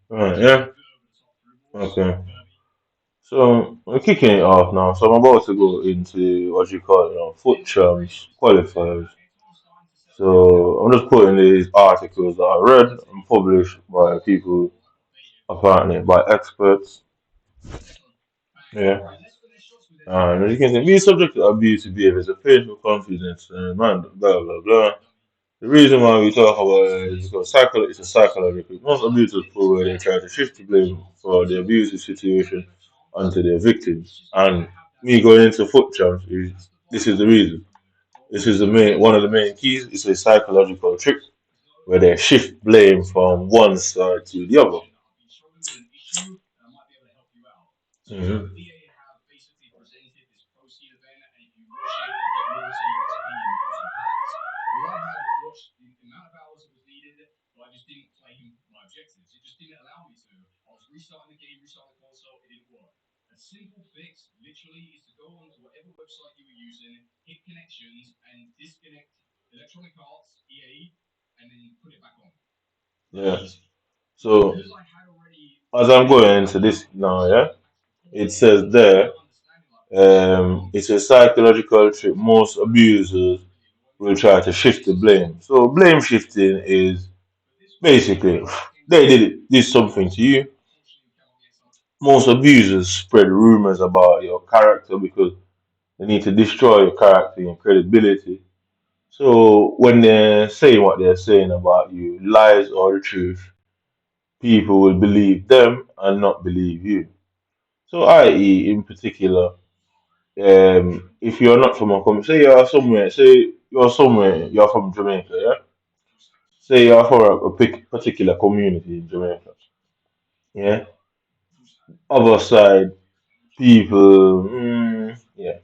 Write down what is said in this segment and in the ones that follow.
Right, yeah. Okay. So we're kicking it off now. So I'm about to go into what you call foot champs qualifiers. So I'm just putting these articles that I read and published by people, apparently by experts. Yeah. And as you can see, being subject to abuse behavior is a painful confidence and man, blah blah blah. The reason why we talk about it is because it's a psychological. Most abusers pull where they try to shift the blame for the abusive situation onto their victims. And me going into foot champs is this is the reason. This is the main one of the main keys. It's a psychological trick where they shift blame from one side to the other. Mhm. Yeah. So as I'm going into this now, yeah, it says there, it's a psychological trick. Most abusers will try to shift the blame. So blame shifting is basically they did something to you. Most abusers spread rumors about your character because they need to destroy your character and credibility. So when they're saying what they're saying about you, lies or the truth, people will believe them and not believe you. So, i.e., in particular, if you're not from a country, you're from Jamaica, yeah? Say you're from a particular community in Jamaica, yeah? Other side, people, yeah.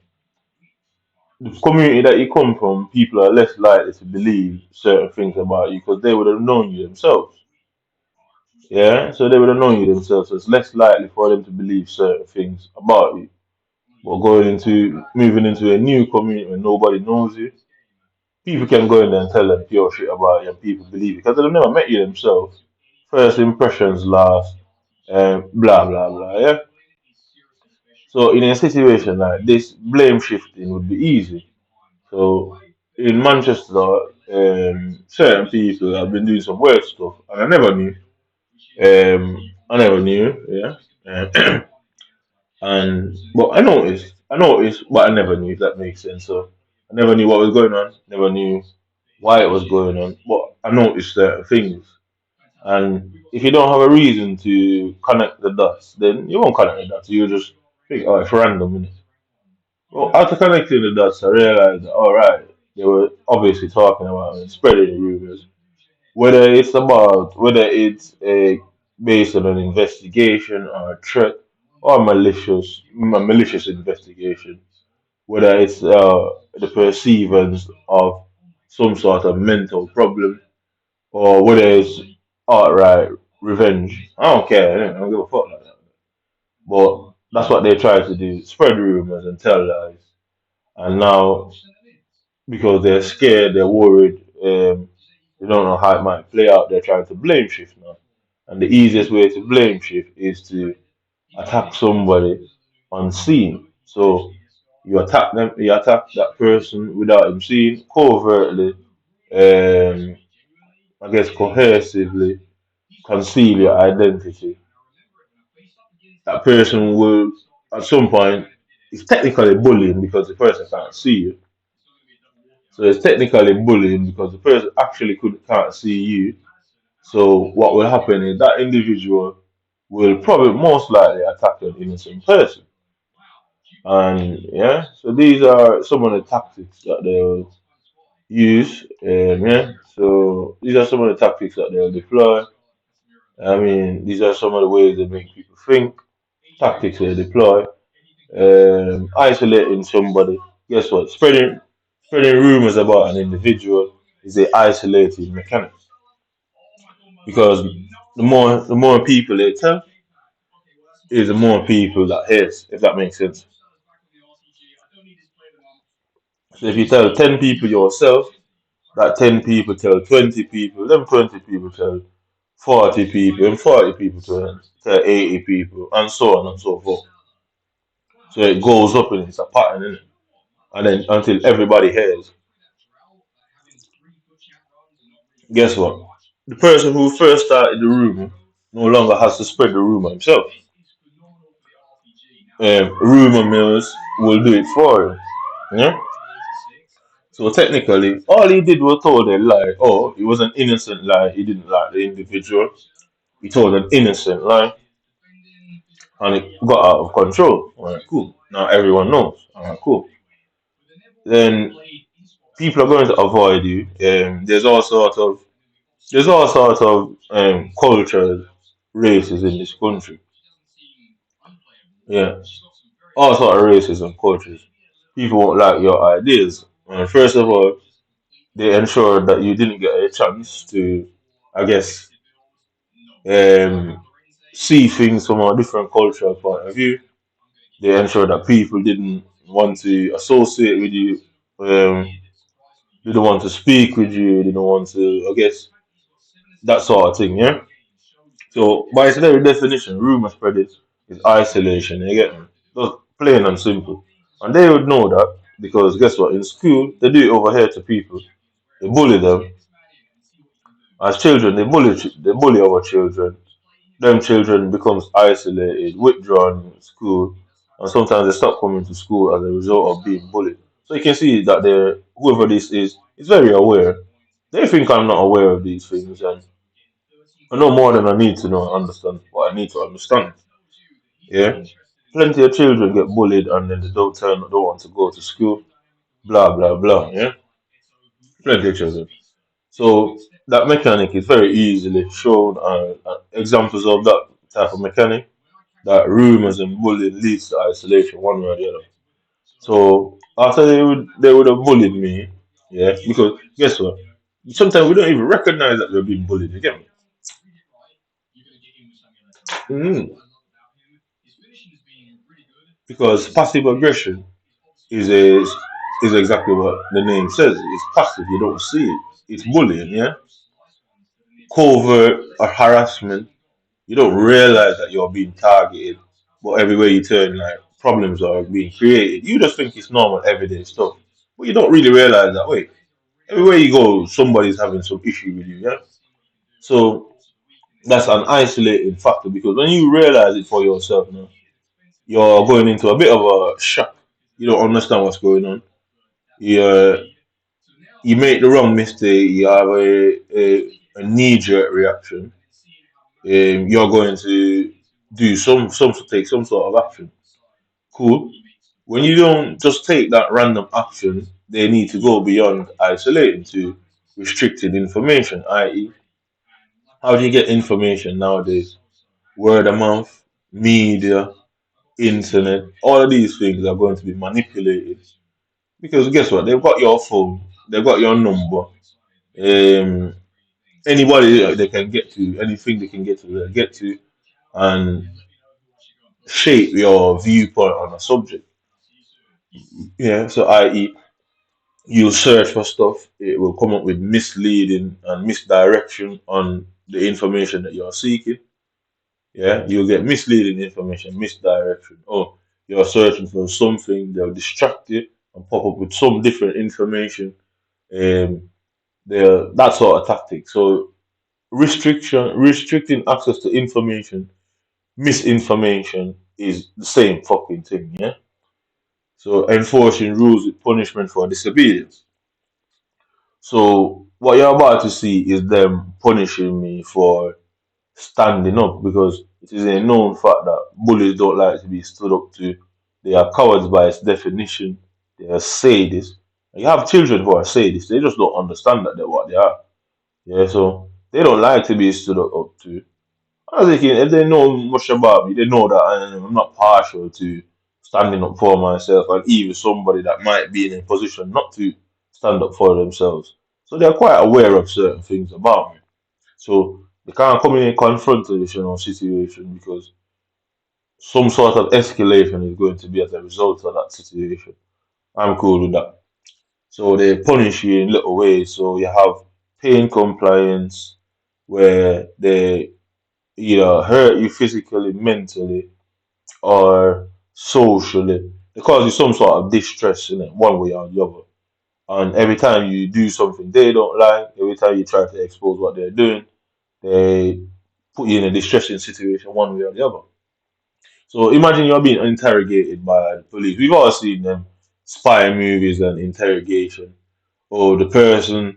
The community that you come from, people are less likely to believe certain things about you because they would have known you themselves. Yeah, so they would have known you themselves, so it's less likely for them to believe certain things about you. But moving into a new community where nobody knows you, people can go in there and tell them pure shit about you, and people believe it because they've never met you themselves. First impressions last, blah blah blah. Yeah. So in a situation like this, blame shifting would be easy. So in Manchester, certain people have been doing some weird stuff, and I never knew. I never knew. Yeah. And but I noticed, but I never knew if that makes sense. So I never knew what was going on, never knew why it was going on, but I noticed certain things. And if you don't have a reason to connect the dots, then you won't connect the dots. You just think, oh, it's random, innit? Well, after connecting the dots, I realized, all right, they were obviously talking about it, spreading rumors. Whether it's based on an investigation or a threat or a malicious investigation, whether it's the perceivance of some sort of mental problem or whether it's outright revenge. I don't care. I don't give a fuck like that. But that's what they try to do: spread rumors and tell lies. And now, because they're scared, they're worried, they don't know how it might play out. They're trying to blame shift now. And the easiest way to blame shift is to attack somebody unseen. So you attack that person without him seeing, covertly, um, I guess cohesively conceal your identity. That person will, at some point, it's technically bullying because the person can't see you. So it's technically bullying because the person actually can't see you. So what will happen is that individual will probably most likely attack an innocent person. And yeah, so these are some of the tactics that they'll use. Yeah, so these are some of the tactics that they'll deploy. I mean, these are some of the ways they make people think, tactics they deploy. Isolating somebody. Guess what? Spreading rumors about an individual is a isolating mechanic because the more people they tell is the more people that hears, if that makes sense. So if you tell 10 people yourself, that 10 people tell 20 people, them 20 people tell 40 people, and 40 people tell 80 people, and so on and so forth. So it goes up and it's a pattern, innit? And then until everybody hears, guess what? The person who first started the rumor no longer has to spread the rumor himself. Rumor mills will do it for him. Yeah? So technically, all he did was told a lie. Oh, it was an innocent lie. He didn't like the individual. He told an innocent lie, and it got out of control. All right, cool. Now everyone knows. All right, cool. Then people are going to avoid you. There's all sorts of cultural races in this country. Yeah, all sort of races and cultures. People won't like your ideas. First of all, they ensured that you didn't get a chance to, I guess, um, see things from a different cultural point of view. They ensured that people didn't want to associate with you, didn't want to speak with you, didn't want to, I guess, that sort of thing, yeah? So, by its very definition, rumor spreading is isolation, you get me? Just plain and simple. And they would know that because guess what? In school, they do it over here to people. They bully them. As children, they bully our children. Them children becomes isolated, withdrawn in school, and sometimes they stop coming to school as a result of being bullied. So you can see that whoever this is very aware. They think I'm not aware of these things, and I know more than I need to know and understand what I need to understand. Yeah, plenty of children get bullied and then they don't want to go to school. Blah blah blah. Yeah, plenty of children. So that mechanic is very easily shown, examples of that type of mechanic. That rumors and bullying leads to isolation one way or the other. So after they would have bullied me, yeah, because guess what? Sometimes we don't even recognize that we're being bullied again. Mm. Because passive aggression is a, is exactly what the name says. It's passive. You don't see it. It's bullying, yeah. Covert or harassment. You don't realize that you're being targeted, but everywhere you turn, like problems are being created. You just think it's normal, everyday stuff, but you don't really realize that. Wait, everywhere you go, somebody's having some issue with you. Yeah, so that's an isolating factor because when you realize it for yourself now, you're going into a bit of a shock. You don't understand what's going on. You you make the wrong mistake. You have a knee jerk reaction. You're going to do some take some sort of action. Cool. When you don't just take that random action, they need to go beyond isolating to restricted information, i.e., how do you get information nowadays? Word of mouth, media, internet, all of these things are going to be manipulated. Because guess what? They've got your phone, they've got your number. Um, Anybody that they can get to, anything they can get to, they get to, and shape your viewpoint on a subject. Yeah, so i.e., you search for stuff, it will come up with misleading and misdirection on the information that you're seeking. Yeah, you'll get misleading information, misdirection. Oh, you're searching for something, they'll distract you and pop up with some different information. Um, that sort of tactic. So restricting access to information, misinformation is the same fucking thing. Yeah. So enforcing rules with punishment for disobedience. So what you're about to see is them punishing me for standing up because it is a known fact that bullies don't like to be stood up to. They are cowards by its definition. They are sadists. And you have children who are sadists. They just don't understand that they're what they are. Yeah, so they don't like to be stood up to. As they can, if they know much about me, they know that I'm not partial to standing up for myself, and even somebody that might be in a position not to stand up for themselves. So they're quite aware of certain things about me. So they can't come in a confrontation or situation because some sort of escalation is going to be as a result of that situation. I'm cool with that. So they punish you in little ways. So you have pain compliance where they either hurt you physically, mentally, or socially. They cause you some sort of distress in it, one way or the other. And every time you do something they don't like, every time you try to expose what they're doing, they put you in a distressing situation one way or the other. So imagine you're being interrogated by the police. We've all seen them spy movies and interrogation. Or the person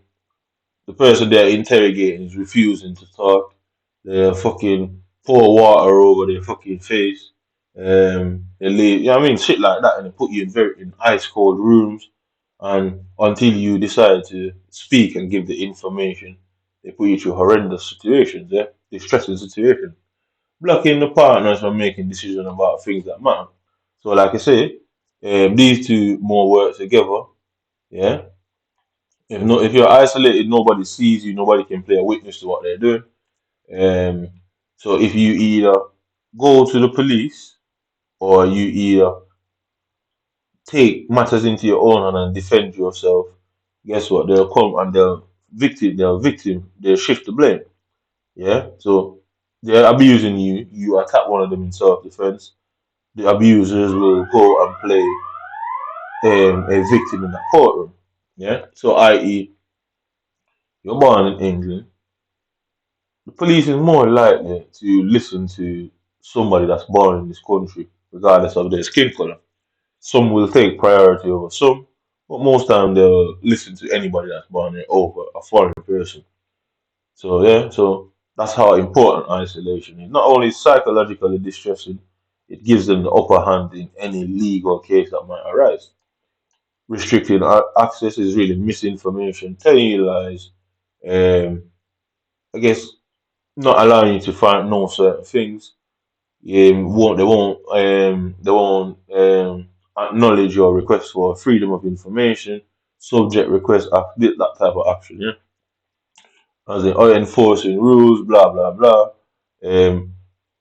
they're interrogating is refusing to talk. They fucking pour water over their fucking face. They leave, you know what I mean? Shit like that, and they put you in ice cold rooms. And until you decide to speak and give the information, they put you through horrendous situations, yeah? Distressing situations. Blocking the partners from making decisions about things that matter. So, like I say, these two more work together, yeah? If you're isolated, nobody sees you, nobody can play a witness to what they're doing. Um, so if you either go to the police or you either take matters into your own hand and defend yourself, guess what? They'll come and they'll shift the blame. Yeah. So they're abusing you. You attack one of them in self-defense. The abusers will go and play a victim in that courtroom. Yeah. So, i.e., you're born in England. The police is more likely to listen to somebody that's born in this country, regardless of their skin color. Some will take priority over some, but most time they'll listen to anybody that's born here over a foreign person. So yeah, so that's how important isolation is. Not only psychologically distressing, it gives them the upper hand in any legal case that might arise. Restricting access is really misinformation, telling you lies. Um, I guess not allowing you to find know certain things. They won't acknowledge your request for freedom of information, subject request, that type of action. Yeah, as in enforcing rules, blah blah blah. Um,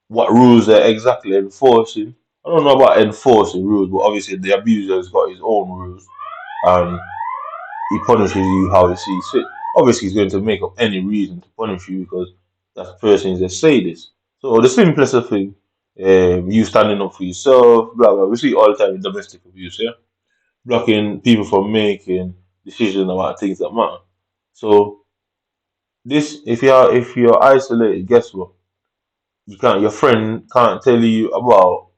what rules they're exactly enforcing? I don't know about enforcing rules, but obviously the abuser has got his own rules, and he punishes you how he sees fit. Obviously, he's going to make up any reason to punish you because that person is a sadist. So the simplest of thing, you standing up for yourself, blah blah. We see all the time in domestic abuse, yeah, blocking people from making decisions about things that matter. So this, if you're isolated, guess what? You can't. Your friend can't tell you about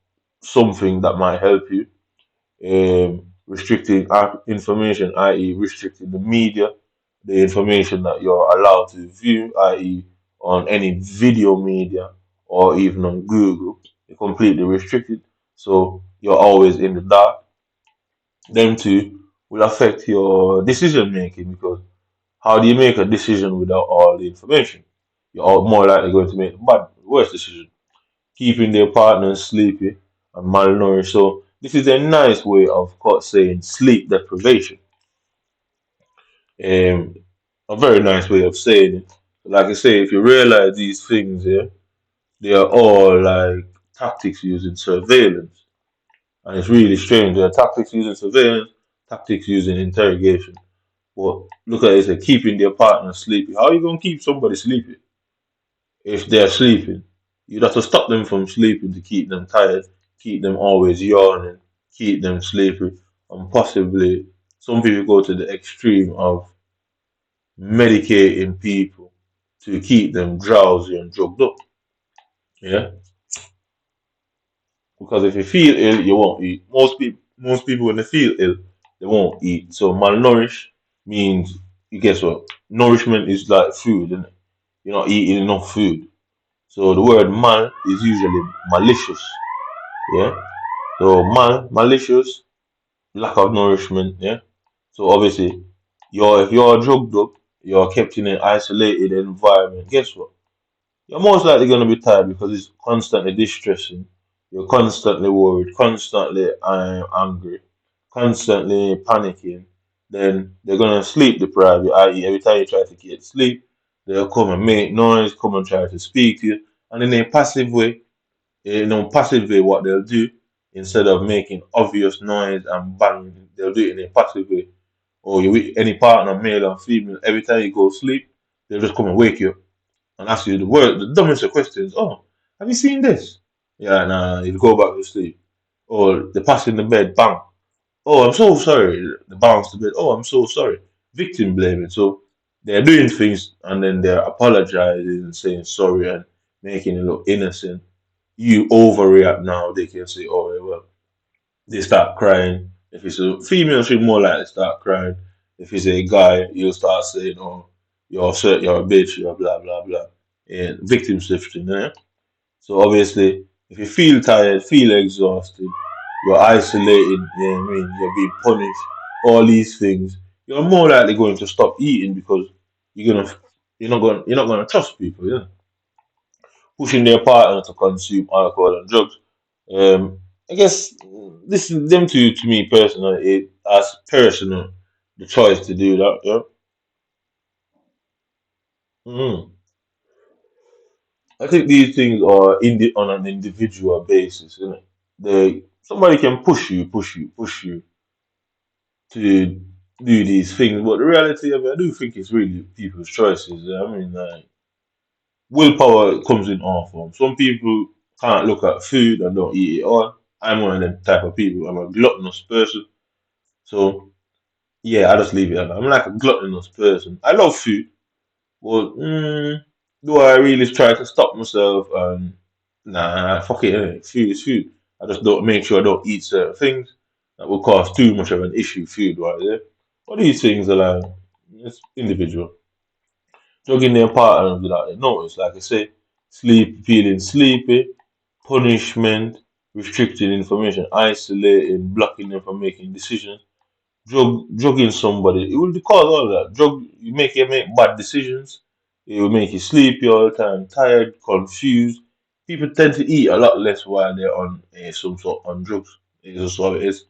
something that might help you. Restricting information, i.e., restricting the media, the information that you're allowed to view, i.e., on any video media or even on Google, you're completely restricted. So you're always in the dark. Them two will affect your decision making because how do you make a decision without all the information? You're more likely going to make the worst decision, keeping their partners sleepy and malnourished. So this is a nice way of saying sleep deprivation. Um, a very nice way of saying it. Like I say, if you realize these things here, they are all like tactics using surveillance. And it's really strange. There are tactics using surveillance, tactics using interrogation. But look at it, it's keeping their partner sleepy. How are you going to keep somebody sleepy if they're sleeping? You'd have to stop them from sleeping to keep them tired, keep them always yawning, keep them sleepy, and possibly some people go to the extreme of medicating people to keep them drowsy and drugged up. Yeah, because if you feel ill, you won't eat. Most people when they feel ill, they won't eat. So malnourished means you guess what? Nourishment is like food, isn't it? You're not eating enough food. So the word mal is usually malicious. Yeah. So malicious, lack of nourishment. Yeah. So obviously, if you're drugged up, you're kept in an isolated environment. Guess what? You're most likely going to be tired because it's constantly distressing. You're constantly worried, constantly angry, constantly panicking. Then they're going to sleep deprive you, i.e., every time you try to get sleep, They'll come and make noise, come and try to speak to you, and in a passive way, passive way, what they'll do instead of making obvious noise and banging, they'll do it in a passive way. Or you with any partner, male or female, every time you go to sleep, they'll just come and wake you up and ask you the dumbest of questions. Oh, have you seen this? Yeah, nah, you go back to sleep. Or they pass in the bed, bang. Oh, I'm so sorry. The bounce to bed. Oh, I'm so sorry. Victim blaming. So they're doing things and then they're apologizing and saying sorry and making it look innocent. You overreact now. They can say, oh, well, they start crying. If it's a female, she'll more likely start crying. If it's a guy, you'll start saying, oh, you're a bitch, you're blah, blah, blah. And victim shifting, eh? So obviously, if you feel tired, feel exhausted, you're isolated, you know what I mean, you're being punished, all these things, you're more likely going to stop eating because you're gonna you're not gonna trust people, yeah. Pushing their partner to consume alcohol and drugs. Um I guess this is them to me personally, it as personal the choice to do that, yeah. Mhm. I think these things are on an individual basis, isn't it? Somebody can push you to do these things, but the reality of it, I do think it's really people's choices. I mean, like willpower comes in all forms. Some people can't look at food and don't eat it all. I'm one of them type of people. I'm a gluttonous person, so yeah, I just leave it at that. I'm like a gluttonous person. I love food. Well, do I really try to stop myself? Nah, fuck it, innit? Food is food. I just don't make sure I don't eat certain things that will cause too much of an issue food wise. Yeah? All these things are like, it's individual. Drugging their partners without their notice, like I say, feeling sleepy, punishment, restricting information, isolating, blocking them from making decisions. Drugging somebody, it will cause all that. You make bad decisions. It will make you sleepy all the time, tired, confused. People tend to eat a lot less while they're on some sort on drugs. It's just how it is.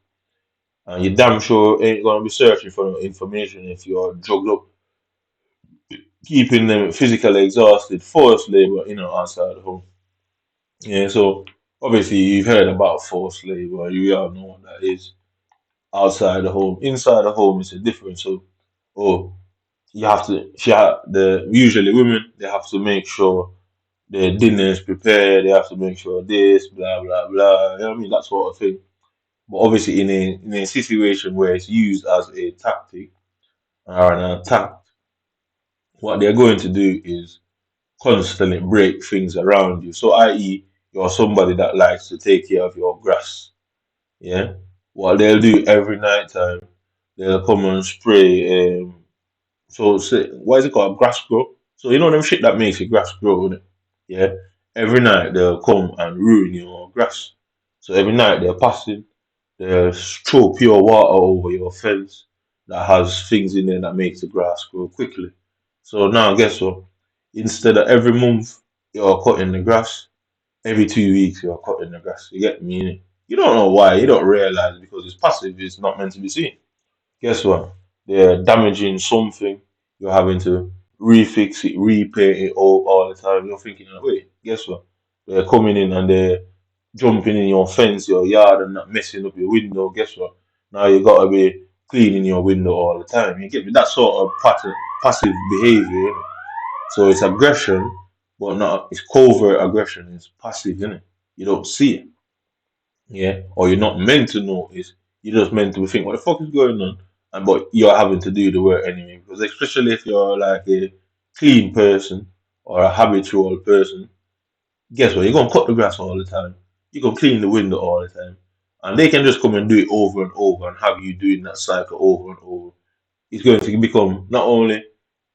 And you damn sure ain't gonna be searching for no information if you're drugged up, keeping them physically exhausted, forced labor, outside the home. Yeah, so obviously you've heard about forced labor. You all know what that is. Outside the home, inside the home is a difference. So, oh, you have to the usually women they have to make sure their dinner is prepared, they have to make sure this, blah blah blah. You know what I mean? That sort of thing. But obviously in a situation where it's used as a tactic or an attack, what they're going to do is constantly break things around you. So i.e. you're somebody that likes to take care of your grass. Yeah? What they'll do every night time, they'll come and spray so say, what is it called? Grass grow. So you know them shit that makes your grass grow, innit? Yeah. Every night they'll come and ruin your grass. So every night they're passing, they'll throw pure water over your fence that has things in there that makes the grass grow quickly. So now guess what? Instead of every month you're cutting the grass, every 2 weeks you're cutting the grass. You get me? Innit? You don't know why, you don't realize because it's passive, it's not meant to be seen. Guess what? They're damaging something. You're having to refix it, repaint it all the time. You're thinking, wait, guess what? They're coming in and they're jumping in your fence, your yard, and not messing up your window. Guess what? Now you gotta be cleaning your window all the time. You get me? That sort of passive behavior. Innit? So it's aggression, but not it's covert aggression. It's passive, isn't it? You don't see it, yeah, or you're not meant to notice. You're just meant to think, what the fuck is going on? And but you're having to do the work anyway. Because especially if you're like a clean person or a habitual person, guess what? You're gonna cut the grass all the time. You're gonna clean the window all the time. And they can just come and do it over and over and have you doing that cycle over and over. It's going to become not only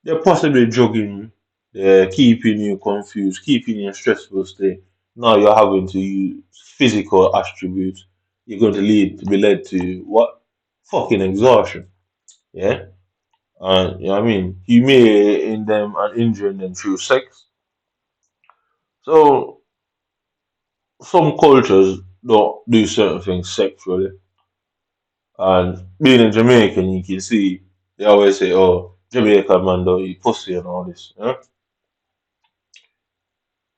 they're possibly drugging you, they're keeping you confused, keeping you in a stressful state. Now you're having to use physical attributes. You're going to be led to what? Fucking exhaustion. Yeah? And you know what I mean? Humiliating them and injuring them through sex. So some cultures don't do certain things sexually. And being a Jamaican, you can see they always say, oh, Jamaican man don't eat pussy and all this.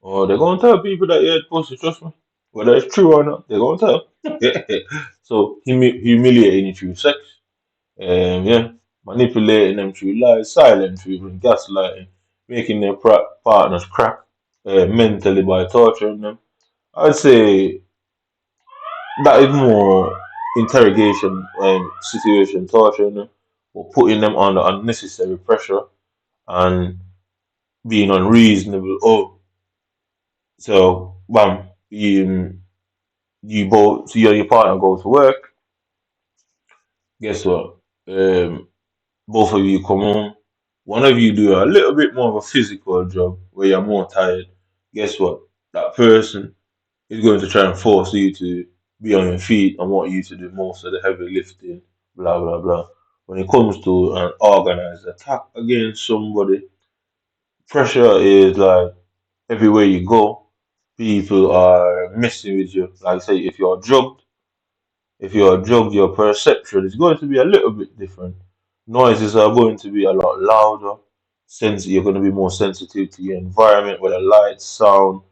Or they're gonna tell people that you ate pussy, trust me. Whether it's true or not, they're gonna tell. So humiliating you through sex. Yeah, manipulating them through lies, silent treatment, gaslighting, making their partners crack mentally by torturing them. I'd say that is more interrogation situation, torturing them, or putting them under unnecessary pressure and being unreasonable. Oh, so bam, you both, so you and your partner go to work. Guess what? Um, Both of you come home. One of you do a little bit more of a physical job where you're more tired. Guess what? That person is going to try and force you to be on your feet and want you to do most of the heavy lifting, blah blah blah. When it comes to an organized attack against somebody, pressure is like everywhere you go, people are messing with you. Like I say, if you're drugged, your perception is going to be a little bit different. Noises are going to be a lot louder. You're going to be more sensitive to your environment, whether light, sound,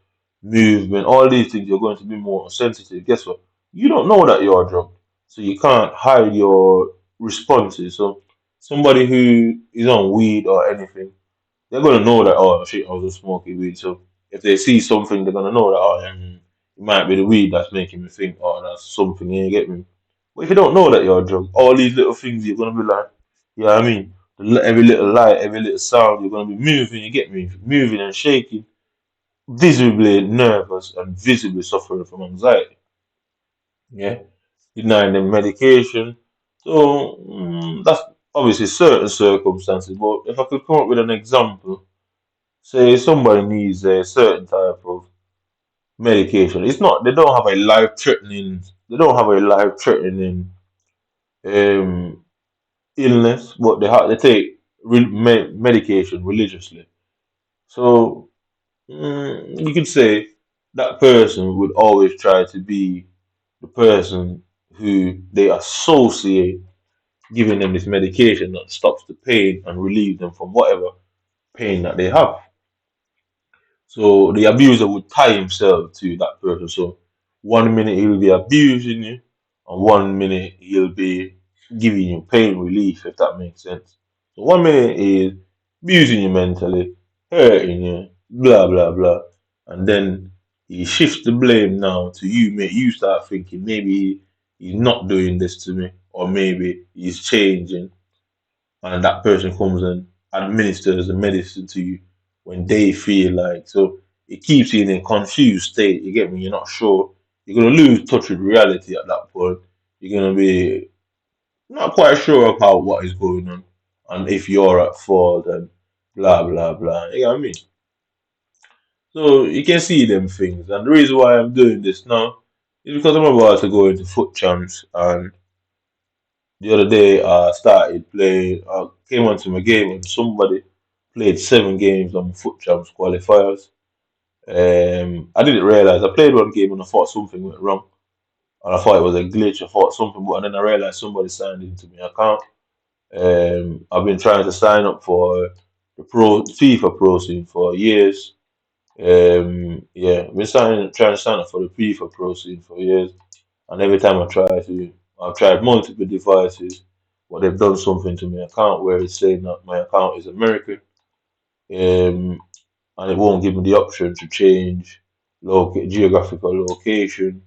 movement, all these things. You're going to be more sensitive. Guess what? You don't know that you're drugged, so you can't hide your responses. So somebody who is on weed or anything, they're gonna know that, oh shit, I was just smoking weed. So if they see something, they're gonna know that, oh, it might be the weed that's making me think, oh, that's something, you get me. But if you don't know that you're a drug, all these little things you're gonna be like, you know what I mean? Every little light, every little sound, you're gonna be moving, you get me, moving and shaking, visibly nervous and visibly suffering from anxiety. Yeah, denying them medication. So that's obviously certain circumstances. But if I could come up with an example, say somebody needs a certain type of medication. It's not they don't have a life threatening um illness, but they take medication religiously. So you could say that person would always try to be the person who they associate giving them this medication that stops the pain and relieve them from whatever pain that they have. So the abuser would tie himself to that person. So 1 minute he'll be abusing you, and 1 minute he'll be giving you pain relief, if that makes sense. So 1 minute is abusing you mentally, hurting you, blah blah blah, and then he shifts the blame now to you. Make you start thinking maybe he's not doing this to me, or maybe he's changing, and that person comes and administers the medicine to you when they feel like. So it keeps you in a confused state. You get me? You're not sure. You're gonna lose touch with reality at that point. You're gonna be not quite sure about what is going on and if you're at fault and blah blah blah. You know what I mean? So you can see them things. And the reason why I'm doing this now is because I'm about to go into foot champs, and the other day, I started playing. I came onto my game and somebody played 7 games on Foot Champs qualifiers. I didn't realize I played one game and I thought something went wrong, and I thought it was a glitch. I thought something, but and then I realized somebody signed into my account. I've been trying to sign up for the Pro FIFA Pro scene for years. Yeah, I've been trying to sign up for the FIFA Pro scene for years. And every time I've tried multiple devices, but they've done something to my account where it's saying that my account is American, and it won't give me the option to change geographical location.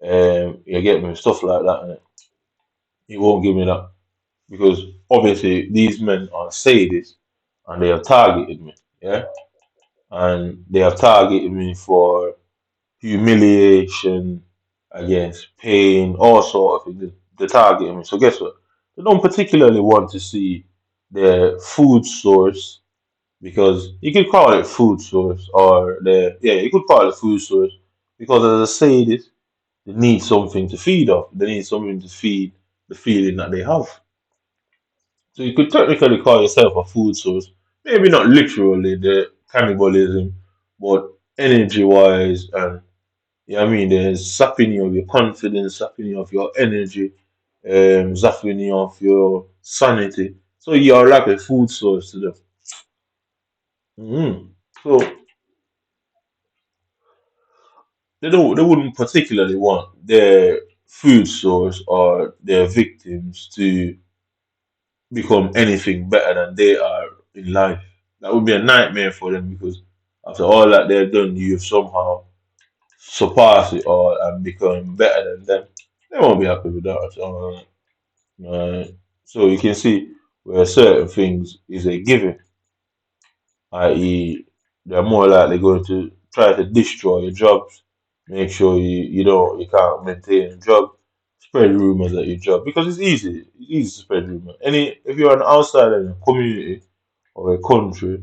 You get me stuff like that, and it won't give me that because obviously these men are sadists and they have targeted me, yeah, and they have targeted me for humiliation, against pain, all sort of things. The target me. So guess what? They don't particularly want to see their food source, because you could call it food source, or the yeah, you could call it food source, because as I say this, they need something to feed off. They need something to feed the feeling that they have. So you could technically call yourself a food source. Maybe not literally the cannibalism, but energy wise and you know what I mean? There's sapping you of your confidence, sapping you of your energy, zapping you of your sanity. So you're like a food source to them. Hmm. So they wouldn't particularly want their food source or their victims to become anything better than they are in life. That would be a nightmare for them because after all that they've done, you've somehow surpassed it all and become better than them. They won't be happy with that at all. Uh, so you can see where certain things is a given, i.e., they're more likely going to try to destroy your jobs, make sure you can't maintain a job, spread rumors at your job because it's easy to spread rumors. If you're an outsider in a community or a country,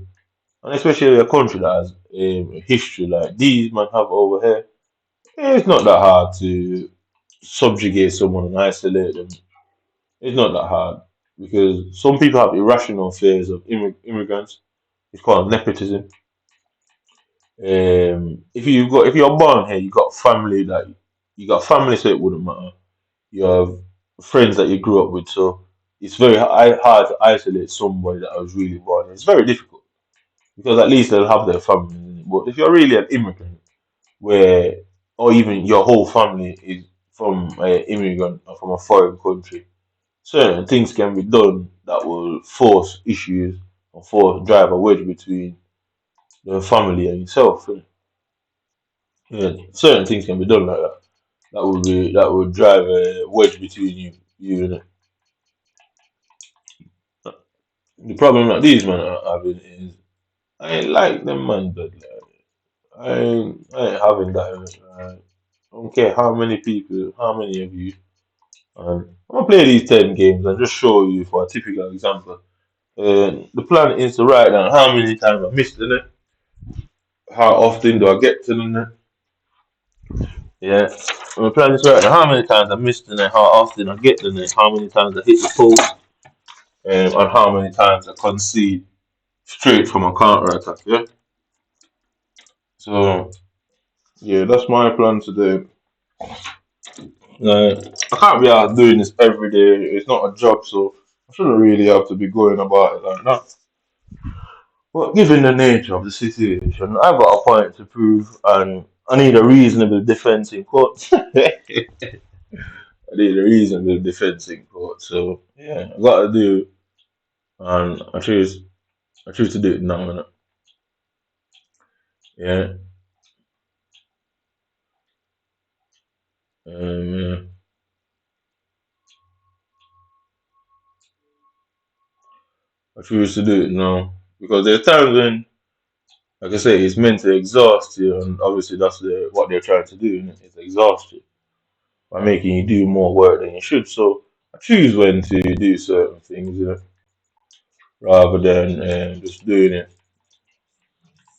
and especially a country that has a history like these might have over here, it's not that hard to subjugate someone and isolate them. It's not that hard because some people have irrational fears of immigrants. It's called nepotism. If you're born here, you got family, so it wouldn't matter. You have friends that you grew up with, so it's very hard to isolate somebody that was really born here. It's very difficult because at least they'll have their family. But if you're really an immigrant, where or even your whole family is from an immigrant or from a foreign country, certain things can be done that will force issues or force drive a wedge between the family and yourself. Yeah, certain things can be done like that. That would drive a wedge between you and it. The problem that these men are having is I ain't like them man, but I ain't having that. I don't care how many people, how many of you. I'm gonna play these 10 games and just show you for a typical example. The plan is to write down how many times I missed in it, how often do I get to the net. Yeah, the plan is to write down how many times I missed the net, how often I get the net, how many times I hit the post, and how many times I concede straight from a counter attack. Yeah. So yeah, that's my plan today. I can't be out doing this every day. It's not a job, so I shouldn't really have to be going about it like that. But given the nature of the situation, I've got a point to prove, and I need a reasonable defense in court. I need a reasonable defense in court. So yeah, I got to do, it, and I choose to do it now. Innit? Yeah. Yeah. I choose to do it now because there's times when, like I say, it's meant to exhaust you, and obviously what they're trying to do, innit? Is exhaust you by making you do more work than you should. So I choose when to do certain things, rather than just doing it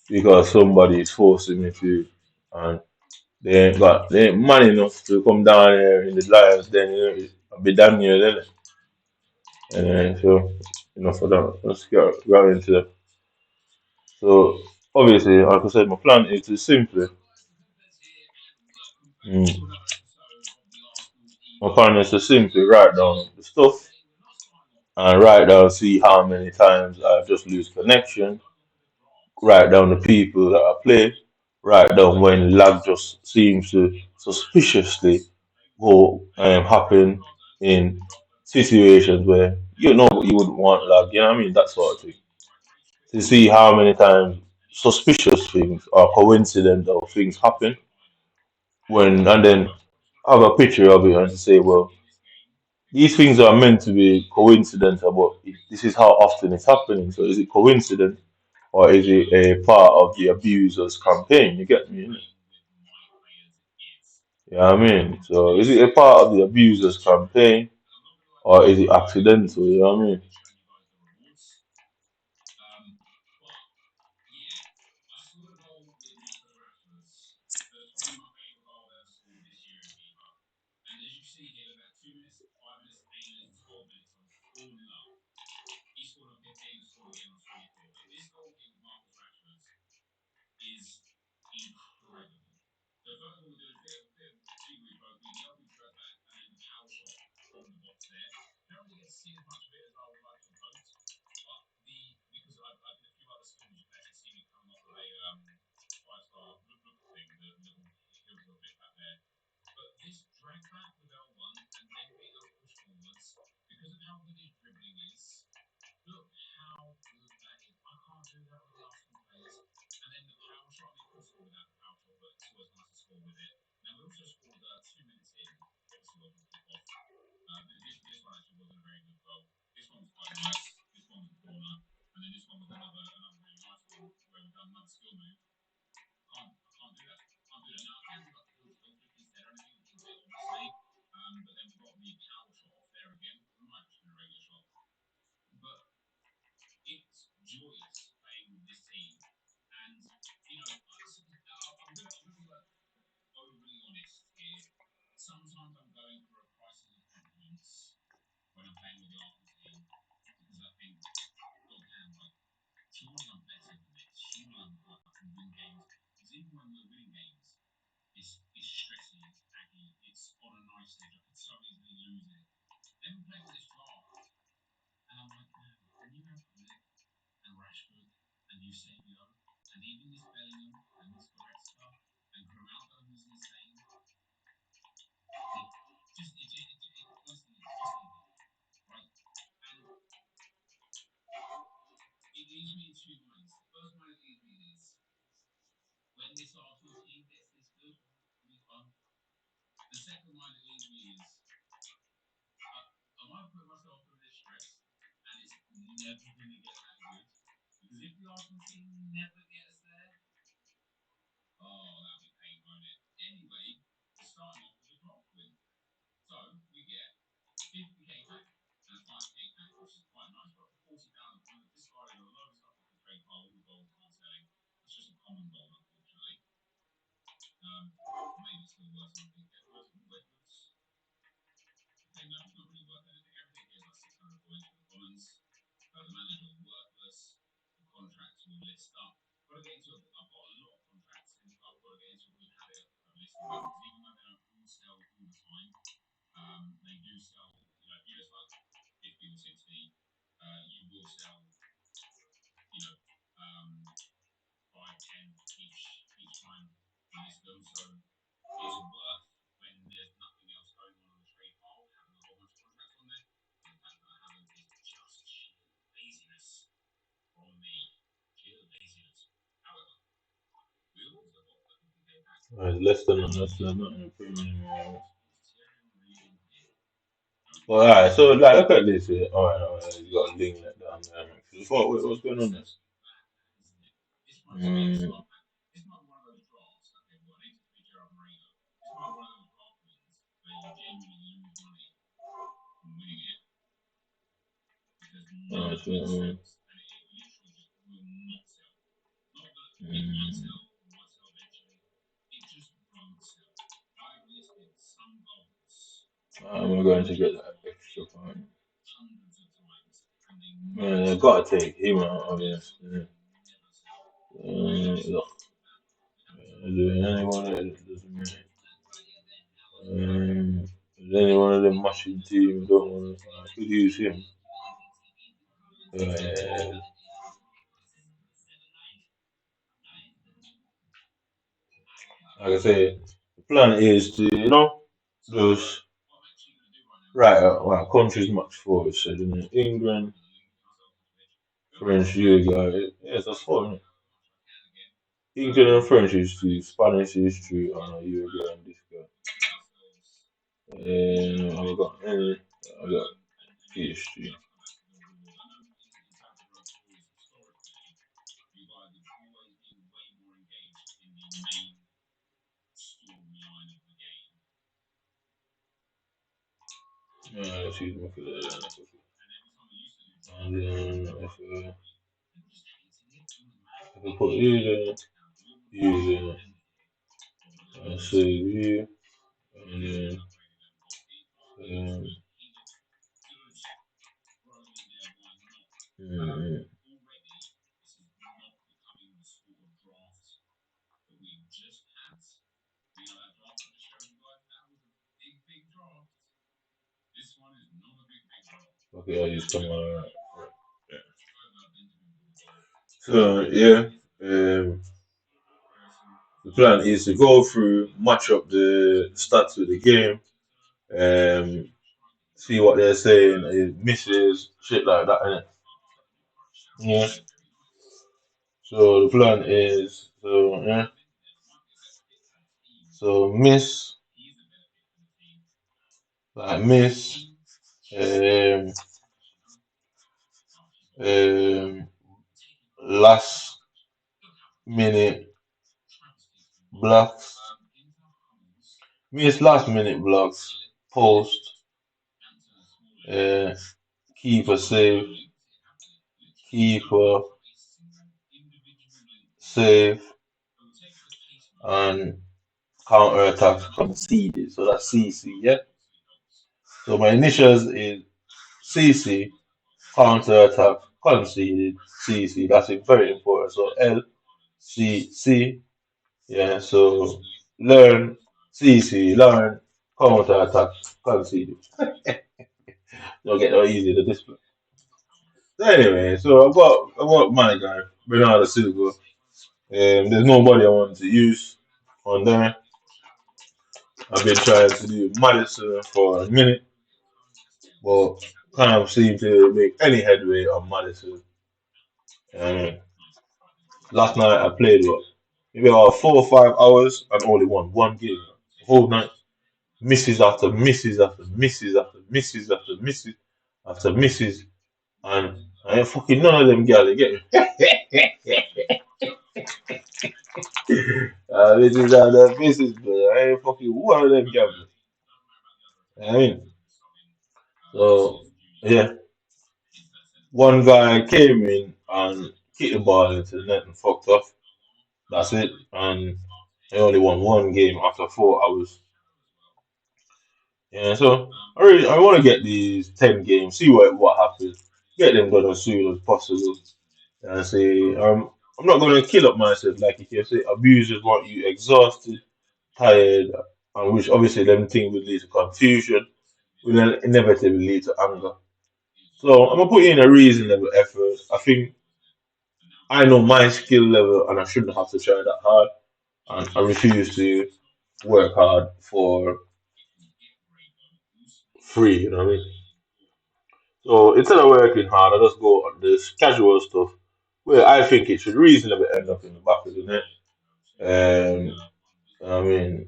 because somebody is forcing me to, and they ain't man enough to come down here in the lions. Then I'll be damn near then. And so enough of that. Let's get right into that. So obviously, like I said, my plan is to simply. Mm, my plan is to simply write down the stuff and write down, see how many times I just lose connection, write down the people that I play, write down when lag just seems to suspiciously go happen in situations where you wouldn't want lag, you know what I mean? That sort of thing. To see how many times suspicious things or coincidental things happen and then have a picture of it and to say, well, these things are meant to be coincidental, but this is how often it's happening. So is it coincidence or is it a part of the abuser's campaign? You get me? You know what I mean? So is it a part of the abuser's campaign or is it accidental? You know what I mean? Less than nothing premium. Well, alright, so like look at this here. Alright, you got a link like down there. What's going on there? Mm, alright, so, mm, I'm going to get that extra point. Man, I gotta take him out of this. Look, anyone that doesn't mean is any one of them mushing teams don't want to could use him. Uh, like I say, the plan is to, those right, well, countries much forward. So, England, French, Uruguay. Yes, that's fine. England and French history, Spanish history, and Uruguay and this guy. I got history. Let's use my and then if I put you there, and save you, and then um, mm, okay, I use come on. So yeah, the plan is to go through, match up the stats with the game, um, see what they're saying, misses, shit like that, innit? Yeah. So the plan is so yeah. So miss. like miss, um, um, last minute blocks, miss last minute blocks, post, uh, keeper save, keeper save, and counterattacks conceded. So that's CC, yeah. So my initials is CC, counterattack conceded, CC. That's very important. So LCC, yeah. So learn CC, learn counterattack conceded. Don't get no easy to display. So anyway, so I've got my guy Bernardo Silva. There's nobody I want to use on there. I've been trying to do Madison for a minute, but can't seem to make any headway on Madison. Um, Last night I played what? Maybe about 4 or 5 hours and only won one game. The whole night. Misses after misses after misses after misses after misses after misses. And I ain't fucking none of them guys, you get me? This is how the misses, but I ain't fucking one of them guys. I mean, so yeah, one guy came in and kicked the ball into the net and fucked off. That's it. And I only won one game after 4 hours. Yeah, so I want to get these 10 games, see what happens, get them done as soon as possible, and say I'm not going to kill up myself like if you say abusers want you exhausted, tired, and which obviously them things will lead to confusion, will then inevitably lead to anger. So I'm gonna put in a reasonable effort. I think I know my skill level, and I shouldn't have to try that hard, and I refuse to work hard for free. You know what I mean? So instead of working hard, I just go on this casual stuff where I think it should reasonably end up in the back of the net. Um, I mean,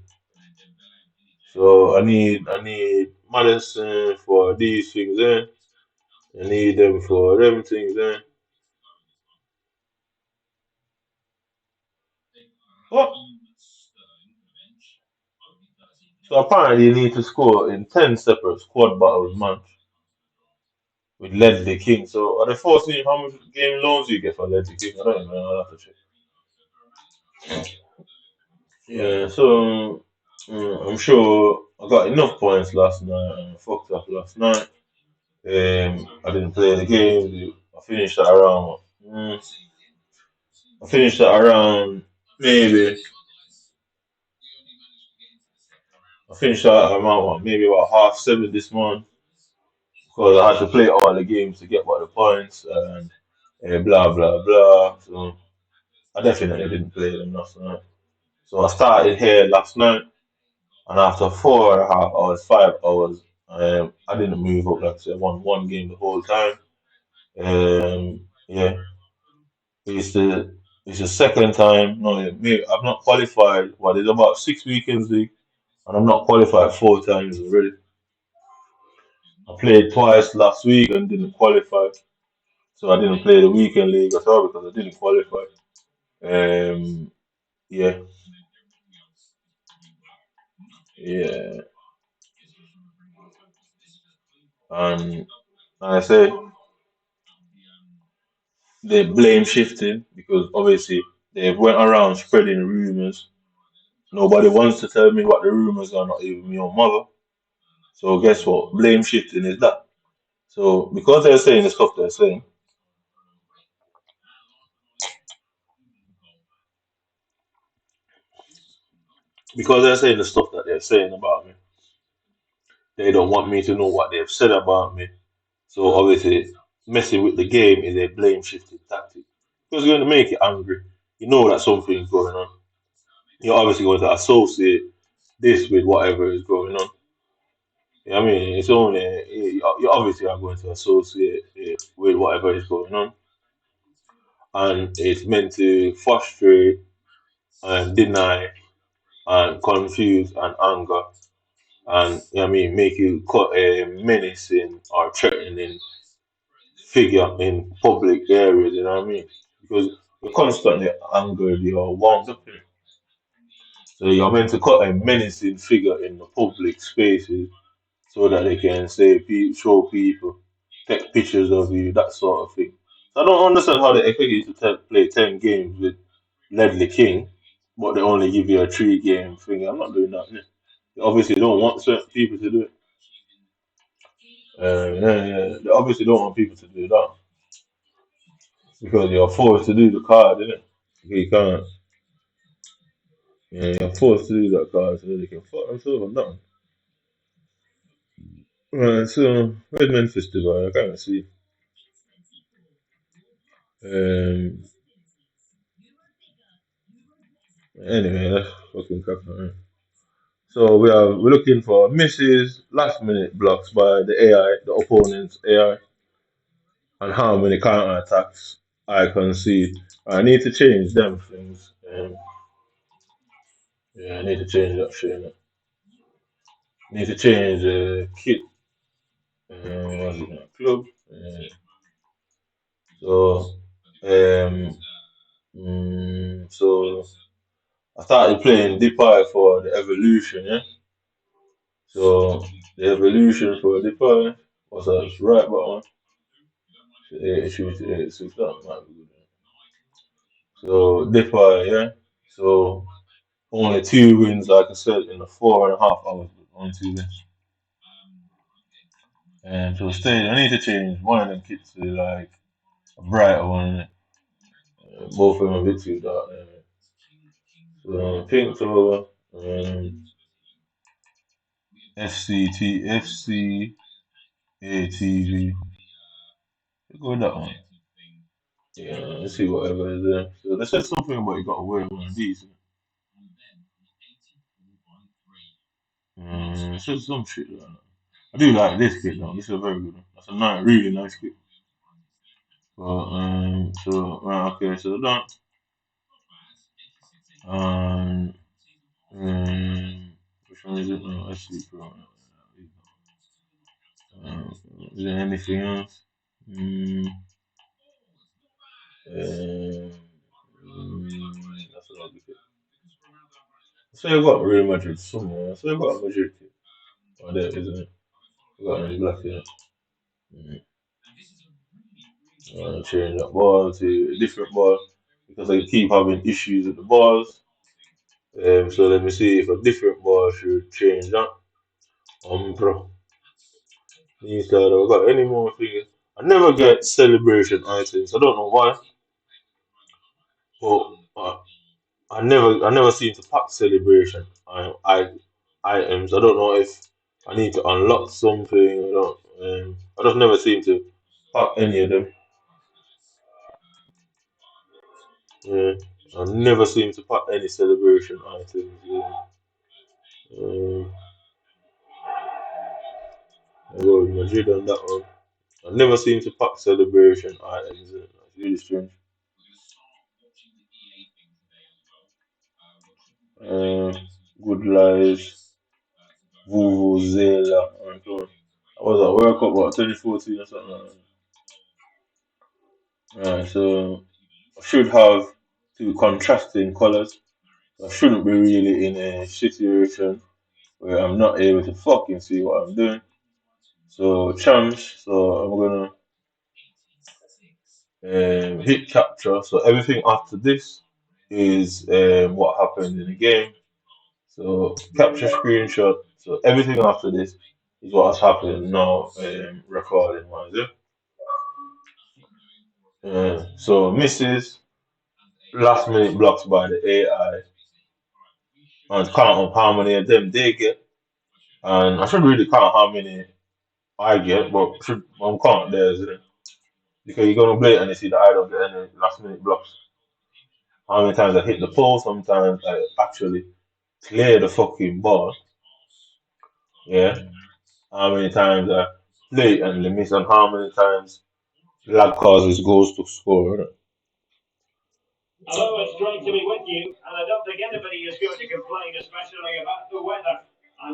so I need Madison for these things then. I need them for them things then. What? So apparently you need to score in 10 separate squad battles month with Ledley King. So are they forcing how much game loans you get for Ledley King? I don't know. I'll have to check. Yeah, so I'm sure I got enough points last night and I fucked up last night. I didn't play the game. I finished at around. I finished at around maybe. I finished at around what, maybe about half 7 this month because I had to play all the games to get what the points and blah blah blah. So I definitely didn't play them last night. So I started here last night. And after 4.5 hours, 5 hours, I didn't move up. Like I said, I won one game the whole time. Yeah, it's the it's the second time. No, yeah, I'm not qualified. Well, there's about 6 weekends league, and I'm not qualified 4 times already. I played twice last week and didn't qualify, so I didn't play the weekend league at all because I didn't qualify. Um, yeah, yeah, and like I say, they blame shifting because obviously they went around spreading rumors. Nobody wants to tell me what the rumors are, not even my own mother. So guess what? Blame shifting is that. So because they're saying the stuff they're saying, because they're saying the stuff that they're saying about me, they don't want me to know what they've said about me. So obviously, messing with the game is a blame shifting tactic. Because you're going to make it angry. You know that something's going on. You're obviously going to associate this with whatever is going on. You know what I mean? It's only you obviously are going to associate it with whatever is going on, and it's meant to frustrate and deny and confuse and anger. and I mean make you cut a menacing or threatening figure in public areas. You know what I mean? Because you're constantly angered, you're wound up in it. So you're meant to cut a menacing figure in the public spaces so that they can say, show people, take pictures of you, that sort of thing. So I don't understand how they expect you to play 10 games with Ledley King, but they only give you a 3 game thing. I'm not doing that. Yeah. They obviously don't want certain people to do it. Yeah. They obviously don't want people to do that because you're forced to do the card, innit? You can't. Yeah, you're forced to do that card so they can fuck themselves on that one. Right, so where's Memphis Dubai? I can't see. Um, anyway, that's fucking crap. Right? So we're looking for misses, last minute blocks by the AI, the opponent's AI, and how many counterattacks I concede. I need to change them things. Yeah, I need to change that shit. Innit? Need to change kit. What's it now? Club. So um, so I started playing Depay for the evolution. Yeah. So the evolution for Depay was a right button. Shoot, so that might be good. So Depay, yeah. So only 2 wins, like I said, in the 4.5 hours. Only 2 wins. And so stay. I need to change one of them kits to like a brighter one. Both of them a bit too dark. So pink to FCATV. Go with that one. Yeah, let's see whatever is there. So they said something about you got to wear one of these. It said some shit like that. I do like this kit though. This is a very good one. That's a nice, really nice kit. But so right, okay, so that um, which one is it? No, let's see. Is there anything else? Mm, um, that's a lovely kit. So you got Real Madrid somewhere. So you got a Madrid kit. Oh, there, isn't it? You got a black here. Mm. Change that ball to a different ball because I keep having issues with the balls. So let me see if a different ball should change that. Bro. Instead, I've got any more things. I never get celebration items. I don't know why, but I never seem to pack celebration items. I don't know if I need to unlock something. I just never seem to pack any of them. Yeah, I never seem to pack any celebration items. Yeah. Um, I go with Madrid on that one. I never seem to pack celebration items. It's really strange. Um, Good lies, Vuvuzela, and so on. I was at World Cup about 2014 or something like that. Right, so I should have 2 contrasting colours. I shouldn't be really in a situation where I'm not able to fucking see what I'm doing. So chance, so I'm gonna hit capture. So everything after this is what happened in the game. So capture screenshot. So everything after this is what's happening now, recording wise. Yeah? So misses, last minute blocks by the AI, and count up how many of them they get. And I should really count how many I get, but I'm counting theirs, isn't it? Because you're gonna play it and you see that I don't get any last minute blocks. How many times I hit the pole, sometimes I actually clear the fucking ball. Yeah. How many times I play and they miss, and how many times lag causes goals to score. Innit? Hello, it's great to be with you, and I don't think anybody is going to complain, especially about the weather. I'm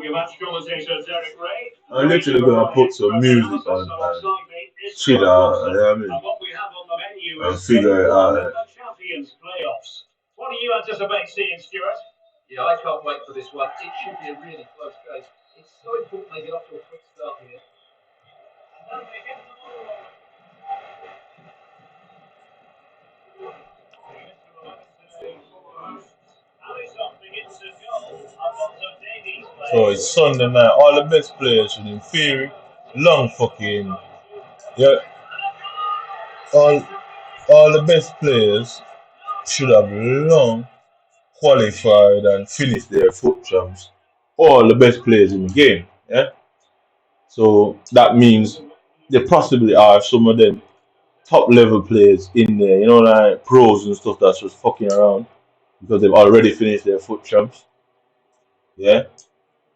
literally gonna put some music on and chill out, you know what I mean? And figure it out. So it's Sunday night. All the best players should, in theory, long fucking yeah. All all the best players should have long qualified and finished their foot jumps. All the best players in the game. Yeah. So that means there possibly are some of them top level players in there, you know, like pros and stuff that's just fucking around because they've already finished their foot jumps. Yeah.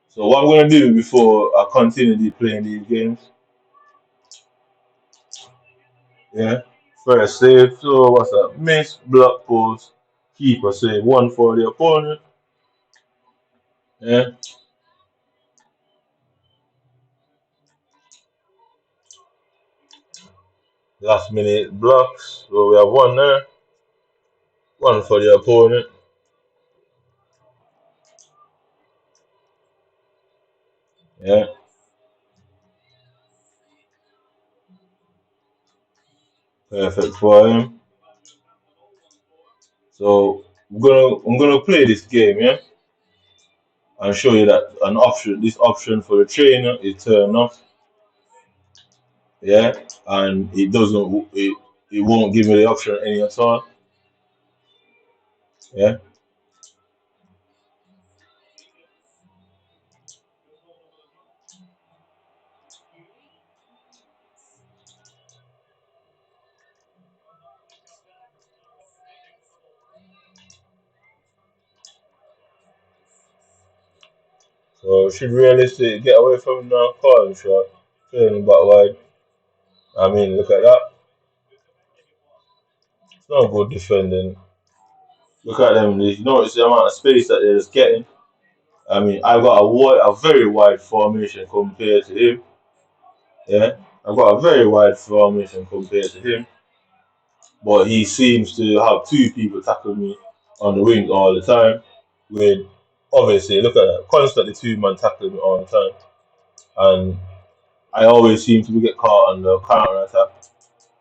So what I'm gonna do before I continue playing these games, yeah. First save, so what's that? Miss, block post, keeper save, one for the opponent. Yeah. Last minute blocks. So we have one there, one for the opponent. Yeah. Perfect for him. So I'm gonna play this game, yeah, and show you that this option for the trainer is turned off, yeah, and it won't give me the option any at all, yeah. So should realistically get away from him now, calling shot, turning back wide. I mean, look at that. It's not good defending. Look at them. You notice the amount of space that they're just getting. I mean, I've got a very wide formation compared to him. Yeah, I've got a very wide formation compared to him, but he seems to have two people tackle me on the wing all the time. With obviously, look at that, constantly two man tackling me all the time, and I always seem to get caught on the counter attack.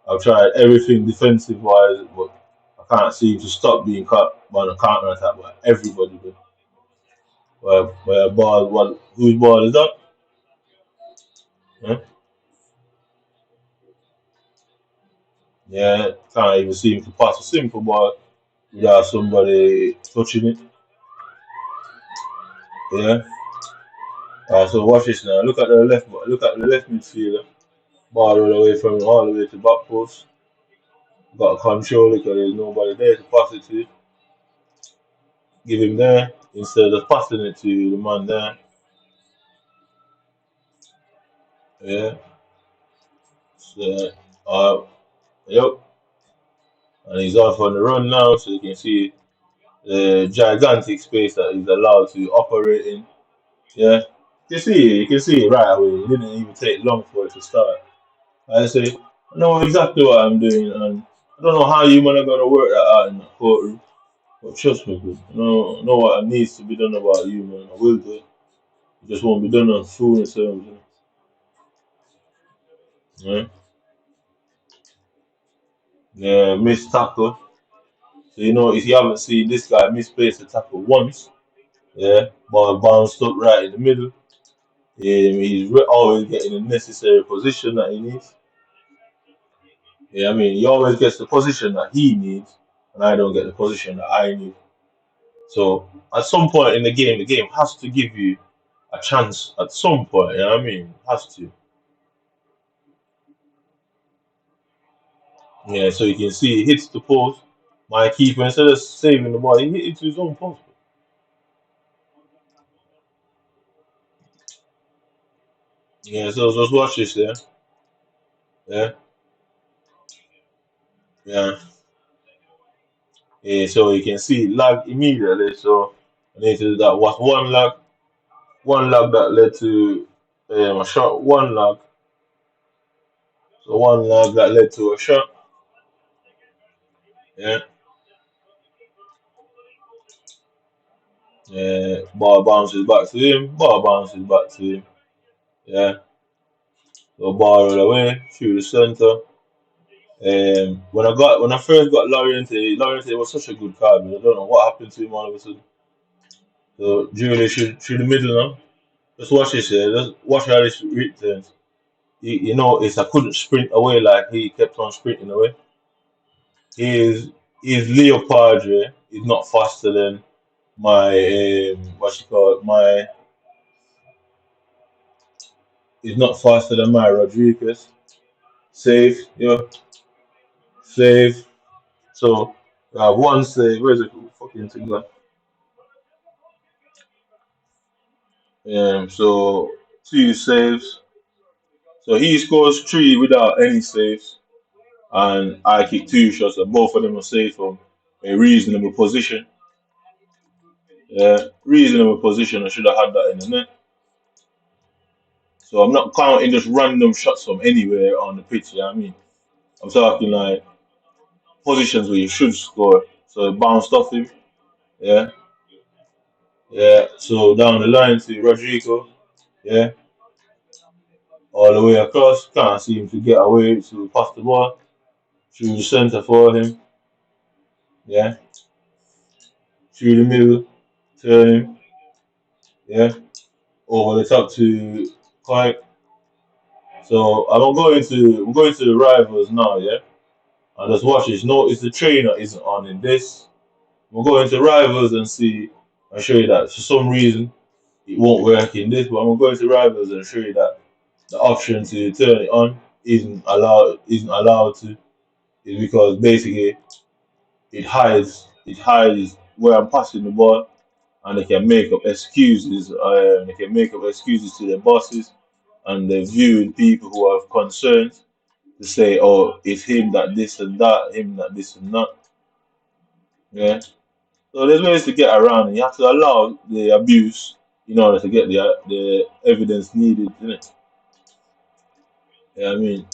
I've tried everything defensive wise, but I can't seem to stop being caught on the counter attack by everybody. Where ball, whose ball is that? Yeah, yeah, can't even seem to pass a simple ball without somebody touching it. Yeah. So watch this now. Look at the left midfielder. Ball all the way from all the way to back post. Got to control it because there's nobody there to pass it to. Give him there instead of passing it to the man there. Yeah. So, yep. And he's off on the run now, so you can see the gigantic space that he's allowed to operate in. Yeah. You can see it right away. It didn't even take long for it to start. I say, I know exactly what I'm doing, and I don't know how you man are gonna work that out in the courtroom. But trust me, good. Know what needs to be done about you, man. I will do it. It just won't be done on food and terms, yeah. Yeah, missed tackle. So if you haven't seen this guy misplace the tackle once, yeah, ball bounced up right in the middle. Yeah, he's always getting the necessary position that he needs. Yeah, I mean, he always gets the position that he needs, and I don't get the position that I need. So at some point in the game has to give you a chance at some point. You know what I mean? Has to. Yeah, so you can see he hits the post. My keeper, instead of saving the ball, he hit it to his own post. Yeah, so just watch this, yeah. Yeah, yeah. Yeah, so you can see lag immediately. So I need to do that. What one lag? one lag that led to a shot. One lag, so one lag that led to a shot. Yeah, yeah. Ball bounces back to him. Ball bounces back to him. Yeah, so ball roll away through the center. When I first got Loriente was such a good card. But I don't know what happened to him all of a sudden. So Julie through the middle now. Just watch this here. Just watch how this returns. You know, it's I couldn't sprint away like he kept on sprinting away. He is Leopard. Yeah? He's not faster than my what you call it, my he's not faster than my Rodriguez. Save, yeah, save. So one save. Where's the fucking thing gone? So two saves. So he scores three without any saves, and I kick two shots, and both of them are safe from a reasonable position. Yeah, reasonable position. I should have had that in the net. So I'm not counting just random shots from anywhere on the pitch. You know what I mean? I'm talking like positions where you should score. So it bounced off him. Yeah, yeah. So down the line to Rodrigo. Yeah, all the way across. Can't see him to get away to pass the ball through the center for him. Yeah, through the middle, turn him. Yeah, over the top to Koi. So I'm going to the rivals now. Yeah, and just watch this. Notice the trainer isn't on in this. We'll go into rivals and see. I'll show you that for some reason it won't work in this, but I'm gonna go into rivals and show you that the option to turn it on isn't allowed to is because basically it hides where I'm passing the ball and they can make up excuses. They can make up excuses to their bosses and they're viewing people who have concerns to say, oh, it's him that this and that, him that this and that. Yeah. So there's ways to get around it. You have to allow the abuse in order to get the evidence needed, isn't it? Yeah, I mean,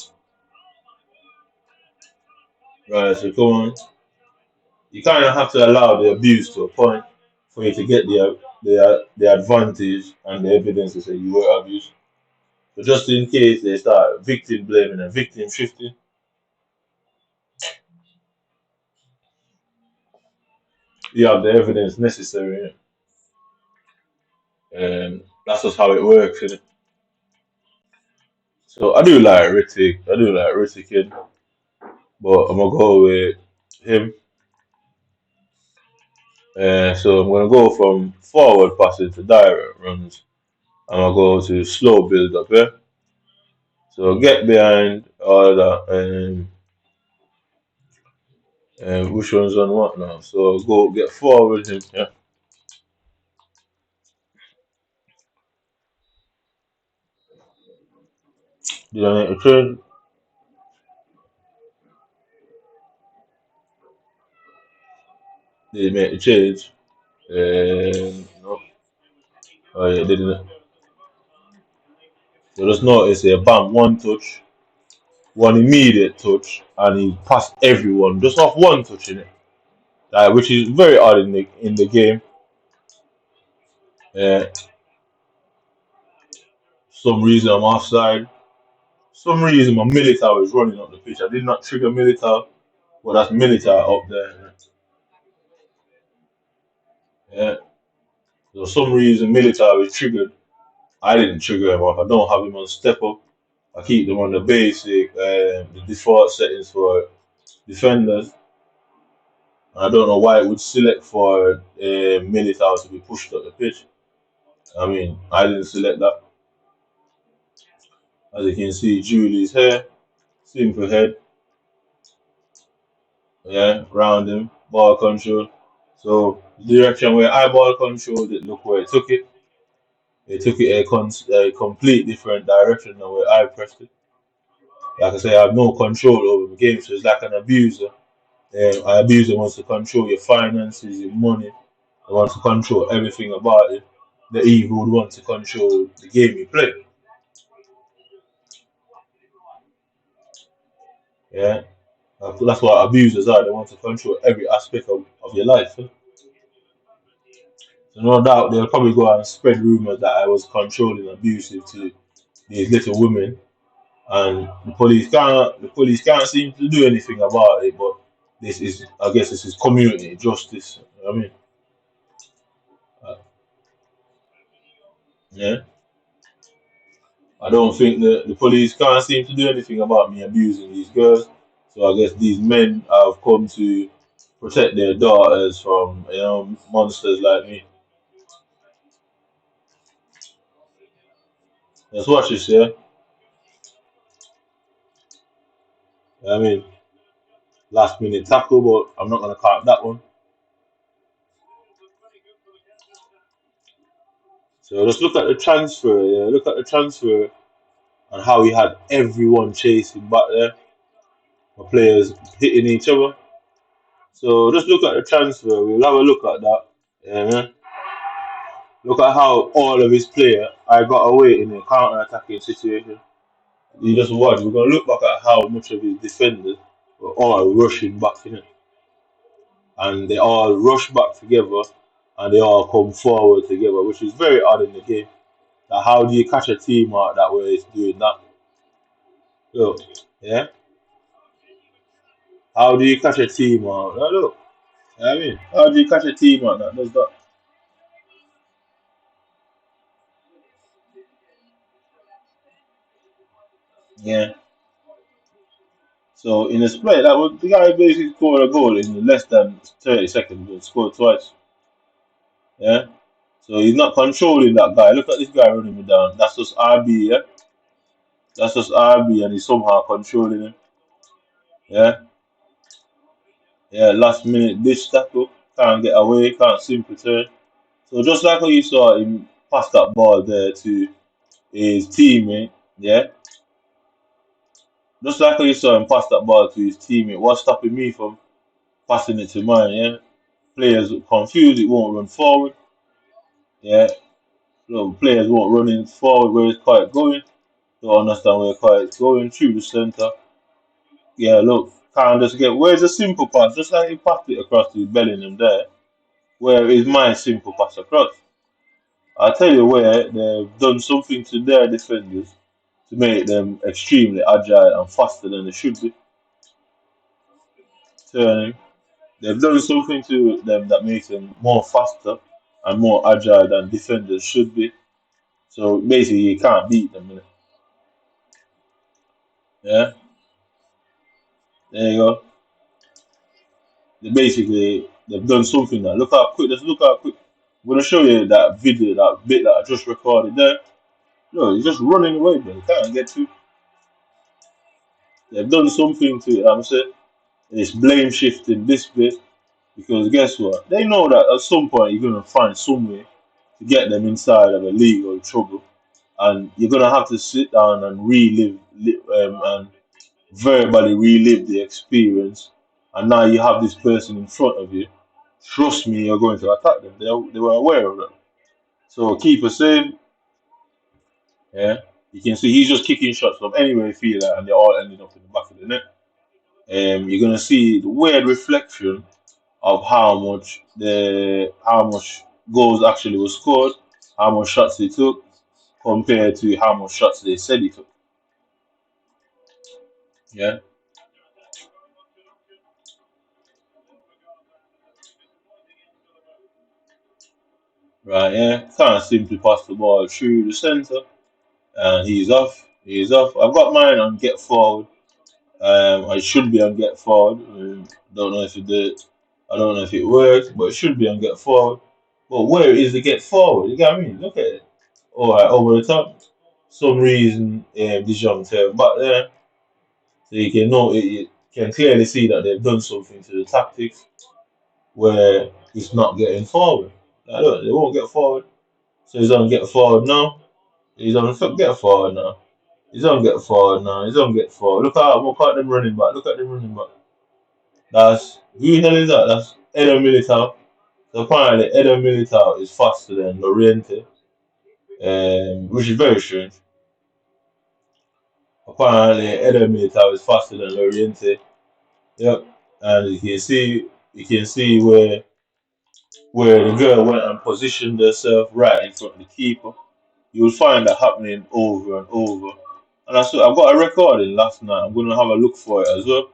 right. So come on, you kind of have to allow the abuse to a point for you to get the advantage and the evidence to say you were abused. But just in case they start victim blaming and victim shifting, you have the evidence necessary. And that's just how it works. Innit? So I do like Rittick. I do like Rittick, kid, but I'm gonna go with him. So I'm gonna go from forward passing to direct runs. I'm gonna go to slow build up, yeah. So get behind all that, and which one's on what now? So go get forward him, yeah. Did I make a change? Did he make a change? No. Oh yeah, didn't. So just notice here, bam, one touch, one immediate touch, and he passed everyone just off one touch in it, which is very odd in the game. Uh, some reason I'm offside. Some reason my Militao is running up the pitch. I did not trigger Militao, but that's Militao up there. Yeah. So some reason Militao is triggered. I didn't trigger him off. I don't have him on step up. I keep them on the basic, the default settings for defenders. I don't know why it would select for Militao to be pushed up the pitch. I mean, I didn't select that. As you can see, Julie's here, simple head, yeah, round him, ball control. So the direction where I ball controlled it, look where it took it. It took it a complete different direction than where I pressed it. Like I say, I have no control over the game, so it's like an abuser. An abuser wants to control your finances, your money. They want to control everything about it. the evil would want to control the game you play. Yeah, that's what abusers are. They want to control every aspect of your life. Eh? So no doubt they'll probably go out and spread rumors that I was controlling, abusive to these little women, and the police can't seem to do anything about it. But I guess, this is community justice. You know what I mean, uh, yeah. I don't think the police can't seem to do anything about me abusing these girls. So I guess these men have come to protect their daughters from monsters like me. Let's watch this, yeah. I mean, last minute tackle, but I'm not gonna count that one. So let's look at the transfer. Yeah, look at the transfer and how he had everyone chasing back there. The players hitting each other. So just look at the transfer. We'll have a look at that. Yeah, man. Look at how all of his player I got away in a counter-attacking situation. You just watch. We're gonna look back at how much of his defenders were all rushing back in it, and they all rush back together, and they all come forward together, which is very odd in the game. That how do you catch a team out that way is doing that? Look, yeah. How do you catch a team out? Now look, you know what I mean, how do you catch a team out that does that? Yeah. So in a split, that was the guy basically scored a goal in less than 30 seconds. But scored twice. Yeah. So he's not controlling that guy. Look at this guy running me down. That's just RB, yeah? That's just RB and he's somehow controlling him. Yeah? Yeah, last minute ditch tackle. Can't get away, can't simply turn. So just like how you saw him pass that ball there to his teammate, yeah? Just like how you saw him pass that ball to his teammate, what's stopping me from passing it to mine, yeah? Players confused, it won't run forward, yeah? So players won't run in forward where it's quite going. Don't understand where quite it's going through the centre. Yeah, look, can't just get. Where's the simple pass? Just like he passed it across to Bellingham there. Where is my simple pass across? I'll tell you where they've done something to their defenders to make them extremely agile and faster than they should be. Turning. They've done something to them that makes them more faster and more agile than defenders should be. So basically, you can't beat them. Innit? Yeah, there you go. They've done something now. Look how quick. Let's look how quick. I'm gonna show you that video, that bit that I just recorded there. No, he's just running away, but he can't get to. They've done something to it. I'm saying it's blame shifting this bit because guess what? They know that at some point you're gonna find some way to get them inside of a legal trouble, and you're gonna have to sit down and and verbally relive the experience. And now you have this person in front of you. Trust me, you're going to attack them. They were aware of that. So keep it safe. Yeah, you can see he's just kicking shots from anywhere he feels like, and they're all ending up in the back of the net. You're gonna see the weird reflection of how much goals actually was scored, how much shots they took compared to how much shots they said he took. Yeah, right. Yeah, can't simply pass the ball through the center, and he's off. He's off. I've got mine on get forward. I should be on get forward. Don't know if it did. I don't know if it worked, but it should be on get forward. But where is the get forward? You get what I mean? Look at it. All right, over the top. Some reason Dijon turned back there, so you can clearly see that they've done something to the tactics where it's not getting forward. Like, look, they won't get forward, so he's on get forward now. He's on get forward now. He's on get forward now. He's on get forward. Look at them running back. Look at them running back. That's who the hell is that? That's Edo Militao. So apparently Edo Militao is faster than Loriente. which is very strange. Apparently, Edometer is faster than Loriente. Yep, and you can see where the girl went and positioned herself right in front of the keeper. You'll find that happening over and over. And I've got a recording last night. I'm gonna have a look for it as well.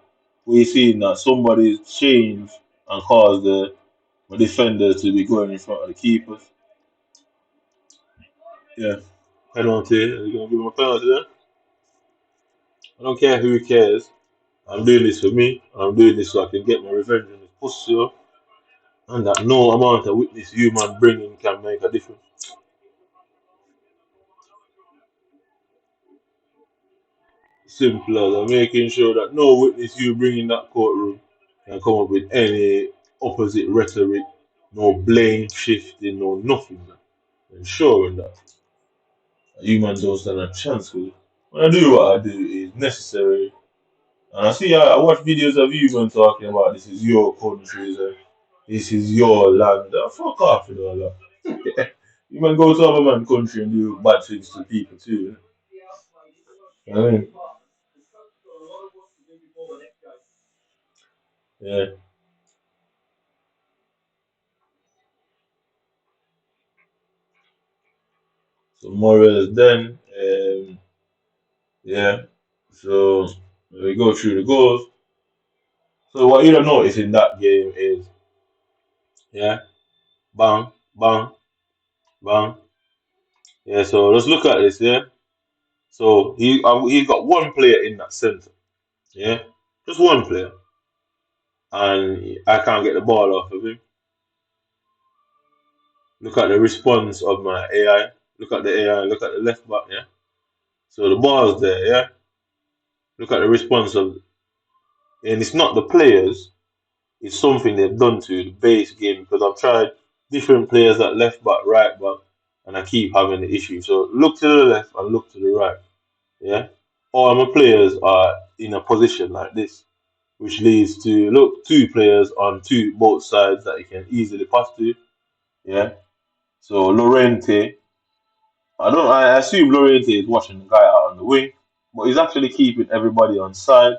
We seen that somebody changed and caused the defenders to be going in front of the keepers. Yeah, penalty. Are you gonna give him a penalty then? I don't care who cares. I'm doing this for me. I'm doing this so I can get my revenge on this pussy. And that no amount of witness human bringing can make a difference. Simple as I'm making sure that no witness you bring in that courtroom can come up with any opposite rhetoric, no blame shifting, no nothing. Ensuring that humans don't stand a chance with it. When I do what I do is necessary. And I watch videos of humans talking about this is your country, this is your land. Fuck off with all that. You might go to other man's country and do bad things to people too. You know what I mean? Yeah. So Morales then, yeah. So we go through the goals. So what you don't notice in that game is, yeah, bang, bang, bang. Yeah. So let's look at this. Yeah. So he's got one player in that center. Yeah, just one player, and I can't get the ball off of him. Look at the response of my AI. Look at the AI. Look at the left back. Yeah. So the ball's there. Yeah. Look at the response of, and it's not the players. It's something they've done to the base game because I've tried different players at left back, right back, and I keep having the issue. So look to the left and look to the right. Yeah. All my players are in a position like this, which leads to look two players on both sides that you can easily pass to. Yeah. So Lorente, I assume Lorente is watching the guy out on the wing, but he's actually keeping everybody on side.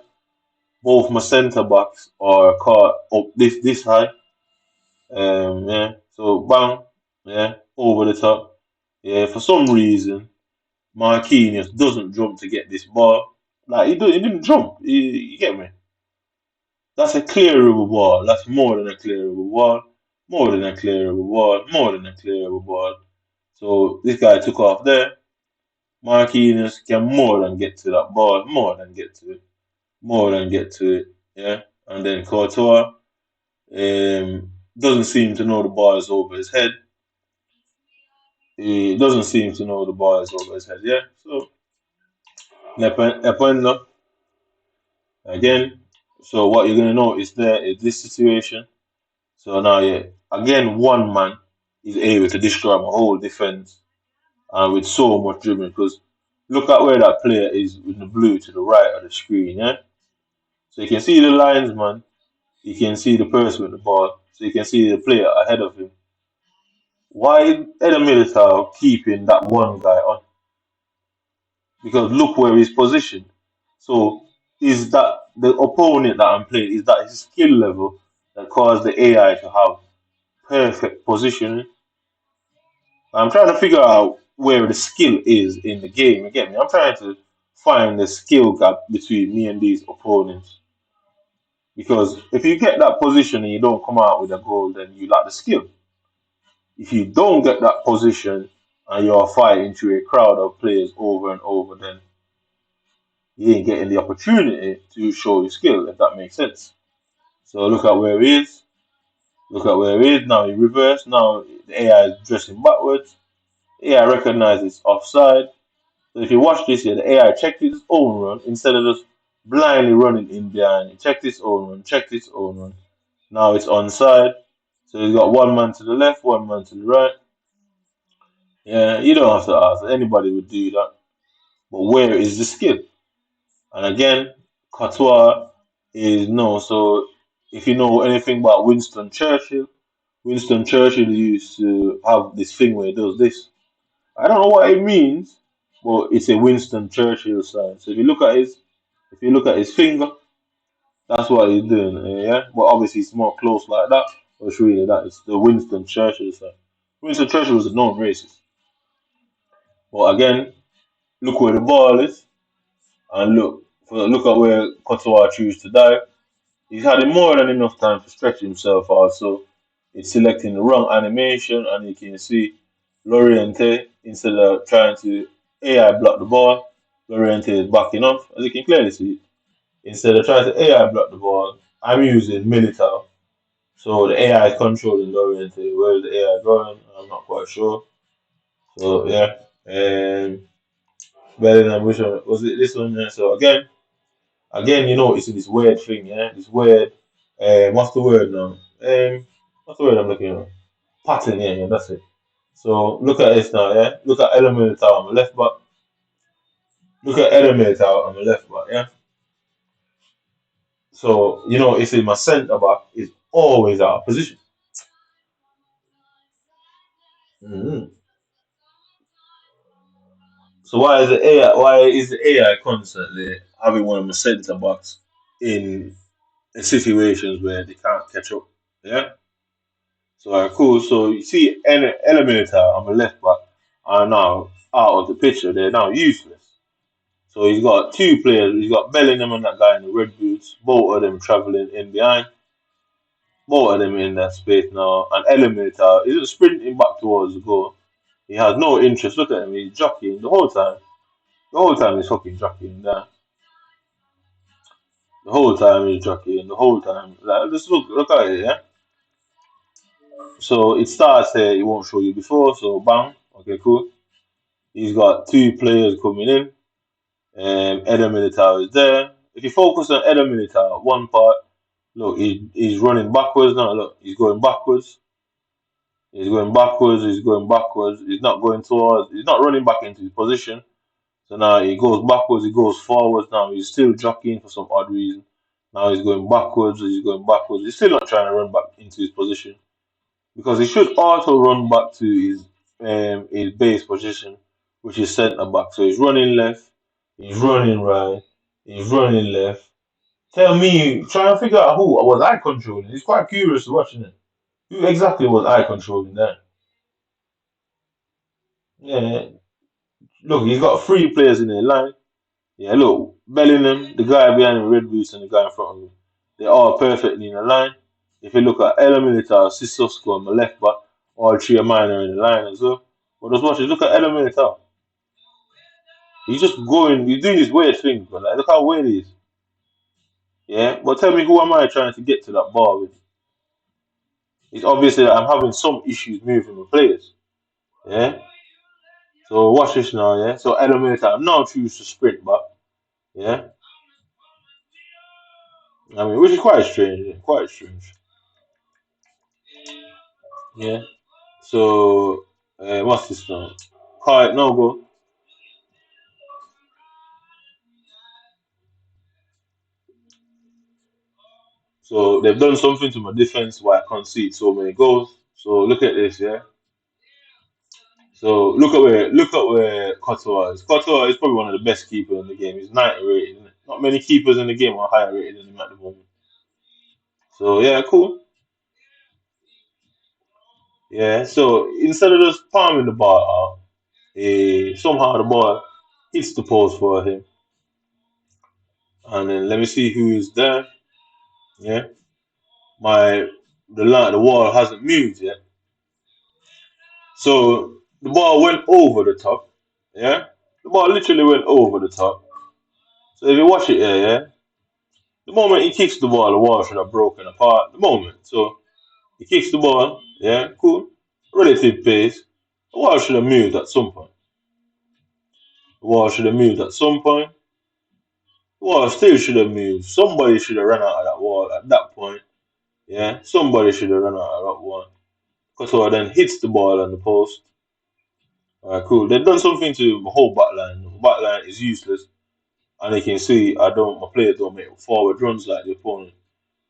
Both my centre backs are caught up this high. Yeah. So bang, yeah, over the top. Yeah. For some reason, Marquinhos doesn't jump to get this ball. Like he didn't jump. You get me? That's a clearable ball. That's more than a clearable ball. More than a clearable ball. More than a clearable ball. So this guy took off there. Marquinhos can more than get to that ball. More than get to it. More than get to it. Yeah. And then Courtois doesn't seem to know the ball is over his head. He doesn't seem to know the ball is over his head. Yeah. So Ependa again. So what you're gonna notice there is this situation. So now, yeah, again, one man is able to destroy my whole defense and with so much dribbling. Because look at where that player is in the blue to the right of the screen, yeah. So you can see the linesman, you can see the person with the ball, so you can see the player ahead of him. Why is Eder Militao keeping that one guy on? Because look where he's positioned. So is that the opponent that I'm playing? Is that his skill level that caused the AI to have perfect positioning? I'm trying to figure out where the skill is in the game. You get me? I'm trying to find the skill gap between me and these opponents. Because if you get that position and you don't come out with a goal, then you lack the skill. If you don't get that position and you're fighting through a crowd of players over and over, then you ain't getting the opportunity to show your skill, if that makes sense. So look at where he is. Look at where he is. Now he reversed. Now the AI is dressing backwards. The AI recognizes offside. So if you watch this here, the AI checked its own run instead of just blindly running in behind. It checked its own run, checked its own run. Now it's onside. So he's got one man to the left, one man to the right. Yeah, you don't have to ask. Anybody would do that. But where is the skill? And again, Courtois is no. So if you know anything about Winston Churchill used to have this thing where he does this. I don't know what it means, but it's a Winston Churchill sign. So if you look at his finger, that's what he's doing. Yeah, but obviously it's more close like that. But it's really that. It's the Winston Churchill sign. Winston Churchill was a known racist. But again, look where the ball is, and look at where Kotoa chooses to dive. He's had more than enough time to stretch himself out, so it's selecting the wrong animation, and you can see Loriente, instead of trying to AI block the ball, Loriente is backing off, as you can clearly see. Instead of trying to AI block the ball, I'm using Militao. So the AI is controlling Loriente. Where is the AI going? I'm not quite sure. So yeah. And Bellingham, which one was it? This one, yeah. So again, it's this weird thing, yeah. This weird, what's the word now? What's the word I'm looking at? Pattern, yeah, that's it. So look at this now, yeah. Look at Element Tower on the left back. Look at Element Tower on the left back, yeah. So it's in my centre back is always out of position. hmm So why is the AI? Why is the AI constantly having one of my centre backs in situations where they can't catch up? Yeah. So cool. So you see, Eliminator on the left back are now out of the picture. They're now useless. So he's got two players. He's got Bellingham and that guy in the red boots. Both of them traveling in behind. Both of them in that space now. And Eliminator isn't sprinting back towards the goal. He has no interest. Look at him. He's jockeying the whole time. The whole time he's fucking jockeying there. The whole time he's jockeying. The whole time. Like, just look at it, yeah. So it starts here. It won't show you before. So bang. Okay, cool. He's got two players coming in. Eder Militao is there. If you focus on Eder Militao, one part, look, he's running backwards now. Look, he's going backwards. He's going backwards. He's going backwards. He's not going towards. He's not running back into his position. So now he goes backwards. He goes forwards. Now he's still jockeying for some odd reason. Now he's going backwards. He's going backwards. He's still not trying to run back into his position because he should auto run back to his base position, which is centre back. So he's running left, he's running right, he's running left. Tell me, try and figure out who was I controlling. It's quite curious watching it. Who exactly was I controlling there? Yeah, look, he's got three players in the line. Yeah, look, Bellingham, the guy behind the red boots, and the guy in front of him. They're all perfectly in a line. If you look at El Militar, Sissoko on the left back, all three of mine are in the line as well. But just watch it, look at El Militar. He's just going, he's doing this weird thing, but like, look how weird he is. Yeah, but tell me, who am I trying to get to that ball with? It's obviously that I'm having some issues moving the players. Yeah, so watch this now. Yeah, so El Militar, I'm now choose to sprint back. Yeah, I mean, which is quite strange. Yeah, quite strange. Yeah. So, what's this now? Quiet, no go. So they've done something to my defense why I concede so many goals. So look at this, yeah. So look at where Kotoa is. Kotoa is probably one of the best keepers in the game. He's 90 rated. Isn't it? Not many keepers in the game are higher rated than him at the moment. So yeah, cool. Yeah. So instead of just palming the ball out, somehow the ball hits the post for him. And then let me see who is there. Yeah. My the wall hasn't moved yet. So the ball went over the top. Yeah, the ball literally went over the top. So if you watch it here, yeah, the moment he kicks the ball, the wall should have broken apart. The moment, so he kicks the ball, yeah, cool, relative pace. The wall should have moved at some point. The wall should have moved at some point. The wall still should have moved. Somebody should have run out of that wall at that point. Yeah, somebody should have run out of that wall. Kosovo then hits the ball on the post. Alright, cool. They've done something to the whole back line. The back line is useless. And you can see my players don't make forward runs like the opponent.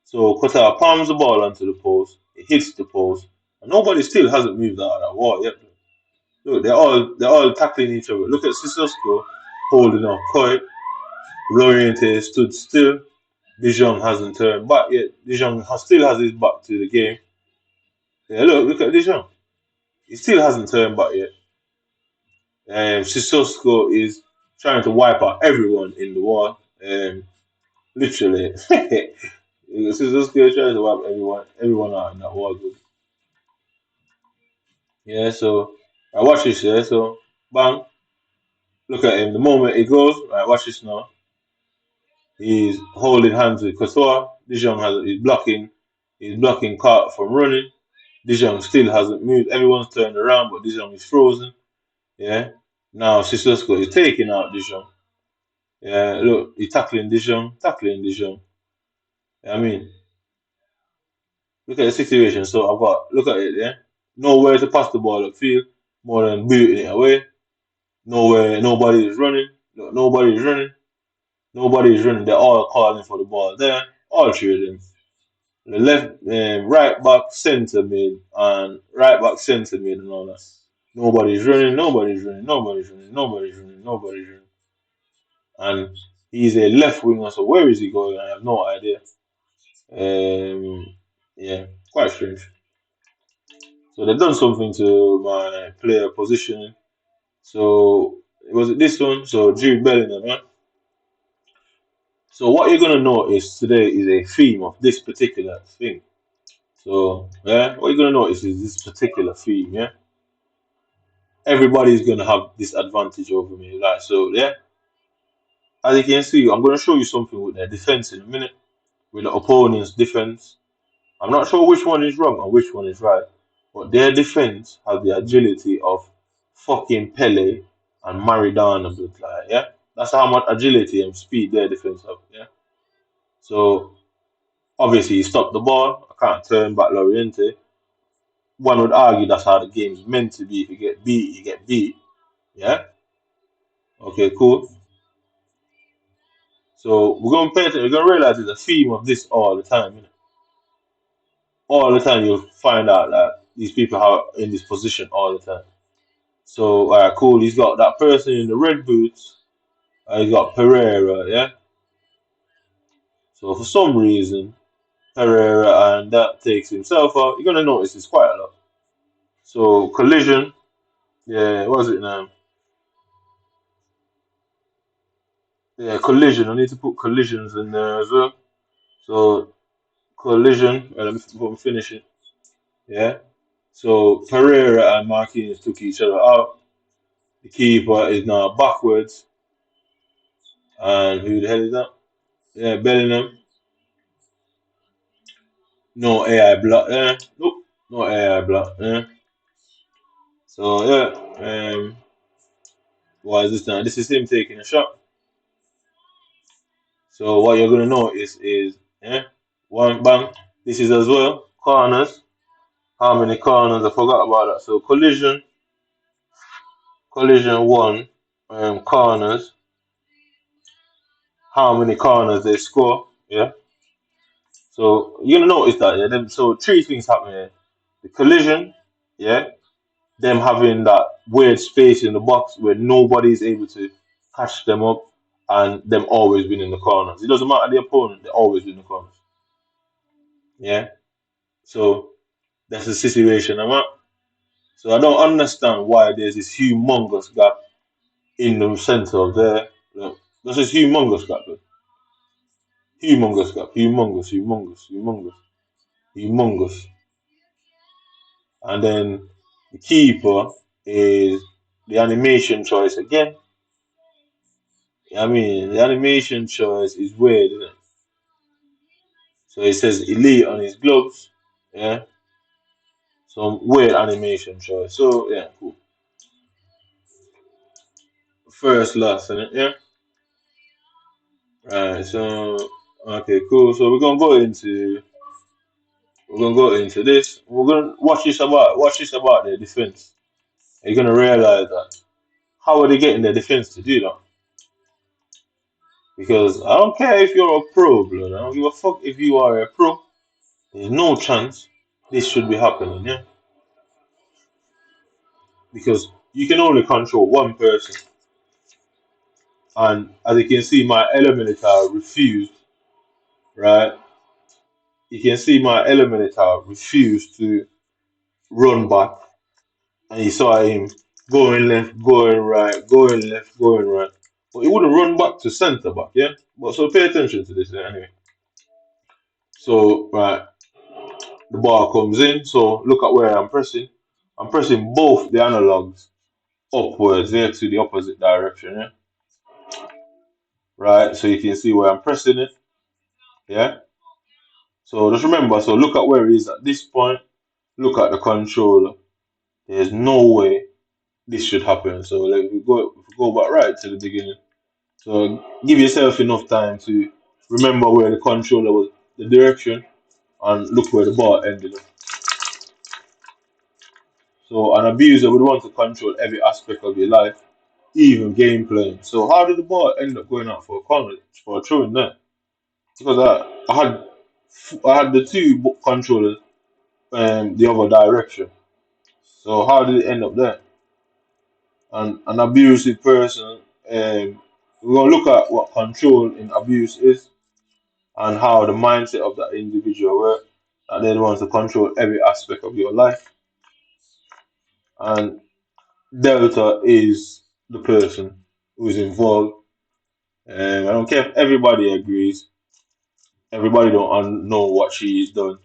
So Qatar palms the ball onto the post, it hits the post, and nobody still hasn't moved out of that wall yet. Look, they're all tackling each other. Look at Sissoko holding off Koi. Loriente stood still. Dijon hasn't turned back yet. Dijon still has his back to the game. Yeah, look at Dijon. He still hasn't turned back yet. Sissoko is trying to wipe out everyone in the war. Literally. Sissoko is trying to wipe everyone out in that war. Yeah, so I watch this, yeah. So bang, look at him. The moment he goes, right, watch this now. He's holding hands with Couture. Dijon has he's blocking Carter from running. Dijon still hasn't moved. Everyone's turned around, but Dijon is frozen. Yeah. Now Sissoko is taking out Dijon. Yeah, look, he's tackling Dijon. I mean, look at the situation. So I've got look at it, yeah. Nowhere to pass the ball upfield, more than booting it away. Nowhere, nobody is running. Look, nobody is running. Nobody is running. They're all calling for the ball there. All three of them. The left, right back, centre mid, and right back, centre mid, and all that. Nobody's running. Nobody's running. Nobody's running. Nobody's running. Nobody's running. And he's a left winger. So where is he going? I have no idea. Yeah, quite strange. So they've done something to my player positioning. So was it this one? So Jude Bellingham, huh? So what you're gonna notice today is a theme of this particular thing. So yeah, what you're gonna notice is this particular theme. Yeah, everybody's gonna have this advantage over me. Like so, yeah. As you can see, I'm gonna show you something with their defense in a minute, with the opponent's defense. I'm not sure which one is wrong and which one is right, but their defense has the agility of fucking Pele and Maradona. But like, yeah, that's how much agility and speed their defense have. Yeah, so obviously he stopped the ball. I can't turn back Loriente. One would argue that's how the game's meant to be. If you get beat, you get beat. Yeah. Okay. Cool. So we're gonna pay attention. We're gonna realize there's a theme of this all the time. You know? All the time you'll find out that these people are in this position all the time. So cool. He's got that person in the red boots. He's got Pereira. Yeah. So for some reason, Pereira and that takes himself out. You're gonna notice it's quite a lot. So collision. Yeah. What was it now? Yeah, collision. I need to put collisions in there as well. So collision. Let me finish it. Yeah. So Pereira and Marquinhos took each other out. The keeper is now backwards. And who the hell is that? Yeah, Bellingham. No AI block there. Nope. No AI block there. So yeah. What is this now? This is him taking a shot. So what you're gonna notice is yeah, one bang. This is as well. Corners. How many corners? I forgot about that. So collision one, corners. How many corners they score? Yeah. So you're gonna notice that. Yeah. So three things happen here: the collision, yeah, them having that weird space in the box where nobody's able to catch them up, and them always being in the corners. It doesn't matter the opponent; they always in the corners. Yeah. So that's the situation I'm at. So I don't understand why there's this humongous gap in the center of there. Look, there's this humongous gap. Look. Humongous gap. Humongous, humongous, humongous, humongous. And then the keeper is the animation choice again. I mean, the animation choice is weird, isn't it? So it says elite on his gloves. Yeah. Some weird animation choice. So yeah, cool. First last, isn't it? Yeah. Right. So okay, cool. So we're gonna go into this. We're gonna watch this about their defense. You're gonna realize that how are they getting their defense to do that? Because I don't care if you're a pro, blood. I don't give a fuck if you are a pro. There's no chance this should be happening, yeah? Because you can only control one person. And as you can see, my eliminator refused, right? You can see my eliminator refused to run back. And you saw him going left, going right, going left, going right. But he wouldn't run back to centre back, yeah? But so pay attention to this anyway. So, right, the ball comes in. So look at where I'm pressing. I'm pressing both the analogs upwards, yeah, to the opposite direction, yeah? Right, so you can see where I'm pressing it, yeah? So just remember, so look at where it is at this point. Look at the controller. There's no way this should happen. So like if we go back right to the beginning. So give yourself enough time to remember where the controller was, the direction, and look where the ball ended up. So an abuser would want to control every aspect of your life, even gameplay. So how did the ball end up going out for a corner for a throw in there? Because I had the two controllers the other direction. So how did it end up there? And an abusive person, we're gonna look at what control in abuse is and how the mindset of that individual work. That they want to control every aspect of your life. And Delta is the person who is involved. I don't care if everybody agrees. Everybody don't know what she has done.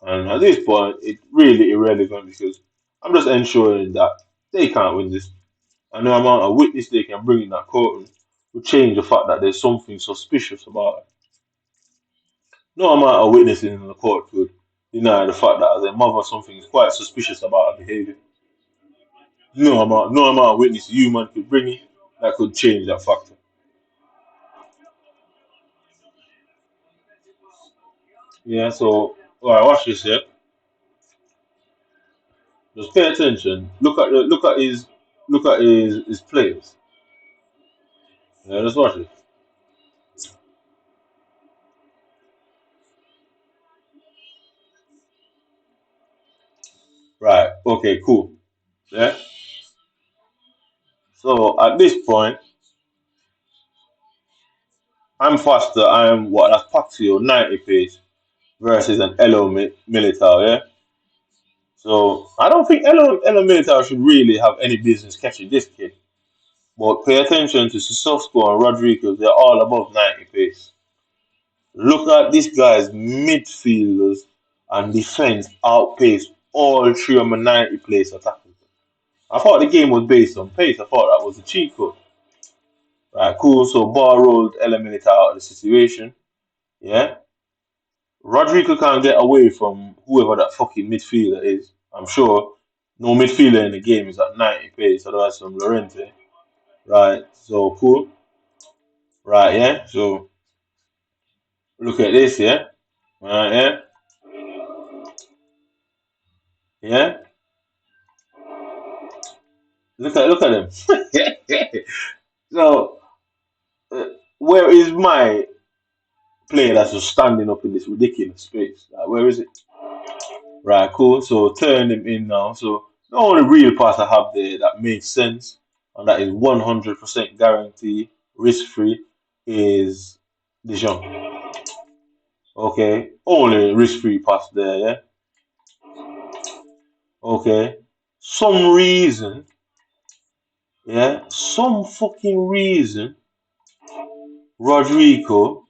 And at this point, it's really irrelevant because I'm just ensuring that they can't win this. And the amount of witness they can bring in that courtroom will change the fact that there's something suspicious about it. No amount of witnessing in the court could deny the fact that as a mother something is quite suspicious about her behavior. No amount of witness human could bring in that could change that factor. Yeah, so alright, watch this here. Just pay attention. Look at his players. Yeah, just watch it. Right, okay, cool. Yeah. So at this point, I'm faster. I'm what that's Paxio 90 pace versus an Elo Militao, yeah? So I don't think Elo Militao should really have any business catching this kid. But pay attention to Sissoko and Rodriguez, they're all above 90 pace. Look at this guy's midfielders and defense outpace all three of my 90 place attackers. I thought the game was based on pace. I thought that was a cheat code. Right, cool. So ball rolled, eliminated out of the situation. Yeah. Rodrigo can't get away from whoever that fucking midfielder is. I'm sure no midfielder in the game is at 90 pace, otherwise from Lorente. Right, so cool. Right, yeah. So look at this, yeah. Right, yeah. Yeah. Look at them. So where is my player that's just standing up in this ridiculous space? Like, where is it? Right, cool. So turn him in now. So the only real pass I have there that makes sense and that is 100% guarantee, risk free, is Dijon. Okay, only risk free pass there, yeah. Okay, some reason, yeah, some fucking reason, Rodrigo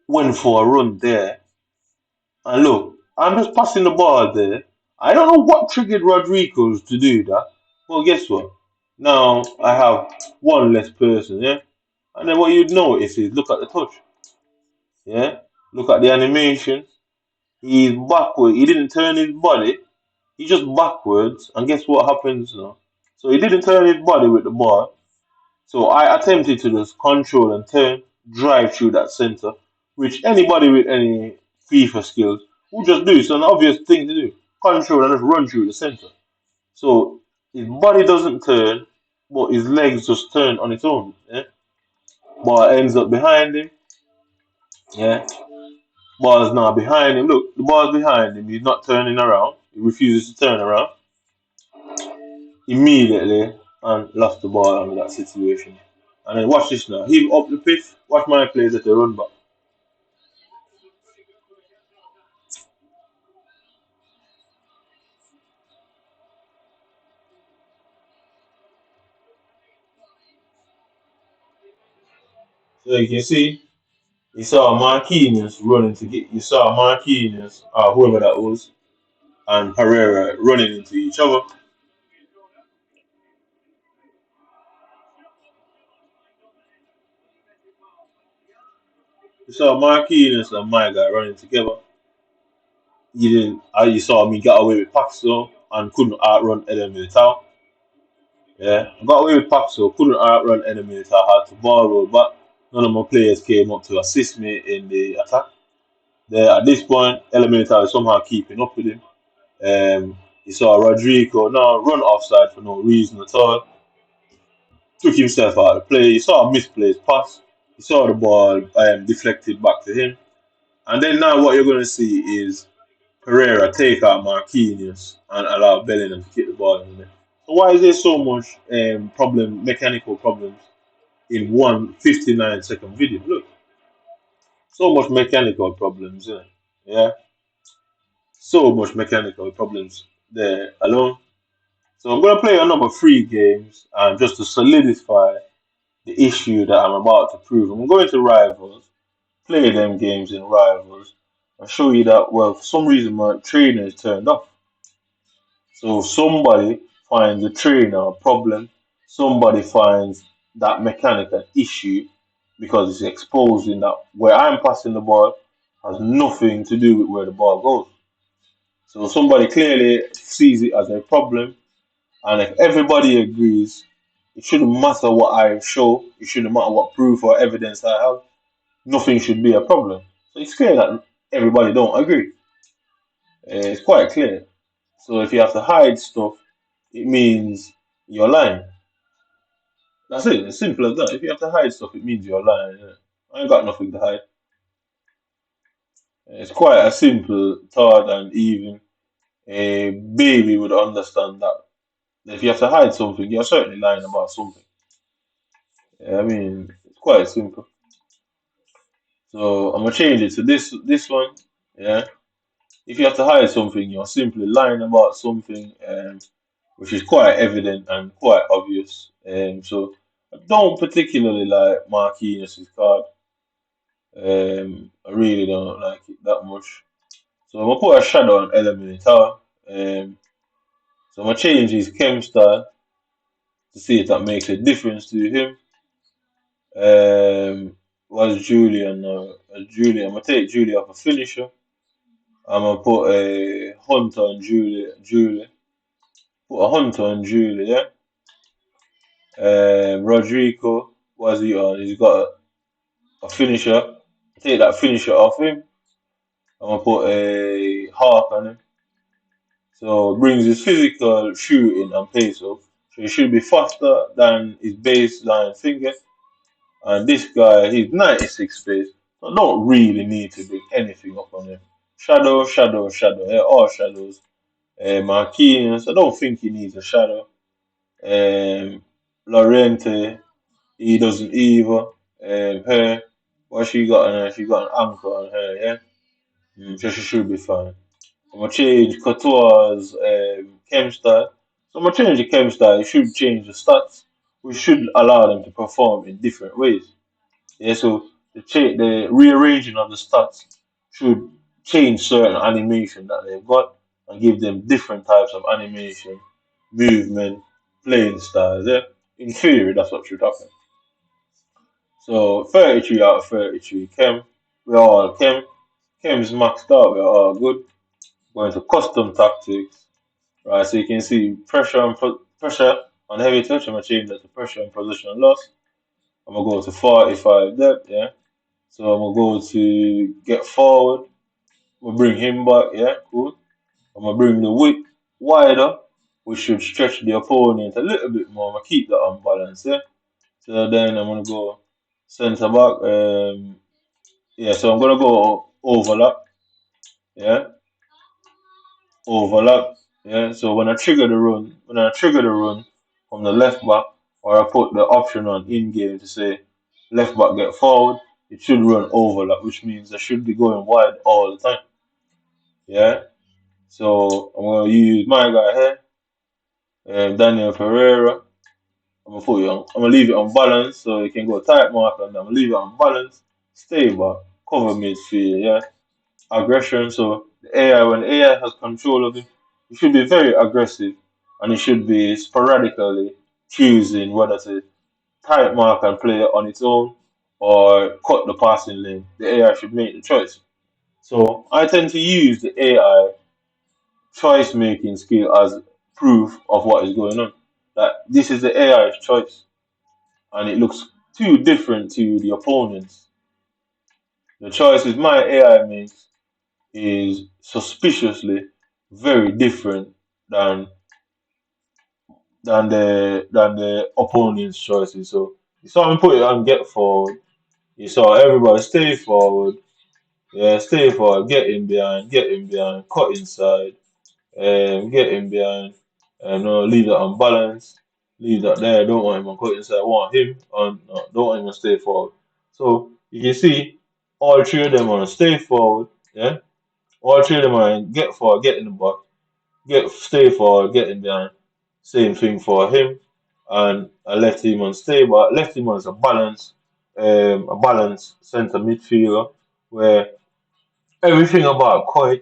went for a run there. And look, I'm just passing the ball there. I don't know what triggered Rodriguez to do that. Well, guess what? Now I have one less person, yeah? And then what you'd notice is look at the touch, yeah? Look at the animation. He's backward. He didn't turn his body. He just backwards. And guess what happens now? So he didn't turn his body with the ball. So I attempted to just control and turn, drive through that center, which anybody with any FIFA skills would just do. It's an obvious thing to do. Control and just run through the center. So his body doesn't turn, but his legs just turn on its own. Yeah? Ball ends up behind him. Yeah. Ball's now behind him. Look, the ball's behind him. He's not turning around. He refuses to turn around. immediately and lost the ball under that situation. And then watch this now. He up the pitch. Watch my players at the run back. So you can see, you saw Marquinhos running to get. You saw Marquinhos, or whoever that was, and Herrera running into each other. You saw Marquinhos and my guy running together. You didn't. You saw me get away with Paxo and couldn't outrun Eden Militao. Yeah, I got away with Paxo, couldn't outrun Eden Militao. Had to ball roll back. None of my players came up to assist me in the attack. There, at this point, Elemental is somehow keeping up with him. You saw Rodrigo now run offside for no reason at all. Took himself out of the play. You saw a misplaced pass. You saw the ball deflected back to him. And then now what you're going to see is Pereira take out Marquinhos and allow Bellingham to kick the ball in there. So why is there so much mechanical problems in one 59-second video? Look, so much mechanical problems, yeah. Yeah, so much mechanical problems there alone. So I'm gonna play another three games just to solidify the issue that I'm about to prove. I'm going to Rivals, play them games in Rivals, and show you that well for some reason my trainer is turned off. So somebody finds the trainer a problem, somebody finds that mechanical issue because it's exposing that where I'm passing the ball has nothing to do with where the ball goes. So somebody clearly sees it as a problem, and if everybody agrees, it shouldn't matter what I show, it shouldn't matter what proof or evidence I have, nothing should be a problem. So it's clear that everybody don't agree. It's quite clear. So if you have to hide stuff, it means you're lying. That's it. It's simple as that. If you have to hide stuff, it means you're lying. Yeah. I ain't got nothing to hide. It's quite a simple thought, and even a baby would understand that. If you have to hide something, you're certainly lying about something. Yeah, I mean, it's quite simple. So I'm gonna change it to this one. Yeah. If you have to hide something, you're simply lying about something, which is quite evident and quite obvious. So I don't particularly like Marquinhos' card. I really don't like it that much. So I'm gonna put a shadow on Element Tower. So I'm gonna change his chem style to see if that makes a difference to him. Was Julian? Julian. I'm gonna take Julia off a finisher. I'm gonna put a hunter on Julia. Julia. Put a hunter on Julia. Rodrigo. What's he on? He's got a finisher. Take that finisher off him. I'm gonna put a hawk on him. So it brings his physical shooting and pace up. So he should be faster than his baseline finger. And this guy, he's 96 pace. So I don't really need to bring anything up on him. Shadow, shadow, shadow. Yeah, all shadows. Marquinhos, I don't think he needs a shadow. Lorente, he doesn't either. Her, what she got on her? She got an anchor on her, yeah? So she should be fine. I'm gonna change Couture's chem style. So I'm gonna change the chem style. It should change the stats. We should allow them to perform in different ways. Yeah, so the rearranging of the stats should change certain animation that they've got and give them different types of animation, movement, playing styles. Yeah, in theory, that's what should happen. So 33 out of 33 chem. We're all chem. Chem's maxed out. We're all good. Going to custom tactics. Right, so you can see pressure on heavy touch. I'm gonna change that to pressure and position loss. I'm gonna go to 45 depth. Yeah. So I'm gonna go to get forward. I'm gonna bring him back. Yeah, cool. I'm gonna bring the width wider, which should stretch the opponent a little bit more. I'm gonna keep that on balance. Yeah. So then I'm gonna go center back. Yeah. So I'm gonna go overlap. Yeah. Overlap. Yeah, so when I trigger the run from the left back, or I put the option on in game to say left back get forward, it should run overlap, which means I should be going wide all the time. Yeah, so I'm gonna use my guy here, Daniel Pereira. I'm gonna leave it on balance so it can go tight mark, and I'm gonna leave it on balance, stable, cover midfield. Yeah, aggression. So the AI, when AI has control of it, it should be very aggressive, and it should be sporadically choosing whether to tight mark and play it on its own or cut the passing lane. The AI should make the choice. So I tend to use the AI choice making skill as proof of what is going on. That this is the AI's choice, and it looks too different to the opponents. The choices my AI makes is suspiciously very different than than the opponent's choices. So you saw me put it on get forward. You saw everybody stay forward. Yeah, stay forward, get in behind, cut inside, get in behind, and no, leave that unbalanced, leave that there. Don't want him on cut inside. Want him on, no, don't want him to stay forward. So you can see all three of them are stay forward. Yeah, all three of them are get forward, get in the box, get stay forward, get in behind. Same thing for him, and I left him on stay, but left him as a balance center midfielder where everything about Koi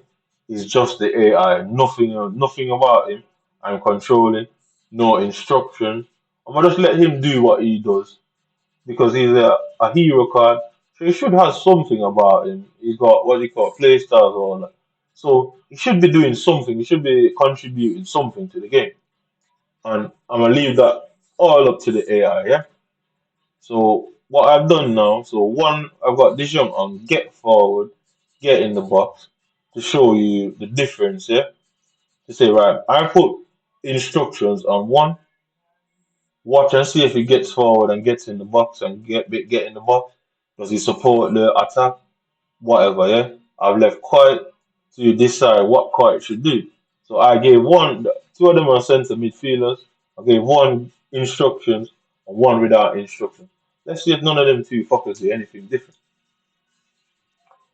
is just the AI. Nothing about him. I'm controlling. No instruction. I'm gonna just let him do what he does because he's a hero card. So he should have something about him. He's got what you call play styles or all that. So he should be doing something. He should be contributing something to the game. And I'm gonna leave that all up to the AI. Yeah. So what I've done now, so one, I've got this jump on get forward, get in the box to show you the difference, yeah? To say, right, I put instructions on one, watch and see if he gets forward and gets in the box and get in the box. Does he support the attack? Whatever, yeah? I've left quiet to decide what quiet should do. So I gave one, two of them are centre midfielders. I gave one instructions and one without instructions. Let's see if none of them two fuckers do anything different.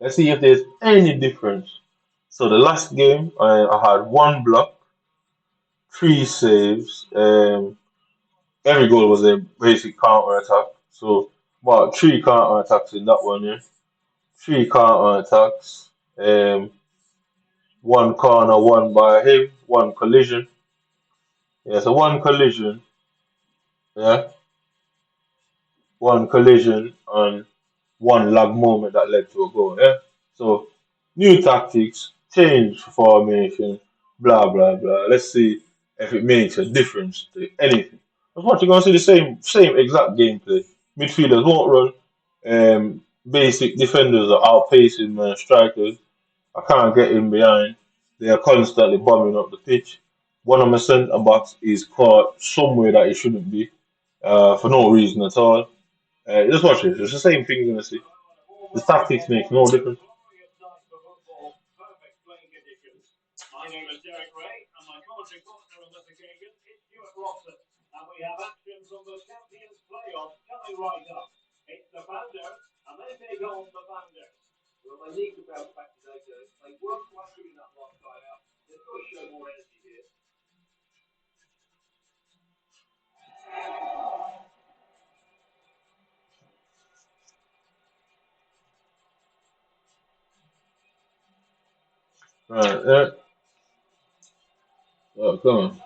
Let's see if there's any difference. So the last game, I had one block, three saves. Every goal was a basic counter attack. So about three counter attacks in that one, yeah. Three counter attacks. One corner, one by him, one collision. Yeah, so one collision, yeah, one collision and one lag moment that led to a goal, yeah. So new tactics, change formation, blah blah blah. Let's see if it makes a difference to anything. Of course, you're gonna see the same exact gameplay. Midfielders won't run. Basic defenders are outpacing strikers. I can't get in behind. They are constantly bombing up the pitch. One of my centre backs is caught somewhere that he shouldn't be for no reason at all. Just watch this. It's the same thing you're gonna see. The tactics make no difference. Right, oh, come on.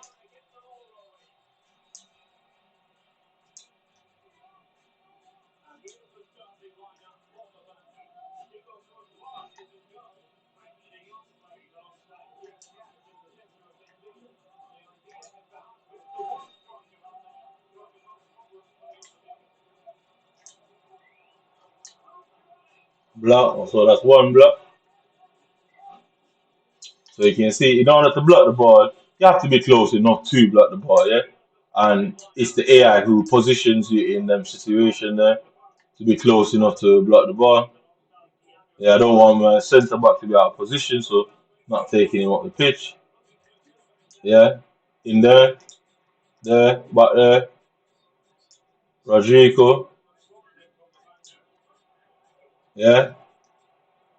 Block. So that's one block. So you can see, in order to block the ball, you have to be close enough to block the ball, yeah? And it's the AI who positions you in them situation there to be close enough to block the ball. Yeah, I don't want my centre back to be out of position, so not taking him off the pitch. Yeah, in there, back there, Rodrigo. Yeah,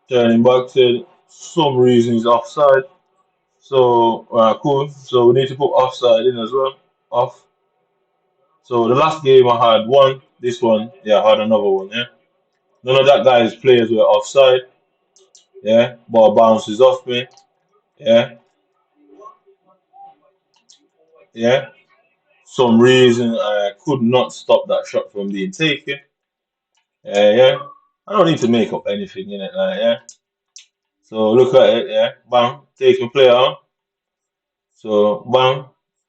turning back to some reason he's offside. So cool. So we need to put offside in as well. Off. So the last game I had one. This one, yeah, I had another one. Yeah, none of that guy's players were offside. Yeah, ball bounces off me. Yeah, yeah. Some reason I could not stop that shot from being taken. Yeah, yeah. I don't need to make up anything in it, like yeah. So look at it, yeah. Bang, taking player on. So bang,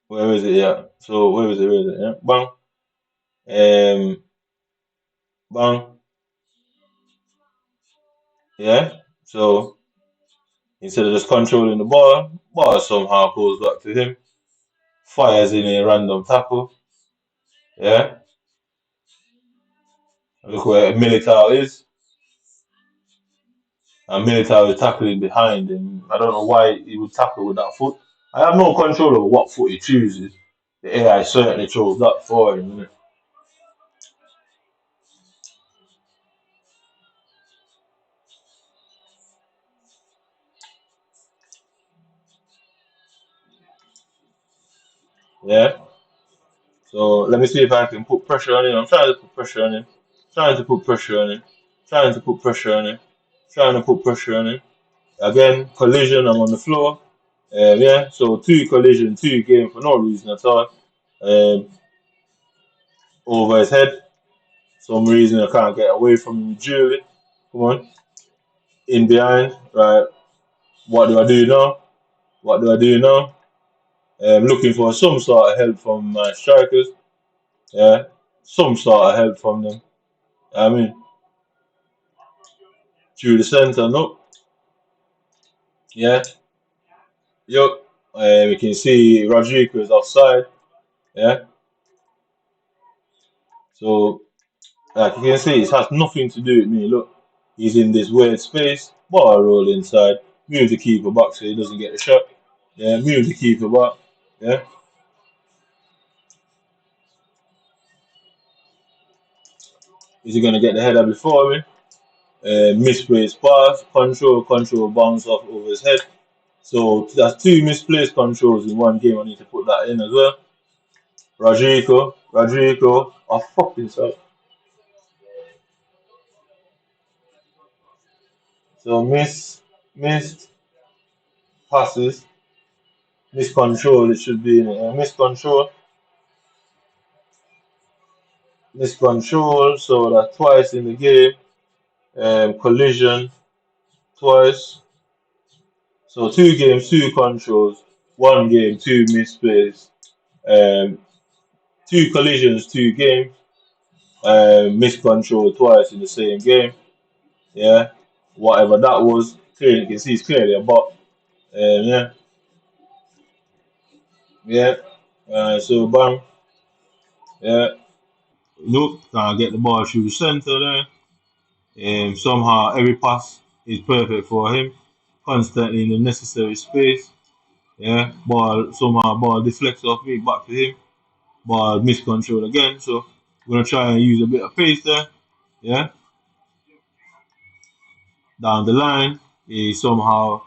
where is it? Yeah. So where is it? Where is it? Yeah. Bang, bang, yeah. So instead of just controlling the ball somehow goes back to him, fires in a random tackle. Yeah. Look where Militao is. And Militao is tackling behind him. I don't know why he would tackle with that foot. I have no control over what foot he chooses. The AI certainly chose that for him. Innit? Yeah. So let me see if I can put pressure on him. I'm trying to put pressure on him. Trying to put pressure on him. Trying to put pressure on him. Trying to put pressure on him. Again, collision. I'm on the floor. Yeah. So two collision, two game for no reason at all. Um, over his head. Some reason I can't get away from him. Julie. Come on. In behind. Right. What do I do now? What do I do now? Looking for some sort of help from my strikers. Yeah. Some sort of help from them. I mean, through the center. No. Yeah. Yup. We can see Rodrigo is offside. Yeah. So, like you can see, it has nothing to do with me. Look, he's in this weird space. Ball roll inside. Move the keeper back so he doesn't get the shot. Yeah. Move the keeper back. Yeah. Is he gonna get the header before me? Misplaced pass. Control, bounce off over his head. So that's two misplaced controls in one game. I need to put that in as well. Rodrigo, oh fucking sorry. So missed passes, miscontrol. It should be in it. Miscontrol. So that twice in the game. Collision twice. So two games, two controls. One game, two misplays. Um, two collisions, two games. Miscontrol twice in the same game. Yeah, whatever that was. Clearly, you can see it's clearly a bot. Yeah, yeah. So bang. Yeah. Nope, can't get the ball through the center there. Somehow every pass is perfect for him. Constantly in the necessary space. Yeah. Ball deflects off me back to him. Ball miscontrol again. So we're gonna try and use a bit of pace there. Yeah. Down the line. He somehow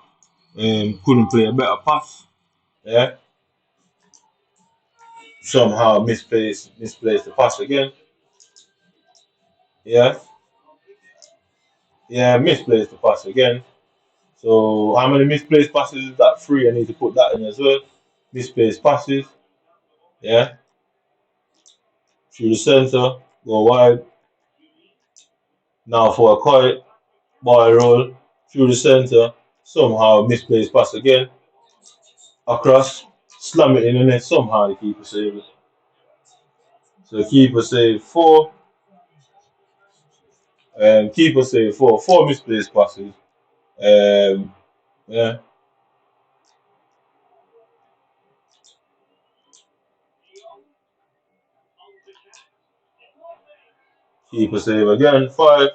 couldn't play a better pass. Yeah. Somehow misplaced the pass again. Yeah. Yeah, misplaced the pass again. So how many misplaced passes is that? Three. I need to put that in as well. Misplaced passes. Yeah. Through the center. Go wide. Now for a quiet ball roll. Through the center. Somehow misplaced pass again. Across. Slam it in the net. Somehow the keeper saved it. So the keeper saved four. Keeper saved four. Four misplaced passes. Um, yeah. Keeper save again. Five.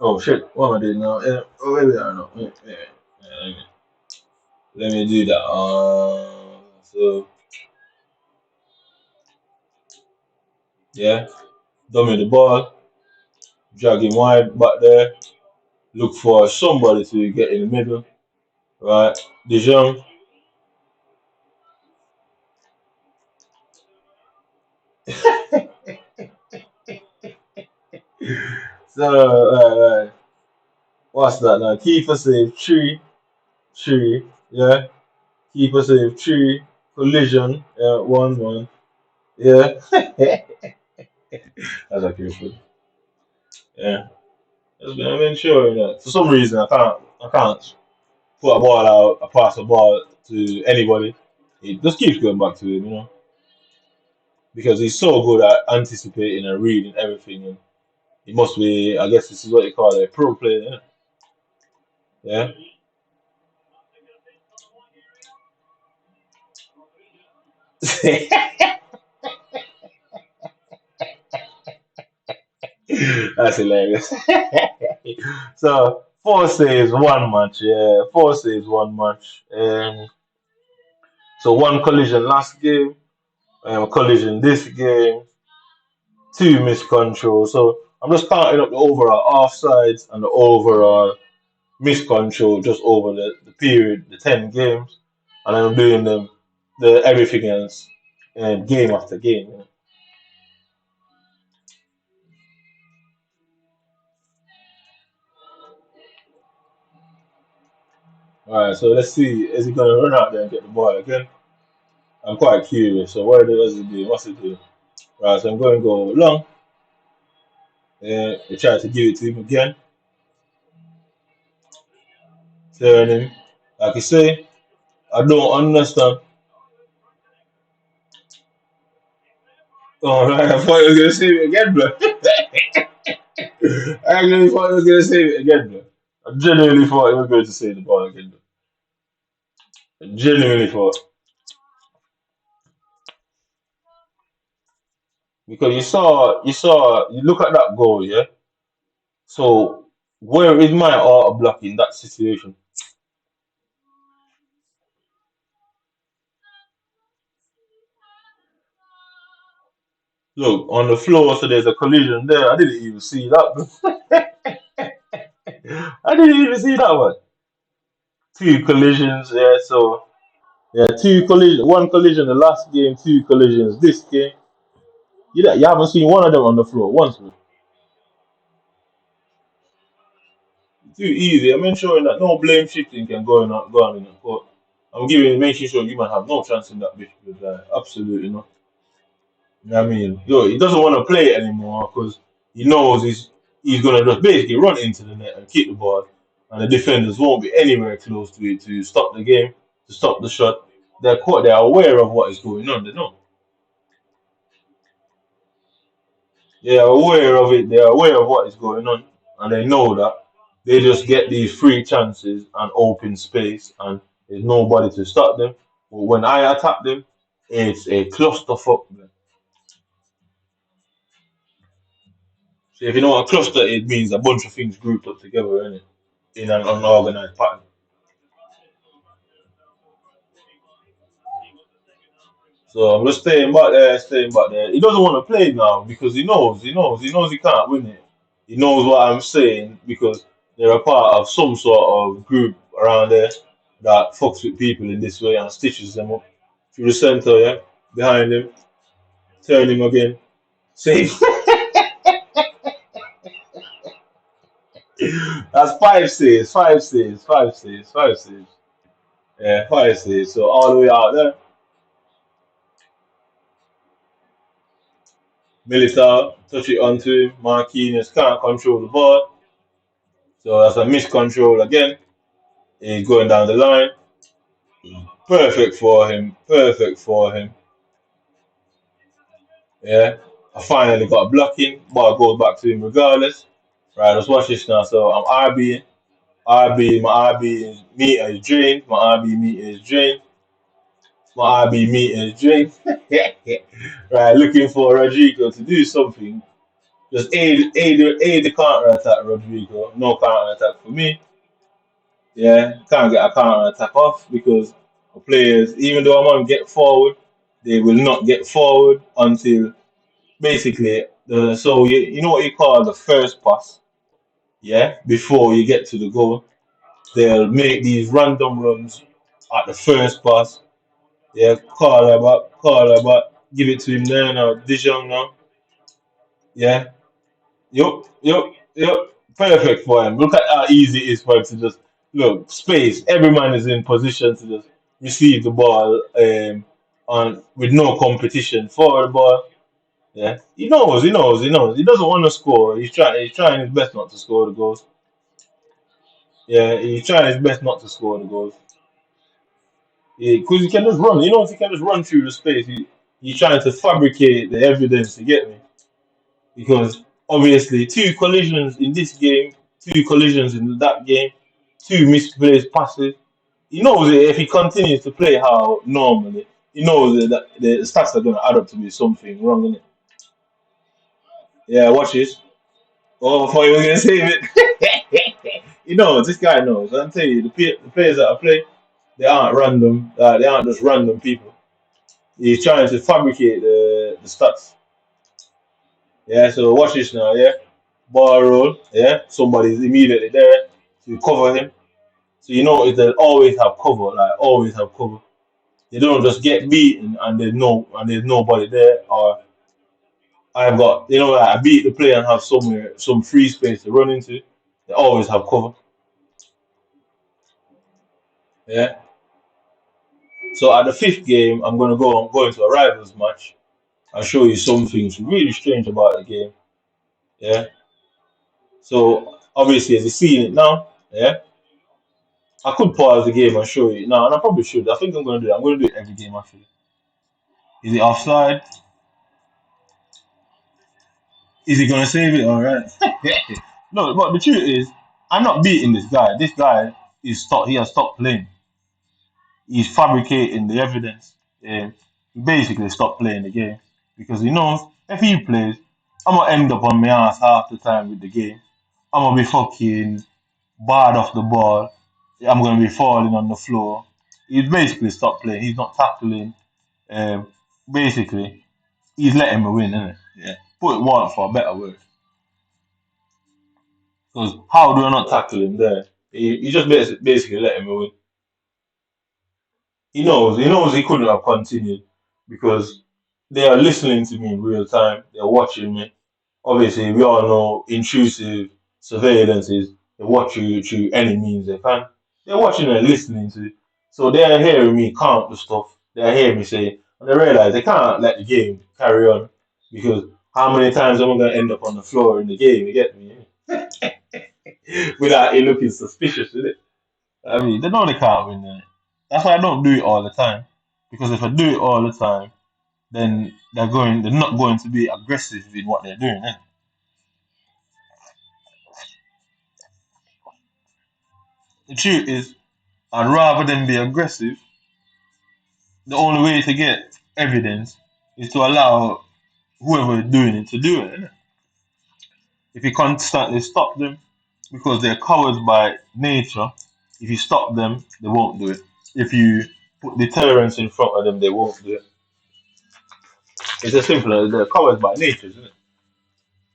Oh shit, what am I doing now? Oh, wait, wait, no. Let me do that. So yeah, dummy the ball, drag him wide back there. Look for somebody to get in the middle. Right, Dijon. So what's that now? Keeper save three. Yeah, keeper save three. Collision. 1-1. Yeah, that's accurate. Yeah, I've been sure that for some reason I can't put a ball out, I pass a ball to anybody. It just keeps going back to him, because he's so good at anticipating and reading everything. And he must be, I guess this is what you call a pro player. Yeah. That's hilarious. So 4 saves, 1 match. Yeah, 4 saves, 1 match. So one collision last game, collision this game, two missed control. So I'm just counting up the overall offsides and the overall missed control just over the period, the 10 games, and I'm doing the everything else game after game. All right, so let's see, is he gonna run out there and get the ball again? I'm quite curious. So what does he do? What's he do? Right, so I'm going to go long. We try to give it to him again, turn him. Like I say, I don't understand. Oh, right, I thought you were gonna save it again, bro. I actually thought you were gonna save it again, bro. I genuinely thought he was going to save the ball again, bro. I genuinely thought. Because you look at that goal, yeah. So where is my art block in that situation? Look on the floor, so there's a collision there. I didn't even see that. I didn't even see that one. Two collisions, yeah. So yeah, two collision, one collision the last game, two collisions this game. You haven't seen one of them on the floor once. Man. Too easy. I'm ensuring that no blame shifting can go on in the court. I'm making sure you might have no chance in that bitch. Absolutely not. You know what I mean? Yo, he doesn't want to play it anymore because he knows he's gonna just basically run into the net and kick the ball, and the defenders won't be anywhere close to it to stop the game, to stop the shot. They're aware of what is going on. They know. They are aware of it. They are aware of what is going on, and they know that they just get these free chances and open space, and there's nobody to stop them. But when I attack them, it's a clusterfuck. So if you know what a cluster is, it means a bunch of things grouped up together in an unorganized pattern. So I'm just staying back there. He doesn't want to play now because he can't win it. He knows what I'm saying because they're a part of some sort of group around there that fucks with people in this way and stitches them up through the center, yeah, behind him, turn him again, save. That's 5 saves, 5 saves, 5 saves, 5 saves. Yeah, 5 saves. So all the way out there. Militao touch it onto him. Marquinhos can't control the ball. So that's a miscontrol again. He's going down the line. Perfect for him. Perfect for him. Yeah. I finally got blocking. Ball goes back to him regardless. Right, let's watch this now. So I'm RB. My RB meter is drained. My RB meter is drained. My RB meter is drained. Right, looking for Rodrigo to do something. Just aid the counter attack, Rodrigo. No counter attack for me. Yeah, can't get a counter attack off because the players, even though I'm on get forward, they will not get forward until basically the so you know what you call the first pass, yeah, before you get to the goal. They'll make these random runs at the first pass. Yeah, call about, give it to him there now, Dijon now. Yeah, yup. Perfect for him. Look at how easy it is for him to just look space. Every man is in position to just receive the ball on with no competition for the ball. Yeah, he doesn't want to score. He's trying his best not to score the goals. Yeah, he's trying his best not to score the goals. Yeah, because he can just run. He knows he can just run through the space. He's trying to fabricate the evidence to get me. Because obviously two collisions in this game, two collisions in that game, two misplaced passes. He knows that if he continues to play how normally, he knows that the stats are going to add up to be something wrong in it. Yeah, watch this. Oh, I thought you were going to save it. He knows, this guy knows. I'm telling you, the players that I play, they aren't random. They aren't just random people. He's trying to fabricate the stats. Yeah, so watch this now, yeah. Ball roll, yeah. Somebody's immediately there to cover him. So you know they'll always have cover, like always have cover. They don't just get beaten and there's nobody there or I've got like I beat the player and have some free space to run into. They always have cover. Yeah. So at the fifth game I'm going to a rivals match. I'll show you something really strange about the game. Yeah. So obviously as you see it now, yeah. I could pause the game and show you now, and I probably should. I think I'm gonna do it. I'm gonna do it every game actually. Is it offside? Is he gonna save it? All right. No, but the truth is, I'm not beating this guy. This guy is stopped. He has stopped playing. He's fabricating the evidence. He basically stopped playing the game because he knows if he plays, I'm gonna end up on my ass half the time with the game. I'm gonna be fucking barred off the ball. I'm gonna be falling on the floor. He's basically stopped playing. He's not tackling. Um, basically, he's letting me win, isn't it? Yeah. Put one for a better word. Because how do I not tackle him there? He just basically let him win. He knows he couldn't have continued because they are listening to me in real time. They're watching me. Obviously, we all know intrusive surveillance is they watch you through any means they can. They're watching and listening to. So they're hearing me count the stuff. They're hearing me say, and they realize they can't let the game carry on because how many times am I going to end up on the floor in the game? You get me? Without it looking suspicious, is it? I mean, they know they can't win. That's why I don't do it all the time. Because if I do it all the time, then they're not going to be aggressive in what they're doing. The truth is, I'd rather than be aggressive, the only way to get evidence is to allow whoever is doing it to do it. Innit? If you constantly stop them because they're cowards by nature, if you stop them, they won't do it. If you put deterrence in front of them, they won't do it. It's as simple as they're cowards by nature, isn't it?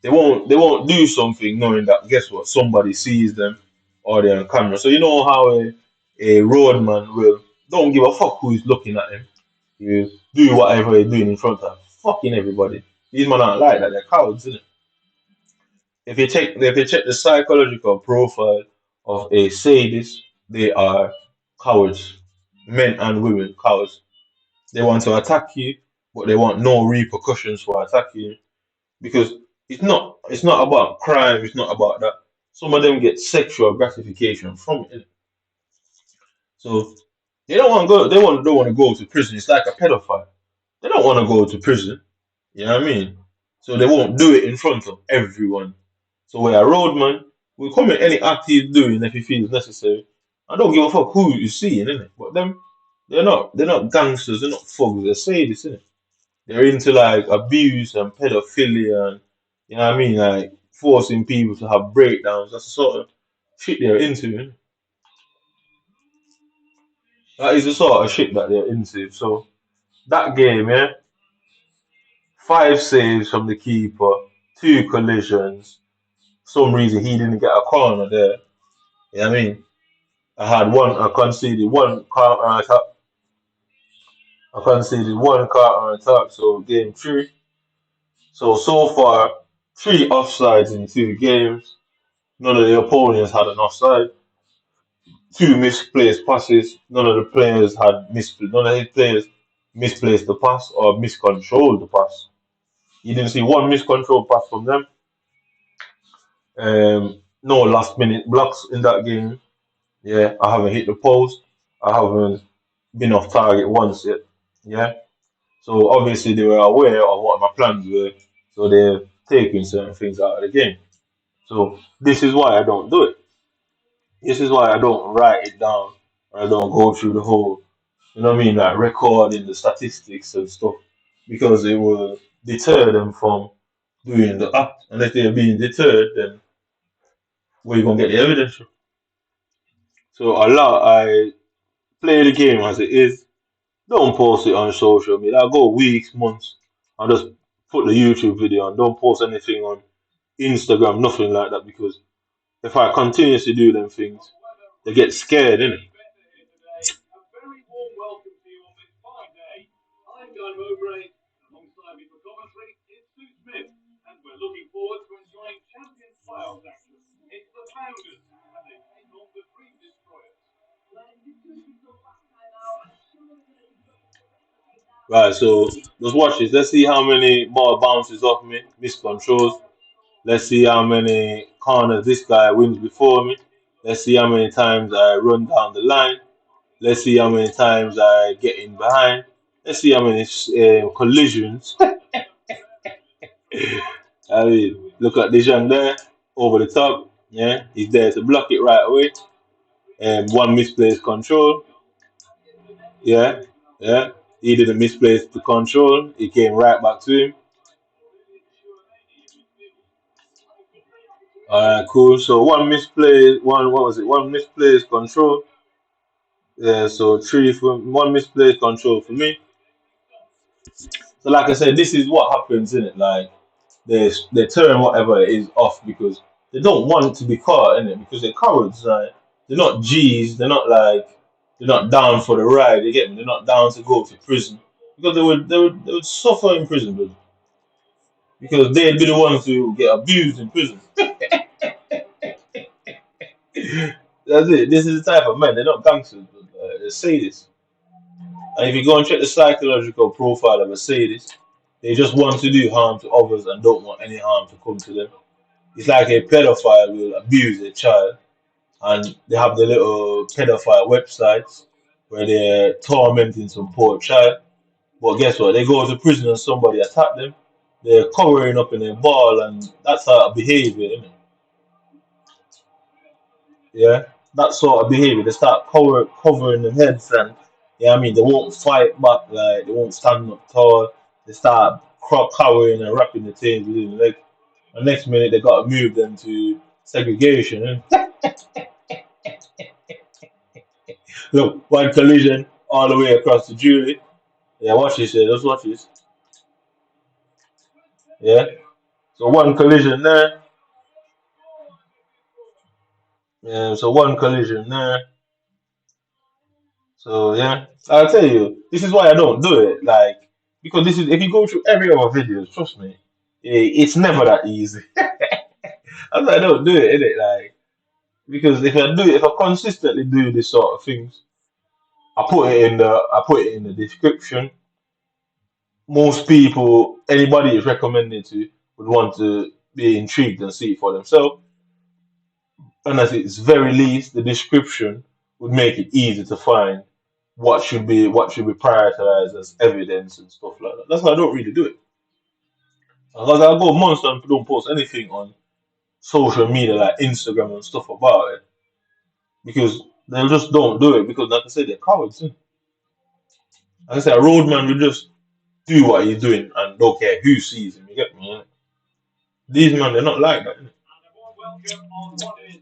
They won't do something knowing that guess what somebody sees them or they're on camera. So you know how a roadman will don't give a fuck who is looking at him. You do whatever you're doing in front of fucking everybody. These men aren't like that. They're cowards, isn't it? If you check the psychological profile of a sadist, they are cowards, men and women cowards. They want to attack you, but they want no repercussions for attacking you because it's not about crime. It's not about that. Some of them get sexual gratification from it. So they don't want to go. Don't want to go to prison. It's like a pedophile. They don't want to go to prison. You know what I mean? So they won't do it in front of everyone. So where a roadman will commit any act he's doing if he feels necessary. I don't give a fuck who you see, innit? But them, they're not gangsters. They're not thugs. They're sadists, innit? They're into like abuse and pedophilia and You know what I mean? Like forcing people to have breakdowns. That's the sort of shit they're into. Man. That is the sort of shit that they're into. So that game, yeah, five saves from the keeper, two collisions. Some reason he didn't get a corner there. You know what I mean? I conceded one counter attack. I conceded one counter attack. So game three. So far, three offsides in two games. None of the opponents had an offside. Two misplaced passes. None of his players misplaced the pass or miscontrolled the pass. You didn't see one miscontrolled pass from them. No last minute blocks in that game. Yeah, I haven't hit the post. I haven't been off target once yet. Yeah. So obviously they were aware of what my plans were. So they're taking certain things out of the game. So this is why I don't do it. This is why I don't write it down. I don't go through the whole, you know what I mean, like recording the statistics and stuff, because it will deter them from doing the act. And if they're being deterred, then where you gonna get the evidence from? So I play the game as it is. Don't post it on social media. I go weeks, months. I just put the YouTube video and don't post anything on Instagram, nothing like that, because if I continuously do them things, they get scared, innit? Right, so just watch this. Let's see how many ball bounces off me, miscontrols. Let's see how many corners this guy wins before me. Let's see how many times I run down the line. Let's see how many times I get in behind. Let's see how many collisions. I mean, look at Dijon there, over the top. Yeah, he's there to block it right away. And one misplaced control. Yeah, yeah. He didn't misplace the control. It came right back to him. All right, cool. So one misplaced, what was it? One misplaced control. Yeah, so three for one misplaced control for me. So like I said, this is what happens in it. Like they turn whatever it is off because they don't want to be caught in it because they're cowards. Like they're not G's. They're not down for the ride. You get me? They're not down to go to prison because they would suffer in prison, brother. Because they'd be the ones who get abused in prison. That's it. This is the type of men. They're not gangsters, but they're sadists. And if you go and check the psychological profile of a sadist, they just want to do harm to others and don't want any harm to come to them. It's like a pedophile will abuse a child, and they have the little pedophile websites where they're tormenting some poor child. But guess what? They go to prison and somebody attack them. They're covering up in a ball, and that's how behavior, isn't it? Yeah, that sort of behavior. They start covering their heads, and yeah, I mean they won't fight back. Like they won't stand up tall. They start cowering and wrapping the tails within the leg. And next minute they got to move them to segregation. Look, one collision all the way across the jury. Yeah, watch this. Yeah, just watch this. Yeah. So one collision there. Yeah. So one collision there. So yeah, I'll tell you, this is why I don't do it. Like because this is if you go through every other video, trust me, it's never that easy. That's why I don't do it, innit? Like because if I consistently do this sort of things, I put it in the description. Most people, anybody is recommended to would want to be intrigued and see it for themselves. And at its very least, the description would make it easy to find what should be prioritized as evidence and stuff like that. That's why I don't really do it. Because I go months and don't post anything on social media like Instagram and stuff about it because they just don't do it because, like I said, they're cowards. Like I said, a roadman will just do what he's doing and don't care who sees him. You get me? These men, they're not like that.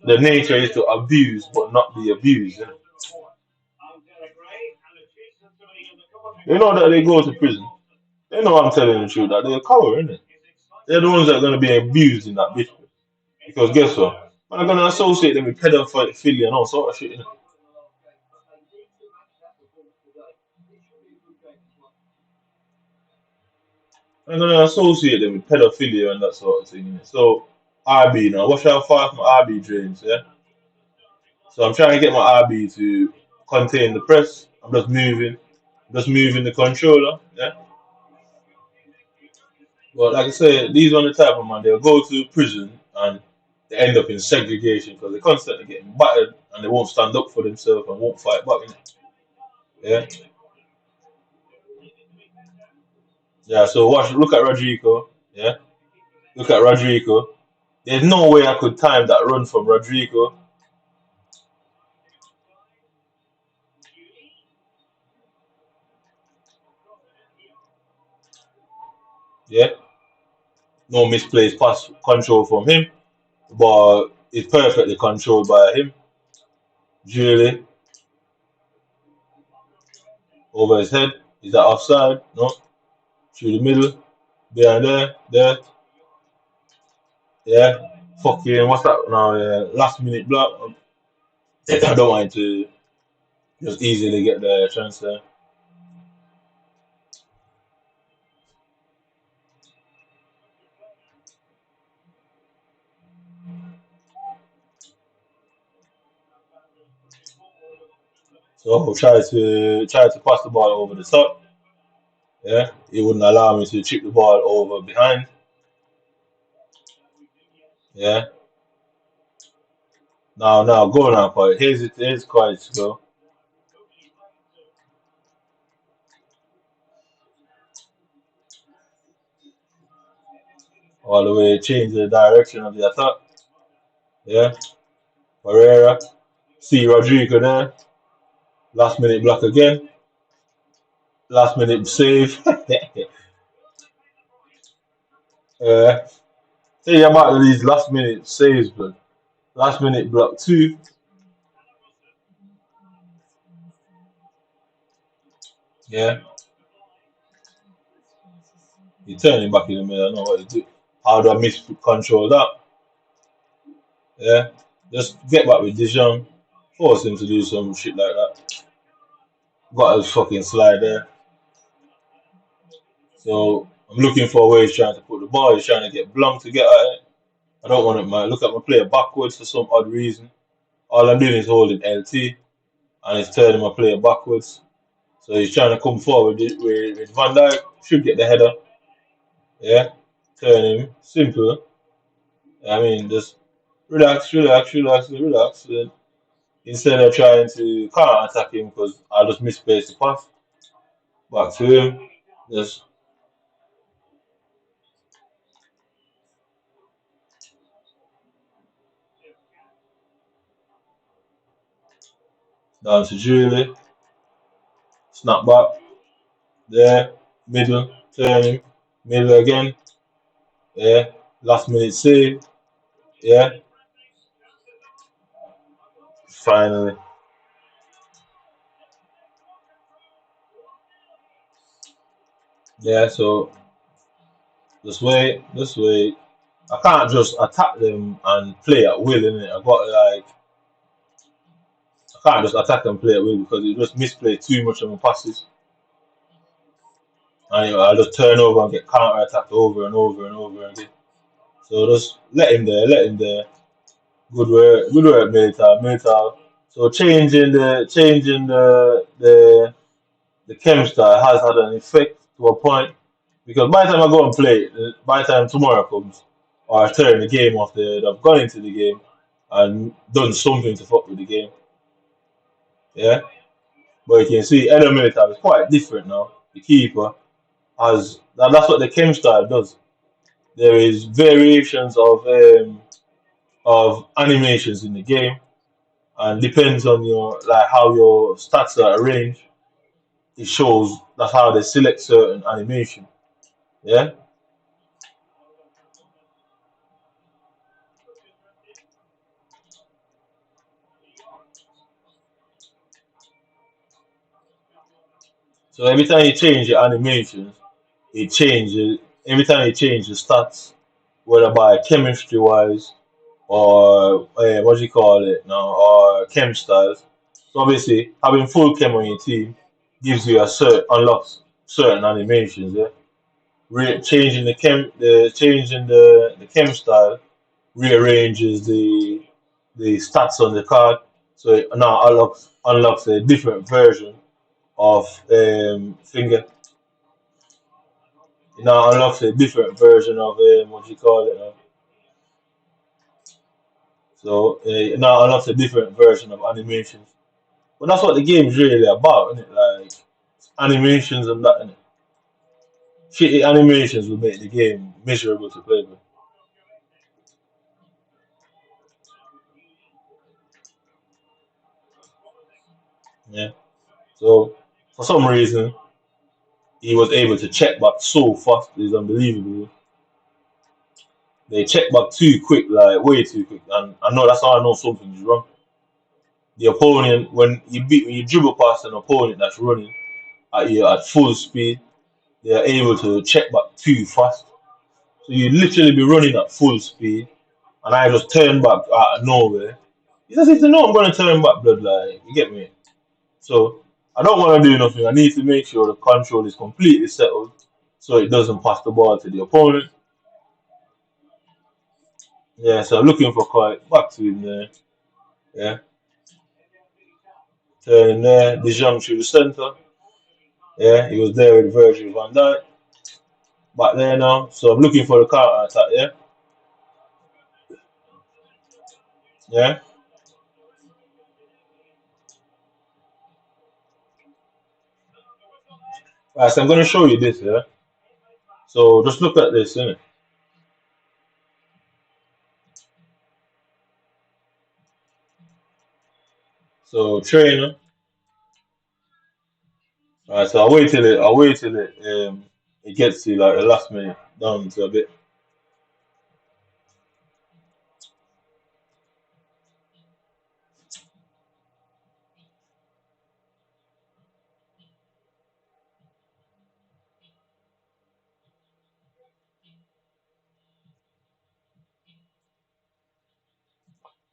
The nature is to abuse, but not be abused. They know that they go to prison. They know I'm telling the truth, that they're a coward, innit? They're the ones that are going to be abused in that bitch. Because guess what? Man, I'm going to associate them with pedophilia and all sort of shit, innit? I'm going to associate them with pedophilia and that sort of thing, innit? So, RB now, watch how fast my RB drains, yeah? So I'm trying to get my RB to contain the press. I'm just moving the controller, yeah? But like I said, these are the type of man, they'll go to prison and they end up in segregation because they're constantly getting battered and they won't stand up for themselves and won't fight back, innit? Yeah? Yeah, so look at Rodrigo. Yeah, look at Rodrigo. There's no way I could time that run from Rodrigo. Yeah, no misplaced pass control from him, but it's perfectly controlled by him. Julie over his head. Is that offside? No. Through the middle, behind there. Yeah, fucking what's that now? Yeah, last minute block. I don't want to just easily get the transfer. So try to pass the ball over the top. Yeah, he wouldn't allow me to chip the ball over behind. Yeah, now go now, quiet. Here's quiet to go all the way, change the direction of the attack. Yeah, Pereira, see Rodrigo there. Last minute block again. Last minute save. uh, See about these last minute saves, but last minute block two. Yeah, he turning back in the middle. I don't know what to do. How do I miss control that? Yeah, just get back with Dijon. Force him to do some shit like that. Got a fucking slide there. So I'm looking for where he's trying to put the ball. He's trying to get Blanc to get at it. I don't want to look at my player backwards for some odd reason. All I'm doing is holding LT and it's turning my player backwards. So he's trying to come forward with Van Dijk. Should get the header. Yeah. Turn him. Simple. I mean, just relax. Instead of trying to counter attack him because I just misplaced the pass back to him. Just down to Julie. Snap back. There. Middle. Turn him. Middle again. Yeah. Last minute save. Yeah. Finally. Yeah. So this way. I can't just attack them and play at will, innit? I can't just attack and play at will because you just misplay too much of my passes. And I just turn over and get counter attacked over and over and over again. So just let him there. Good work, Militao. So changing the chem style has had an effect to a point because by the time I go and play, by the time tomorrow comes, or I turn the game off, I've gone into the game and done something to fuck with the game. Yeah, but you can see Eden Militao is quite different now. The keeper that's what the chem style does. There is variations of animations in the game, and depends on your like how your stats are arranged. It shows that's how they select certain animation. Yeah, So every time you change your animations, it changes. Every time you change the stats, whether by chemistry wise or what do you call it now, or chem styles. So obviously, having full chem on your team gives you a certain unlocks certain animations. Yeah, changing the chem style rearranges the stats on the card, so it now unlocks a different version of finger. It now unlocks a different version of what you call it. So it now unlocks a different version of animations. But that's what the game's really about, isn't it? Like animations and that. Innit? Shitty animations will make the game miserable to play with. Yeah. So for some reason, he was able to check back so fast. It's unbelievable. They check back too quick, like way too quick. And I know that's how I know something's wrong. The opponent, when you dribble past an opponent that's running at you at full speed, they are able to check back too fast. So you literally be running at full speed, and I just turn back out of nowhere. You just need to know I'm going to turn back, blood. Like you get me. So I don't want to do nothing. I need to make sure the control is completely settled, so it doesn't pass the ball to the opponent. Yeah, so I'm looking for quite back to him there. Yeah, turning there, De Jong through the centre. Yeah, he was there with Virgil van Dijk. Back there now. So I'm looking for the counter attack, yeah? Yeah. Right, so I'm gonna show you this, yeah. So just look at this, innit? So trainer. Right, so I wait till it gets to like the last minute down to a bit.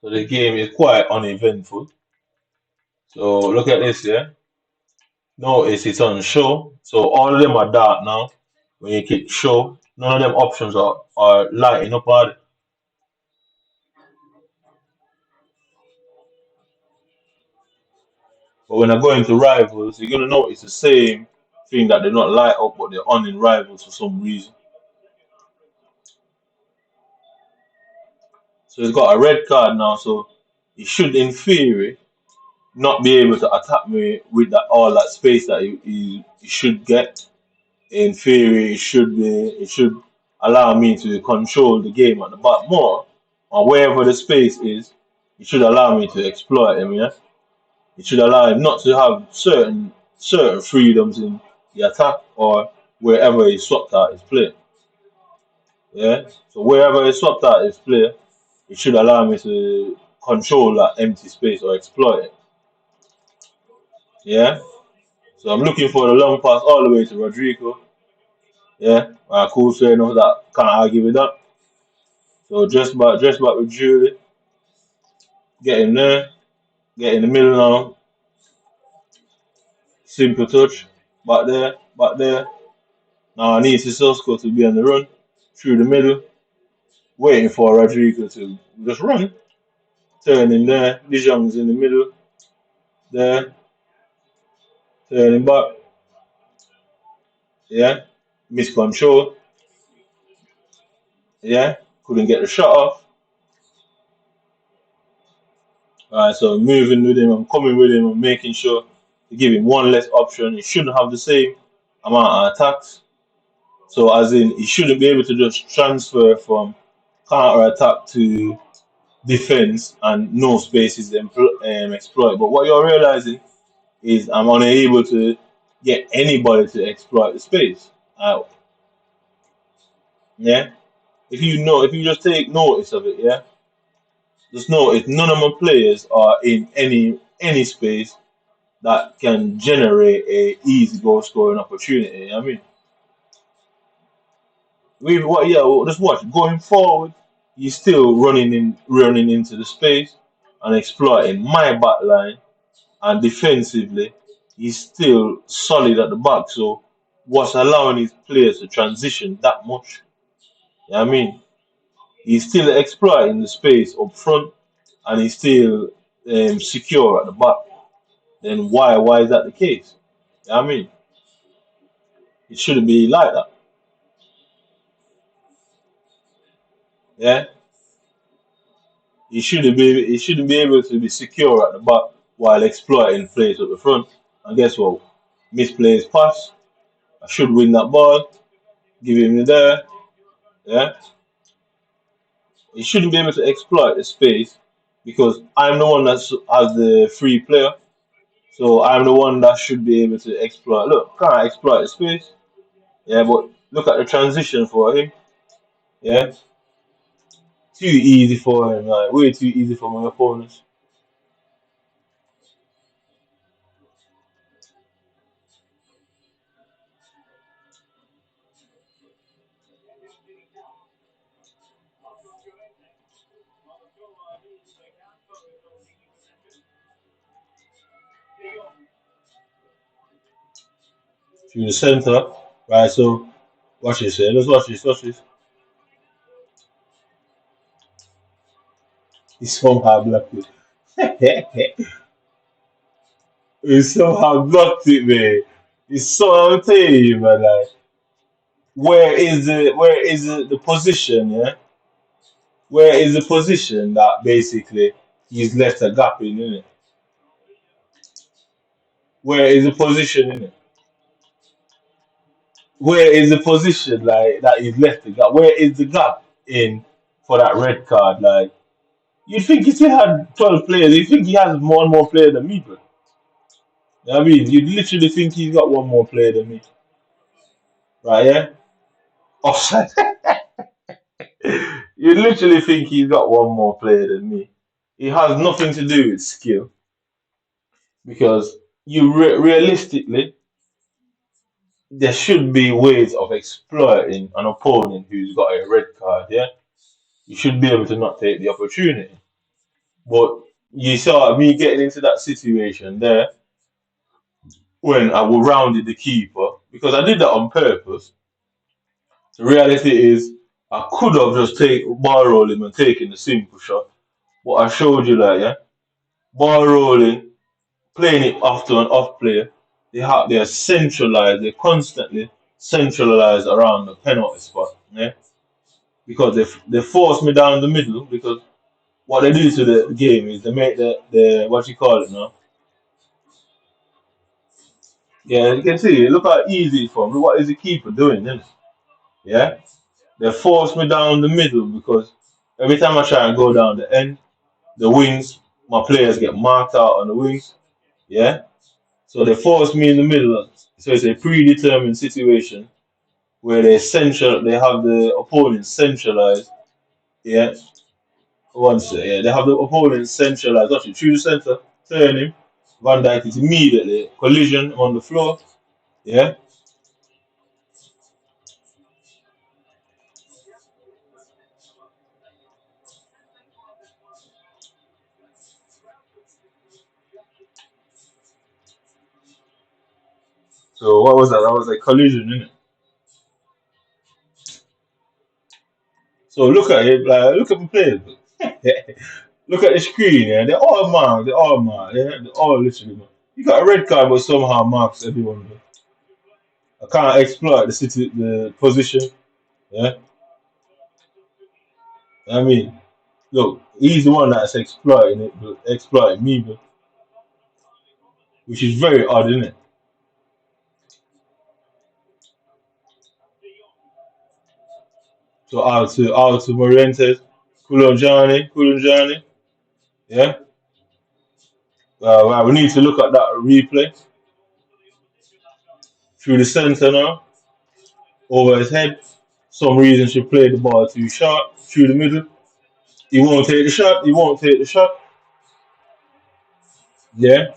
So the game is quite uneventful. So look at this, yeah. Notice it's on show. So all of them are dark now. When you click show, none of them options are lighting up on it. But when I go into rivals, you're gonna notice the same thing that they're not light up, but they're on in rivals for some reason. So he's got a red card now, so he should, in theory, not be able to attack me with that all that space that he should get. In theory, it should allow me to control the game at the back more, or wherever the space is. It should allow me to exploit him. Yeah, it should allow him not to have certain freedoms in the attack or wherever he swapped out his play. Yeah, so wherever he swapped out his play, it should allow me to control that empty space or exploit it. Yeah. So I'm looking for the long pass all the way to Rodrigo. Yeah. Cool, fair enough. That can't argue with that. So just back with Julie. Get him there. Get in the middle now. Simple touch. Back there. Back there. Now I need Sissoko to be on the run. Through the middle. Waiting for Rodrigo to just run. Turning there. Dijon's in the middle. There. Turning back. Yeah. Miscontrol. Yeah. Couldn't get the shot off. Alright, so moving with him, I'm coming with him, I'm making sure to give him one less option. He shouldn't have the same amount of attacks. So as in he shouldn't be able to just transfer from counter attack to defense and no spaces exploit. But what you're realizing is I'm unable to get anybody to exploit the space. Yeah. If you just take notice of it, yeah, just notice none of my players are in any space that can generate a easy goal scoring opportunity. I mean, we what? Yeah, well, just watch going forward. He's still running into the space and exploiting my back line, and defensively, he's still solid at the back. So, what's allowing his players to transition that much? I mean, he's still exploiting the space up front, and he's still secure at the back. Then why is that the case? I mean, it shouldn't be like that. Yeah, he shouldn't be able to be secure at the back while exploiting plays at the front. And guess what? Misplaced pass. I should win that ball. Give him there. Yeah, he shouldn't be able to exploit the space because I'm the one that has the free player. So I'm the one that should be able to exploit. Look, can't exploit the space. Yeah, but look at the transition for him. Yeah, too easy for him. Like, way too easy for my opponents. Through the center. Right, so watch this here. Let's watch this. Watch this. He somehow blocked it. He somehow blocked it, man. It's so I'm telling you, man. Like, where is the position? Yeah, where is the position that basically he's left a gap in it? Where is the position in it? Where is the position like that he's left the gap? Where is the gap in for that red card? Like, you think if he had 12 players, you think he has one more player than me, bro? I mean, you literally think he's got one more player than me, right? Yeah, offside. You literally think he's got one more player than me. It has nothing to do with skill because realistically, there should be ways of exploiting an opponent who's got a red card. Yeah, you should be able to not take the opportunity. But you saw me getting into that situation there when I rounded the keeper because I did that on purpose. The reality is, I could have just take ball rolling and taken the simple shot. But I showed you that, yeah, ball rolling, playing it off to an off player. They are centralized. They're constantly centralized around the penalty spot, yeah, because they force me down the middle because what they do to the game is they make the what you call it now. Yeah, you can see. Look how easy it's for me. What is the keeper doing then? Yeah, they force me down the middle because every time I try and go down the end, the wings, my players get marked out on the wings. Yeah, so they force me in the middle. So it's a predetermined situation where they have the opponent centralized. Yeah, yeah, they have the opponent centralized. Watch it through the center, turn him. Van Dijk is immediately collision on the floor. Yeah. So what was that? That was a collision, innit? So look at it, like look at the players. Look at the screen, yeah. They're all marked. They're all marked. Yeah, they're all literally marked. You got a red card, but somehow marks everyone. Bro. I can't exploit the position. Yeah, I mean, look, he's the one that's exploiting it, but exploiting me, but which is very odd, isn't it? So out to Morientes, Kulonjani, yeah. Right, we need to look at that replay through the center now, over his head. Some reason she played the ball too short through the middle. He won't take the shot. He won't take the shot. Yeah.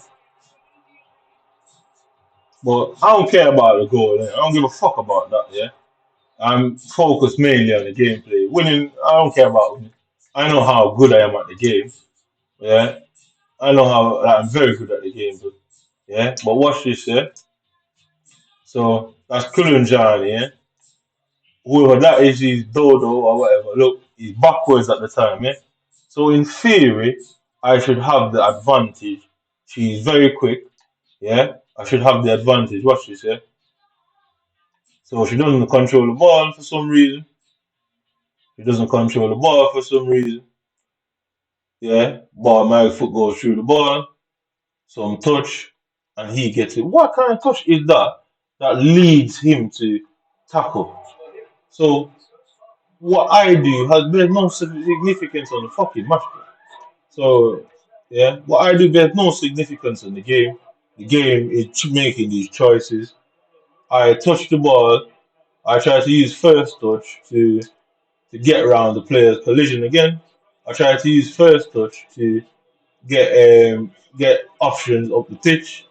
But I don't care about the goal. I don't give a fuck about that. Yeah, I'm focused mainly on the gameplay. Winning, I don't care about winning. I know how good I am at the game. Yeah, I know how like, I'm very good at the game. But, yeah, but watch this. Yeah, so that's Kulun John. Yeah, whoever that is, he's Dodo or whatever. Look, he's backwards at the time. Yeah, so in theory, I should have the advantage. She's very quick. Yeah, I should have the advantage. Watch this. Yeah, so she doesn't control the ball for some reason. He doesn't control the ball for some reason. Yeah, ball, my foot goes through the ball, some touch, and he gets it. What kind of touch is that that leads him to tackle? So what I do has there's no significance on the fucking match. So yeah, what I do there's no significance in the game. The game is making these choices. I touch the ball. I try to use first touch to get around the player's collision again. I try to use first touch to get options up the pitch.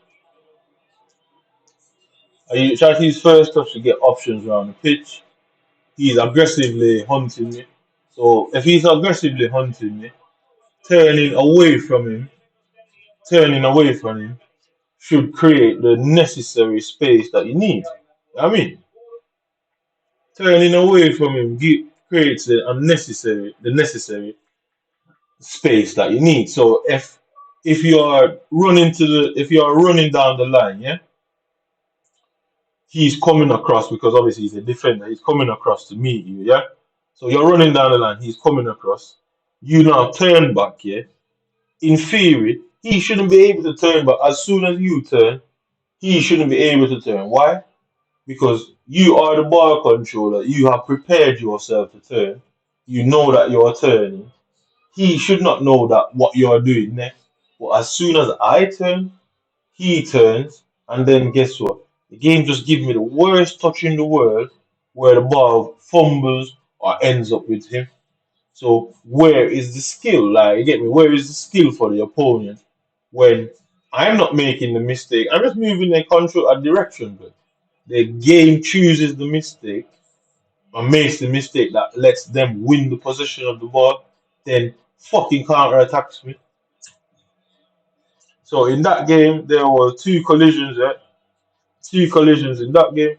I try to use first touch to get options around the pitch. He's aggressively hunting me. So if he's aggressively hunting me, turning away from him, turning away from him should create the necessary space that you need. I mean, turning away from him creates the necessary space that you need. So if you are running if you are running down the line, yeah, he's coming across because obviously he's a defender. He's coming across to meet you, yeah. So you're running down the line. He's coming across. You now turn back, yeah. In theory, he shouldn't be able to turn back as soon as you turn. He shouldn't be able to turn. Why? Because you are the ball controller. You have prepared yourself to turn. You know that you're turning. He should not know that what you're doing next. But as soon as I turn, he turns, and then guess what? The game just gives me the worst touch in the world where the ball fumbles or ends up with him. So where is the skill? Like, you get me? Where is the skill for the opponent when I'm not making the mistake? I'm just moving their control a direction, but the game chooses the mistake and makes the mistake that lets them win the possession of the ball, then fucking counterattacks me. So in that game, there were two collisions, yeah? Two collisions in that game.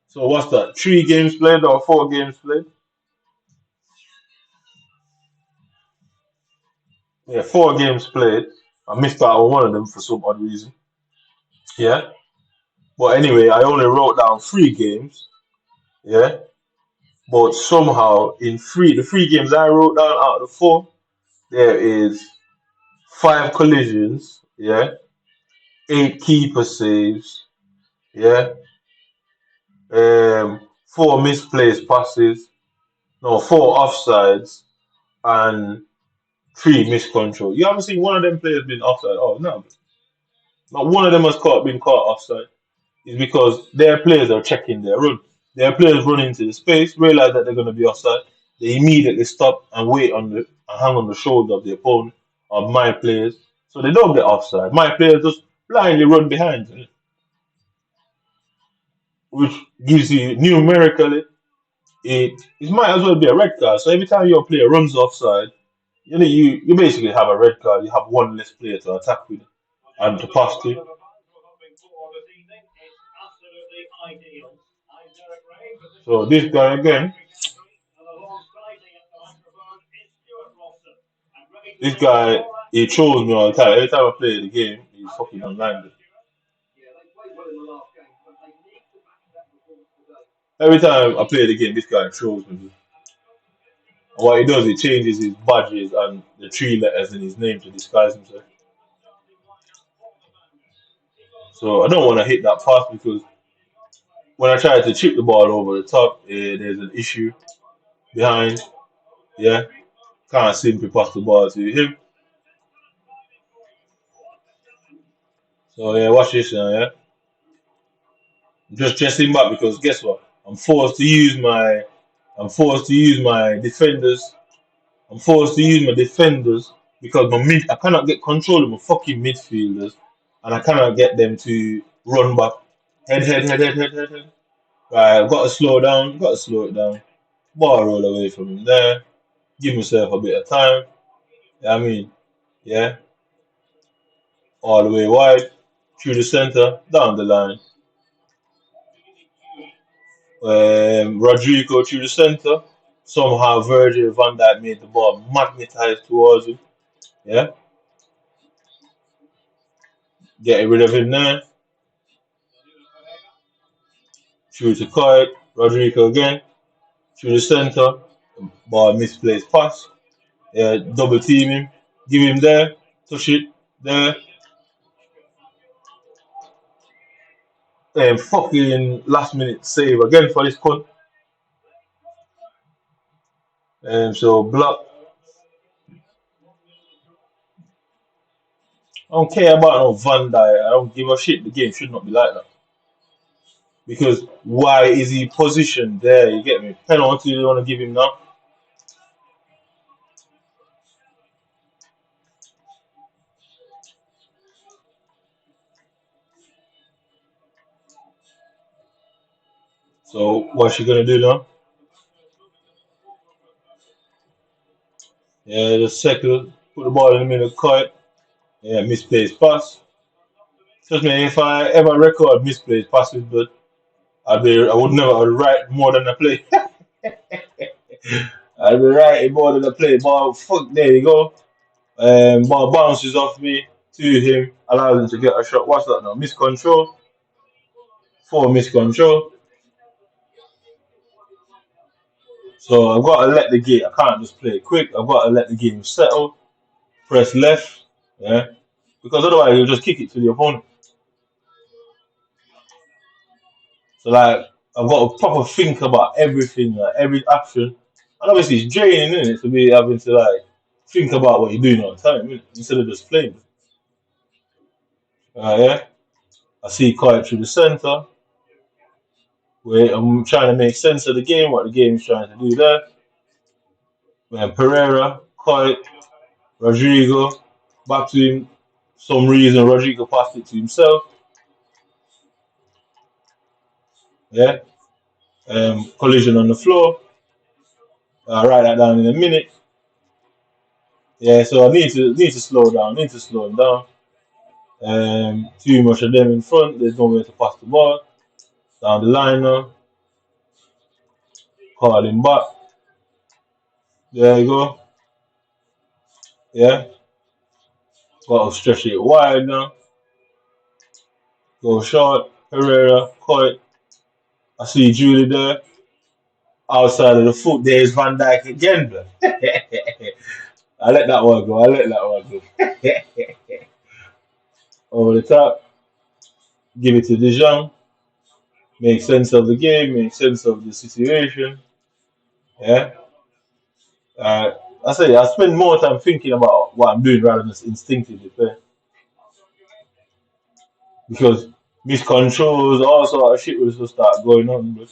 So what's that? 3 games played or 4 games played? Yeah, 4 games played. I missed out on one of them for some odd reason. Yeah. But anyway, I only wrote down 3 games. Yeah. But somehow in the 3 games I wrote down out of the four, there is 5 collisions. Yeah. 8 keeper saves. Yeah. 4 misplaced passes. No, 4 offsides and 3 miscontrol. You haven't seen one of them players been offside. Oh no, not one of them has been caught offside. It's because their players are checking their run. Their players run into the space, realize that they're going to be offside. They immediately stop and wait and hang on the shoulder of the opponent or my players, so they don't get offside. My players just blindly run behind, which gives you numerically it might as well be a red card. So every time your player runs offside, you basically have a red card. You have one less player to attack with and to pass to. So this guy again, this guy, he trolls me all the time. Every time I play the game, he's fucking online. Every time I play the game, this guy trolls me. And what he does, he changes his badges and the 3 letters in his name to disguise himself. So I don't want to hit that pass because when I try to chip the ball over the top, there's an issue behind. Yeah, can't simply pass the ball to him. So yeah, watch this now. Yeah, I'm just chasing back because guess what? I'm forced to use my defenders. I'm forced to use my defenders because I cannot get control of my fucking midfielders, and I cannot get them to run back. Head. Right, I've got to slow down. Got to slow it down. Ball roll away from him there. Give myself a bit of time. I mean, yeah, all the way wide, through the center, down the line. Rodrigo through the center. Somehow Virgil van Dijk made the ball magnetized towards him. Yeah, getting rid of him there. Through to Coit. Rodrigo again. Through the center. Ball misplaced pass. Yeah, double team him. Give him there. Touch it there. Fucking last minute save again for this cunt. So block. I don't care about no Van Dijk. I don't give a shit. The game should not be like that. Because why is he positioned there? You get me? Penalty you want to give him now. So what's she gonna do now? Yeah, just second. Put the ball in the middle. Cut. Yeah, misplaced pass. Trust me, if I ever record misplaced passes, but I would never write more than a play. I'd be writing more than a play. Ball, fuck, there you go. Ball bounces off me to him, allows him to get a shot. What's that now? Miscontrol. For miscontrol. So I've got to let the game. I can't just play it quick. I've got to let the game settle. Press left. Yeah. Because otherwise you'll just kick it to the opponent. So like I've got to proper think about everything, like every action. And obviously it's draining, isn't it, to be having to like think about what you're doing all the time, innit? Instead of just playing. Yeah. I see Kite through the centre. Where I'm trying to make sense of the game, what the game is trying to do there. When Pereira, Kite, Rodrigo, back to him. Some reason Rodrigo passed it to himself. Yeah. Collision on the floor. I'll write that down in a minute. Yeah, so I need to slow down. Need to slow him down. Too much of them in front. There's no way to pass the ball down the line now. Call him back. There you go. Yeah. Got to stretch it wide now. Go short. Herrera. Coit. I see Julie there. Outside of the foot, there's Van Dijk again. I let that one go. I let that one go. Over the top. Give it to Dijon. Make sense of the game. Make sense of the situation. Yeah. I say I spend more time thinking about what I'm doing rather than just instinctively playing. Because miscontrols, all sort of shit will just start going on. But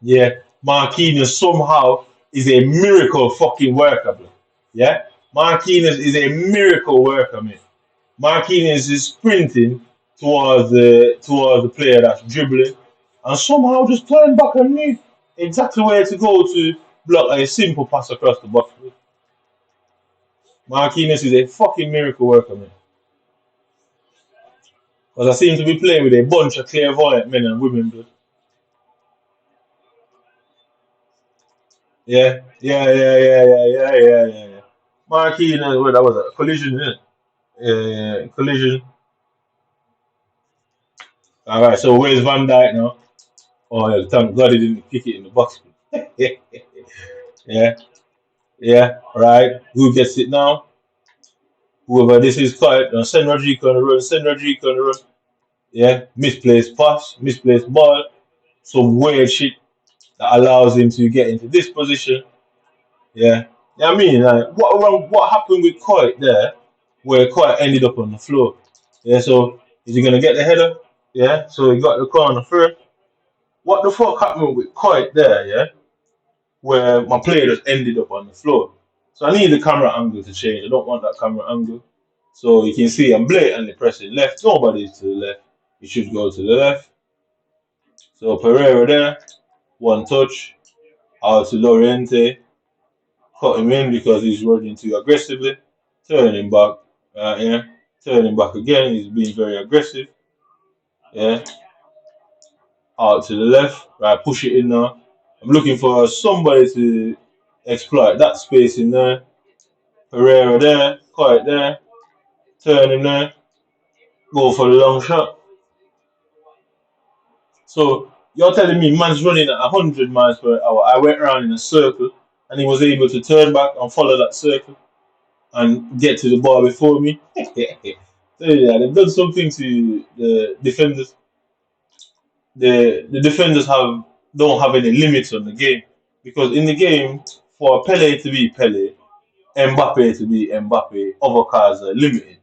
yeah, Marquinhos somehow is a miracle fucking worker, bro. Yeah, Marquinhos is a miracle worker, man. Marquinhos is sprinting towards the player that's dribbling, and somehow just turn back and knew exactly where to go to block a simple pass across the box. Marquinhos is a fucking miracle worker, man. Because I seem to be playing with a bunch of clairvoyant men and women, dude. Yeah. Marquinhos, what that was a collision, innit? Yeah. Collision. All right, so where's Van Dijk now? Oh, yeah, thank God he didn't kick it in the box. Yeah, yeah, right. Who gets it now? Whoever this is cut. Now send Rodrigo on the run. Send Rodrigo on the run. Yeah, misplaced pass, misplaced ball, some weird shit that allows him to get into this position. Yeah, yeah. I mean, like, what happened with Coit there, where Coit ended up on the floor? Yeah, so is he gonna get the header? Yeah, so he got the corner first. What the fuck happened with Coit there, yeah? Where my player just ended up on the floor. So I need the camera angle to change. I don't want that camera angle. So you can see I'm blatantly pressing left. Nobody's to the left. You should go to the left. So Pereira there, one touch. Out to Loriente. Cut him in because he's running too aggressively. Turn him back. Yeah. Turn him back again. He's being very aggressive. Yeah. Out to the left. Right, push it in now. I'm looking for somebody to exploit that space in there. Pereira there, quiet there, turn him there, go for the long shot. So you're telling me man's running at 100 miles per hour. I went around in a circle and he was able to turn back and follow that circle and get to the ball before me. So yeah, they've done something to the defenders. The defenders don't have any limits on the game because in the game for Pele to be Pele, Mbappe to be Mbappe, other cars are limited.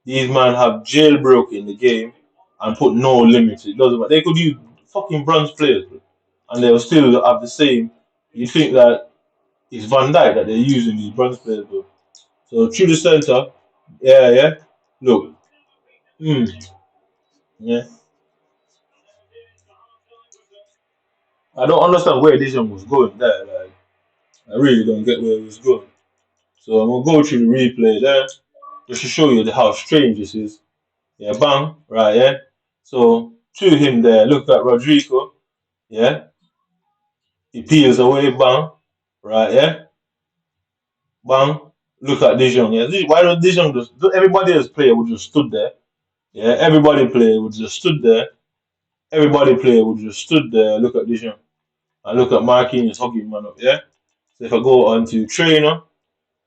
These men have jailbroken the game and put no limits. It doesn't matter. They could use fucking bronze players, bro, and they'll still have the same. You think that it's Van Dijk that they're using these bronze players, bro. So through the center, yeah, yeah. Look, yeah. I don't understand where this one was going there. Like, I really don't get where it was going. So I'm gonna go through the replay there just to show you how strange this is. Yeah, bang, right, yeah. So to him there, look at Rodrigo, yeah. He peels away, bang, right, yeah, bang. Look at Dijon, yeah. Why don't Dijon just everybody else player would just stood there, yeah. Everybody player would just stood there. Everybody player would just stood there. Look at Dijon and look at Marquinhos hugging man up, yeah. So if I go on to trainer,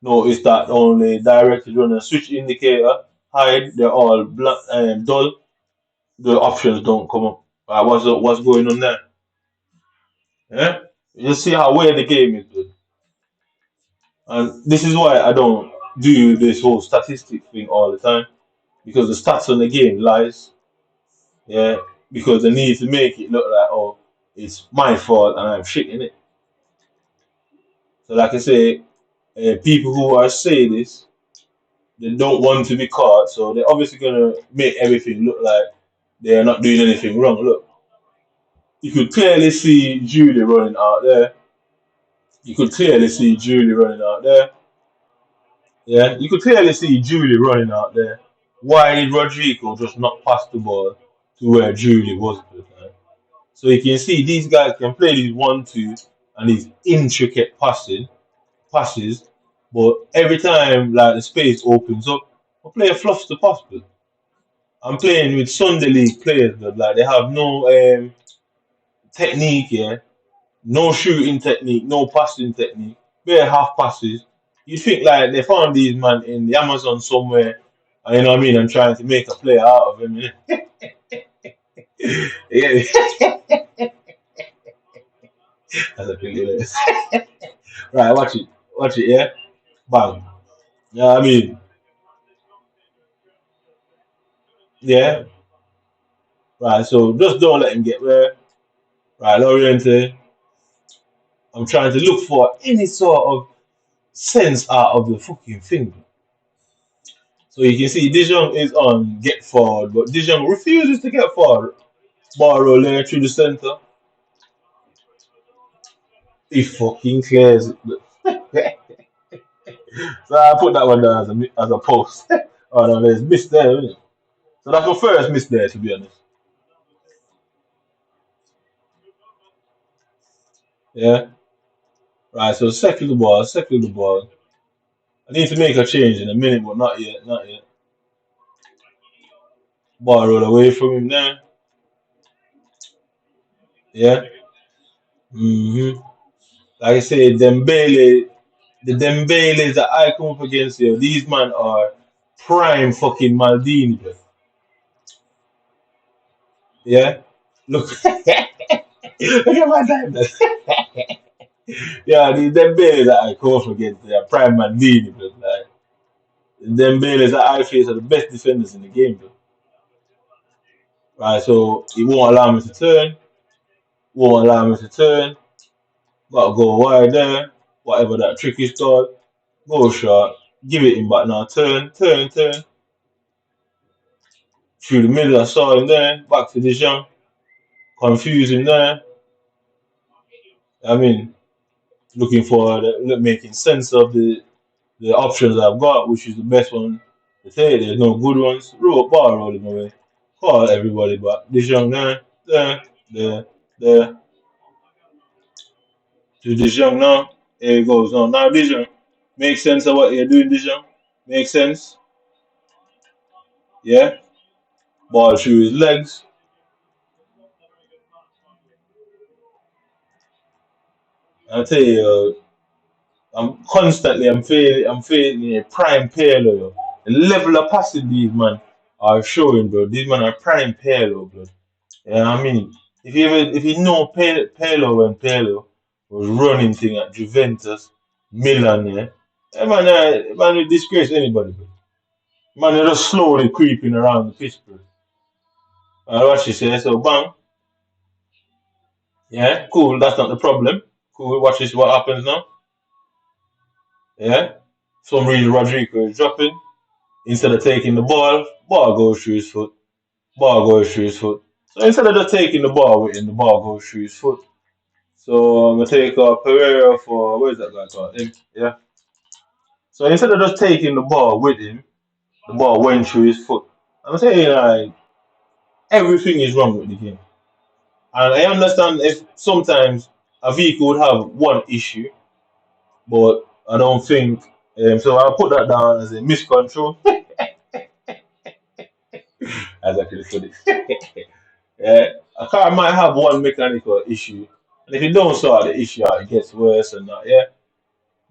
notice that only directed runner switch indicator hide. They're all black and dull. The options don't come up. What's going on there? Yeah, you see how weird the game is, dude. And this is why I don't do this whole statistic thing all the time because the stats on the game lies. Yeah, because they need to make it look like oh it's my fault and I'm shit in it. So like I say, people who are saying this, they don't want to be caught, so they're obviously gonna make everything look like they are not doing anything wrong. Look, you could clearly see Julie running out there. You could clearly see Julie running out there. Yeah, you could clearly see Julie running out there. Why did Rodrigo just not pass the ball to where Julie was at the time? So you can see these guys can play these 1-2 and these intricate passes, but every time like the space opens up, a player fluffs the pass. But I'm playing with Sunday League players, but like they have no technique, yeah, no shooting technique, no passing technique, bare half passes. You think like they found these man in the Amazon somewhere, you know what I mean, and trying to make a player out of him. Yeah, that's a bit hilarious. Right, watch it, yeah, bang. Yeah, I mean, yeah, right. So just don't let him get there. Right, Loriente. I'm trying to look for any sort of sense out of the fucking thing. So you can see Dijon is on get forward, but Dijon refuses to get forward. Ball rolling through the center. He fucking clears it. So I put that one down as a post. Oh no, there's miss there, isn't it? So that's my first miss there, to be honest. Yeah. Right. So second the ball. I need to make a change in a minute, but not yet, not yet. Ball roll away from him there. Yeah. Like I say, the Dembeles that I come up against here, these men are prime fucking Maldini, bro. Yeah. Look, look at my time. Yeah, the Dembele that I come up against, they are prime Maldini, bro. Like, the Dembeles that I face are the best defenders in the game, bro. Right, so he won't allow me to turn. won't allow me to turn. Gotta go wide there, whatever that trick is called. Go short, give it him back now. Turn. Through the middle, I saw him there. Back to the jump, confuse him there. I mean, looking for making sense of the options I've got, which is the best one to take. There's no good ones. Roll ball rolling away. Call everybody back. Dijon there, there. To Dijon now. Here it goes. Now Dijon. Make sense of what you're doing, Dijon. Make sense. Yeah. Ball through his legs. I tell you, I'm feeling a prime payload. The level of passing these man are showing, bro. These men are prime payload, bro. Yeah, I mean, if you know Pirlo when Pirlo was running thing at Juventus, Milan, yeah, man will disgrace anybody, bro. Man is just slowly creeping around the pitch, bro. Watch this, yeah, so bang, yeah, cool, that's not the problem. Cool, watch this, what happens now, yeah. For some reason Rodrigo is dropping. Instead of taking the ball goes through his foot, ball goes through his foot. So instead of just taking the ball with him, the ball goes through his foot. So I'm gonna take Pereira for where's that guy called? Him, yeah. So instead of just taking the ball with him, the ball went through his foot. I'm saying like everything is wrong with the game, and I understand if sometimes a vehicle would have one issue, but I don't think. So I'll put that down as a miscontrol. That's actually funny. Yeah, a car might have one mechanical issue, and if you don't sort the issue out, it gets worse and that. Yeah,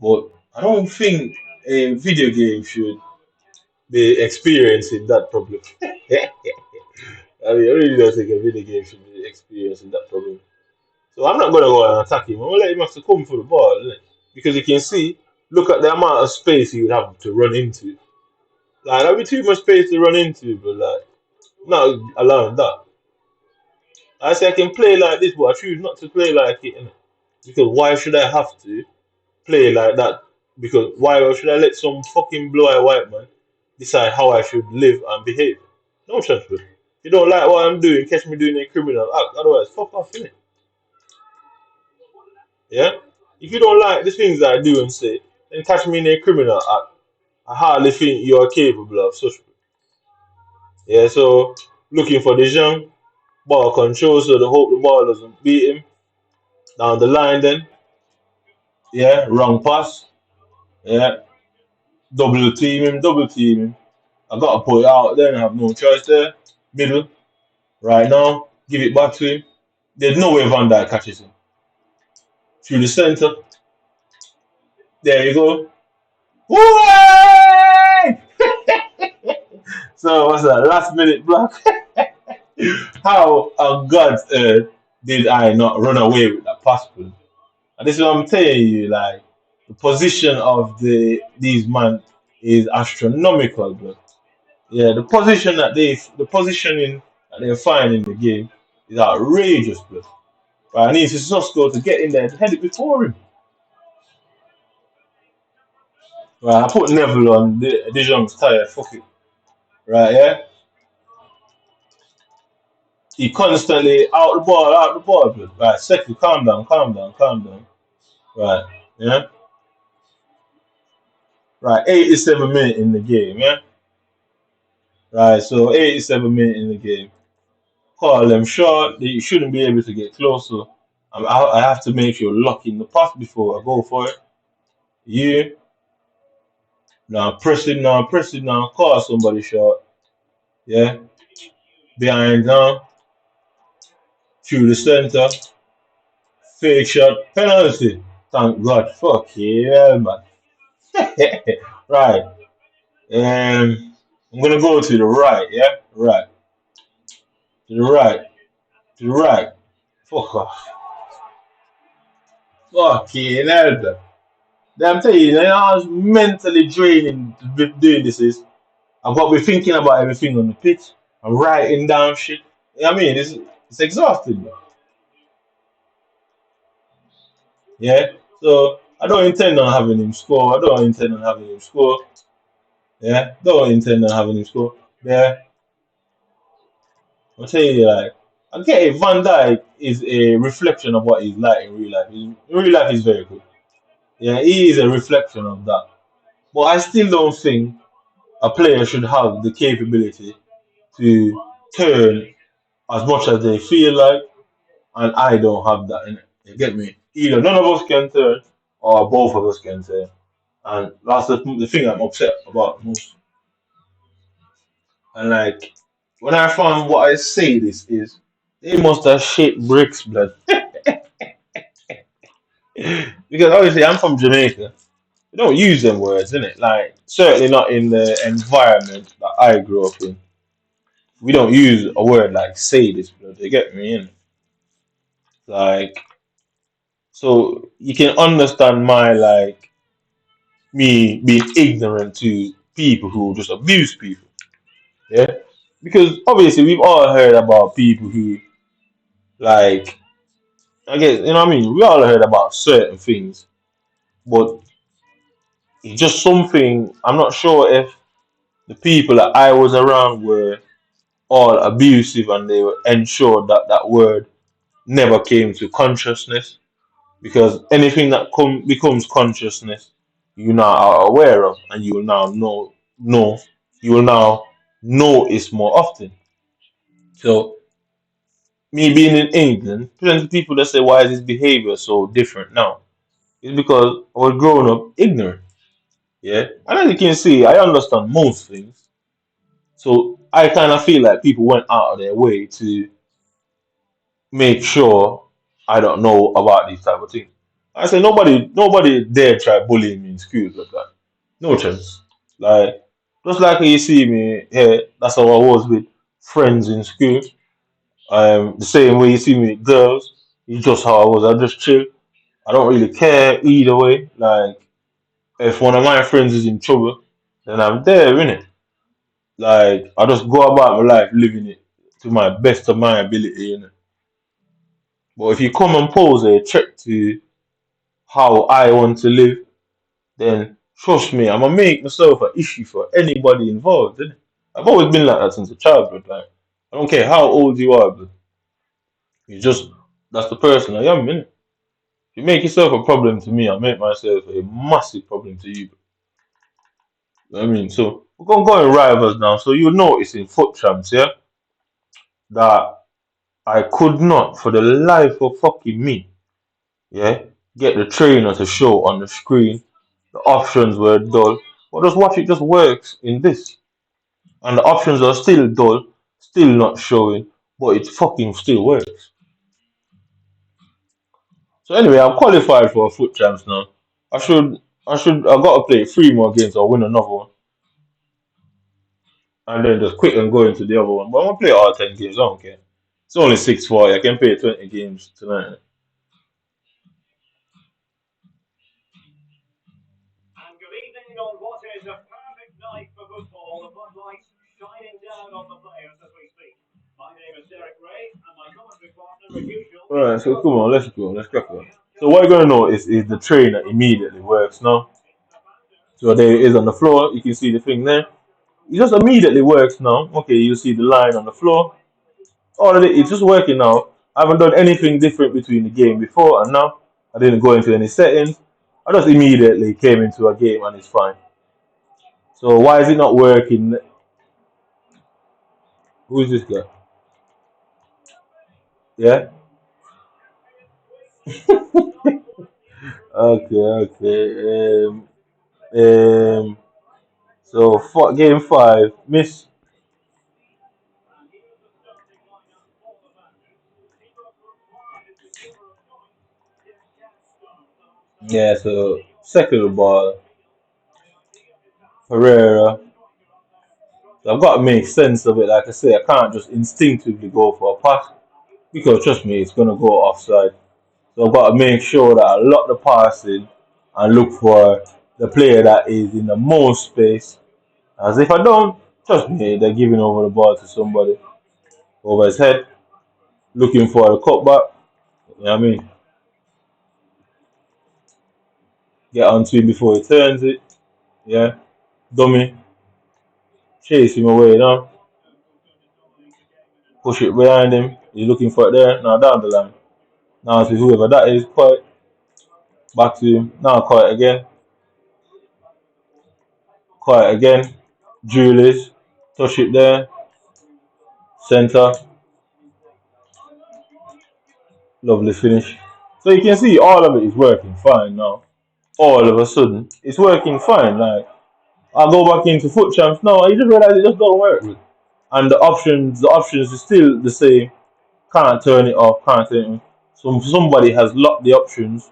but I don't think a video game should be experiencing that problem. I mean, I really don't think a video game should be experiencing that problem. So I'm not going to go and attack him. I'm going to let him have to come for the ball, innit? Because you can see, look at the amount of space he would have to run into. Like, that'd be too much space to run into, but like, not allowing that. I say I can play like this, but I choose not to play like it, innit? Because why should I have to play like that? Because why should I let some fucking blue-eyed white man decide how I should live and behave? No chance, bro. If you don't like what I'm doing, catch me doing a criminal act. Otherwise, fuck off, innit? Yeah? If you don't like the things that I do and say, then catch me in a criminal act. I hardly think you are capable of such. Yeah, so looking for the young ball control so the hope the ball doesn't beat him. Down the line then. Yeah, wrong pass. Yeah. Double team him. I gotta put it out there and I have no choice there. Middle, right now, give it back to him. There's no way Van Dijk catches him. Through the centre. There you go. Whey! So what's that? Last minute block. How on God's earth did I not run away with that pass, bro? And this is what I'm telling you, like the position of these men is astronomical, bro. Yeah, the positioning that they find in the game is outrageous, bro. Right, I need Sissoko to get in there and head it before him. Right, I put Neville on Dijon's tired, fuck it. Right, yeah? He constantly out the ball, bro. Right, second, calm down. Right, yeah? Right, 87 minutes in the game, yeah? Right, so 87 minutes in the game. Call them short, they shouldn't be able to get closer. I have to make sure lock in the pass before I go for it. You press it now, call somebody short. Yeah, behind now, through the center, fake shot, penalty. Thank God. Fuck yeah, man. Right. I'm gonna go to the right, yeah? Right. To the right. To the right. Fuck off. Fucking hell, man. I'm telling you, how mentally draining doing this is. I've got to be thinking about everything on the pitch. I'm writing down shit. I mean, it's exhausting, man. Yeah. So I don't intend on having him score. I don't intend on having him score. Yeah. Don't intend on having him score. Yeah. I'll tell you, like, I get it. Van Dijk is a reflection of what he's like in real life. In real life, he's very good. Yeah, he is a reflection of that. But I still don't think a player should have the capability to turn as much as they feel like, and I don't have that in it. You get me? Either none of us can turn, or both of us can turn. And that's the thing I'm upset about most. And like, when I found what I say this is, they must have shit bricks, blood. Because obviously I'm from Jamaica. We don't use them words, innit? Like, certainly not in the environment that I grew up in. We don't use a word like say this, blood. You get me in? Like, so you can understand my, like, me being ignorant to people who just abuse people. Yeah? Because obviously we've all heard about people who, like, I guess, you know what I mean? We all heard about certain things, but it's just something. I'm not sure if the people that I was around were all abusive and they were ensured that that word never came to consciousness, because anything that becomes consciousness, you now are aware of, and you will now know you will now notice more often. So me being in England, plenty of people that say, why is this behavior so different now? It's because I was growing up ignorant. Yeah. And as you can see, I understand most things. So I kind of feel like people went out of their way to make sure I don't know about these type of things. I say nobody dare try bullying me in school like that. No chance. Like, just like you see me here, that's how I was with friends in school. The same way you see me with girls, it's just how I was. I just chill. I don't really care either way. Like, if one of my friends is in trouble, then I'm there, innit? Like, I just go about my life living it to my best of my ability, innit? But if you come and pose a threat to how I want to live, then trust me, I'm gonna make myself an issue for anybody involved, innit? I've always been like that since a childhood. Like, I don't care how old you are, but you just that's the person I am, innit? If you make yourself a problem to me, I'll make myself a massive problem to you. You know what I mean? So we're gonna go in rivals now. So you'll notice in foot champs, yeah, that I could not for the life of fucking me, yeah, get the trainer to show on the screen. The options were dull. But just watch, it just works in this. And the options are still dull, still not showing, but it fucking still works. So anyway, I'm qualified for a foot champs now. I gotta play three more games or win another one. And then just quit and go into the other one. But I'm gonna play all 10 games, I don't care. It's only 640, I can play 20 games tonight. Alright, so come on, let's go, let's crack on. So what you're gonna know is the trainer immediately works now. So there it is on the floor, you can see the thing there. It just immediately works now. Okay, you see the line on the floor. All of it's just working now. I haven't done anything different between the game before and now. I didn't go into any settings. I just immediately came into a game and it's fine. So why is it not working? Who is this guy? Yeah. Okay. Okay. So game five, miss. Yeah. So second ball, Pereira. So I've got to make sense of it. Like I say, I can't just instinctively go for a pass because trust me, it's gonna go offside. So I've got to make sure that I lock the passing and look for the player that is in the most space. As if I don't, trust me, they're giving over the ball to somebody over his head, looking for the cutback. You know what I mean? get onto him before he turns it. Yeah, dummy, chase him away, push it behind him. He's looking for it there. Now down the line. Now to whoever that is, quiet. Back to him. Now quiet again. Quiet again. Julius, touch it there. Center. Lovely finish. So you can see all of it is working fine now. All of a sudden, it's working fine. Like I go back into foot champs. No, I just realize it just don't work. And the options is still the same. Can't turn it off. Can't turn it on. So somebody has locked the options.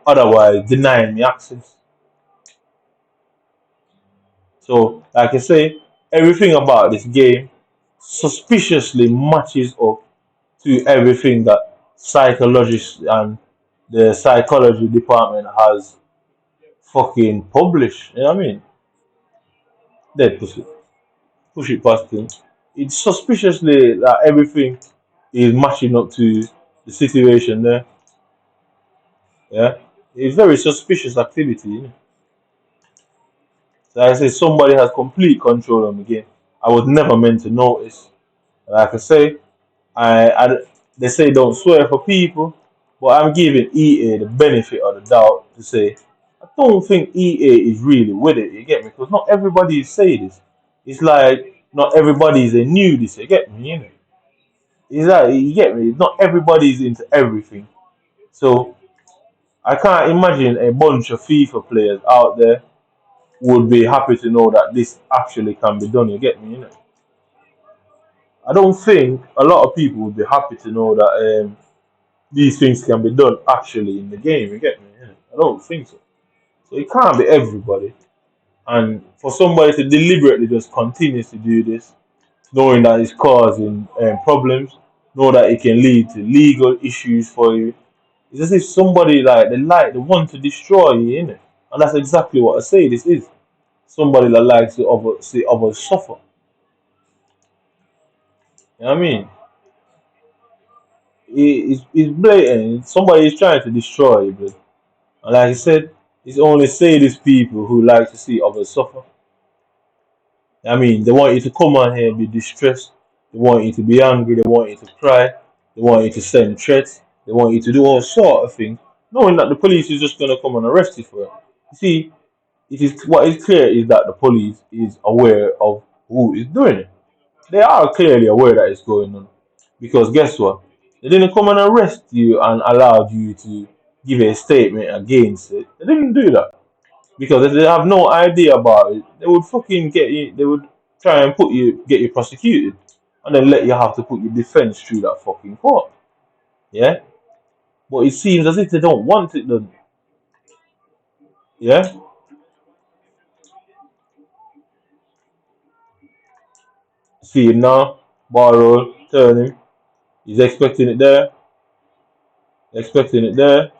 Otherwise denying me access. So, like I say, everything about this game suspiciously matches up to everything that psychologists and the psychology department has fucking published. You know what I mean? Dead push it past him. It's suspiciously that everything is matching up to the situation there. Yeah, it's very suspicious activity. You know? So like I say, somebody has complete control of the game. I was never meant to notice. Like I say, I they say don't swear for people, but I'm giving EA the benefit of the doubt to say I don't think EA is really with it. You get me? Because not everybody is saying this. It's like not everybody is a nudist. You get me? You know? It's like you get me. Not everybody is into everything. So I can't imagine a bunch of FIFA players out there would be happy to know that this actually can be done. You get me? You know? I don't think a lot of people would be happy to know that these things can be done actually in the game. You get me? Yeah. I don't think so. So it can't be everybody. And for somebody to deliberately just continue to do this, knowing that it's causing problems, know that it can lead to legal issues for you, it's as if somebody they want to destroy you, innit? And that's exactly what I say this is. Somebody that likes to see others suffer. You know what I mean? It's blatant. Somebody is trying to destroy you, but and like I said, it's only sadist people who like to see others suffer. I mean, they want you to come on here and be distressed. They want you to be angry. They want you to cry. They want you to send threats. They want you to do all sort of things, knowing that the police is just going to come and arrest you for it. You see, it is what is clear is that the police is aware of who is doing it. They are clearly aware that it's going on. Because guess what? They didn't come and arrest you and allowed you to give a statement against it. They didn't do that. Because if they have no idea about it, they would fucking get you, they would try and get you prosecuted. And then let you have to put your defense through that fucking court. Yeah? But it seems as if they don't want it done. Yeah? See him now, bar roll, turn him. He's expecting it there, expecting it there.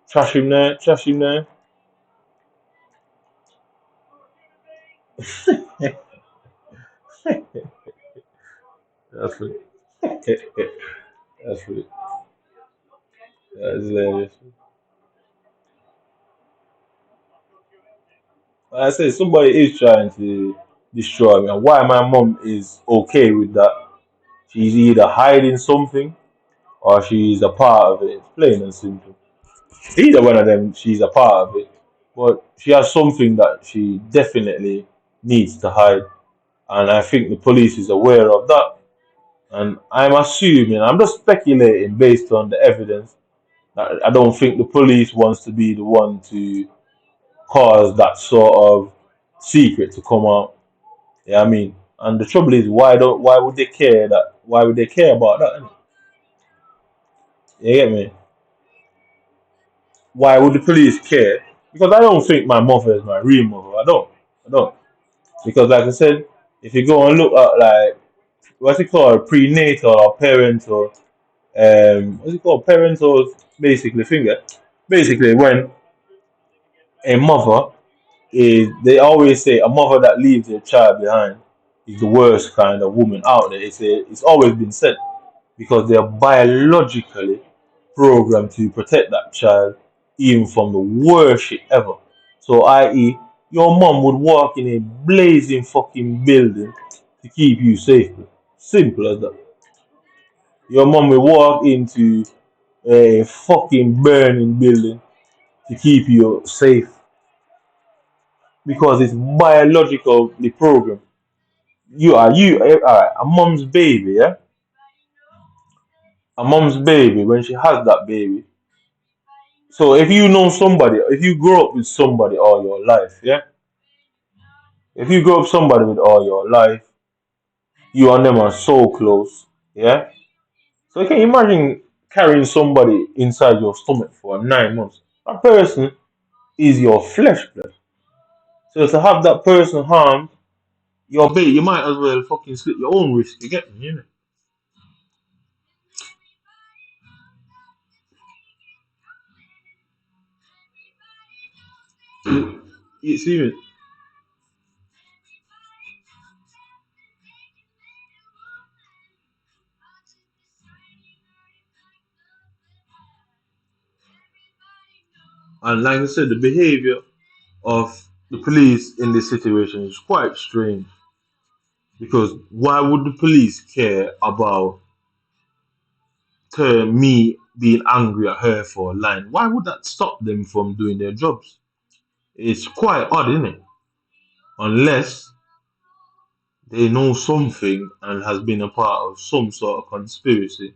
Trash him there, trash him there. That's it. That's it. That's hilarious. Like I say somebody is trying to destroy me, and why my mom is okay with that? She's either hiding something or she's a part of it. It's plain and simple. Either one of them, she's a part of it. But she has something that she definitely needs to hide, and I think the police is aware of that. And I'm assuming, I'm just speculating based on the evidence. That I don't think the police wants to be the one to cause that sort of secret to come out. Yeah, I mean, and the trouble is, why would they care that? Why would they care about that? You get me? Why would the police care? Because I don't think my mother is my real mother. I don't. Because like I said, if you go and look at like what's it called, prenatal or parental, what's it called, parental, basically finger. Basically, when a mother is, they always say a mother that leaves a child behind is the worst kind of woman out there. It's always been said because they are biologically programmed to protect that child even from the worst shit ever. So, i.e., your mom would walk in a blazing fucking building to keep you safe. Simple as that. Your mom will walk into a fucking burning building to keep you safe because it's biologically programmed. Alright, a mom's baby, yeah? A mom's baby, when she has that baby. So if you know somebody, if you grow up with somebody all your life, yeah? If you grow up with somebody with all your life, you and them are so close, yeah? So you can imagine carrying somebody inside your stomach for 9 months. That person is your flesh blood. So to have that person harmed, your baby, you might as well fucking slit your own wrist. You get me, you know? You see me? And like I said, the behavior of the police in this situation is quite strange because why would the police care about me being angry at her for lying? Why would that stop them from doing their jobs? It's quite odd, isn't it? Unless they know something and has been a part of some sort of conspiracy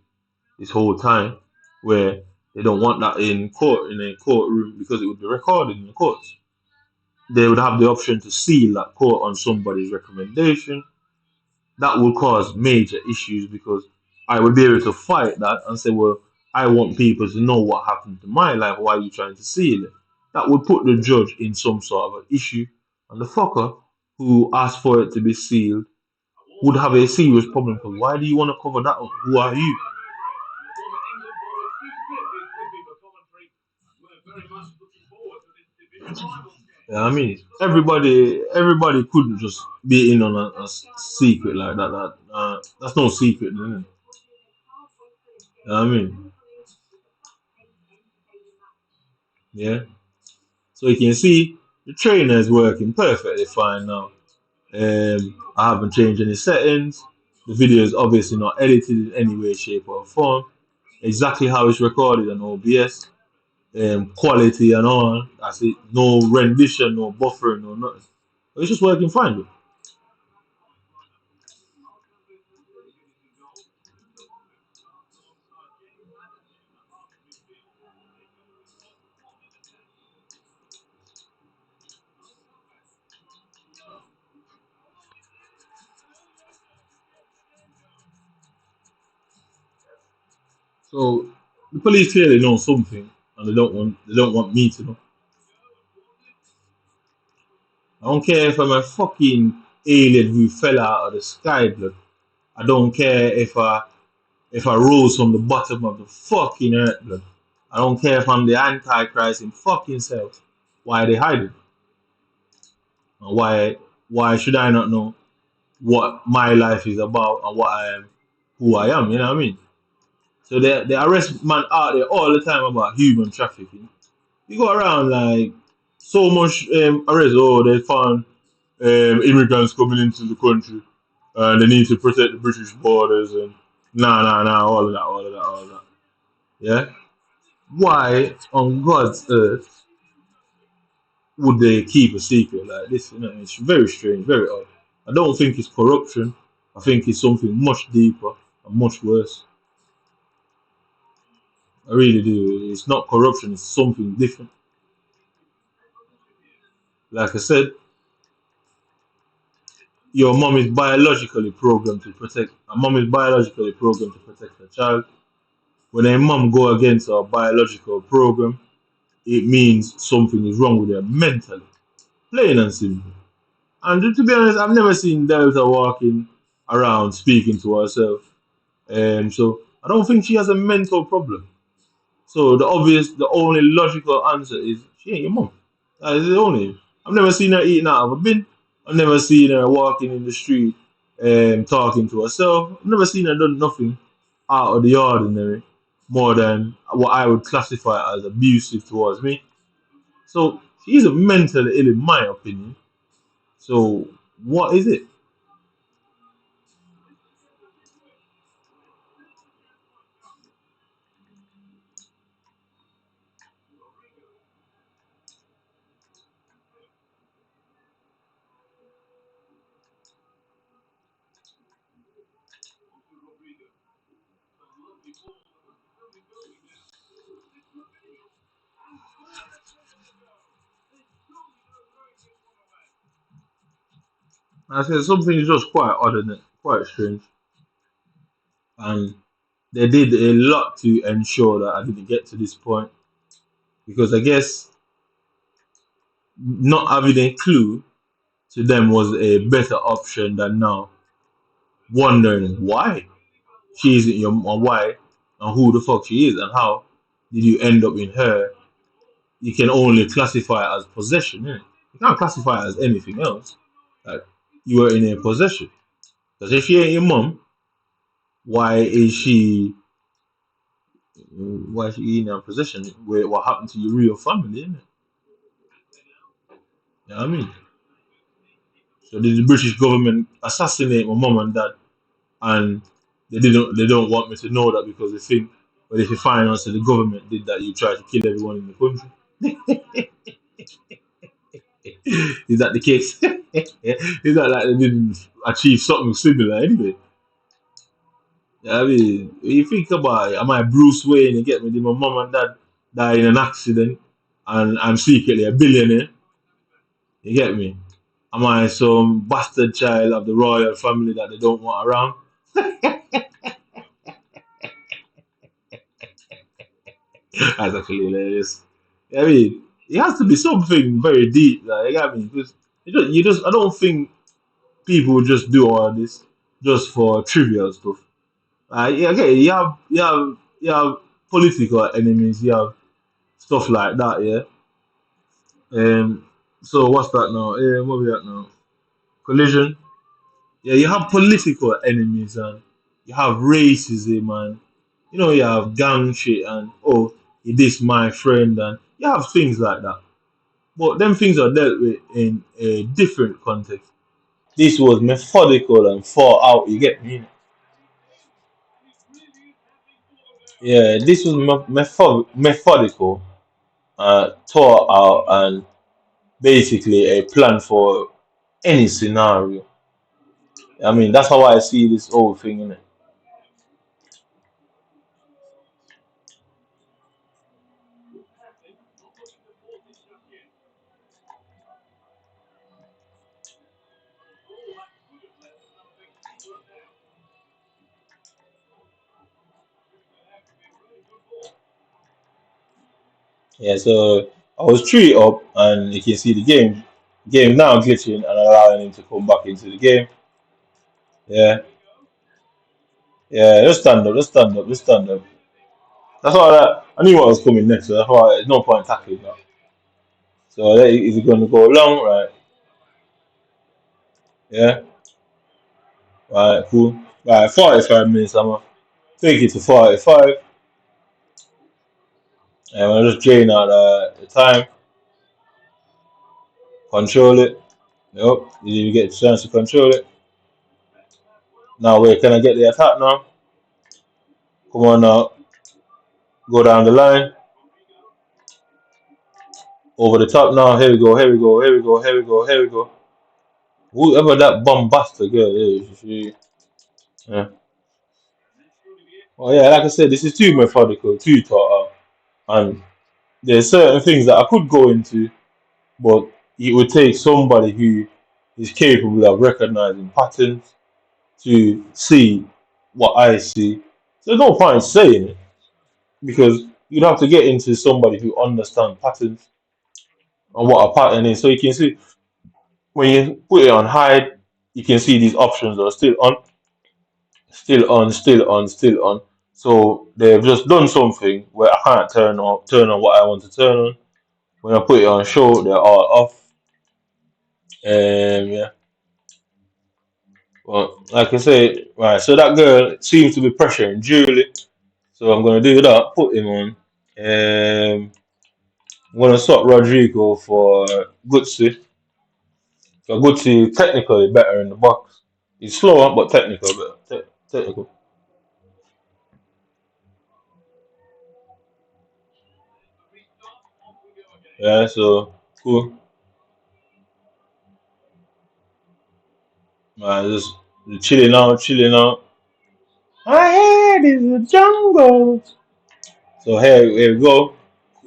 this whole time where they don't want that in court in a courtroom because it would be recorded in the courts. They would have the option to seal that court on somebody's recommendation. That would cause major issues because I would be able to fight that and say, well, I want people to know what happened to my life. Why are you trying to seal it? That would put the judge in some sort of an issue. And the fucker who asked for it to be sealed would have a serious problem because why do you want to cover that up? Who are you? Yeah, I mean, everybody couldn't just be in on a secret like that. That's no secret, isn't it? Yeah, I mean, yeah. So you can see the trainer is working perfectly fine now. I haven't changed any settings. The video is obviously not edited in any way, shape, or form. Exactly how it's recorded on OBS. Quality and all. That's it. No rendition, no buffering, no nothing. It's just working fine. Though. So the police clearly know something, and they don't want me to know. I don't care if I'm a fucking alien who fell out of the sky, blood. I don't care if I rose from the bottom of the fucking earth, blood. I don't care if I'm the Antichrist in fucking self. Why are they hiding? And why should I not know what my life is about and what I am, who I am? You know what I mean? So they arrest man out there all the time about human trafficking. You go around like so much arrest. Oh, they found immigrants coming into the country and they need to protect the British borders and all of that, all of that, all of that. Yeah. Why on God's earth would they keep a secret like this? You know, it's very strange, very odd. I don't think it's corruption. I think it's something much deeper and much worse. I really do. It's not corruption. It's something different. Like I said, your mom is biologically programmed to protect. A mom is biologically programmed to protect her child. When a mom go against her biological program, it means something is wrong with her mentally. Plain and simple. And to be honest, I've never seen Delta walking around speaking to herself. So I don't think she has a mental problem. So the only logical answer is she ain't your mom. That is the only. I've never seen her eating out of a bin. I've never seen her walking in the street talking to herself. I've never seen her done nothing out of the ordinary. more than what I would classify as abusive towards me. So she isn't mentally ill, in my opinion. So what is it? I said something is just quite odd and quite strange, and they did a lot to ensure that I didn't get to this point because I guess not having a clue to them was a better option than now wondering why she isn't your wife and who the fuck she is and how did you end up in her. You can only classify it as possession, innit? You can't classify it as anything else. Like you were in a possession. Because if she ain't your mom, why is she in a possession? Where what happened to your real family, innit? You know what I mean? So did the British government assassinate my mom and dad and they don't want me to know that because they think but if you find out that the government did that you try to kill everyone in the country. Is that the case? Is that like they didn't achieve something similar anyway? I mean, when you think about it, am I Bruce Wayne? You get me? Did my mom and dad die in an accident, and I'm secretly a billionaire? You get me? Am I some bastard child of the royal family that they don't want around? That's actually hilarious. I mean, it has to be something very deep, like, you get me? Because I don't think people would just do all this just for trivial stuff. Yeah, okay, you have political enemies, you have stuff like that, yeah. So what's that now? What we at now? Collision. Yeah, you have political enemies and you have racism and you have gang shit and oh, he this my friend and you have things like that. But them things are dealt with in a different context. This was methodical and thought out. You get me? Yeah, this was methodical, thought out, and basically a plan for any scenario. I mean, that's how I see this whole thing, innit? Yeah, so I was 3 up, and you can see the game now glitching and allowing him to come back into the game. Yeah, yeah, just stand up, just stand up, just stand up. That's why I knew what was coming next, so that's why there's no point tackling that. So is it going to go long, right? Yeah, right, cool. Right, 45 minutes, I'm gonna take it to 45, and I'll just drain out the time, control it. Yep, did you get a chance to control it? Now, wait, can I get the attack now? Come on now, go down the line. Over the top now. Here we go. Here we go. Here we go. Here we go. Here we go. Whoever that bombastic girl is, yeah. Well, yeah, like I said, this is too methodical, too thought out, and there's certain things that I could go into, but it would take somebody who is capable of recognizing patterns to see what I see. So there's no point saying it because you'd have to get into somebody who understands patterns and what a pattern is. So you can see when you put it on hide, you can see these options are still on, still on, still on, still on. So they've just done something where I can't turn on what I want to turn on. When I put it on show, they're all off. Yeah. Well, like I say, right. So that girl seems to be pressuring Julie. So I'm gonna do that. Put him on. I'm gonna swap Rodrigo for Gutsi. So Gutsi technically better in the box. He's slower, but technical better. Technical. Yeah. So cool. Just chilling out, chilling out. My head is a jungle. So here we go.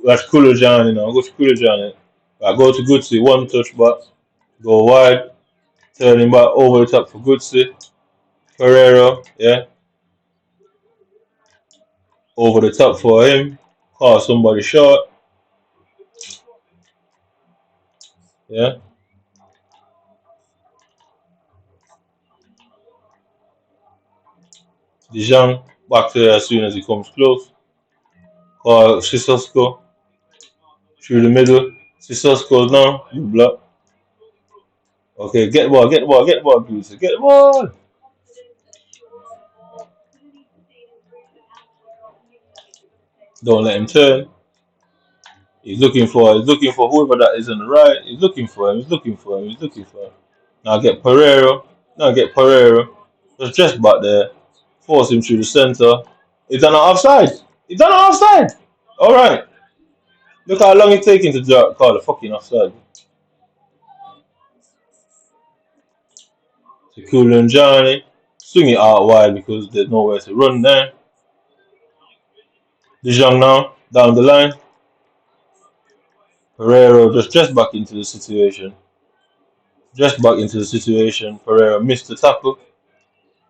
That's Kulu Johnny now. Go to Kulu Johnny. I go to Gutsi, one touch back, go wide, turning back over the top for Gutsi. Pereira, yeah, over the top for him. Call somebody short, yeah. Dijon back to there as soon as he comes close. Call Sissoko through the middle. Sissoko now, you block. Okay, get the ball, get the ball, get the ball, Gutsi, get the ball. Don't let him turn. He's looking for whoever that is on the right. He's looking for him. He's looking for him. He's looking for him. Now get Pereira. Now get Pereira. Just back there. Force him through the center. He's done it offside. He's done it offside. All right. Look how long it's taking to call the fucking offside. So Kulu and Johnny swing it out wide because there's nowhere to run there. Dijon now down the line. Pereira just back into the situation. Just back into the situation. Pereira missed the tackle.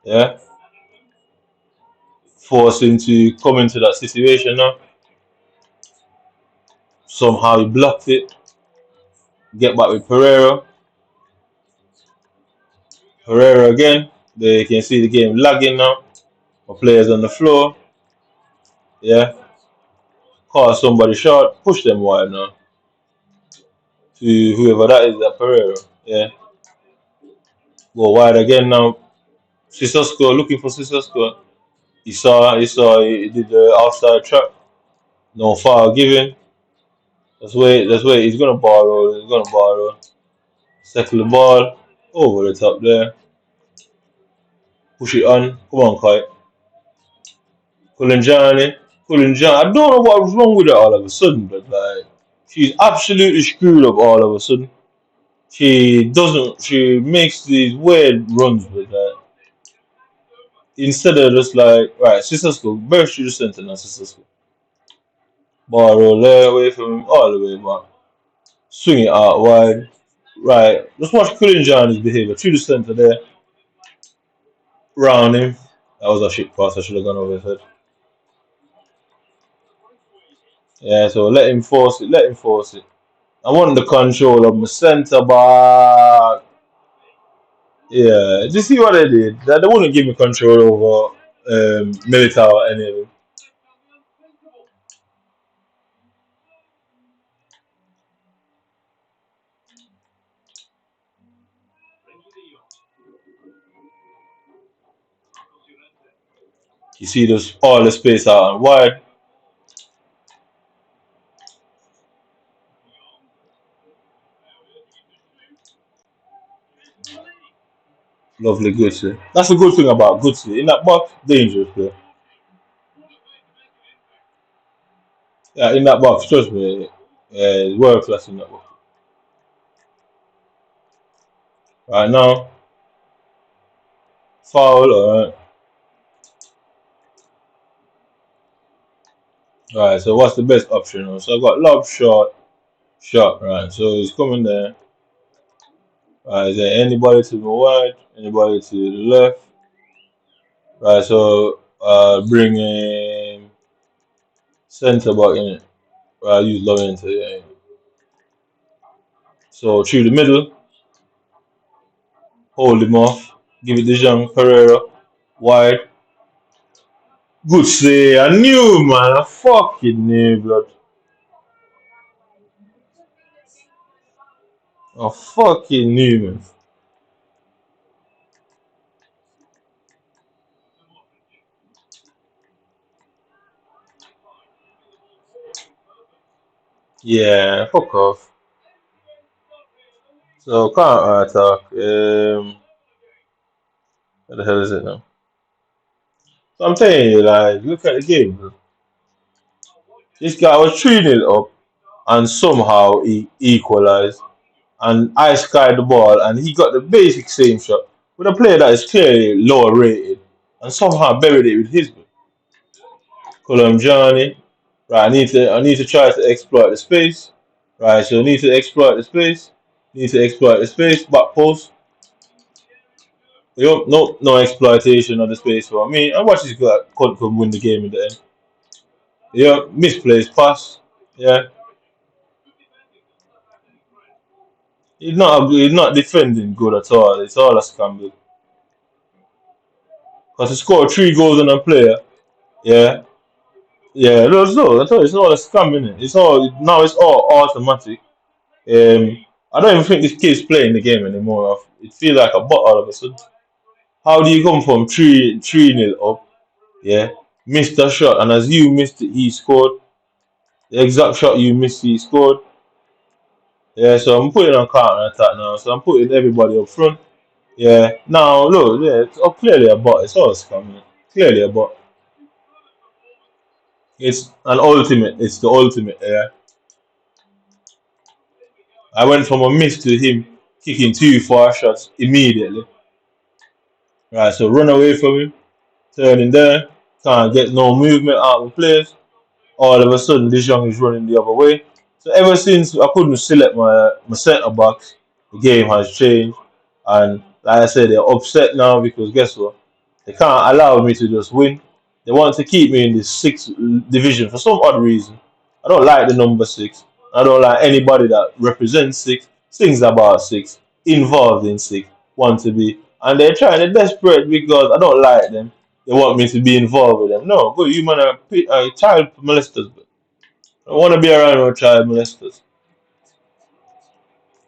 Yeah. Force him to come into that situation now. Somehow he blocked it. Get back with Pereira. Pereira again. There you can see the game lagging now. My players on the floor. Yeah. Call somebody short. Push them wide now. To whoever that is, that Pereira. Yeah. Go wide again now. Sissoko looking for Sissoko. He did the outside trap. No foul given. That's where he's gonna borrow. He's gonna borrow. Settle the ball. Over the top there. Push it on. Come on, Kai. Kulinjani. Kulinjani. I don't know what was wrong with her all of a sudden, but like she's absolutely screwed up all of a sudden. She makes these weird runs with that. Instead of just like, right, Sissoko, very through the center now, Sissoko. Ball roll there away from him, all the way back. Swing it out wide. Right, just watch Kulinjani's behavior through the center there. Round him. That was a shit pass, I should have gone over his head. Yeah, so let him force it, let him force it. I want the control of my centre back. Yeah, did you see what they did? They wouldn't give me control over Militao or any of them. You see this all the space out and wide. Lovely Gutsy. That's a good thing about Gutsy. In that box, dangerous player. Yeah, in that box, trust me. Yeah, world class in that box. Right now, foul, alright. Right, so what's the best option? So I've got lob shot, shot, right. So he's coming there. Right, is there anybody to the right? Anybody to the left? Right, so bring in centre back in it. Right, use low into yeah. So through the middle, hold him off, give it to Jean Pereira, wide. Good say, I knew man, I fucking knew blood. I fucking knew man. Yeah, fuck off. So counter attack. What the hell is it now? So I'm telling you, like, look at the game, bro. This guy was 3-0 up, and somehow he equalized. And I skied the ball, and he got the basic same shot with a player that is clearly lower rated, and somehow buried it with his Colombiani. Right, I need to try to exploit the space. Right, so I need to exploit the space. Need to exploit the space. Back post. Yup, no exploitation of the space for me. And watch this guy could win the game in the end. Yeah, misplaced pass. Yeah, he's not defending good at all. It's all a scramble. Because he scored 3 goals on a player. Yeah, yeah. No, that's all. It's all a scam, innit? It's all now. It's all automatic. I don't even think this kid's playing the game anymore. It feels like a bot all of a sudden. How do you come from three nil up? Yeah, missed a shot, and as you missed it, he scored. The exact shot you missed, he scored. Yeah, so I'm putting on counter attack now. So I'm putting everybody up front. Yeah. Now look, yeah, it's clearly a bot. It's all scamming. Clearly a bot. It's an ultimate. It's the ultimate. Yeah. I went from a miss to him kicking 2 4 shots immediately. Right. So run away from him. Turning there. Can't get no movement out of the players. All of a sudden, this young is running the other way. So ever since I couldn't select my centre backs, the game has changed. And like I said, they're upset now because guess what? They can't allow me to just win. They want to keep me in the sixth division for some odd reason. I don't like the number six. I don't like anybody that represents six, sings about six, involved in six, want to be. And they're trying, they're desperate because I don't like them. They want me to be involved with them. No, good, you man are child molesters. I want to be around no child molesters.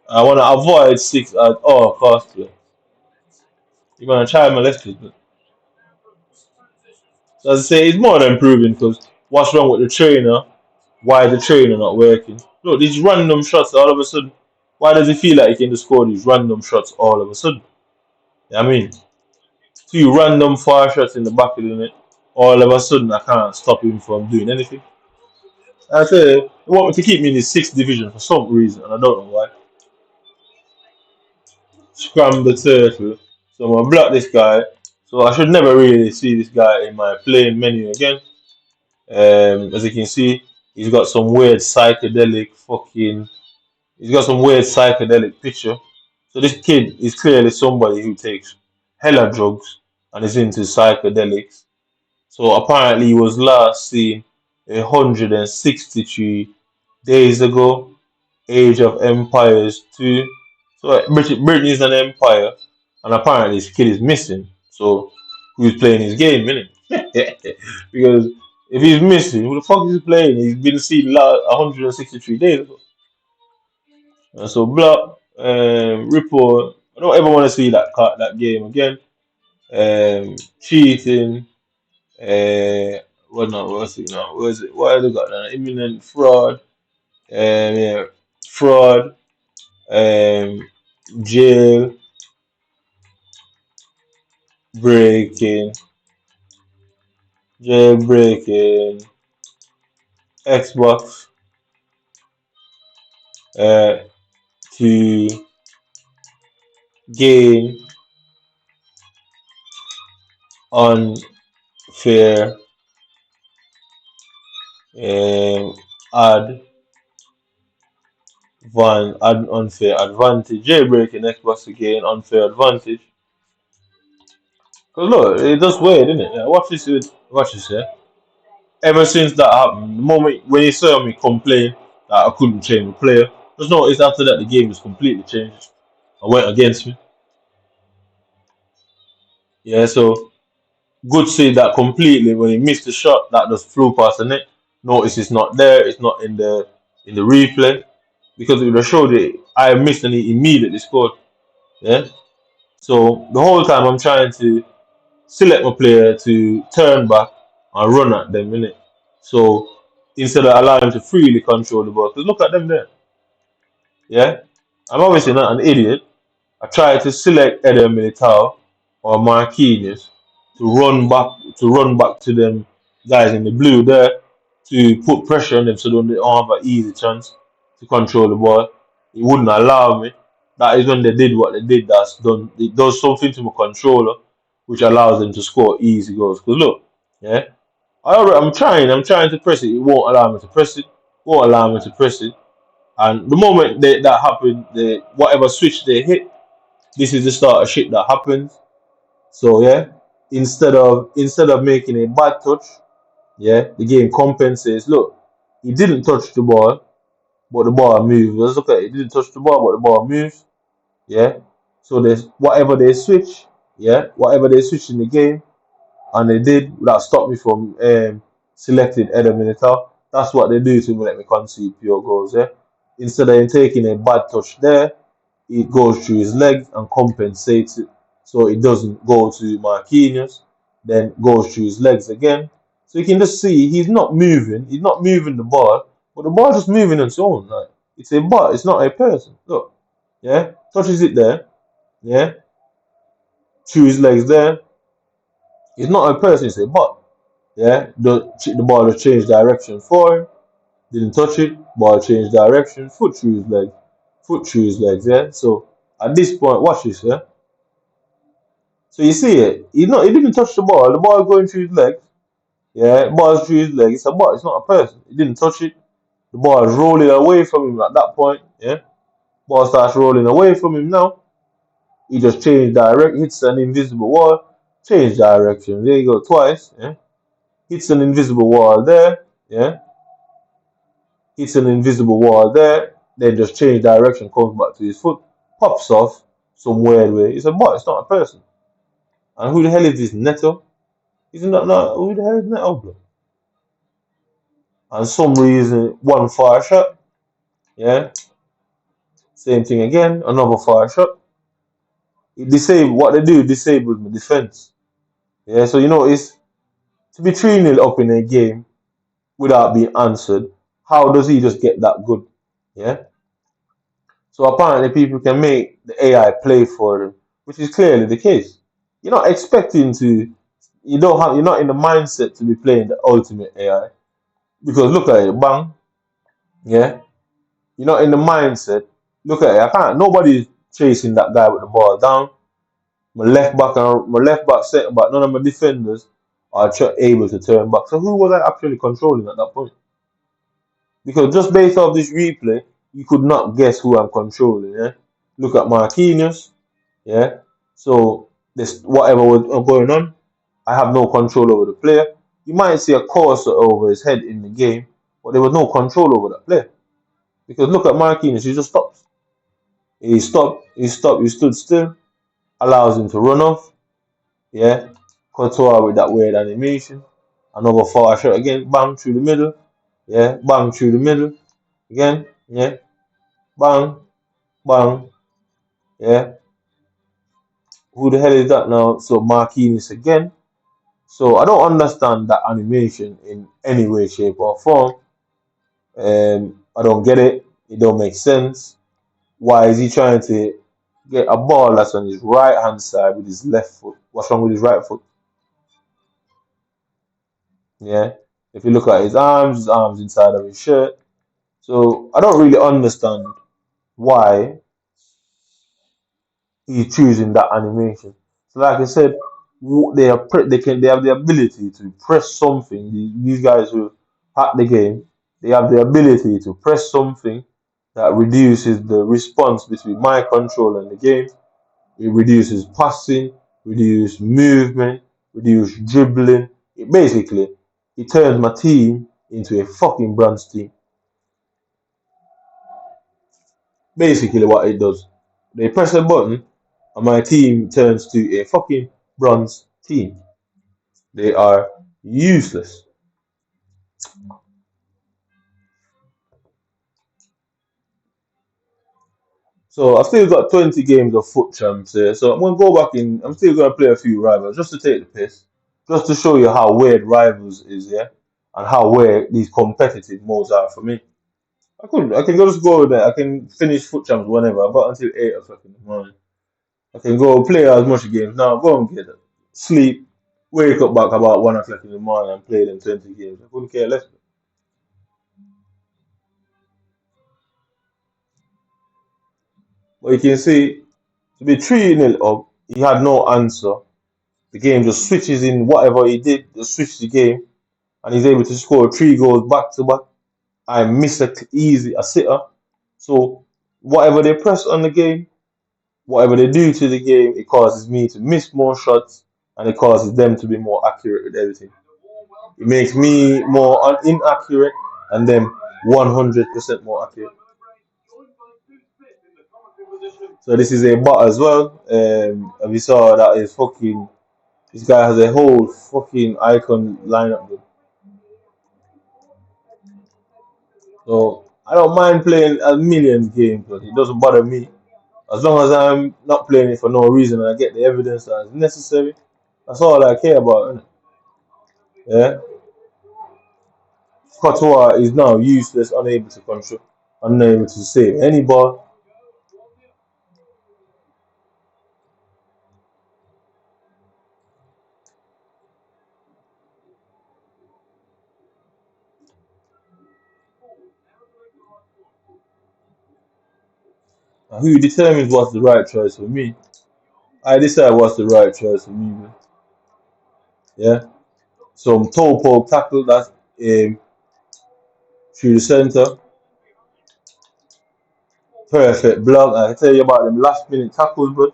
I want to avoid six at all costs. You man are child molesters. So as I say, it's more than proven because what's wrong with the trainer? Why the trainer not working? Look, these random shots all of a sudden. Why does he feel like he can just score these random shots all of a sudden? I mean, 2 random far shots in the back of the net. All of a sudden, I can't stop him from doing anything. I say, they want me to keep me in the sixth division for some reason, and I don't know why. Scram the turtle. So I'm gonna block this guy. So I should never really see this guy in my playing menu again. As you can see, he's got some weird psychedelic fucking. He's got some weird psychedelic picture. So this kid is clearly somebody who takes hella drugs and is into psychedelics. So apparently he was last seen 163 days ago. Age of Empires 2. So Britain is an empire, and apparently this kid is missing. So who's playing his game, innit? Because if he's missing, who the fuck is he playing? He's been seen 163 days ago. So block, report. I don't ever want to see that game again. Cheating. What not? What's it now? What is it? What have they got now? Imminent fraud. Yeah, fraud. Um, jail breaking, jailbreaking, Xbox uh, to gain unfair um, unfair advantage. Jailbreaking Xbox to gain unfair advantage. Cause look, it's just weird, isn't it? Yeah, watch this, yeah. Ever since that happened, the moment when you saw me complain that I couldn't change the player, just notice after that the game was completely changed. I went against me. Yeah, so good see that completely when he missed the shot that just flew past the net. Notice it's not there, it's not in the replay. Because it would have showed it I missed and he immediately scored. Yeah. So the whole time I'm trying to select my player to turn back and run at them, innit? So instead of allowing him to freely control the ball. Because look at them there. Yeah? I'm obviously not an idiot. I tried to select Eder Militao or Marquinhos to run back to them guys in the blue there to put pressure on them so they don't have an easy chance to control the ball. It wouldn't allow me. That is when they did what they did. That's done. It does something to my controller, which allows them to score easy goals. Because look, yeah, I'm trying to press it. It won't allow me to press it. Won't allow me to press it. And the moment that happened, whatever switch they hit, this is the start of shit that happens. So yeah, instead of making a bad touch, yeah, the game compensates. Look, he didn't touch the ball, but the ball moves. Let's look at it. He didn't touch the ball, but the ball moves. Yeah. So there's whatever they switch in the game, and they did that stopped me from selecting Eder Militao. That's what they do to let me concede pure goals. Yeah. Instead of him taking a bad touch there, it goes through his legs and compensates it, so it doesn't go to Marquinhos, then goes through his legs again. So you can just see he's not moving. He's not moving the ball, but the ball just moving on its own. Like it's a ball. It's not a person. Look, yeah, touches it there. Yeah, through his legs there. It's not a person. It's a ball. Yeah, the ball just changed direction for him. Didn't touch it. Ball changed direction. Foot through his legs. Foot through his legs. Yeah. So at this point, watch this. Yeah. So you see it. He didn't touch the ball. The ball going through his legs. Yeah, ball through his legs. It's a ball. It's not a person. He didn't touch it. The ball is rolling away from him at that point. Yeah, ball starts rolling away from him now. He just changed direction. Hits an invisible wall. Change direction. There you go. Twice. Yeah, hits an invisible wall there. Yeah, hits an invisible wall there. Then just change direction. Comes back to his foot. Pops off some weird way. It's a bot. It's not a person. And who the hell is this Neto? Isn't that not who the hell is Neto, bro? And some reason, one far shot. Yeah. Same thing again. Another far shot. It disable what they do disables my defense. Yeah. So it's to be 3-0 up in a game without being answered. How does he just get that good? Yeah. So apparently people can make the AI play for them, which is clearly the case. You're not expecting to. You're not in the mindset to be playing the ultimate AI because look at it, bang. Yeah. You're not in the mindset. Look at it. I can't. Nobody's chasing that guy with the ball down. My left back, centre back. None of my defenders are able to turn back. So who was I actually controlling at that point? Because just based off this replay, you could not guess who I'm controlling. Yeah. Look at Marquinhos. Yeah. So this whatever was going on, I have no control over the player. You might see a cursor over his head in the game, but there was no control over that player. Because look at Marquinhos, he just stops. He stopped, he stood still, allows him to run off. Yeah. Couture with that weird animation. Another far shot again, bang through the middle. Yeah, bang through the middle. Again, yeah. Bang, bang. Yeah. Who the hell is that now? So Marquinhos again. So I don't understand that animation in any way, shape, or form. I don't get it. It don't make sense. Why is he trying to get a ball that's on his right hand side with his left foot? What's wrong with his right foot? Yeah. If you look at his arms inside of his shirt. So I don't really understand why he's choosing that animation. So like I said, they have the ability to press something. These guys who hack the game, they have the ability to press something that reduces the response between my control and the game. It reduces passing, reduces movement, reduces dribbling. It turns my team into a fucking bronze team. Basically, what it does, they press a button, and my team turns to a fucking bronze team. They are useless. So I've still got 20 games of foot champs here. So I'm gonna go back in. I'm still gonna play a few rivals just to take the piss, just to show you how weird rivals is, yeah, and how where these competitive modes are for me. I can just go there. I can finish foot champs whenever. I got until 8 o'clock in the morning. I can go play as much games now. Go and get it. Sleep. Wake up back about 1 o'clock in the morning and play them 20 games. I couldn't care less. But you can see to be 3-0 up, he had no answer. The game just switches in whatever he did, just switch the game, and he's able to score 3 goals back to back. I miss a sitter. So whatever they press on the game, whatever they do to the game, it causes me to miss more shots and it causes them to be more accurate with everything. It makes me more inaccurate and them 100% more accurate. So this is a bot as well. And we saw that is fucking. This guy has a whole fucking icon lineup. So I don't mind playing a millions games, but it doesn't bother me. As long as I'm not playing it for no reason and I get the evidence that is necessary, that's all I care about, innit? Yeah. Courtois is now useless, unable to control, unable to save any ball. And who determines what's the right choice for me? I decide what's the right choice for me, man. Yeah. Some toe poke tackle that's through the center. Perfect block. I can tell you about them last minute tackles, but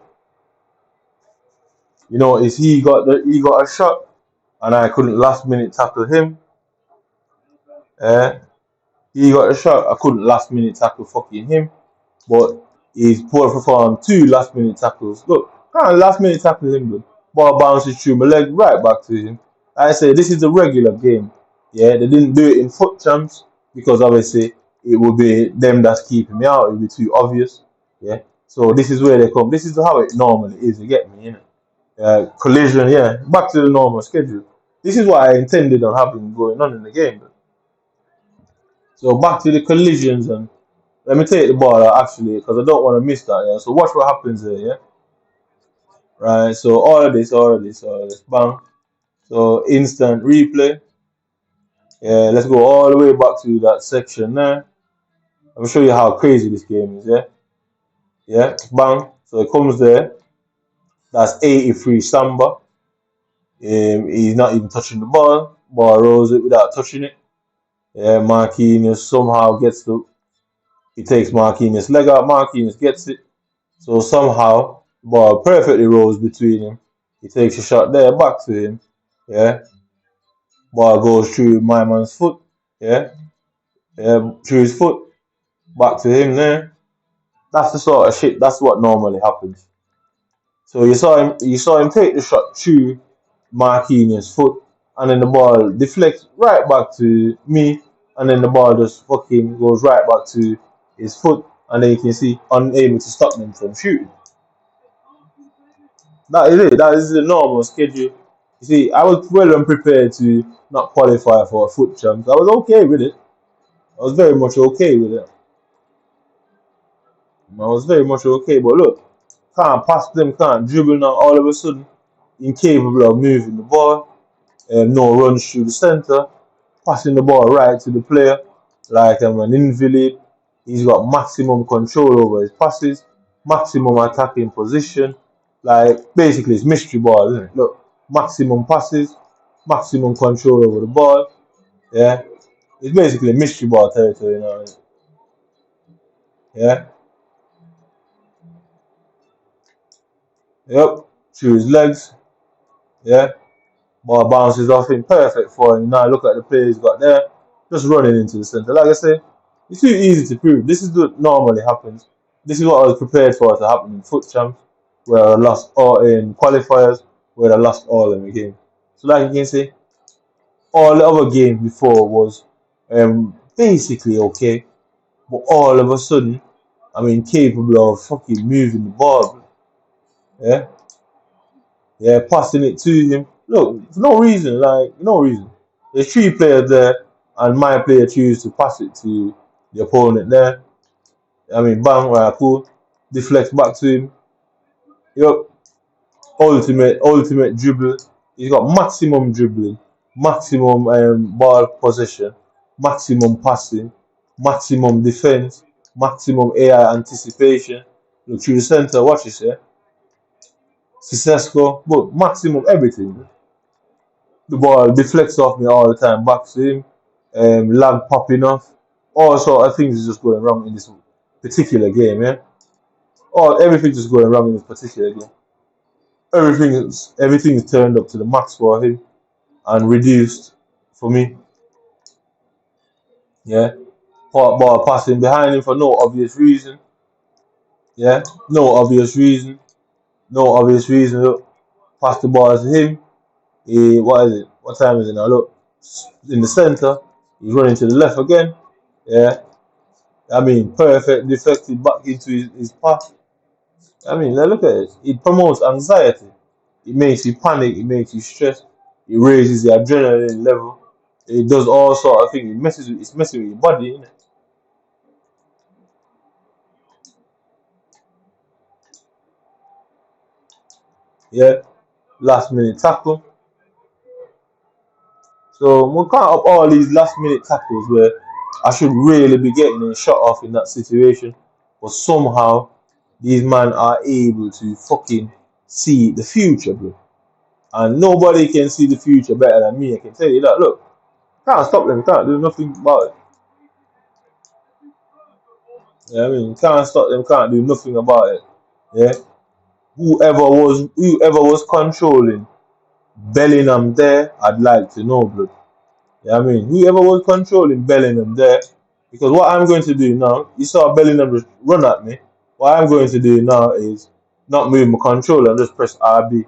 you know, is he got a shot and I couldn't last minute tackle him. He got a shot, I couldn't last minute tackle fucking him. But he's poor performed 2 last minute tackles. Look, can't last minute tackle him, good. Ball bounces through my leg right back to him. I say this is a regular game. Yeah, they didn't do it in foot champs because obviously it would be them that's keeping me out. It would be too obvious. Yeah. So this is where they come. This is how it normally is. You get me, collision, yeah. Back to the normal schedule. This is what I intended on having going on in the game. So back to the collisions and let me take the ball out actually because I don't want to miss that. Yeah. So watch what happens here. Yeah. Right. So all of this. Bang. So instant replay. Yeah. Let's go all the way back to that section there. I'll show you how crazy this game is. Yeah. Yeah. Bang. So it comes there. That's 83 Samba. He's not even touching the ball. Ball rolls it without touching it. Yeah. Marquinhos somehow gets the. He takes Marquinhos' leg out. Marquinhos gets it. So somehow, the ball perfectly rolls between him. He takes a shot there, back to him. Yeah. Ball goes through my man's foot. Yeah. Yeah. Through his foot. Back to him there. That's the sort of shit. That's what normally happens. So you saw him take the shot through Marquinhos' foot, and then the ball deflects right back to me, and then the ball just fucking goes right back to his foot, and then you can see unable to stop them from shooting. That is it. That is the normal schedule. You see, I was well and prepared to not qualify for a foot champs. I was okay with it. I was very much okay with it. I was very much okay. But look, can't pass them, can't dribble now. All of a sudden, incapable of moving the ball. No runs through the center. Passing the ball right to the player like I'm an invalid. He's got maximum control over his passes, maximum attacking position. Like basically, it's mystery ball, isn't it? Look, maximum passes, maximum control over the ball. Yeah, it's basically mystery ball territory now. Yeah, yep. Through his legs. Yeah, ball bounces off him, perfect for him. Now look at the play he's got there, just running into the center. Like I say, it's too easy to prove. This is what normally happens. This is what I was prepared for to happen in foot champs, where I lost all in qualifiers, where I lost all in the game. So like you can see, all the other games before was basically okay, but all of a sudden I'm incapable of fucking moving the ball. Yeah, yeah, passing it to him. Look, for no reason, like no reason. There's three players there, and my player chooses to pass it to the opponent there. I mean, bang, right, cool. Deflects back to him. Yup, ultimate dribble. He's got maximum dribbling, maximum ball possession, maximum passing, maximum defense, maximum AI anticipation. Look through the center, watch this, yeah. Successful, but maximum everything. The ball deflects off me all the time, back to him. Lag popping off. All sort of things is just going wrong in this particular game, yeah. All everything's just going wrong in this particular game. Everything is turned up to the max for him and reduced for me. Yeah. Ball passing behind him for no obvious reason. Yeah. No obvious reason. No obvious reason. Look, pass the ball to him. What is it? What time is it now? Look, in the center. He's running to the left again. Yeah. I mean, perfect, deflected back into his path. I mean, now look at it. It promotes anxiety. It makes you panic. It makes you stress. It raises the adrenaline level. It does all sort of things. It's messing with your body, innit? Yeah. Last minute tackle. So we can't up all these last minute tackles where I should really be getting a shot off in that situation, but somehow these men are able to fucking see the future, bro. And nobody can see the future better than me. I can tell you that. Look, can't stop them. Can't do nothing about it. Yeah, I mean, can't stop them. Can't do nothing about it. Yeah. Whoever was controlling Bellingham there, I'd like to know, bro. Yeah, I mean, whoever was controlling Bellingham there, because what I'm going to do now, you saw Bellingham just run at me. What I'm going to do now is not move my controller and just press RB.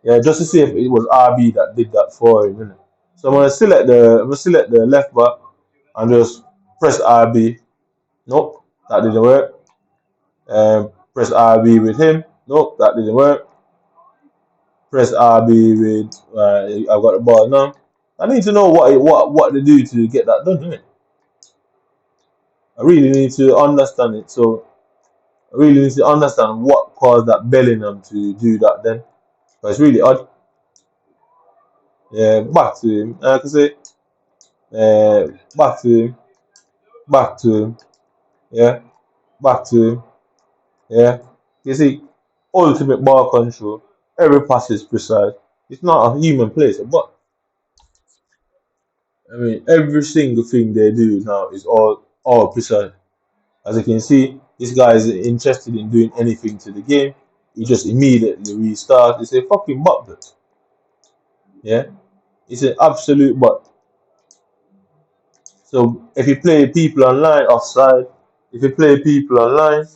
Yeah, just to see if it was RB that did that for him, innit? So I'm gonna select the left back and just press RB. Nope, that didn't work. Press RB with him. Nope, that didn't work. Press RB with. I've got the ball now. I need to know what to do to get that done, innit? I really need to understand it. So I really need to understand what caused that Bellingham to do that then. But it's really odd. Yeah, back to him. Like I say, back to him. Back to him. Yeah, back to him. Yeah. You see, ultimate ball control. Every pass is precise. It's not a human place, but I mean every single thing they do now is all precise. As you can see, this guy is interested in doing anything to the game. He just immediately restarts. It's a fucking bot. Yeah, it's an absolute bot. So if you play people online offside, if you play people online,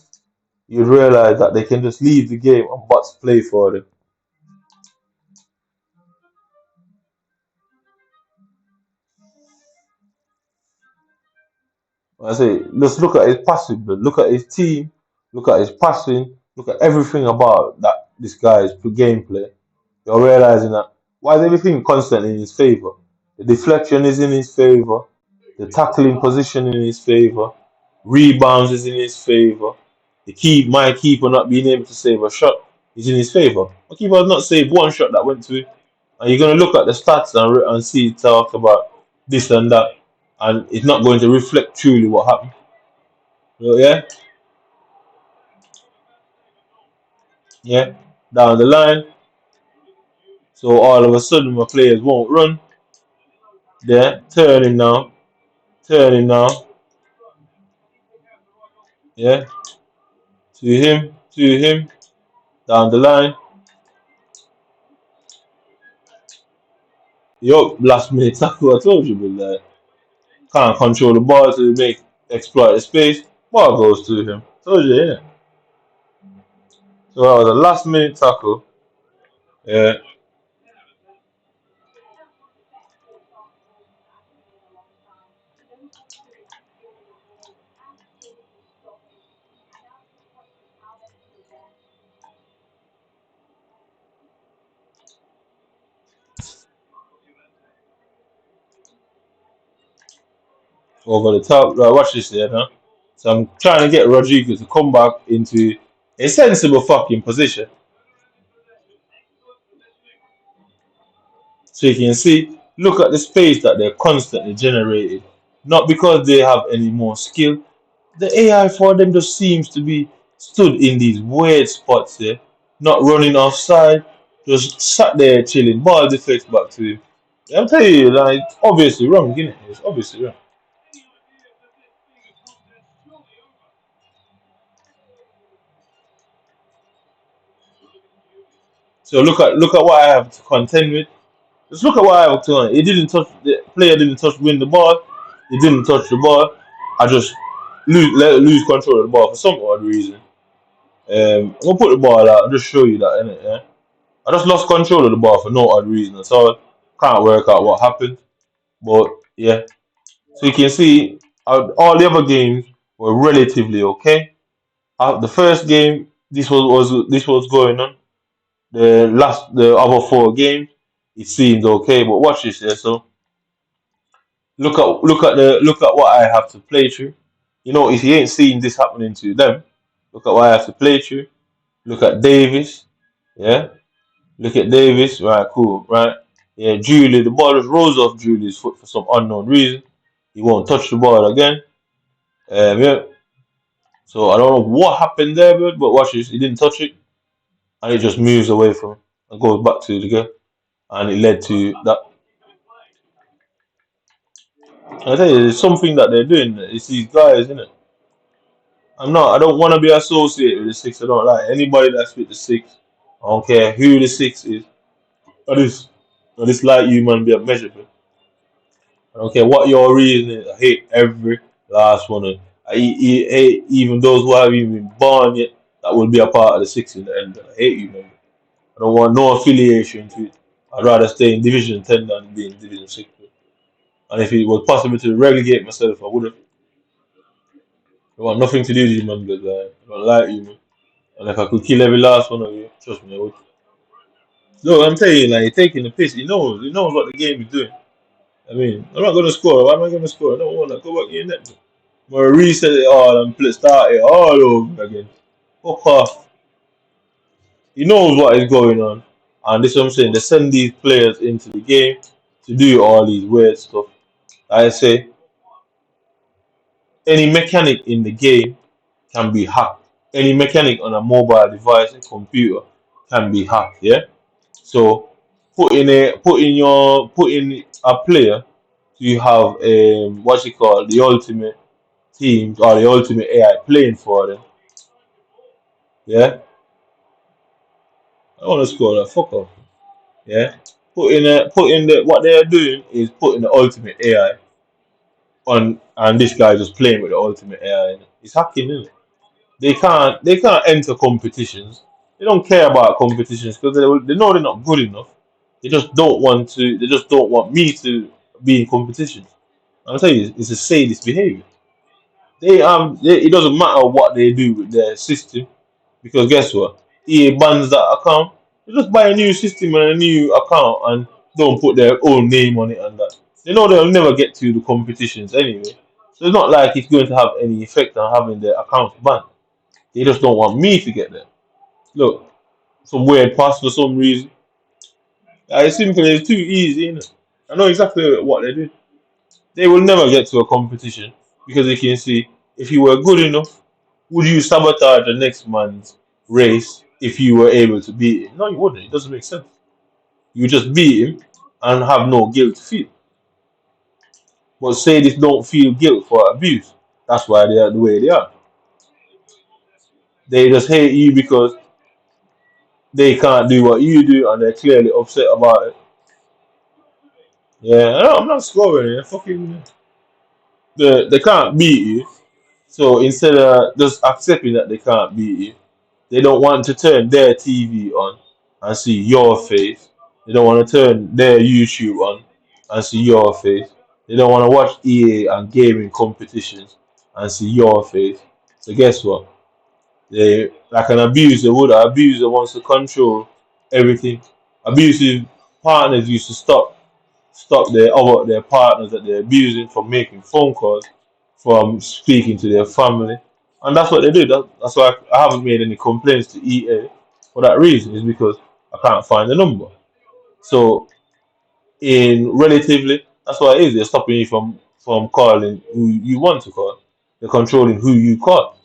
you realize that they can just leave the game and bots play for them. I say, just look at his passing, but look at his team, look at his passing, look at everything about that this guy's gameplay. You're realizing that why is everything constantly in his favor? The deflection is in his favor, the tackling position in his favor, rebounds is in his favor. My keeper not being able to save a shot is in his favor. My keeper has not saved one shot that went to him. And you're gonna look at the stats and see it talk about this and that, and it's not going to reflect truly what happened. So, yeah, yeah, down the line. So all of a sudden my players won't run. Yeah, turning now. Yeah, to him, down the line. Yo, last minute tackle. I told you, but like can't control the ball to make exploit the space. Ball goes to him. Told you, yeah. So that was a last minute tackle. Yeah, over the top. Right, watch this here now. So I'm trying to get Rodriguez to come back into a sensible fucking position. So you can see, look at the space that they're constantly generating. Not because they have any more skill. The AI for them just seems to be stood in these weird spots here, not running offside, just sat there chilling. Ball deflects back to him. I'm telling you, like, obviously wrong, isn't it? It's obviously wrong. So look at what I have to contend with. Just look at what I have to contend. He didn't touch the player didn't touch win the ball. He didn't touch the ball. I just lose control of the ball for some odd reason. I'm gonna put the ball out and just show you that, innit? Yeah. I just lost control of the ball for no odd reason at all. Can't work out what happened. But yeah. So you can see all the other games were relatively okay. The first game, this was going on. The other four games, it seemed okay. But watch this here. So look at what I have to play through. You know, if you ain't seen this happening to them, look at what I have to play through. Look at Davis. Yeah. Look at Davis. Right, cool. Right. Yeah, Julie, the ball just rose off Julie's foot for some unknown reason. He won't touch the ball again. Yeah. So I don't know what happened there, but watch this. He didn't touch it, and it just moves away from him and goes back to the girl, and it led to that. I tell you, there's something that they're doing. It's these guys, isn't it? I'm not. I don't want to be associated with the six. I don't like anybody that's with the six. I don't care who the six is. I just like you, man. Be a measure. I don't care what your reason is. I hate every last one of them. Hate even those who haven't even been born yet that will be a part of the six in the end. I hate you, man. I don't want no affiliation to it. I'd rather stay in Division 10 than be in Division 6. And if it was possible to relegate myself, I would have. I want nothing to do with you, man, because I don't like you, man. And if I could kill every last one of you, trust me, I would. No, I'm telling you, like, you're taking the piss. He knows what the game is doing. I mean, I'm not going to score. Why am I going to score? I don't want that. Go back in your net. I'm going to reset it all and start it all over again. Fuck off. He knows what is going on. And this is what I'm saying. They send these players into the game to do all these weird stuff. Like I say, any mechanic in the game can be hacked. Any mechanic on a mobile device, a computer, can be hacked. Yeah. So put in a player to have what you call the ultimate team or the ultimate AI playing for them. Yeah. I want to score that. Fuck off. Yeah. Put in the what they are doing is putting the ultimate AI on, and this guy just playing with the ultimate AI. It's hacking, isn't it? They can't enter competitions. They don't care about competitions because they know they're not good enough. They just don't want to. They just don't want me to be in competition. I'm telling you, it's a sadist behavior. It doesn't matter what they do with their system because guess what? EA bans that account. They just buy a new system and a new account and don't put their own name on it and that. They know they'll never get to the competitions anyway. So it's not like it's going to have any effect on having their accounts banned. They just don't want me to get there. Look, some weird pass for some reason. It's simple, it's too easy, innit? I know exactly what they do. They will never get to a competition because you can see if you were good enough, would you sabotage the next man's race if you were able to beat him? No, you wouldn't. It doesn't make sense. You just beat him and have no guilt to feel. But sadists don't feel guilt for abuse. That's why they are the way they are. They just hate you because they can't do what you do and they're clearly upset about it. Yeah, I'm not scoring. Fucking, they can't beat you. So instead of just accepting that they can't beat you, they don't want to turn their TV on and see your face. They don't want to turn their YouTube on and see your face. They don't want to watch EA and gaming competitions and see your face. So guess what? They like an abuser would. An abuser wants to control everything. Abusive partners used to stop their partners that they're abusing from making phone calls, from speaking to their family, and that's what they do. That's why I haven't made any complaints to EA for that reason. Is because I can't find the number. So in relatively, that's what it is. They're stopping you from calling who you want to call. They're controlling who you call.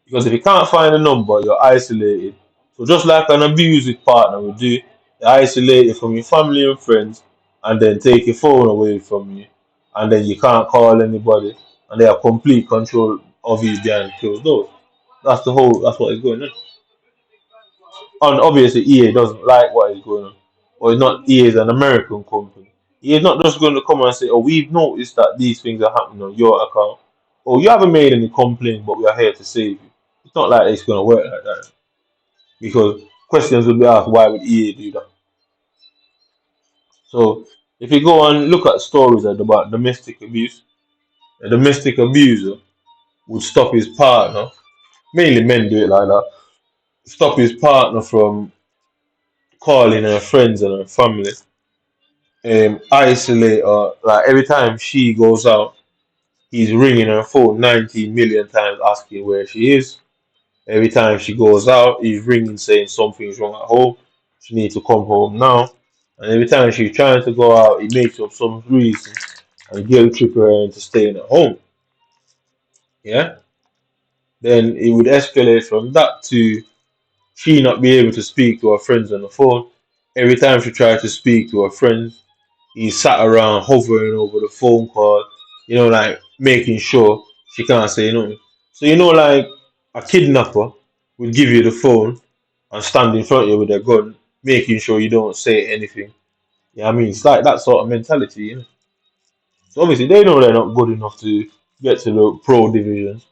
Because if you can't find a number, you're isolated. So just like an abusive partner would do, you're isolated from your family and friends, and then take your phone away from you, and then you can't call anybody, and they have complete control of you behind closed doors. That's what is going on. And obviously EA doesn't like what is going on. Or it's not EA is an American company. EA is not just going to come and say, oh, we've noticed that these things are happening on your account. Oh, you haven't made any complaints, but we are here to save you. It's not like it's going to work like that. Because questions will be asked, why would EA do that? So if you go and look at stories about domestic abuse, a domestic abuser would stop his partner, mainly men do it like that, stop his partner from calling her friends and her family, isolate her. Like every time she goes out, he's ringing her phone 19 million times asking where she is. Every time she goes out, he's ringing saying something's wrong at home. She needs to come home now. And every time she's trying to go out, he makes up some reason and guilt trip her into staying at home. Yeah? Then it would escalate from that to she not be able to speak to her friends on the phone. Every time she tries to speak to her friends, he sat around hovering over the phone call, like making sure she can't say nothing. So like a kidnapper would give you the phone and stand in front of you with a gun, making sure you don't say anything. Yeah, I mean it's like that sort of mentality. So obviously they know they're not good enough to get to the pro divisions.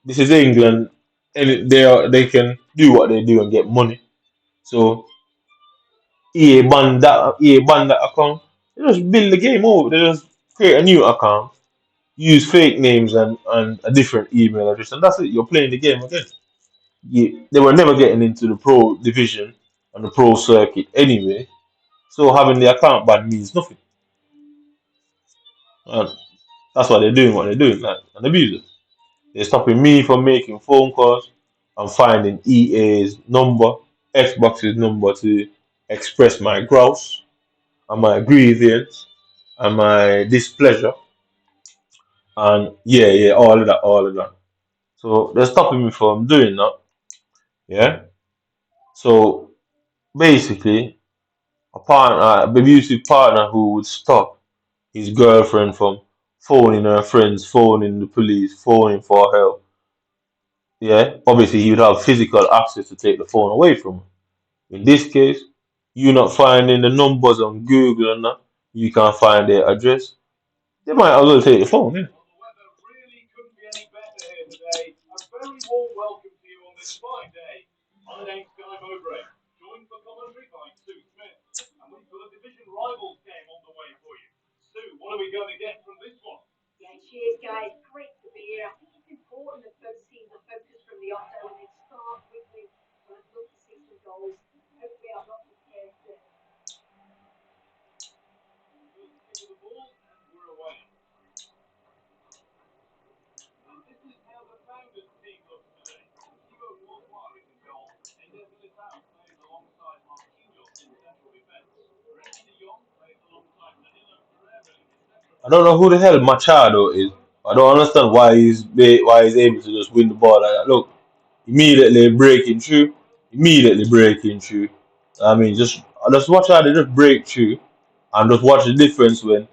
This is England, and they can do what they do and get money. So EA banned that account. They just build the game over. They just create a new account, use fake names and a different email address, and that's it. You're playing the game again. They were never getting into the pro division and the pro circuit anyway, so having the account banned means nothing. And that's why they're doing what they're doing, like an abuser. They're stopping me from making phone calls and finding EA's number, Xbox's number to express my grouse and my grievance and my displeasure and yeah, all of that. So they're stopping me from doing that. Yeah. So basically, an abusive partner who would stop his girlfriend from phoning her friends, phoning the police, phoning for help. Yeah. Obviously, he would have physical access to take the phone away from her. In this case, you not finding the numbers on Google and that, you can't find their address. They might as well take the phone. Yeah. I don't know who the hell Machado is. I don't understand why he's able to just win the ball like that. Look, immediately breaking through, immediately breaking through. I mean, just watch how they just break through, and just watch the difference when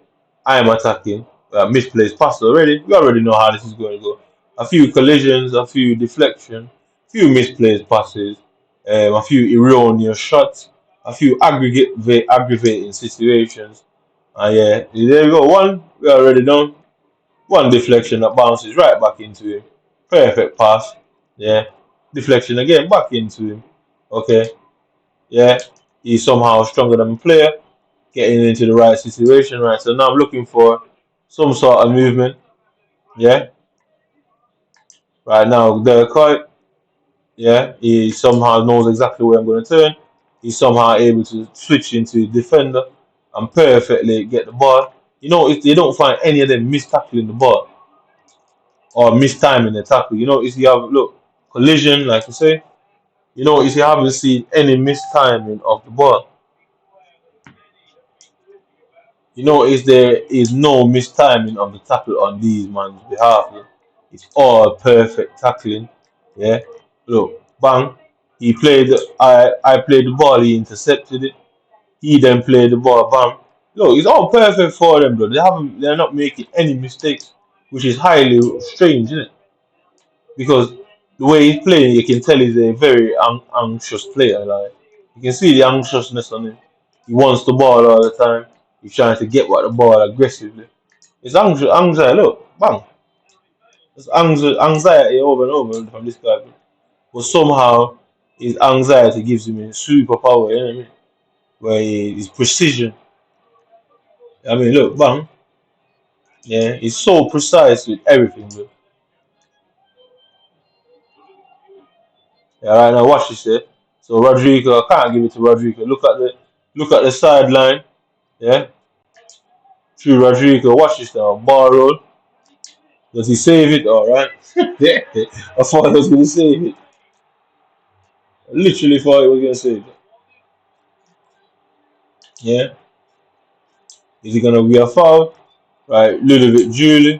I am attacking. Misplaced pass already. We already know how this is going to go. A few collisions, a few deflections, a few misplaced passes, a few erroneous shots, a few aggravating situations. And yeah, there you go. One, we already done. One deflection that bounces right back into him. Perfect pass. Yeah. Deflection again, back into him. Okay. Yeah. He's somehow stronger than the player. Getting into the right situation, right? So now I'm looking for some sort of movement. Yeah. Right now, Derek, yeah, he somehow knows exactly where I'm going to turn. He's somehow able to switch into defender. and perfectly get the ball. You know, if they don't find any of them mistackling the ball or mistiming the tackle, you know, if you have look collision, like you say, you know, if you haven't seen any mistiming of the ball, you know, if there is no mistiming of the tackle on these man's behalf, yeah? It's all perfect tackling. Yeah, look, bang. He played. I played the ball. He intercepted it. He then played the ball. Bang. Look, it's all perfect for them, bro. They haven't. They're not making any mistakes, which is highly strange, isn't it? Because the way he's playing, you can tell he's a very anxious player. Like you can see the anxiousness on him. He wants the ball all the time. He's trying to get at the ball aggressively. It's anxiety. Look, bang. It's anxiety over and over from this guy. But somehow his anxiety gives him a superpower, you know what I mean? Where his precision. I mean, look, bang. Yeah, he's so precise with everything, bro. Yeah, right now, watch this, yeah. So Rodrigo, I can't give it to Rodrigo. Look at the sideline, yeah. Through Rodrigo, watch this now. Ball roll. Does he save it? All right. Yeah, I thought he was gonna save it. I literally thought he was gonna save it. Yeah. Is he gonna be a foul? Right, Ludovic Julie.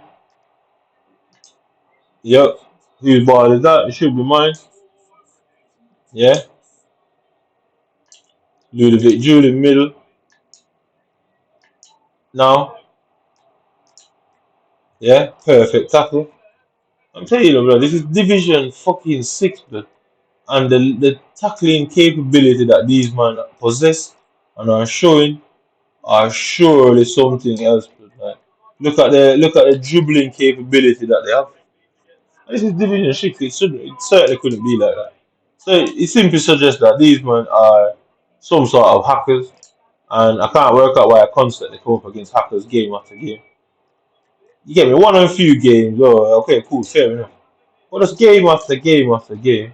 Yep. Whose ball is that? It should be mine. Yeah. Ludovic Julie middle. Now. Yeah. Perfect tackle. I'm telling you, bro, this is Division fucking 6, bro. And the tackling capability that these men possess and are showing are surely something else, bro. Like, look at the dribbling capability that they have. This is Division 6. It certainly couldn't be like that. So it simply suggests that these men are some sort of hackers, and I can't work out why I constantly come up against hackers game after game. You get me? One or a few games, oh, okay, cool, fair enough. But it's game after game after game.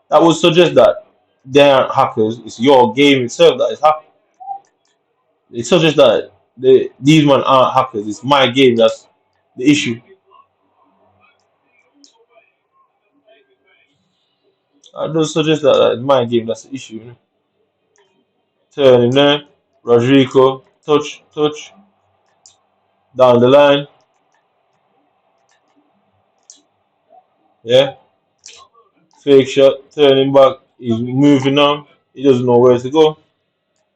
That would suggest that they aren't hackers. It's your game itself that is hacked. It suggests that these men aren't hackers. It's my game that's the issue. I don't suggest that it's my game that's the issue. You know? Turn in there. Rodrigo, touch, down the line. Yeah, fake shot, turning back. He's moving on. He doesn't know where to go.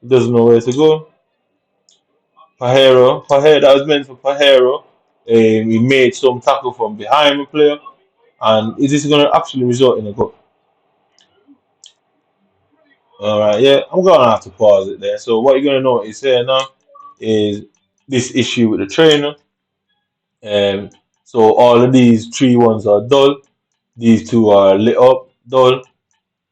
He doesn't know where to go. Pajero, that was meant for Pajero. He made some tackle from behind the player, and is this going to actually result in a goal? All right, yeah, I'm going to have to pause it there. So what you're going to notice here now is this issue with the trainer. Um, so all of these three ones are dull. These two are lit up, dull,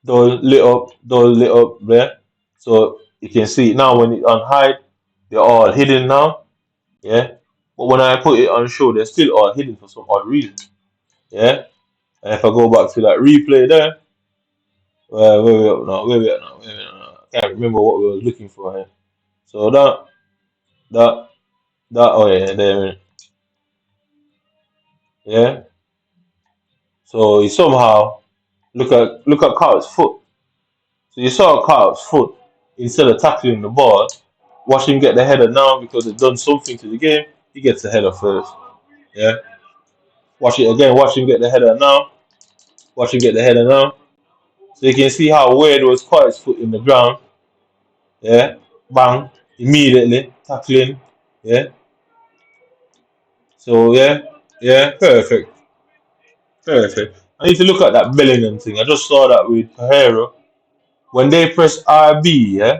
dull, lit up, dull, lit up. There. So you can see it now when it's on hide, they're all hidden now. Yeah. But when I put it on show, they're still all hidden for some odd reason. Yeah. And if I go back to that replay there, where we up now? Where we at now? Where we at now? I can't remember what we were looking for here. So that, oh yeah, there. Yeah. So he somehow look at Carl's foot. So you saw Carl's foot instead of tackling the ball. Watch him get the header now because it's done something to the game. He gets the header first. Yeah. Watch it again. Watch him get the header now. Watch him get the header now. So you can see how weird was Carl's foot in the ground. Yeah. Bang. Immediately tackling. Yeah. So yeah. Yeah. Perfect. Perfect. I need to look at that Bellingham thing. I just saw that with Pereira. When they press RB, yeah,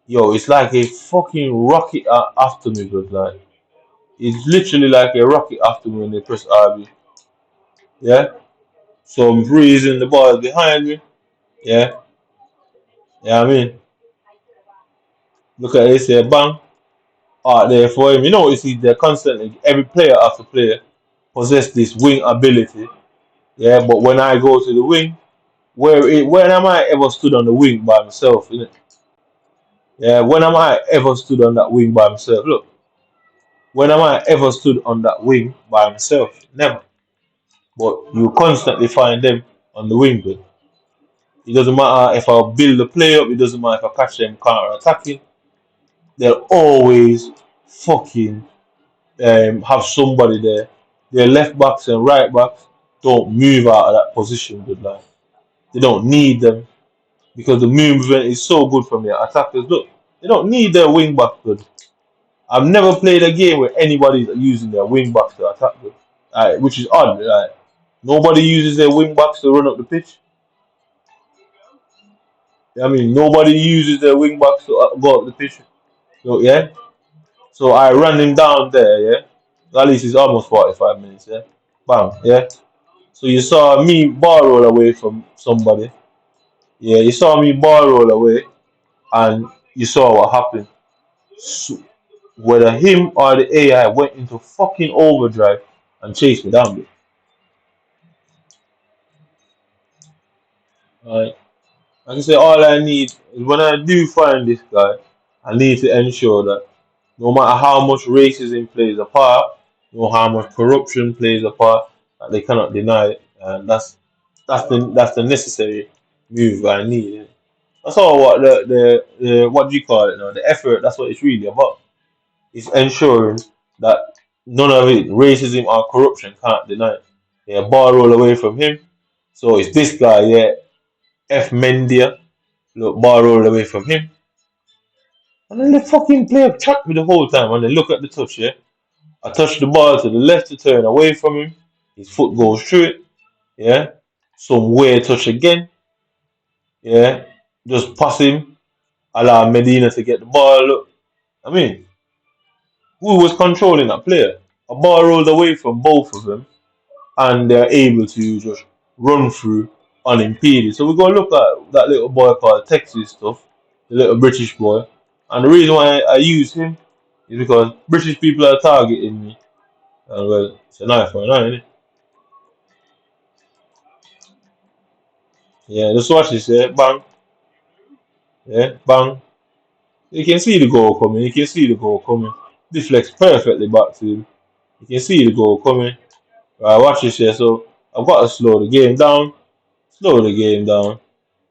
yo, it's like a fucking rocket after me, bro. Like it's literally like a rocket after me when they press RB. Yeah. So I'm breezing the ball behind me. Yeah. Yeah, I mean, look at this here, bang, out there for him. You know, you see, they're constantly every player after player possess this wing ability. Yeah, but when I go to the wing, when am I ever stood on the wing by myself? You know? Yeah, when am I ever stood on that wing by myself? Look, when am I ever stood on that wing by myself? Never. But you constantly find them on the wing. But it doesn't matter if I build the play up, it doesn't matter if I catch them counter attacking. They'll always fucking have somebody there. Their left backs and right backs don't move out of that position, good lad. They don't need them because the movement is so good from their attackers. Look, they don't need their wing back good. I've never played a game where anybody's using their wing backs to attack good, which is odd. Like, nobody uses their wing backs to run up the pitch. I mean, nobody uses their wing backs to go up the pitch. So, yeah. So I ran him down there, yeah. At least it's almost 45 minutes, yeah. Bam, yeah. So you saw me ball roll away from somebody. Yeah, you saw me ball roll away and you saw what happened. So, whether him or the AI went into fucking overdrive and chased me down, bro. Like I say, all I need is when I do find this guy, I need to ensure that no matter how much racism plays a part, no how much corruption plays a part, that they cannot deny it. And that's the necessary move I need. Innit? That's all what the what do you call it now? The effort, that's what it's really about. It's ensuring that none of it, racism or corruption, can't deny it. Yeah, ball roll away from him. So it's this guy, yeah, F Mendia. Look, ball roll away from him. And then the fucking player tracked me the whole time. And then look at the touch, yeah. I touch the ball to the left to turn away from him. His foot goes through it, yeah. Some weird touch again, yeah. Just pass him, allow Medina to get the ball. Look, I mean, who was controlling that player? A ball rolled away from both of them, and they're able to just run through unimpeded. So we're gonna look at that little boy called Texas stuff, the little British boy. And the reason why I use him is because British people are targeting me. And well, it's a knife for an eye, innit? Yeah, just watch this, yeah, bang, yeah, bang. You can see the goal coming, you can see the goal coming. Deflects perfectly back to him. You can see the goal coming. Right, watch this here. So I've got to slow the game down, slow the game down,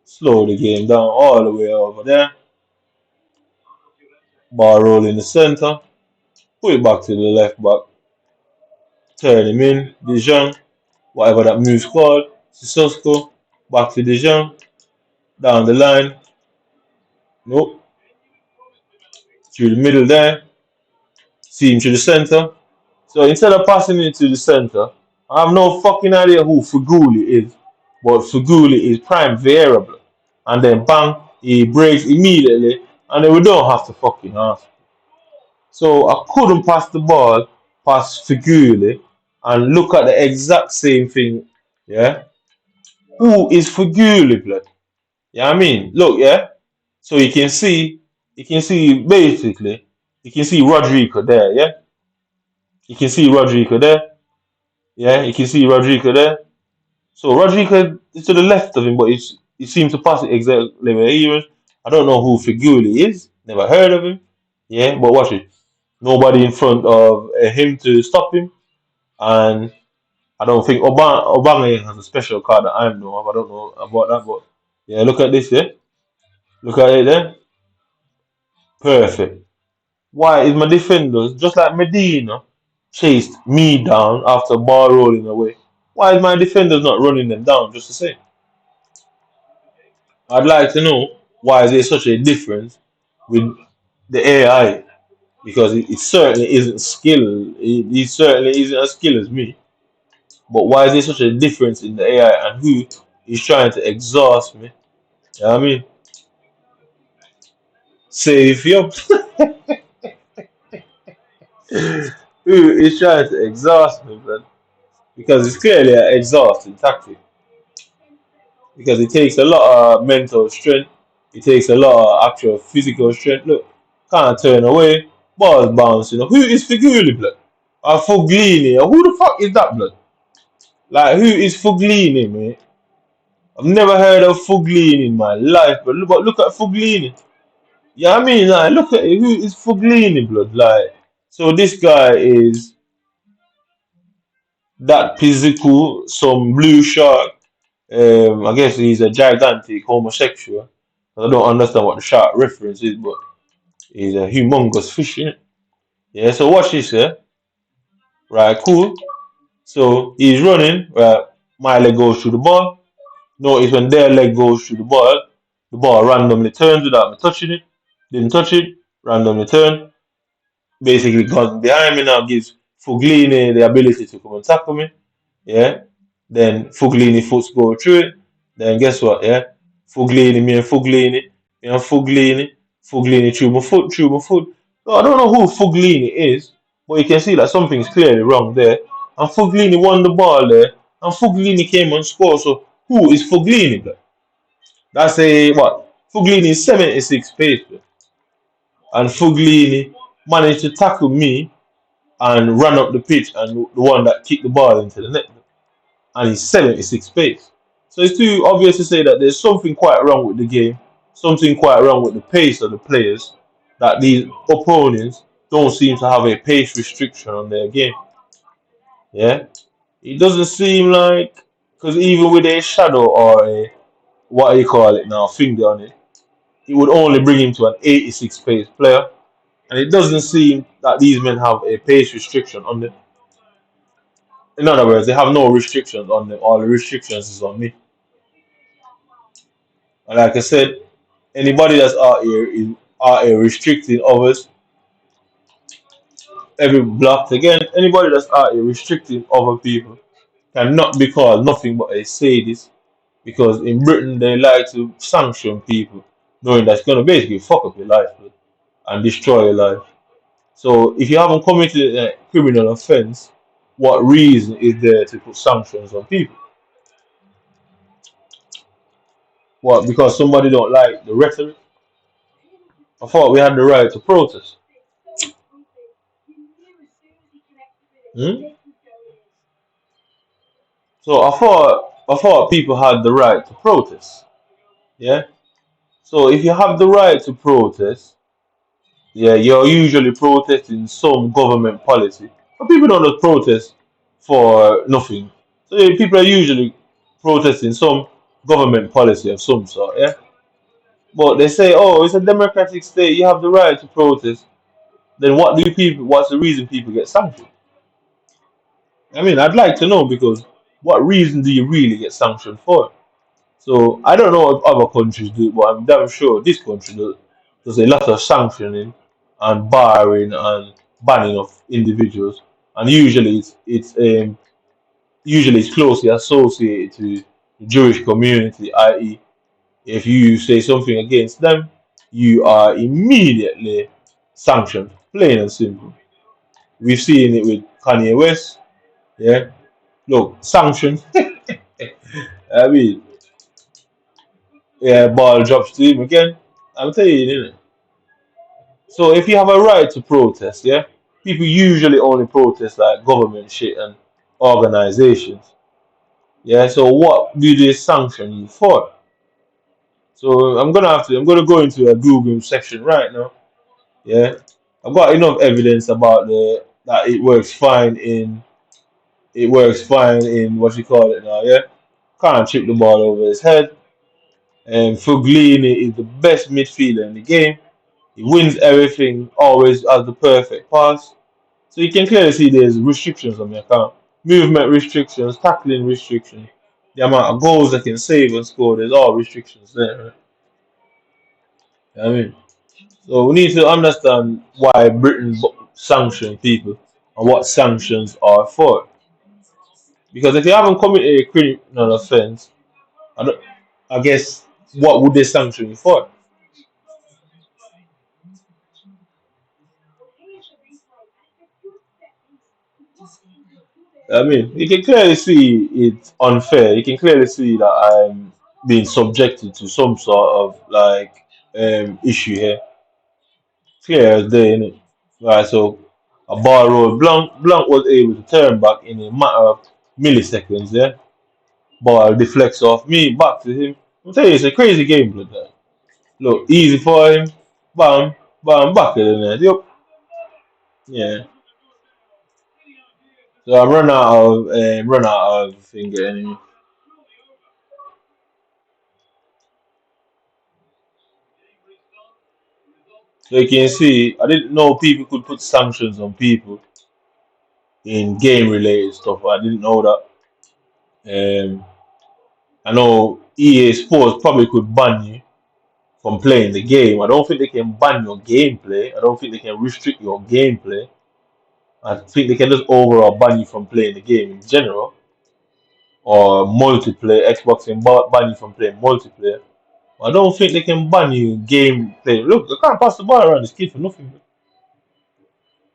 slow the game down all the way over there. Ball roll in the center. Put it back to the left back. Turn him in. Dijon. Whatever that move's called. Sissoko. Back to Dijon. Down the line. Nope. Through the middle there. See him to the center. So instead of passing it to the center, I have no fucking idea who Fuguli is. But Fuguli is prime variable. And then bang, he breaks immediately. And then we don't have to fucking ask. So I couldn't pass the ball past Figuli and look at the exact same thing. Yeah. Who is Figuli, blood? Yeah, I mean, look, yeah. So you can see basically, you can see Rodrigo there, yeah. You can see Rodrigo there, yeah. You can see Rodrigo there. So Rodrigo is to the left of him, but he seems to pass it exactly where he was. I don't know who Figuli is. Never heard of him. Yeah, but watch it. Nobody in front of him to stop him, and I don't think Obama has a special card that I know of. I don't know about that, but yeah, look at this, yeah. Look at it there. Perfect. Why is my defenders, just like Medina, chased me down after ball rolling away? Why is my defenders not running them down just the same? I'd like to know why is there such a difference with the AI because it certainly isn't skill. He certainly isn't as skilled as me. But why is there such a difference in the AI and who is trying to exhaust me? You know what I mean? Save you. Who is trying to exhaust me, man? Because it's clearly an exhausting tactic. Because it takes a lot of mental strength. It takes a lot of actual physical strength. Look, can't turn away. Balls bounce, you know. Who is Figuli, blood? Or Fuglini? Or who the fuck is that, blood? Like, who is Fuglini, mate? I've never heard of Fuglini in my life, but look at Fuglini. Yeah, I mean, like, look at it. Who is Fuglini, blood? Like, so this guy is that physical, some blue shark. I guess he's a gigantic homosexual. I don't understand what the shark reference is, but he's a humongous fish, innit? Yeah, so watch this, yeah? Right, cool. So he's running, right? My leg goes through the ball. Notice when their leg goes through the ball randomly turns without me touching it. Didn't touch it, randomly turn. Basically, gone behind me now gives Fuglini the ability to come and tackle me. Yeah. Then Fuglini foots go through it. Then guess what? Yeah. Me and Fuglini through my foot. So I don't know who Fuglini is, but you can see that something's clearly wrong there. And Fuglini won the ball there, and Fuglini came and scored. So who is Fuglini? Bro? That's a what? Fuglini is 76 pace, bro. And Fuglini managed to tackle me and run up the pitch, and the one that kicked the ball into the net, and he's 76 pace. So it's too obvious to say that there's something quite wrong with the game, something quite wrong with the pace of the players, that these opponents don't seem to have a pace restriction on their game. Yeah, it doesn't seem like, because even with a shadow or a what do you call it now, finger on it, it would only bring him to an 86 pace player, and it doesn't seem that these men have a pace restriction on them. In other words, they have no restrictions on them. All the restrictions is on me. And like I said, anybody that's out here is out here restricting others. Every blocked again. Anybody that's out here restricting other people cannot be called nothing but a sadist, because in Britain they like to sanction people, knowing that's gonna basically fuck up your life, man, and destroy your life. So if you haven't committed a criminal offense, what reason is there to put sanctions on people? What, because somebody don't like the rhetoric? I thought we had the right to protest. Hmm? So I thought people had the right to protest. Yeah. So if you have the right to protest, yeah, you're usually protesting some government policy. But people don't just protest for nothing. So yeah, people are usually protesting some government policy of some sort. Yeah. But they say, oh, it's a democratic state. You have the right to protest. Then what do people? What's the reason people get sanctioned? I mean, I'd like to know, because what reason do you really get sanctioned for? So I don't know if other countries do, but I'm damn sure this country does a lot of sanctioning and barring and banning of individuals, and usually it's closely associated to the Jewish community, i.e., if you say something against them, you are immediately sanctioned, plain and simple. We've seen it with Kanye West. Yeah, look, sanctions. I mean, yeah, ball drops to him again. I'm telling you, innit? So if you have a right to protest, yeah, people usually only protest like government shit and organizations. Yeah, so what do they sanction you for? So I'm gonna go into a Google section right now. Yeah. I've got enough evidence about the that it works fine in what you call it now, yeah? Can't chip the ball over his head. And Fuglini is the best midfielder in the game. He wins everything, always has the perfect pass. So you can clearly see there's restrictions on the account. Movement restrictions, tackling restrictions, the amount of goals they can save and score, there's all restrictions there. Right? You know what I mean? So we need to understand why Britain sanction people and what sanctions are for. Because if you haven't committed a criminal offense, I, don't, I guess what would they sanction you for? I mean, you can clearly see it's unfair. You can clearly see that I'm being subjected to some sort of like issue here. Clear as day, innit? Right, so a ball roll. Blanc was able to turn back in a matter of milliseconds. Yeah, ball deflects off me back to him. I'm telling you, it's a crazy game, blood. Look, easy for him. bam, bam, back in there. Yep. Yeah. So I run out of finger enemy. So you can see, I didn't know people could put sanctions on people in game related stuff. I didn't know that. Um, I know EA Sports probably could ban you from playing the game. I don't think they can ban your gameplay. I don't think they can restrict your gameplay. I think they can just overall ban you from playing the game in general or multiplayer. Xbox can ban you from playing multiplayer. I don't think they can ban you gameplay. Look, they can't pass the ball around this kid for nothing.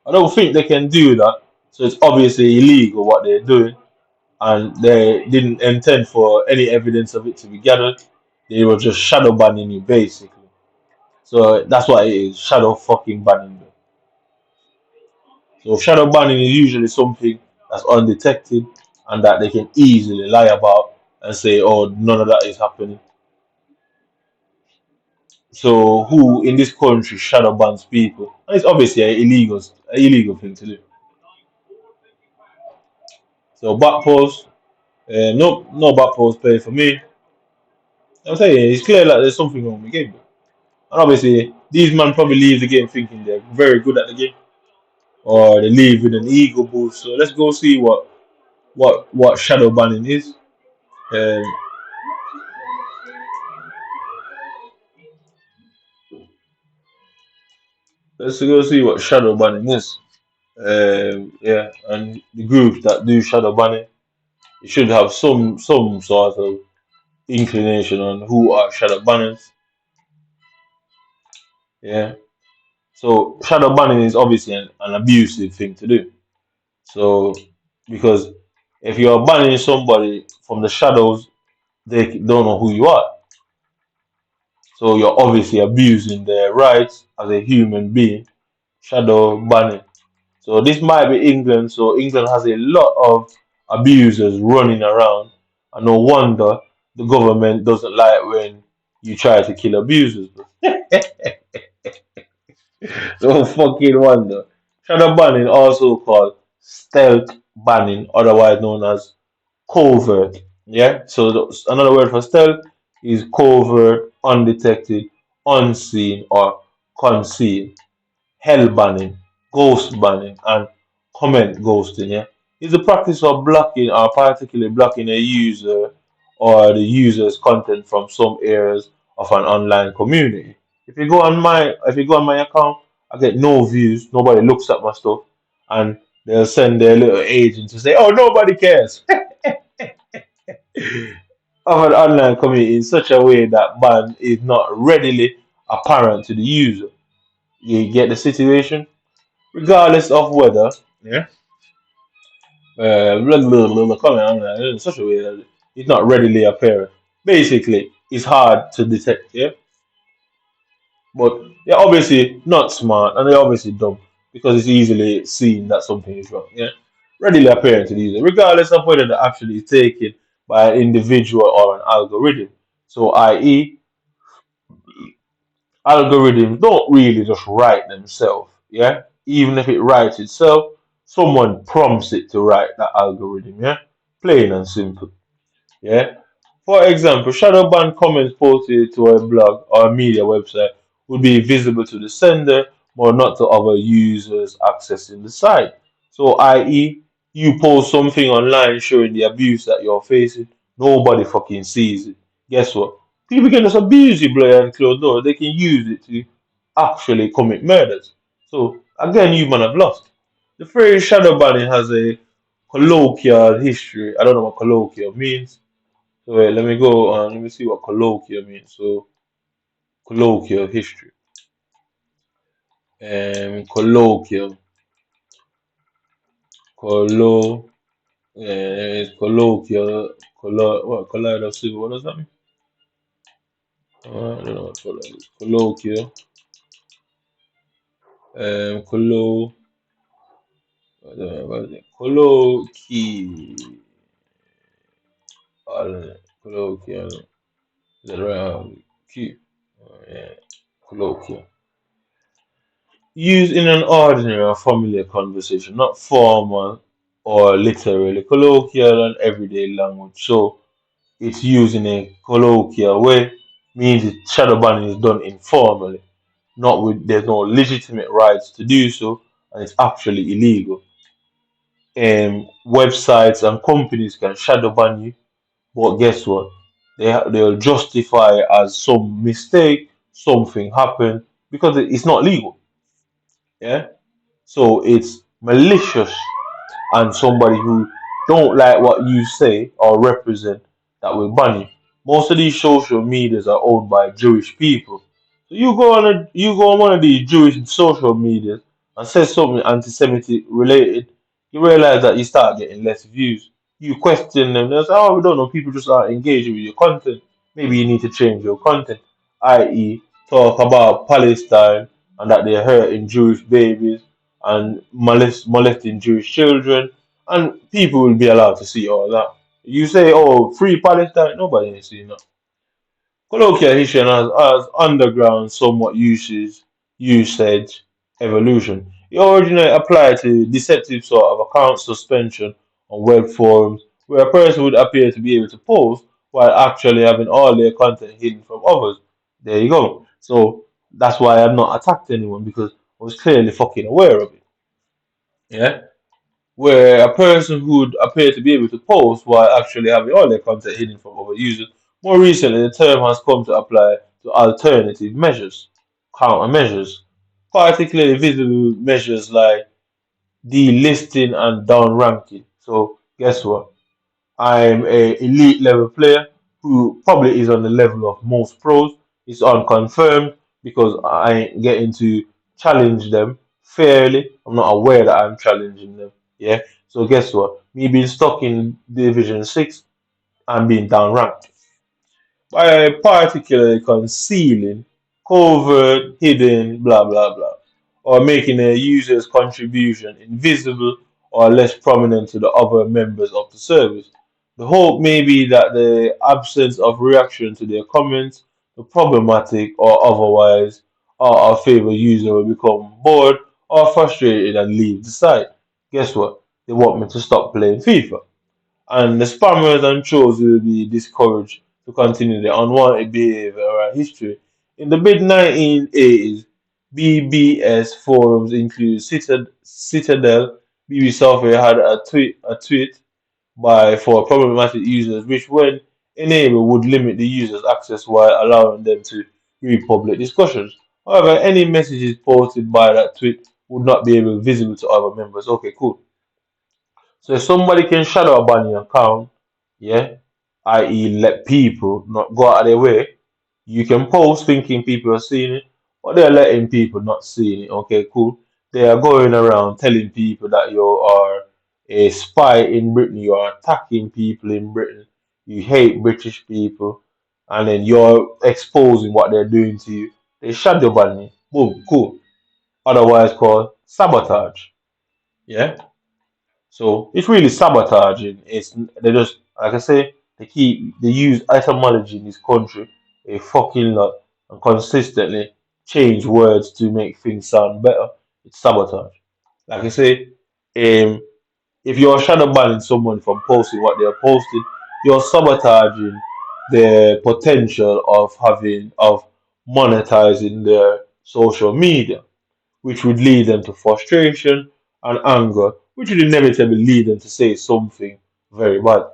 I don't think they can do that. So it's obviously illegal what they're doing, and they didn't intend for any evidence of it to be gathered. They were just shadow banning you basically. So that's what it is, shadow fucking banning. So shadow banning is usually something that's undetected and that they can easily lie about and say, "Oh, none of that is happening." So who in this country shadow bans people? And it's obviously an illegal thing to do. So back post, no back post play for me. I'm saying it's clear that there's something wrong with the game. And obviously, these men probably leave the game thinking they're very good at the game, or they leave with an ego boost. So let's go see what shadow banning is. Um, let's go see what shadow banning is. Yeah, and the groups that do shadow banning, you should have some sort of inclination on who are shadow banners. Yeah, so shadow banning is obviously an abusive thing to do. So because if you're banning somebody from the shadows, they don't know who you are. So you're obviously abusing their rights as a human being. Shadow banning. So this might be England. So England has a lot of abusers running around, and no wonder the government doesn't like when you try to kill abusers. No fucking wonder. Shadow banning, also called stealth banning, otherwise known as covert. Yeah. So another word for stealth is covert, undetected, unseen, or concealed. Hell banning, ghost banning, and comment ghosting. Yeah, is the practice of blocking or particularly blocking a user or the user's content from some areas of an online community. If you go on my account, I get no views. Nobody looks at my stuff, and they'll send their little agent to say, "Oh, nobody cares." Of an online community in such a way that ban is not readily apparent to the user. You get the situation? Regardless of whether, yeah, coming online in such a way that it's not readily apparent. Basically, it's hard to detect, yeah, but they're obviously not smart and they're obviously dumb because it's easily seen that something is wrong, yeah, readily apparent to the user, regardless of whether the action is taken by an individual or an algorithm. So, i.e., algorithms don't really just write themselves. Yeah, even if it writes itself, someone prompts it to write that algorithm. Yeah, plain and simple. Yeah. For example, shadow ban comments posted to a blog or a media website would be visible to the sender, but not to other users accessing the site. So, i.e., you post something online showing the abuse that you're facing, nobody fucking sees it. Guess what? People can just abuse you behind closed doors. They can use it to actually commit murders. So, again, you man have lost. The phrase shadow banning has a colloquial history. I don't know what colloquial means, so wait, let me go on. Let me see what colloquial means. So colloquial history. Colloquial. Collo. Colloquial. What colloidal civil? What does that mean? I don't know what colloquial is. Colloquial. Collo. I don't know what is it? Colloquial. Colloquial. Is that right? Q. Yeah. Colloquial. Used in an ordinary or familiar conversation, not formal or literally colloquial and everyday language. So it's used in a colloquial way, means that shadow banning is done informally, not with there's no legitimate rights to do so, and it's actually illegal. Websites and companies can shadow ban you, but guess what? They'll justify it as some mistake, something happened because it's not legal. Yeah, so it's malicious and somebody who don't like what you say or represent that will ban you. Most of these social medias are owned by Jewish people. So you go on one of these Jewish social medias and say something anti-Semitic related, you realize that you start getting less views. You question them, they say, oh, we don't know, people just aren't engaging with your content. Maybe you need to change your content, i.e., talk about Palestine and that they're hurting Jewish babies and molesting Jewish children, and people will be allowed to see all that. You say, oh, free Palestine, nobody is seeing that. Colloquial history has underground somewhat usage, evolution. It originally applied to deceptive sort of account suspension on web forums where a person would appear to be able to post while actually having all their content hidden from others. There you go. So that's why I've not attacked anyone because I was clearly fucking aware of it. Yeah, where a person who would appear to be able to post while actually having all their content hidden from other users. More recently, the term has come to apply to alternative measures, countermeasures, particularly visible measures like delisting and downranking. So, guess what? I'm a elite level player who probably is on the level of most pros. It's unconfirmed because I ain't getting to challenge them fairly. I'm not aware that I'm challenging them. Yeah. So guess what? Me being stuck in Division 6, I'm being downranked by particularly concealing, covert, hidden, blah blah blah, or making a user's contribution invisible or less prominent to the other members of the service. The hope may be that the absence of reaction to their comments, the problematic or otherwise, or our favorite user will become bored or frustrated and leave the site. Guess what? They want me to stop playing FIFA, and the spammers and trolls will be discouraged to continue their unwanted behavior around history. In the mid 1980s, BBS forums included Citadel. BB Software had a tweet by for problematic users, which, when enabled, would limit the user's access while allowing them to read public discussions. However, any messages posted by that tweet would not be able visible to other members. Okay, cool. So if somebody can shadow ban your account, yeah, i.e. let people not go out of their way, you can post thinking people are seeing it, but they're letting people not seeing it. Okay, cool. They are going around telling people that you are a spy in Britain, you are attacking people in Britain, you hate British people, and then you're exposing what they're doing to you. They shadow ban you. Boom, cool. Otherwise called sabotage. Yeah. So it's really sabotaging. It's they just like I say, they use etymology in this country a fucking lot and consistently change words to make things sound better. It's sabotage. Like I say, um, if you're shadow banning someone from posting what they're posting, you're sabotaging the potential of monetizing their social media, which would lead them to frustration and anger, which would inevitably lead them to say something very bad.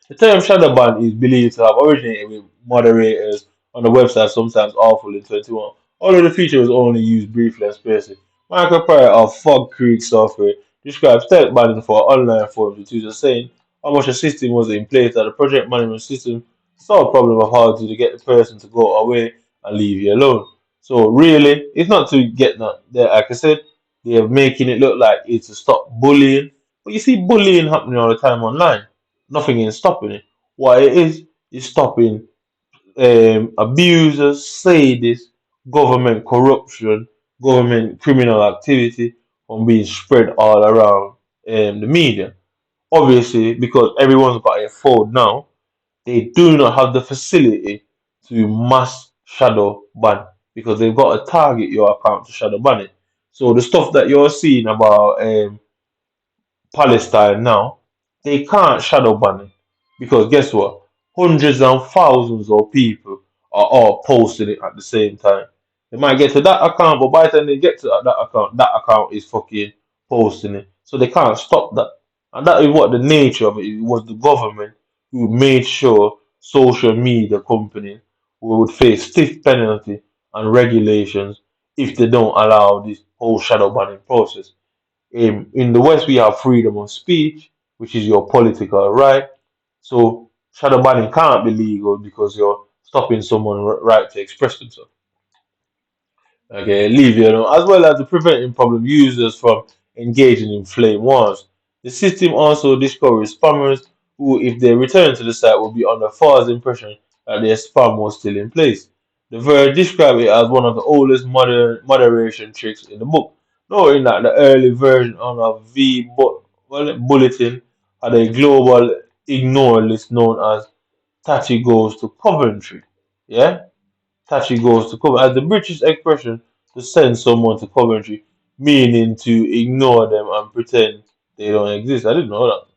The term shadow ban is believed to have originated with moderators on the website, sometimes awful in 21, although the feature was only used briefly and sparingly. Michael Pryor of Fog Creek Software describes stealth banning for online forums with users saying how much a system was in place that the project management system solved the problem of how to get the person to go away and leave you alone. So really, it's not to get that. Like I said, they're making it look like it's to stop bullying, but you see bullying happening all the time online. Nothing is stopping it. What it is stopping abusers, sadists, government corruption, government criminal activity from being spread all around the media. Obviously, because everyone's got a phone now, they do not have the facility to mass shadow ban. because they've got to target your account to shadow ban it. So the stuff that you're seeing about Palestine now, they can't shadow ban it because guess what? Hundreds and thousands of people are all posting it at the same time. They might get to that account, but by the time they get to that account is fucking posting it. So they can't stop that. And that is what the nature of it is. It was the government who made sure social media companies would face stiff penalty and regulations if they don't allow this whole shadow banning process. In the West, we have freedom of speech, which is your political right. So shadow banning can't be legal because you're stopping someone's right to express themselves. Okay, leave you know, as well as the preventing problem users from engaging in flame wars. The system also discourages spammers who, if they return to the site, will be under false impression that their spam was still in place. The Verge described it as one of the oldest moderation tricks in the book, noting that the early version of a bulletin had a global ignore list known as Tachi Goes to Coventry. Yeah? Tachi goes to Coventry. As the British expression to send someone to Coventry, meaning to ignore them and pretend they don't exist. I didn't know that.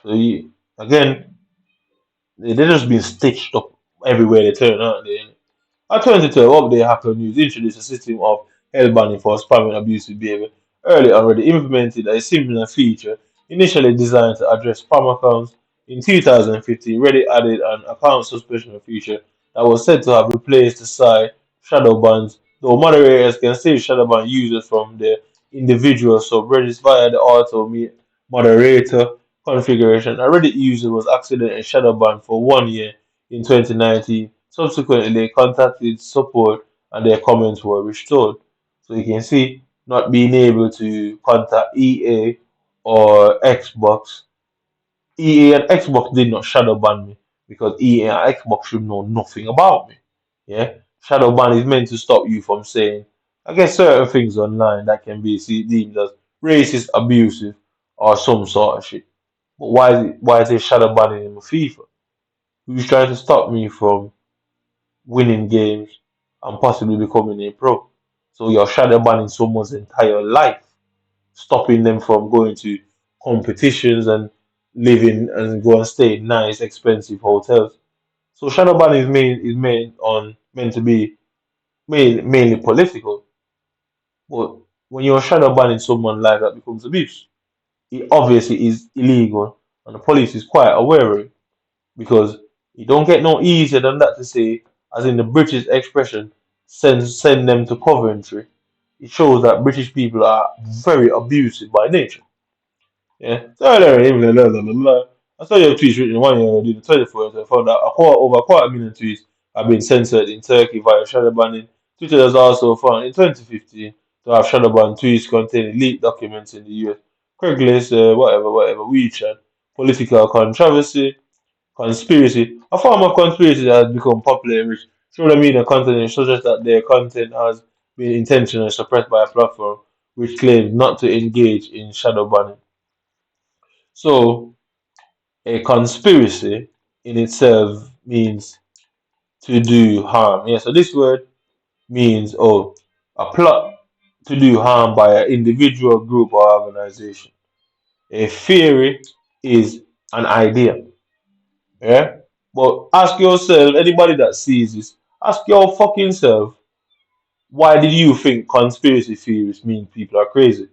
So again, they're just being stitched up everywhere they turn, aren't they? A 2012 update Hacker News introduced a system of hell banning for spamming abusive behavior. Early already implemented a similar feature, initially designed to address spam accounts. In 2015, Reddit added an account suspension feature that was said to have replaced the site shadow bans, though moderators can still shadow ban users from their individual subreddits via the moderator configuration. A Reddit user was accidentally shadow banned for 1 year in 2019. Subsequently, they contacted support and their comments were restored. So you can see not being able to contact EA or Xbox. EA and Xbox did not shadow ban me because EA and Xbox should know nothing about me. Yeah, shadow ban is meant to stop you from saying, I guess, certain things online that can be deemed as racist, abusive, or some sort of shit. But why is it shadow banning in FIFA? Who's trying to stop me from winning games and possibly becoming a pro? So you're shadow banning someone's entire life, stopping them from going to competitions and living and go and stay in nice, expensive hotels. So shadow banning is meant to be mainly political. But when you're shadow banning someone like that becomes abuse. It obviously is illegal and the police is quite aware of it because it don't get no easier than that to say, as in the British expression, send them to Coventry. It shows that British people are very abusive by nature. Yeah. So I saw your tweets written 1 year ago, the 24th. I found that over a quarter million tweets have been censored in Turkey via shadow banning. Twitter has also found in 2015 to have shadow banned tweets containing leaked documents in the US. Craigslist, whatever, WeChat, political controversy, conspiracy. A form of conspiracy that has become popular in which social media content suggests that their content has been intentionally suppressed by a platform which claims not to engage in shadow banning. So, a conspiracy in itself means to do harm. Yeah, so this word means a plot to do harm by an individual, group, or organization. A theory is an idea. Yeah? But ask yourself, anybody that sees this, ask your fucking self, why did you think conspiracy theories mean people are crazy?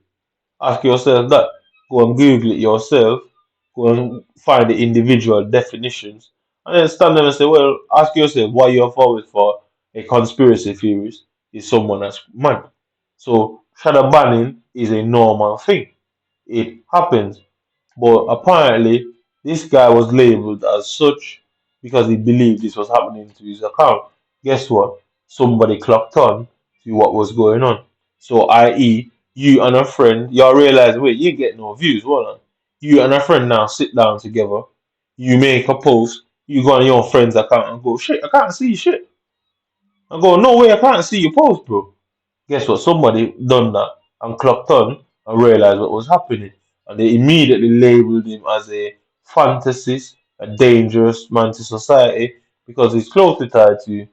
Ask yourself that. Go and Google it yourself. Go and find the individual definitions. And then stand there and say, well, ask yourself why you're forward for a conspiracy theorist is someone that's mad. So shadow banning is a normal thing. It happens. But apparently, this guy was labeled as such because he believed this was happening to his account. Guess what? Somebody clocked on to what was going on. So, i.e., you and a friend, y'all realize, wait, you get no views. Hold on. You and a friend now sit down together. You make a post. You go on your friend's account and go, shit, I can't see shit. I go, no way, I can't see your post, bro. Guess what? Somebody done that and clocked on and realized what was happening. And they immediately labeled him as a fantasist, a dangerous man to society because he's closely tied to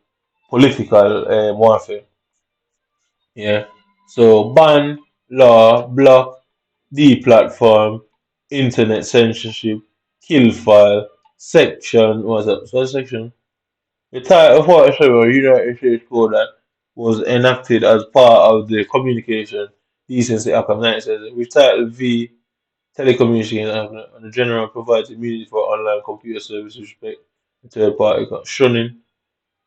political warfare. Yeah. So ban, law, block, deplatform, internet censorship, kill file, section, what's that? So section. The Title 47 United States Code that was enacted as part of the Communication Decency Act of 1970, which Title V Telecommunication Act and the General provides immunity for online computer services with respect to third party shunning.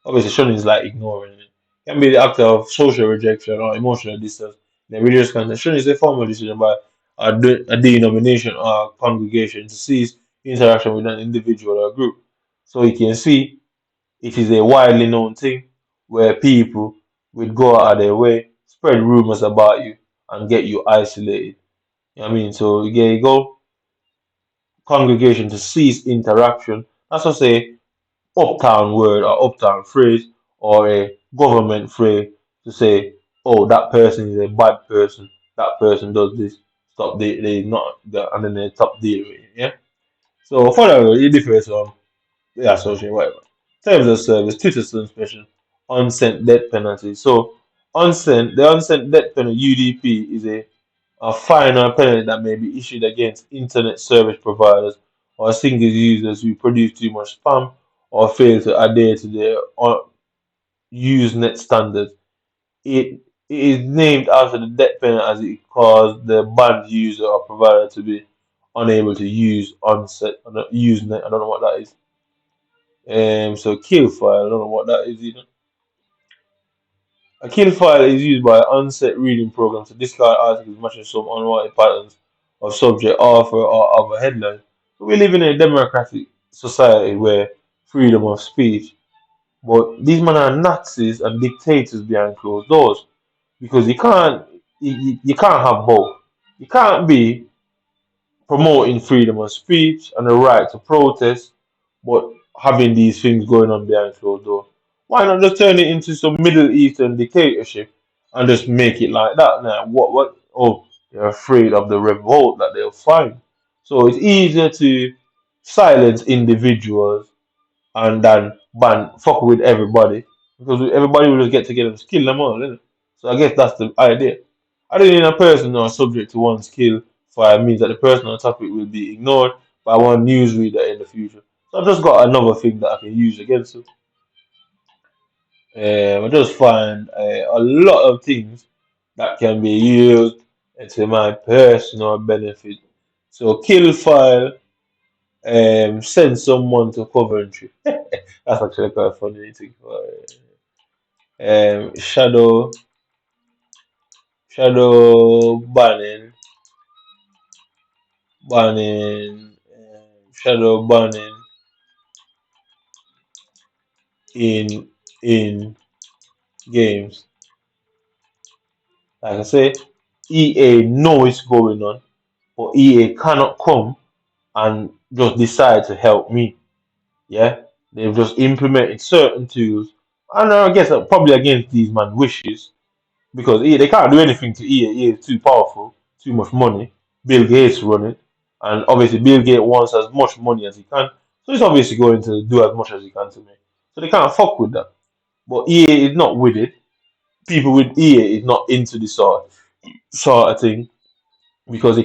Obviously, shunning is like ignoring it. Can be the act of social rejection or emotional distance in a religious context. Shunning is a formal decision by a denomination or congregation to cease interaction with an individual or group. So you can see it is a widely known thing where people would go out of their way, spread rumors about you, and get you isolated. You know what I mean? So you go congregation to cease interaction. That's what say uptown word or uptown phrase or a government phrase to say, oh, that person is a bad person. That person does this. Stop they not and then they stop dealing with it. Yeah. So further, it differs from yeah, associate, whatever. Terms of service, tutor suspension, unsent death penalty. So, the unsent death penalty (UDP) is a fine or penalty that may be issued against internet service providers or single users who produce too much spam or fail to adhere to their Usenet standards. It is named after the death penalty as it caused the banned user or provider to be unable to use onset on a Usenet. I don't know what that is. So kill file, I don't know what that is either. A kill file is used by unset reading programs to discard articles matching some unwanted patterns of subject, author, or other headline. We live in a democratic society where freedom of speech, but these men are Nazis and dictators behind closed doors because you can't have both. You can't be promoting freedom of speech and the right to protest, but having these things going on behind closed doors. Why not just turn it into some Middle Eastern dictatorship and just make it like that now? What oh, they're afraid of the revolt that they'll find. So it's easier to silence individuals and then ban fuck with everybody because everybody will just get together and kill them all, innit? So I guess that's the idea. I don't think a person or subject to one's kill fire means that the person on topic will be ignored by one newsreader in the future. So I've just got another thing that I can use against it. I just find a lot of things that can be used to my personal benefit. So kill file, send someone to Coventry. That's actually quite funny thing. Shadow shadow banning in in games. Like I say, EA know it's going on, but EA cannot come and just decide to help me. Yeah, they've just implemented certain tools, and I guess probably against these man wishes because EA, they can't do anything to EA. EA is too powerful, too much money. Bill Gates run it, and obviously Bill Gates wants as much money as he can, so he's obviously going to do as much as he can to me. So they can't fuck with that. But EA is not with it. People with EA is not into this sort of thing because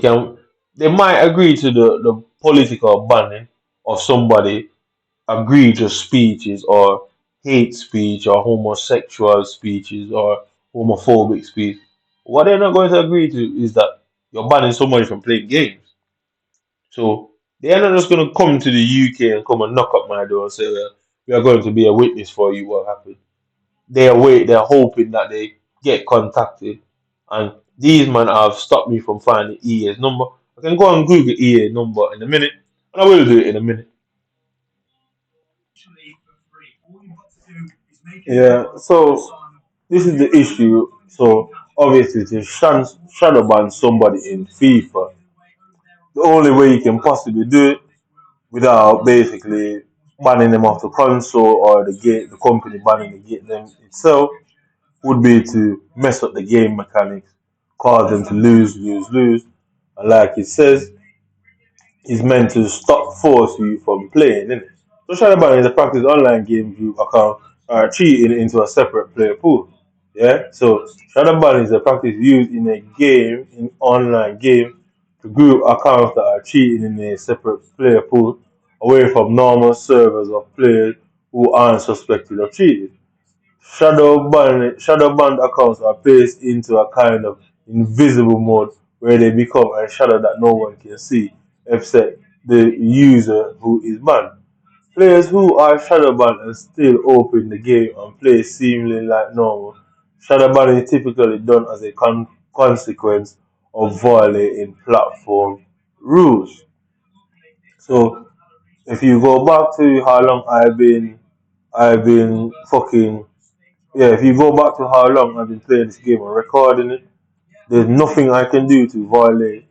they might agree to the political banning of somebody egregious speeches or hate speech or homosexual speeches or homophobic speech. What they're not going to agree to is that you're banning somebody from playing games. So they're not just going to come to the UK and come and knock up my door and say, well, we are going to be a witness for you what happened. They're hoping that they get contacted. And these men have stopped me from finding EA's number. I can go and Google EA number in a minute, and I will do it in a minute. Yeah, so this is the issue. So obviously to shadow ban somebody in FIFA, the only way you can possibly do it without basically banning them off the console or the company banning the game them itself would be to mess up the game mechanics, cause them to lose. And like it says, it's meant to stop force you from playing, isn't it? So Shadowban is a practice online game group account cheating into a separate player pool. Yeah, so shadow ban is a practice used in a game, in online game, to group accounts that are cheating in a separate player pool away from normal servers of players who aren't suspected of cheating. Shadow banned accounts are placed into a kind of invisible mode where they become a shadow that no one can see except the user who is banned. Players who are shadow banned and still open the game and play seemingly like normal. Shadow banning is typically done as a consequence of violating platform rules. So if you go back to how long I've been fucking yeah, if you go back to how long I've been playing this game and recording it, there's nothing I can do to violate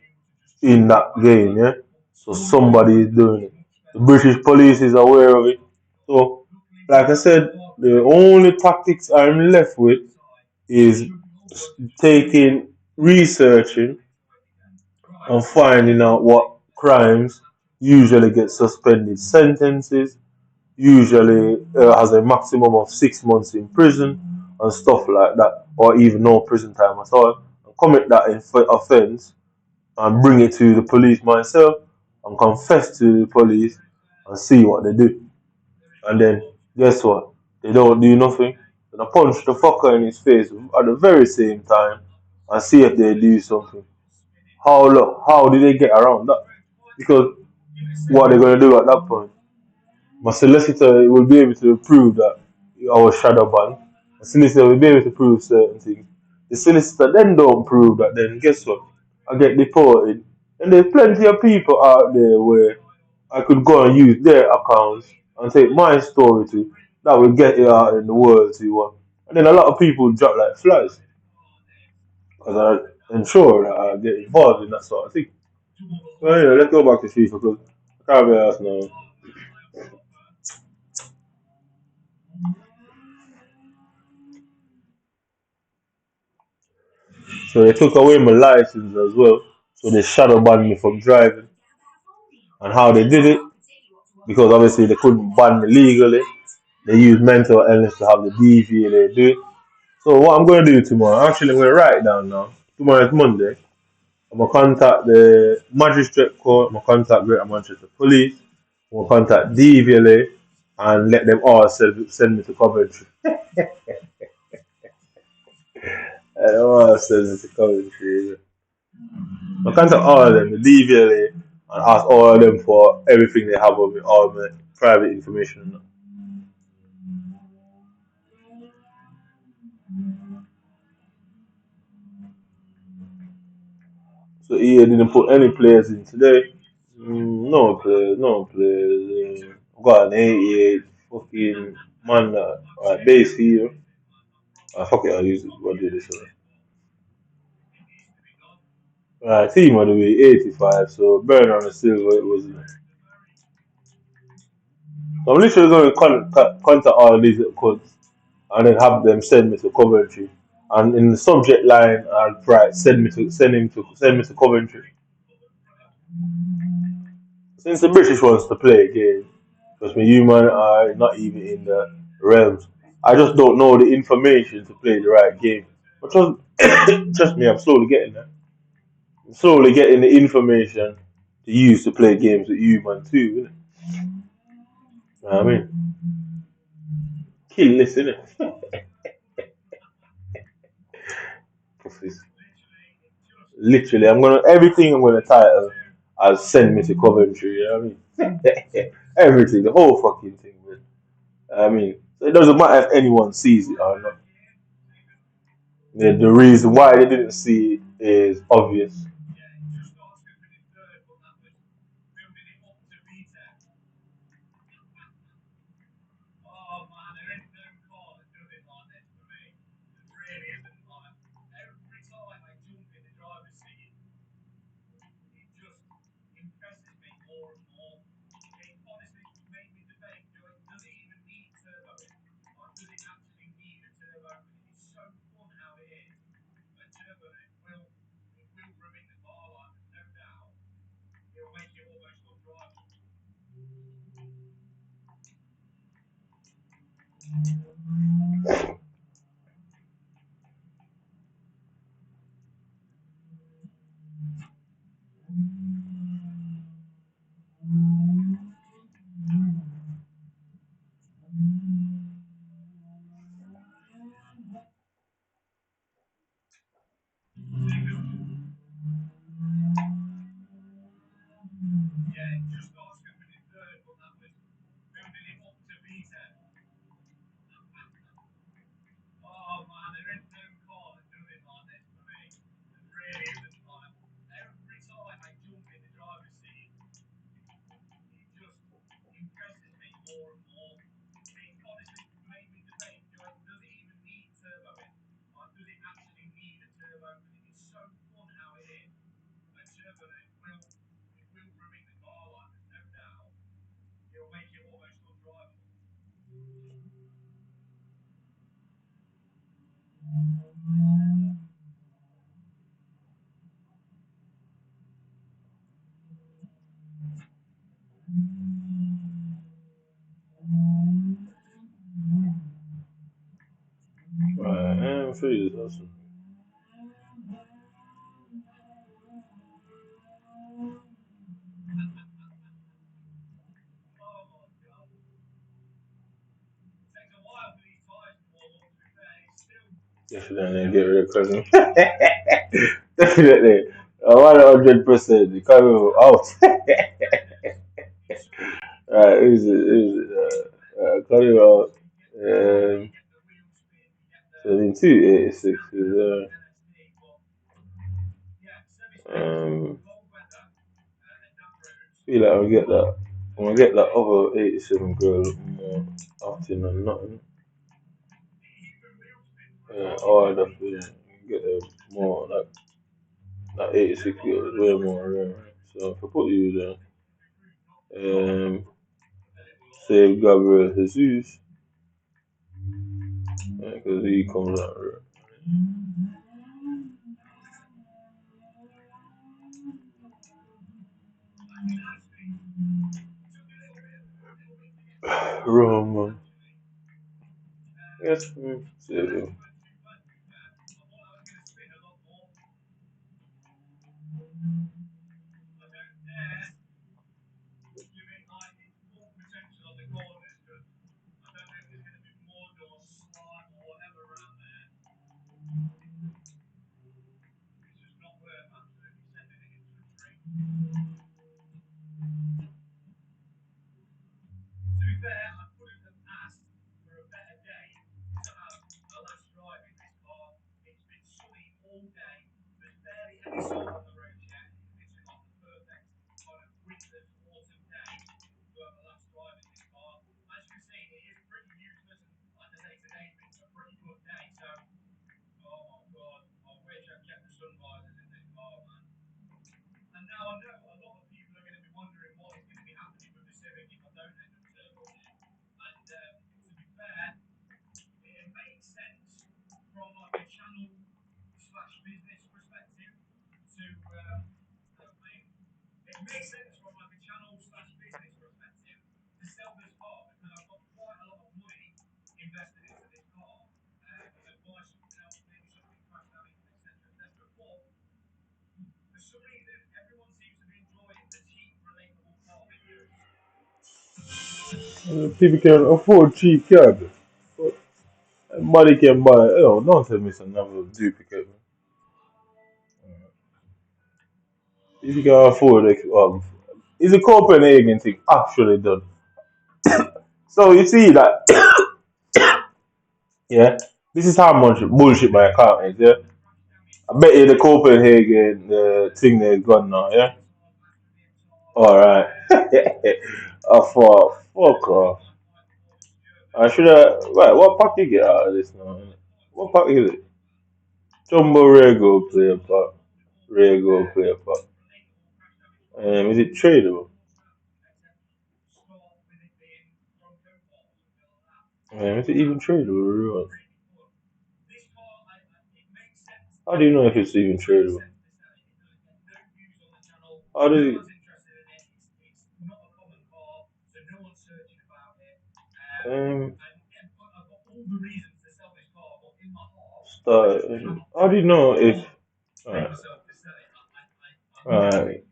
in that game, yeah? So somebody is doing it. The British police is aware of it. So, like I said, the only tactics I'm left with is taking, researching, and finding out what crimes usually get suspended sentences, usually has a maximum of 6 months in prison and stuff like that, or even no prison time at all, and commit that offense and bring it to the police myself and confess to the police and see what they do. And then guess what? They don't do nothing. Then I punch the fucker in his face at the very same time and see if they do something. How did they get around that? Because what are they gonna do at that point? My solicitor will be able to prove that I was shadow banned. The solicitor will be able to prove certain things. The solicitor then don't prove that, then guess what? I get deported. And there's plenty of people out there where I could go and use their accounts and take my story to that will get it out in the world to one. And then a lot of people drop like flies because I ensure that I get involved in that sort of thing. Well, anyway, let's go back to FIFA because I can't be asked now. So they took away my license as well. So they shadow banned me from driving. And how they did it, because obviously they couldn't ban me legally. They used mental illness to have the DV they do. So what I'm going to do tomorrow, actually I'm going to write it down now. Tomorrow is Monday. I'm going to contact the magistrate court. I'm going to contact Greater Manchester Police. I'm going to contact DVLA and let them all send me to Coventry. Let them all send me to Coventry. I contact all of them, the DVLA, and ask all of them for everything they have on me, all my private information. So EA didn't put any players in today. No players, no players. I got an 88 fucking man base here. Fuck it, I'll use it. What do this one? Team of the week, 85. So Burner on the silver, it was. So I'm literally going to contact all of these codes and then have them send me to Coventry. And in the subject line, I'll write send me to Coventry. Since the British wants to play a game, because me human are not even in the realms. I just don't know the information to play the right game. But trust me, I'm slowly getting there. I'm slowly getting the information to use to play games with human too. Innit? You know what I mean? Kill this, innit? Literally, I'm gonna title as send me to Coventry, you know what I mean? Everything, the whole fucking thing, man. I mean, so it doesn't matter if anyone sees it or not. The reason why they didn't see it is obvious. Right, and for you, that's definitely get rid of cousin. Definitely. 100%. The cousin out. Right, who's it? Who's it? Cousin out. 7286 is feel like I'll get that. I'm gonna get that other 87 girl more often than nothing. Or the get them more like that 86 girl is way more rare. So if I put you there, save Gabriel Jesus, because he comes out rare. Roman. Yes, save him. People can afford cheap cars. Money can buy. Oh, don't tell me it's another duplicate. If you can afford it, is a Copenhagen thing actually done? So you see that, yeah. This is how much bullshit my account is, yeah. I bet you the Copenhagen thing they're gone now, yeah. All right. I thought, fuck off. I should have. Right, what pack you get out of this now? What pack is it? Jumbo Rego player pack. Rego player pack. Is it tradable? Is it even tradable? How do you know if it's even tradable? How do you um start? How do you know if? Alright, alright.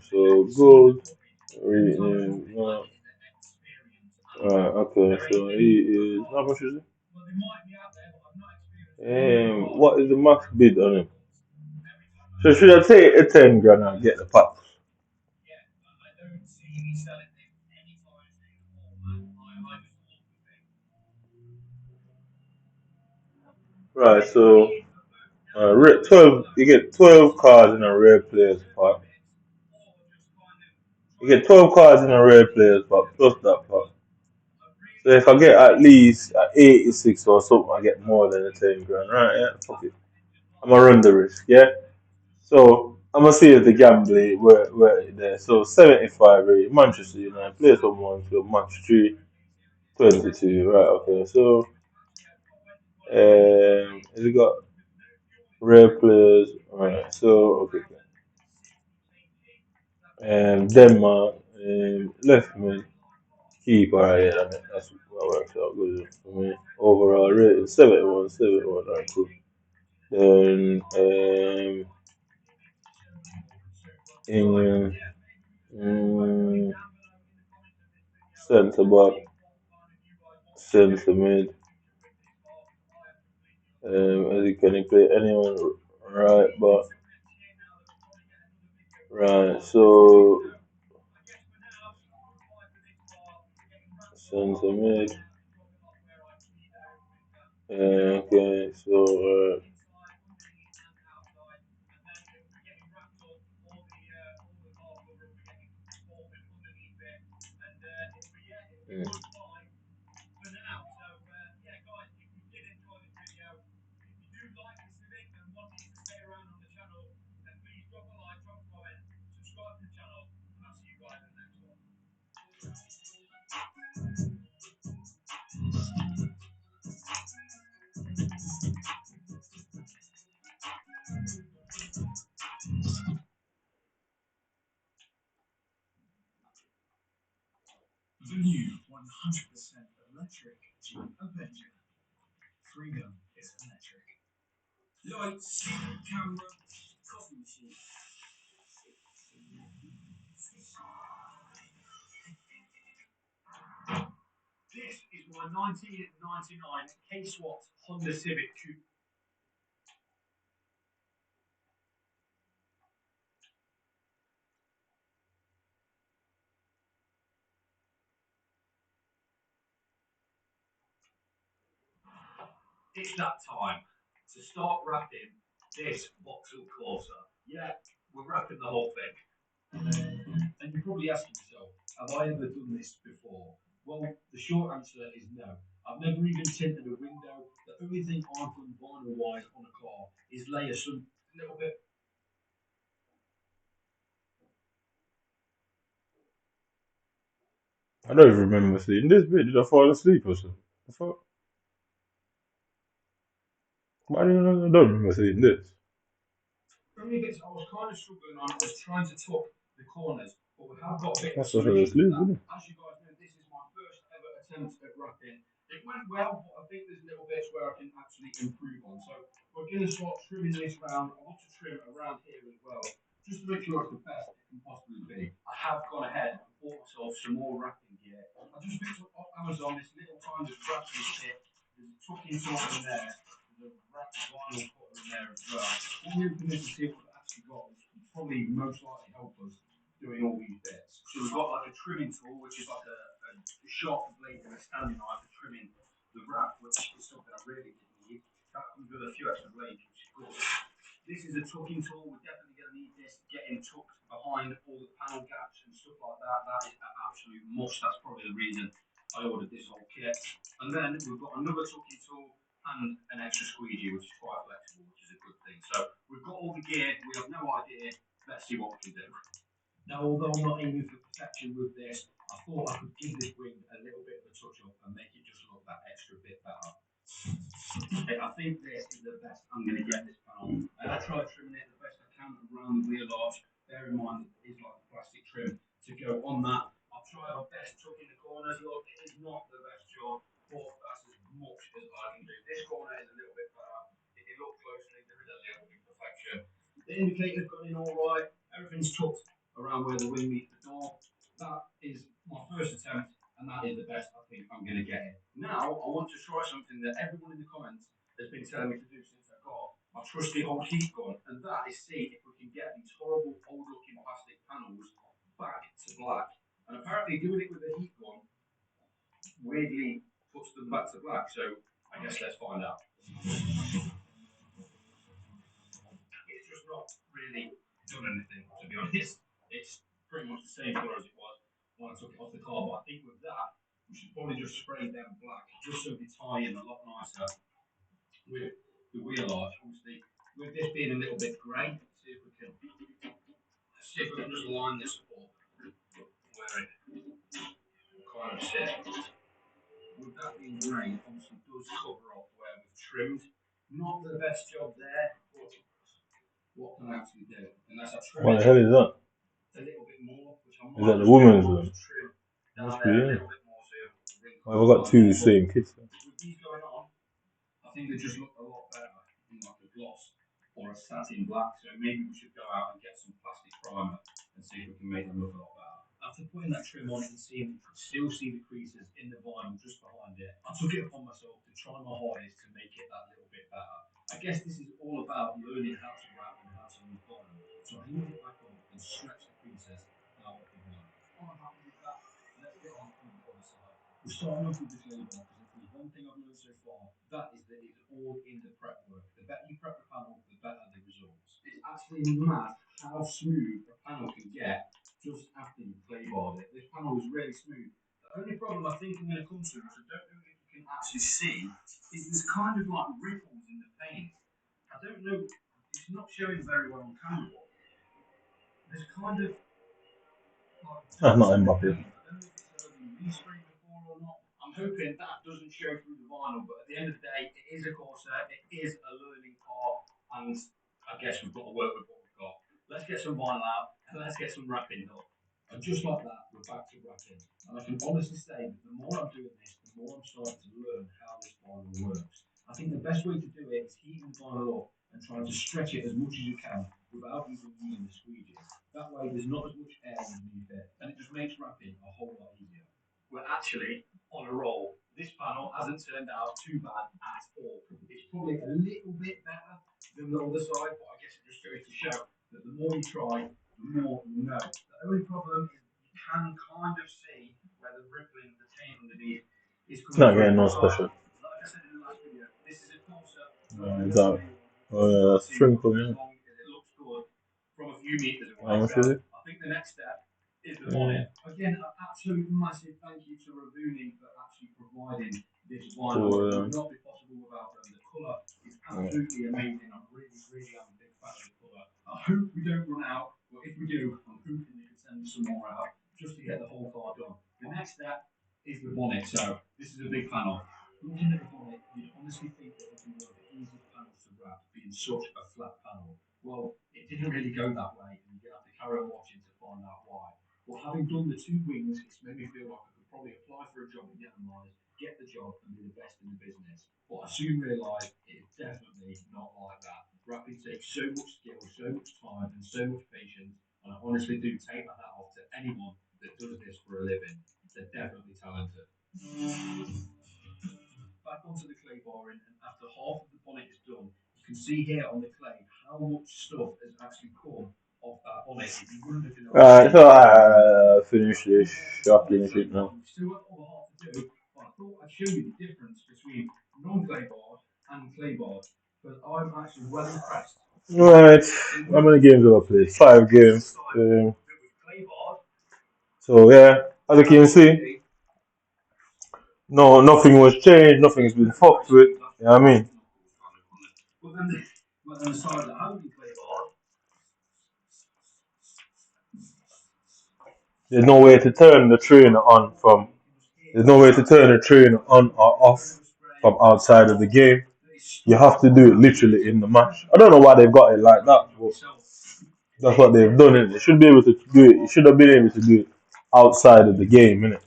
So gold. No. Alright, okay. So he is. How much is it? What is the max bid on him? So should I take a 10 grand and get the pack? Right. So 12. You get 12 cards in a rare players pack. You get 12 cards in a rare players pack plus that pack. So if I get at least 86 or something, I get more than a 10 grand. Right, yeah, fuck it. I'm gonna run the risk, yeah? So I'm gonna see if the gambling were there. So 75 rate, Manchester United, play someone for match 3, 22. Right, okay. So has it got rare players? Alright, so okay. Denmark, left mid, keeper, yeah, that's what works out good for me. Overall rating 71, 71, alright, cool. Then England, mm, centre back, centre mid. As you can play anyone right, but right. So centre mid. Okay, so mm, I don't even remember seeing this bit. Did I fall asleep or something? The fuck? Why do I don't remember seeing this? That's what I fell asleep, isn't it? What the hell is that? Is that the woman's one? Must be, yeah. I've got two same kids. That's not Mbappe. It's not getting no special. Is that sprinkle, yeah. How much is it? Yeah. Cool, Alright, so I finish this shopping shit now. Alright, how many games have I played? 5 games. So yeah, as you can see, no, nothing was changed, nothing's been fucked with. You know what I mean? There's no way to turn the trainer on from. There's no way to turn the trainer on or off from outside of the game. You have to do it literally in the match. I don't know why they've got it like that, but that's what they've done. It. They should be able to do it. You should have been able to do it outside of the game, innit?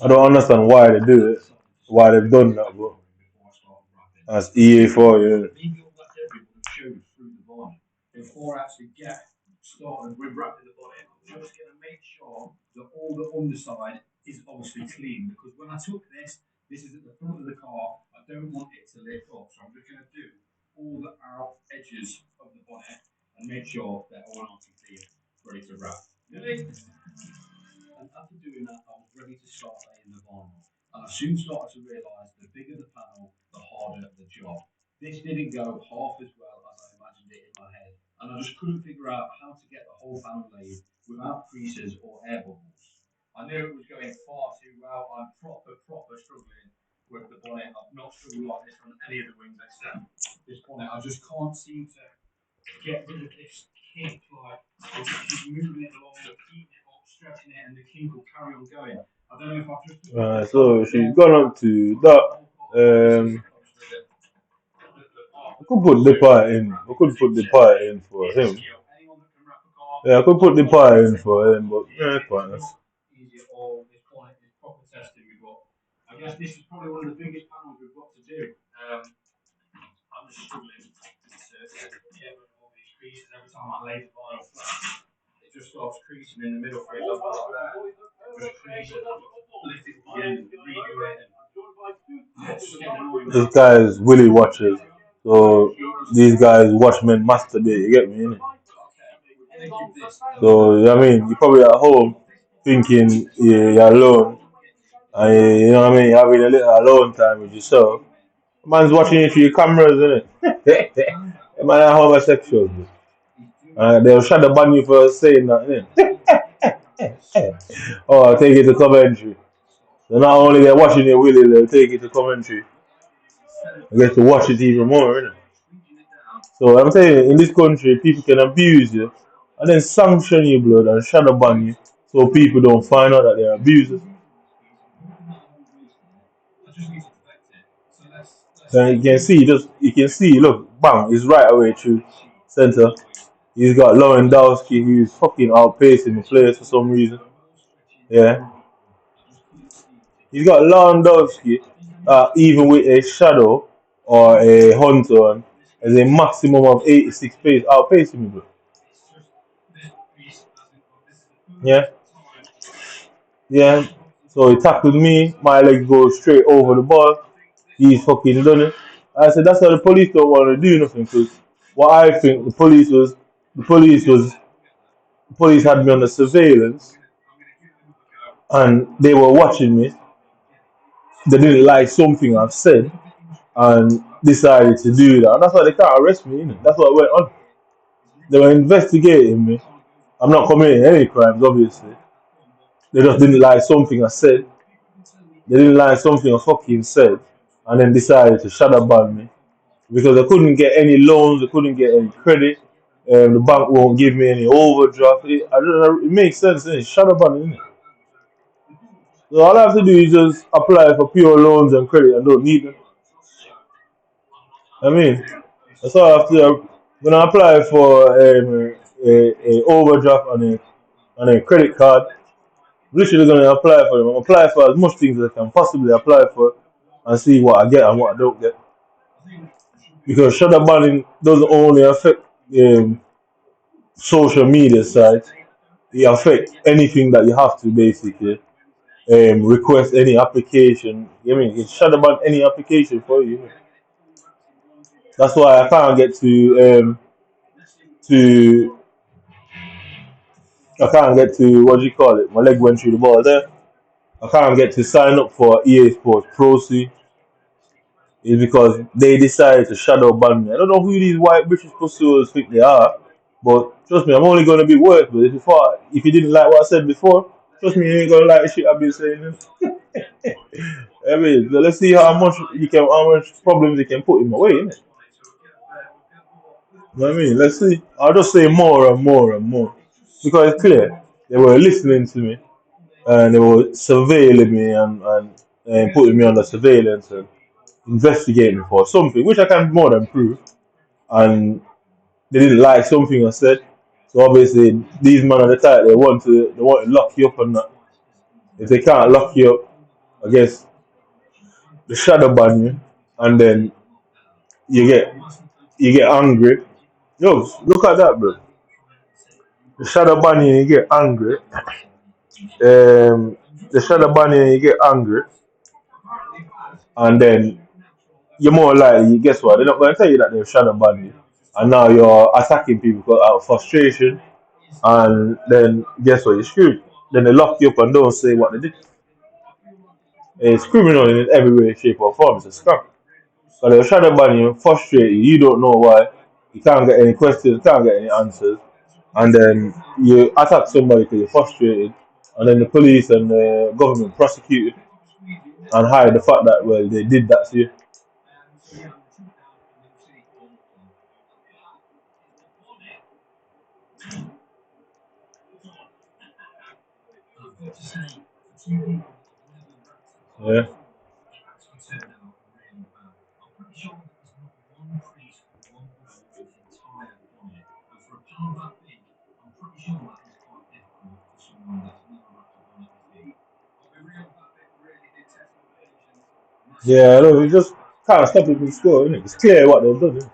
I don't understand why they do it, why they've done that, but that's EA for you. So she's gone on to that. I could put the part in. I could put the part in for him. Yeah, I could put the part in for him, but yeah, pointless. This guy is Willy watchers. So these guys watch men masturbate, you get me? Innit? So you know what I mean, you're probably at home thinking you're alone and you know what I mean, you're having a little alone time with yourself. Man's watching you through your cameras, isn't it? Man are homosexuals. They'll shut the ban you for saying that, innit? Oh, I'll take it to Coventry. So not only they're watching it Willy, they'll take it to Coventry. I get to watch it even more, innit? So I'm telling you, in this country, people can abuse you and then sanction you, blood, and shadow ban you so people don't find out that they're abusers. And you can see, look, bang, he's right away through center. He's got Lewandowski who's fucking outpacing the players for some reason. Yeah. He's got Lewandowski, even with a shadow or a hunter on, as a maximum of 86 pace, outpacing me, bro. Yeah. Yeah. So he tackled me, my legs go straight over the ball. He's fucking done it. I said that's why the police don't want to do nothing because what I think the police was the police had me under surveillance and they were watching me. They didn't like something I've said and decided to do that. And that's why they can't arrest me, innit? That's what went on. They were investigating me. I'm not committing any crimes, obviously. They just didn't like something I said. They didn't like something I fucking said and then decided to shadow ban me because I couldn't get any loans, I couldn't get any credit. The bank won't give me any overdraft. I don't know, it makes sense, innit? Shadow ban, innit? So all I have to do is just apply for pure loans and credit and don't need them. I mean, that's all I have to do. When I apply for a overdraft on a credit card, I'm literally going to apply for them. I'm apply for as much things as I can possibly apply for and see what I get and what I don't get. Because shadow banning doesn't only affect social media sites, it affects anything that you have to basically request any application. I mean, it's shadow ban any application for you. That's why I can't get to I can't get to what do you call it? My leg went through the ball there. I can't get to sign up for EA Sports Pro C is because they decided to shadow ban me. I don't know who these white British pursuers think they are, but trust me, I'm only gonna be worth it. If you didn't like what I said before, trust me, you ain't gonna like the shit I've been saying. I mean, so let's see how much problems you can put in my way, innit? You know what I mean? Let's see. I'll just say more and more and more. Because it's clear they were listening to me and they were surveilling me and putting me under surveillance and investigating me for something, which I can more than prove. And they didn't like something I said. So obviously these men are the type they want to lock you up and that. If they can't lock you up, I guess they shadow ban you and then you get you get angry. Yo, look at that, bro. The shadow ban you, you get angry. The shadow ban you, you get angry, and then you're more likely. Guess what? They're not going to tell you that they're shadow ban you, and now you're attacking people because out of frustration, and then guess what? You're screwed. Then they lock you up and don't say what they did. It's criminal in every way, shape, or form. It's a scam. So they'll shadow ban you, frustrate you. You don't know why. You can't get any questions. Can't get any answers. And then you attack somebody because you're frustrated, and then the police and the government prosecute you and hide the fact that well they did that to you. Yeah. Yeah, no, you just can't stop it from scoring. It's clear what they've done. Innit?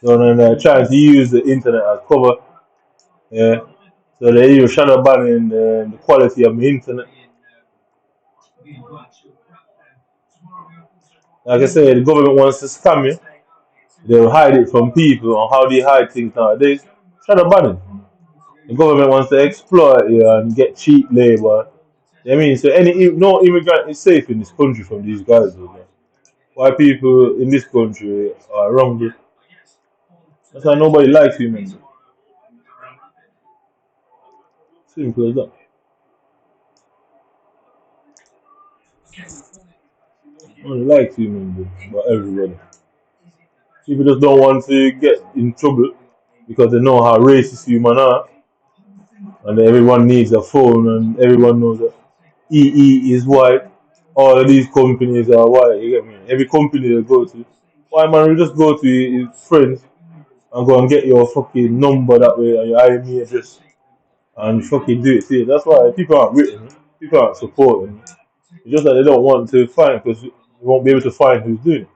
So then they're trying to use the internet as cover. Yeah. So they use shadow banning the quality of the internet. Like I said, the government wants to scam you. They'll hide it from people on how they hide things nowadays. Shadow banning. The government wants to exploit you and get cheap labor. I mean, so no immigrant is safe in this country from these guys. You know? Why people in this country are wrong? That's why nobody likes women. Simple as that. Nobody likes women, but everybody. People just don't want to get in trouble because they know how racist human are, and everyone needs a phone, and everyone knows that EE is white. All of these companies are white. You get me? Every company they go to, why man? You just go to his friends and go and get your fucking number that way and your IME address and fucking do it. See, that's why people aren't written. People aren't supporting. It's just that they don't want to find because you won't be able to find who's doing it.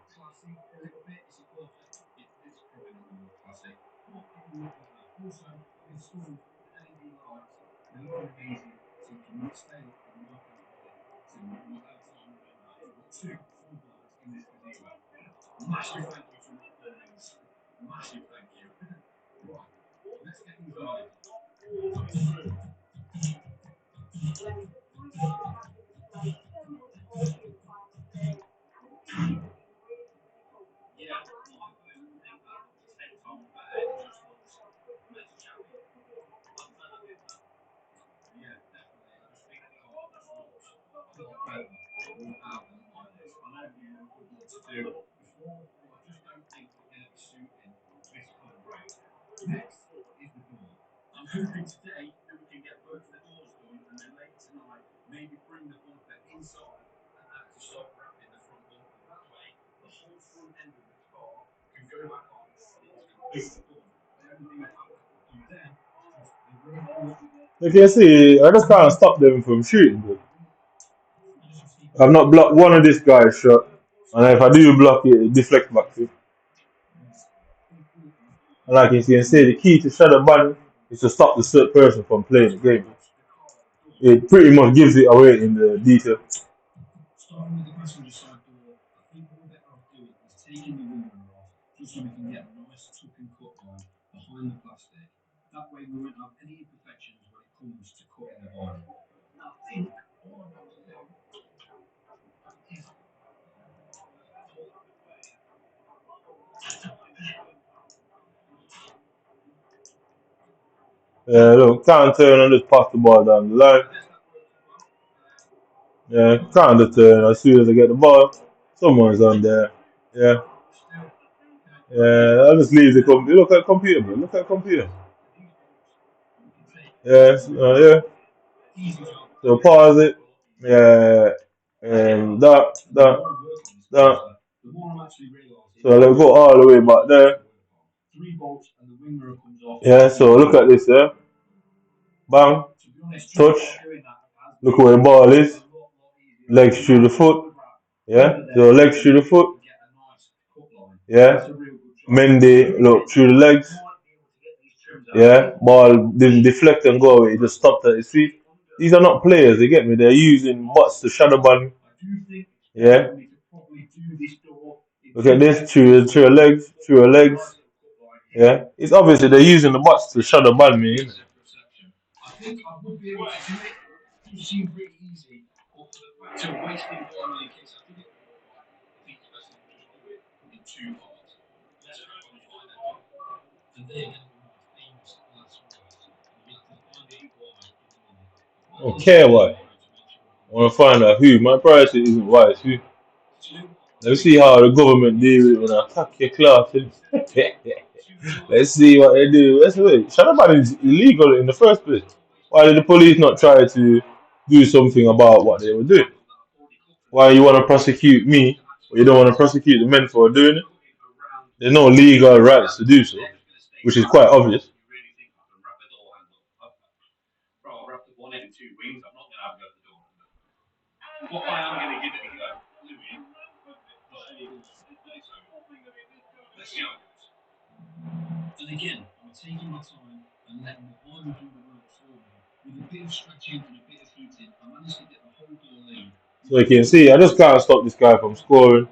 If you see, I just can't stop them from shooting. But I've not blocked one of this guy's shot, and if I do block it, it deflects back to. And like you can say, the key to shadow banning is to stop the third person from playing the game. It pretty much gives it away in the detail. Look, can't turn and just pass the ball down the line. Yeah, can't just turn as soon as I get the ball. Someone's on there. Yeah, yeah. I'll just leave the computer. Look at the computer, bro. Look at the computer. Yeah, yeah. So pause it. Yeah, and that. So let's go all the way back there. Yeah, so look at this, yeah. Bang, touch. Look where the ball is. Legs through the foot. Yeah, so legs through the foot. Yeah, Mendy, look through the legs. Yeah, ball didn't deflect and go away. It just stopped at his feet. These are not players, they get me. They're using bots to shadow ban. Yeah. Look at this, through your legs, through your legs. Yeah. It's obviously they're using the bots to shadow ban me. Innit? I don't care what. I want to find out who. My priority isn't why, it's who. Let me see how the government deal with it when I attack your class. Let's see what they do. Let's wait. Shadowban is illegal in the first place. Why did the police not try to do something about what they were doing? Why you want to prosecute me, but you don't want to prosecute the men for doing it? There's no legal rights to do so, which is quite obvious. So you can see, I just can't stop this guy from scoring.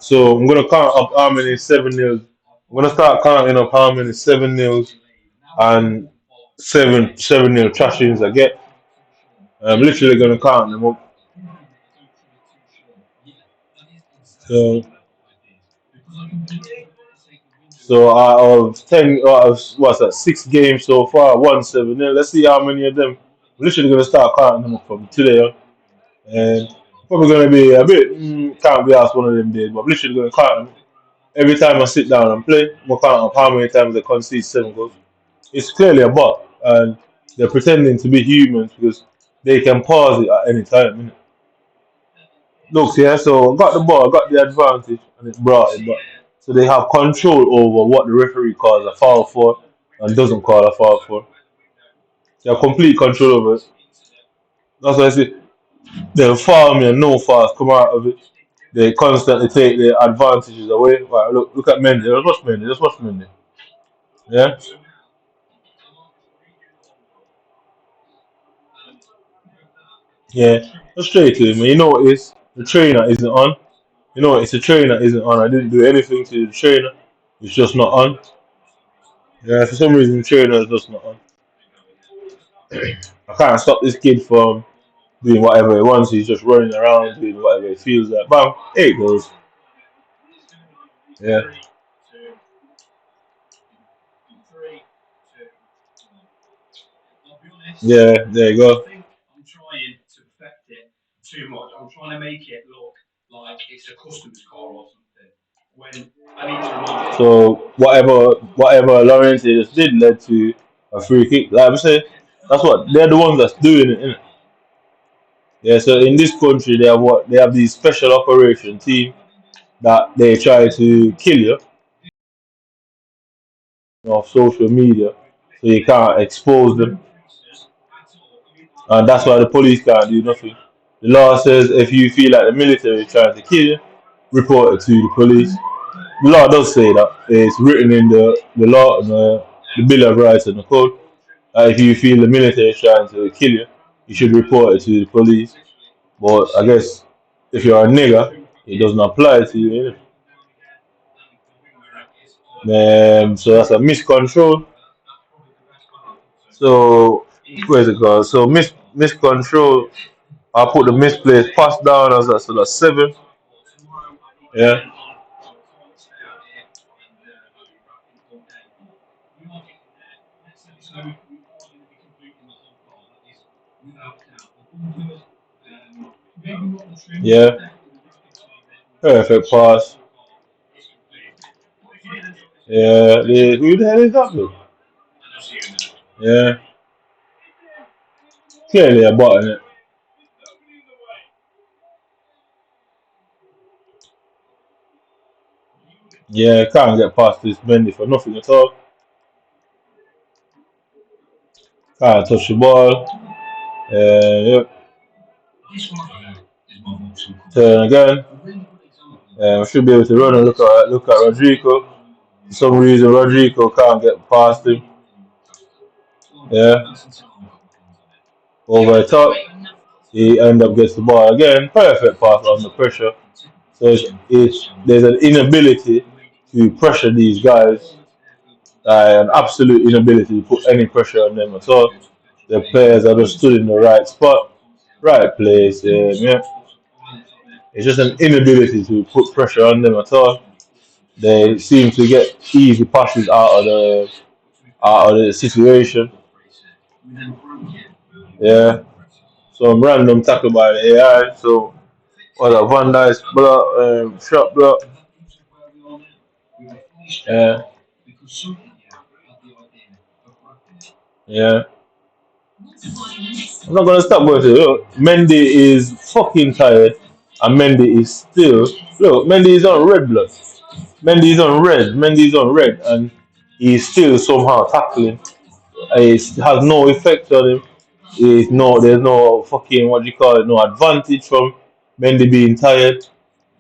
So I'm gonna count up how many 7-0. I'm gonna start counting up how many 7-0 and 7-0 trashings I get. I'm literally gonna count them up. So, so out of 10, out of what's that? 6 games so far, 1-7-0. Let's see how many of them. I'm literally gonna start counting them up from today on. And probably gonna be a bit can't be asked one of them days, but I'm literally gonna count them. Every time I sit down and play, I'm gonna count up how many times they concede 7 goals. It's clearly a bot, and they're pretending to be humans because they can pause it at any time. Innit? Look, yeah, so I got the ball, I got the advantage, and it brought it back. So they have control over what the referee calls a foul for and doesn't call a foul for. They have complete control over it. That's why I say they'll foul me and no fouls come out of it. They constantly take their advantages away. Right, look at Mendy. Let's watch Mendy. Let's watch Mendy. Yeah, yeah. Go straight to him. You notice the trainer isn't on. You know, it's the trainer isn't on. I didn't do anything to the trainer. It's just not on. Yeah, for some reason the trainer is just not on. I can't stop this kid from doing whatever he wants. He's just running around doing whatever he feels like. Bam, there it goes. Yeah, yeah, there you go. So whatever Lawrence just did led to a free kick. Like I say, that's what they're the ones that's doing it, innit? Yeah. So in this country, they have these special operation team that they try to kill you off social media, so you can't expose them, and that's why the police can't do nothing. The law says if you feel like the military is trying to kill you, report it to the police. The law does say that it's written in the law, the Bill of Rights and the code. If you feel the military is trying to kill you, you should report it to the police. But I guess if you're a nigger, it doesn't apply to you. So that's a miscontrol. So where's it go? So miscontrol. I put the misplaced pass down as that, so that's 7. Yeah, yeah. Perfect pass. Yeah, who the hell is that, though? Yeah, clearly a button it. Yeah, can't get past this Mendy for nothing at all. Can't touch the ball. Yep. Turn again. Should be able to run and look at Rodrigo. For some reason, Rodrigo can't get past him. Yeah, over the top. He end up gets the ball again. Perfect pass under pressure. So there's an inability to pressure these guys. An absolute inability to put any pressure on them at all. The players are just stood in the right spot, right place. Yeah, it's just an inability to put pressure on them at all. They seem to get easy passes out of the situation. Yeah, some random tackle by the AI. So what a Van Dyke block, shot block. Yeah. Yeah. I'm not gonna stop going to look. Mendy is fucking tired, and Mendy is still look. Mendy is on red blood. Mendy is on red. Mendy is on red, and he's still somehow tackling. It has no effect on him. There's no fucking what do you call it? No advantage from Mendy being tired.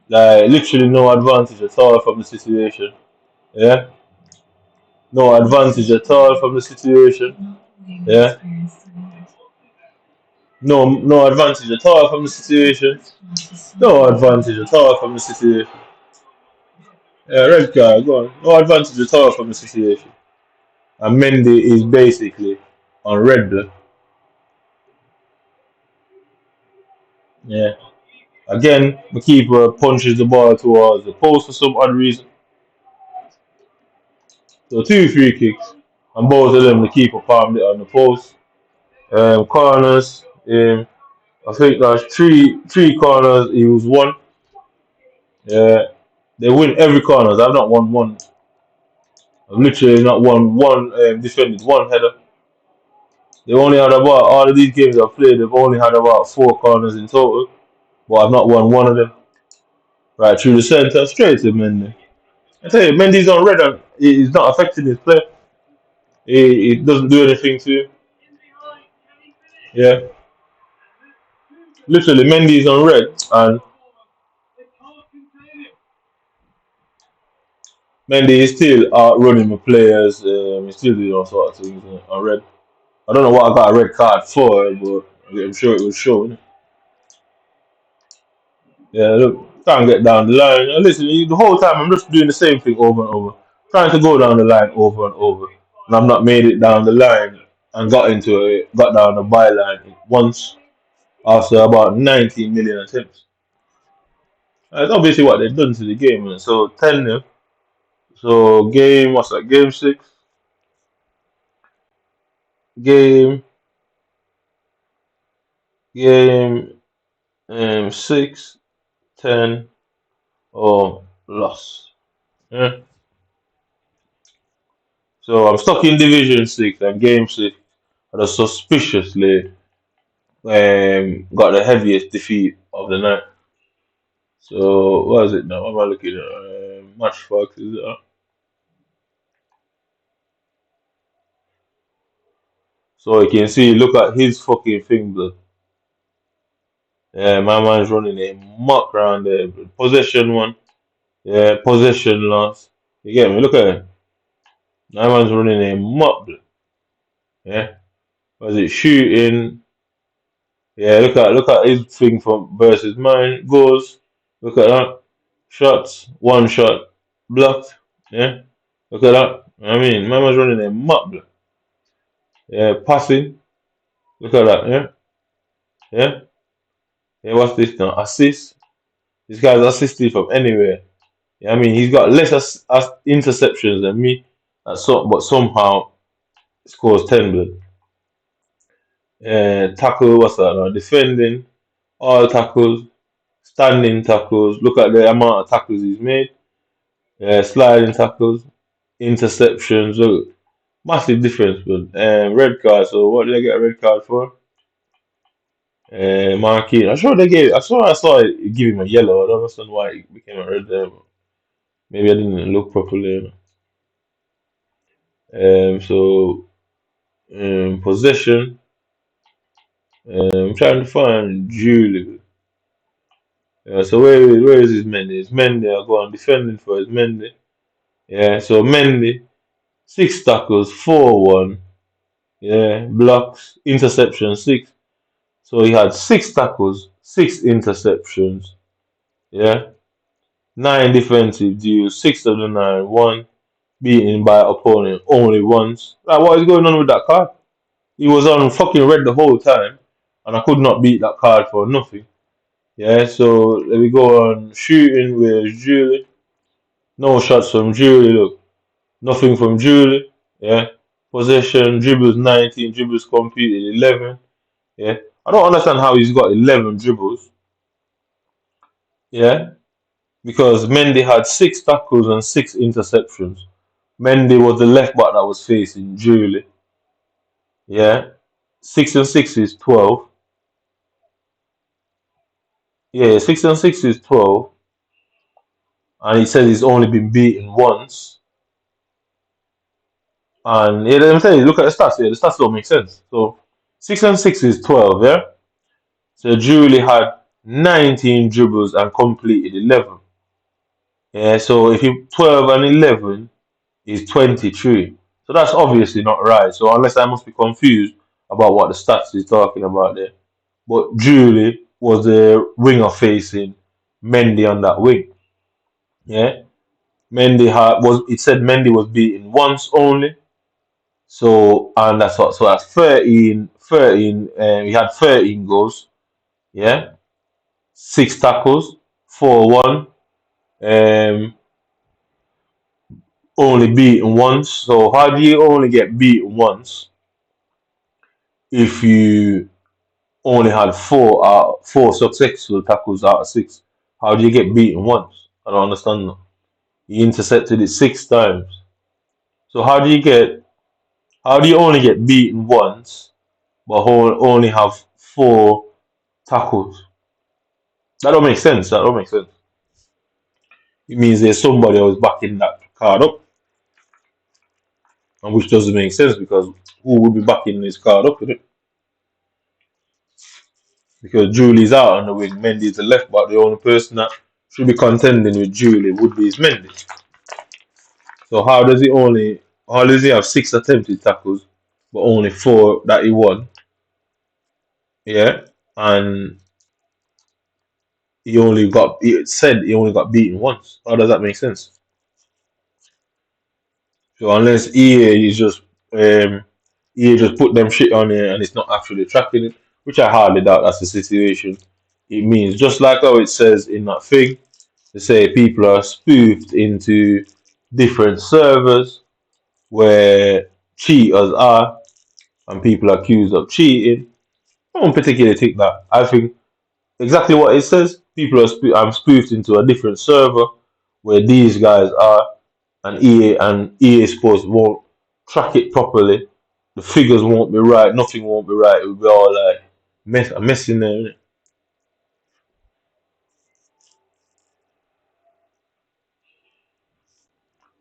Like literally no advantage at all from the situation. Yeah, no advantage at all from the situation. Yeah, no advantage at all from the situation. No advantage at all from the situation. Yeah, red card, go on. No advantage at all from the situation. And Mendy is basically on red blood. Yeah. Again, the keeper punches the ball towards the post for some odd reason. So two free kicks, and both of them the keeper palmed it on the post. Corners, I think that's three corners. He was one. Yeah, they win every corners. I've not won one. I've literally not won one. Defended one header. They only had about all of these games I've played. They've only had about four corners in total, but I've not won one of them. Right through the centre, straight to Mendy. I tell you, Mendy's on red and he's not affecting his play. He doesn't do anything to him. Yeah, literally, Mendy's on red and Mendy is still outrunning the players. He's still doing all sorts of things on red. I don't know what I got a red card for, but I'm sure it was shown. Yeah, look, can't get down the line. And listen, the whole time I'm just doing the same thing over and over, trying to go down the line over and over, and I've not made it down the line and got down the byline once after about 19 million attempts. That's obviously what they've done to the game. Man. So 10 nil. So what's that? Game six, game, game, 6, 10, or loss. Yeah. So I'm stuck in Division 6 and Game 6 at a suspiciously got the heaviest defeat of the night. So what is it now? What am I looking at? Match Fox is it? So you can see, look at his fucking thing, blood. Yeah, my man's running a muck around there. Possession one. Yeah, possession loss. You get me? Look at it. My man's running a muck, blood. Yeah. Was it shooting? Yeah, look at his thing from versus mine. Goals. Look at that. Shots. One shot. Blocked. Yeah. Look at that. I mean, my man's running a muck, blood. Yeah, passing. Look at that. Yeah. Yeah. Yeah, what's this now? Assist. This guy's assisting from anywhere. Yeah, I mean, he's got less interceptions than me, but somehow scores 10 blood. Tackle, what's that now? Defending, all tackles, standing tackles. Look at the amount of tackles he's made. Sliding tackles, interceptions. Look, massive difference, but red card. So what did I get a red card for? Marquis. I'm sure they gave. I saw it give him a yellow. I don't understand why it became a red there. But maybe I didn't look properly. So possession. I'm trying to find Julie. So where is his Mendy? His Mendy. I go on defending for his Mendy. Yeah. So Mendy, 6 tackles, 4-1. Yeah. Blocks, interception 6. So he had 6 tackles, 6 interceptions. Yeah. 9 defensive duels, 6 of the 9 won. Beaten by opponent only once. Like what is going on with that card? He was on fucking red the whole time, and I could not beat that card for nothing. Yeah, so let me go on shooting with Julie. No shots from Julie, look. Nothing from Julie. Yeah. Possession, dribbles 19, dribbles completed 11. Yeah. I don't understand how he's got 11 dribbles. Yeah. Because Mendy had 6 tackles and 6 interceptions. Mendy was the left back that was facing Julie. Yeah. 6 and 6 is 12. Yeah, 6 and 6 is 12. And he says he's only been beaten once. And yeah, let me tell you, look at the stats here. The stats don't make sense. So 6 and 6 is 12, yeah? So Julie had 19 dribbles and completed 11. Yeah, so if you 12 and 11 is 23. So that's obviously not right. So unless I must be confused about what the stats is talking about there. But Julie was the winger facing Mendy on that wing. Yeah. Mendy had was it said Mendy was beaten once only. So and that's what so that's 13. He had 13 goals. Yeah. 6 tackles, 4-1. Um only beaten once. So how do you only get beaten once if you only had four successful tackles out of 6? How do you get beaten once? I don't understand that. You intercepted it 6 times. So how do you only get beaten once but only have 4 tackles? That don't make sense. That don't make sense. It means there's somebody else backing that card up, and which doesn't make sense because who would be backing this card up with it? Because Julie's out on the wing, Mendy's the left, but the only person that should be contending with Julie would be his Mendy. So how does he have 6 attempted tackles but only 4 that he won? Yeah. And it said he only got beaten once. How does that make sense? So unless um EA just put them shit on here and it's not actually tracking it, which I hardly doubt that's the situation. It means just like how it says in that thing, they say people are spoofed into different servers where cheaters are and people are accused of cheating. I don't particularly think that. I think exactly what it says. People are I'm spoofed into a different server where these guys are, and EA Sports won't track it properly. The figures won't be right. Nothing won't be right. It will be all like a mess in there. Innit?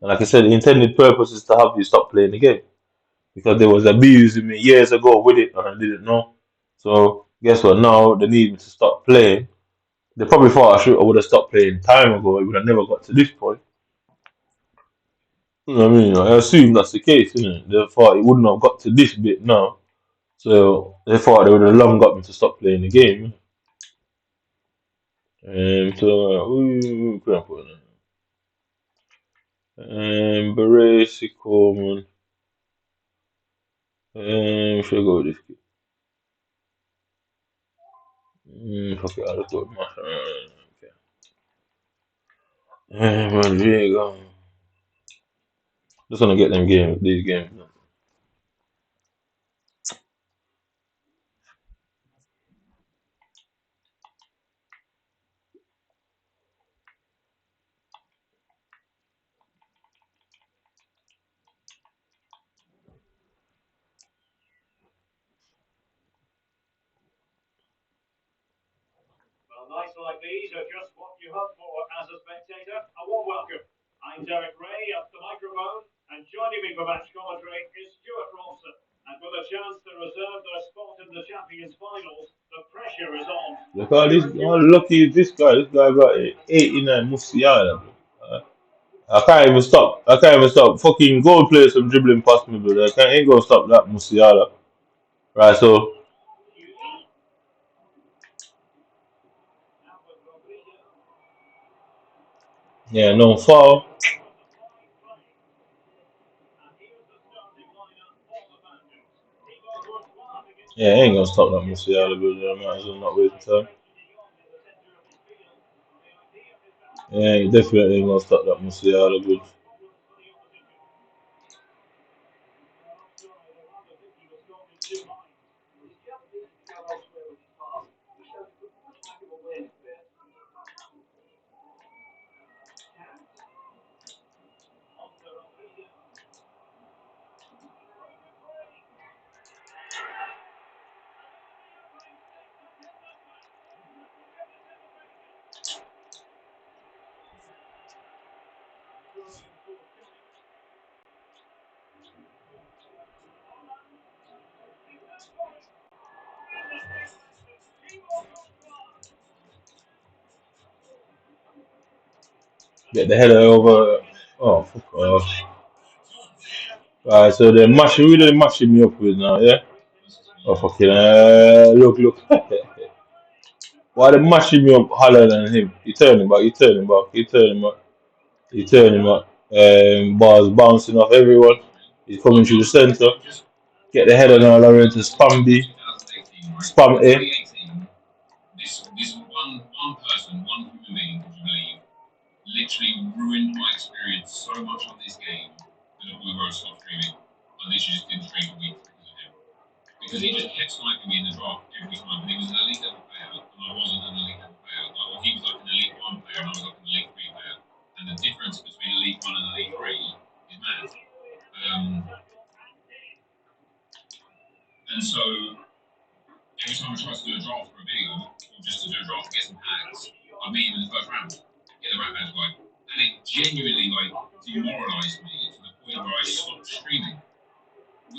And like I said, the intended purpose is to have you stop playing the game because there was abusing me years ago with it and I didn't know. So guess what? Now they need me to stop playing. They probably thought I would have stopped playing time ago. It would have never got to this point. You know what I mean? I assume that's the case, innit? They thought it wouldn't have got to this bit now. So they thought they would have long got me to stop playing the game. Who can I put in? Baresi Coleman. Should I go with this kid? Fuck it, I'll just go with Mash. Okay. Viagra. Just wanna get these games. Look how lucky is this guy. This guy got 89 Musiala. Uh, I can't even stop. I can't even stop. Fucking goal players from dribbling past me, brother. Ain't gonna stop that Musiala. Right, so yeah, no foul. Yeah, ain't gonna stop that Musiala, brother. I might as well not waste time. Yeah, he definitely ain't gonna stop that Musiala, brother. Get the header over. Oh, fuck off. Alright, so they're mashing, really mashing me up with now, yeah? Oh, fucking, look. Why they mashing me up harder than him? He turning back, he turning back, he turning back, he turning back. Bars bouncing off everyone. He's coming through the centre. Get the header now, Lauren to spam B. Spam A.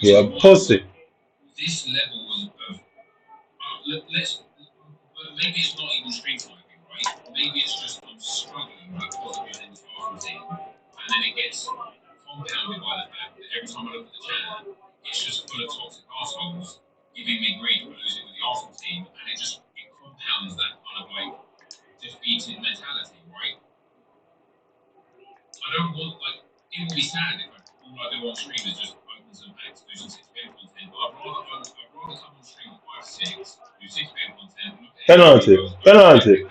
Yeah, pussy. Penalty. Penalty.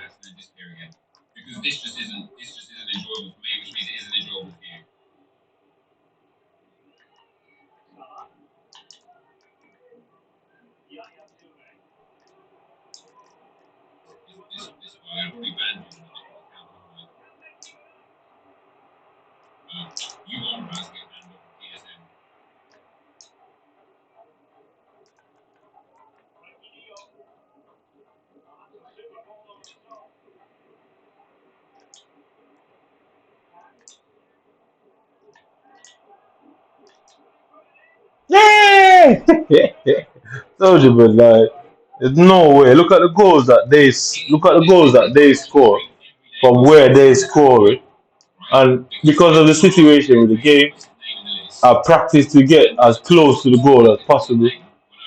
Yeah! Told you, but like, there's no way. Look at the goals that they score from where they score it, and because of the situation with the game, I practice to get as close to the goal as possible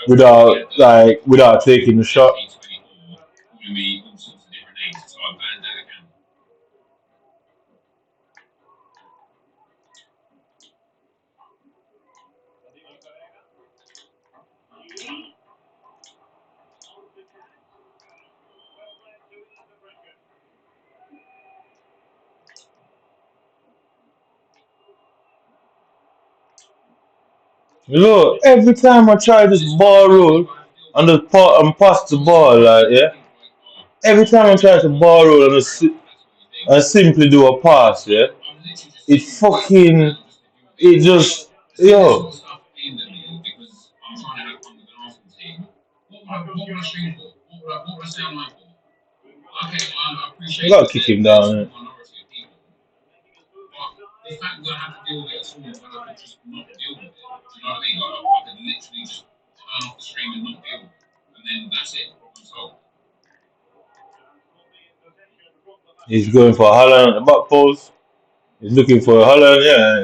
without taking the shot. Look, every time I try this ball roll and pass the ball, like yeah, every time I try to ball roll and simply do a pass, yeah, it fucking it just yo. I gotta kick him down. Yeah. He's going for Holland at the back post. He's looking for Holland. Yeah.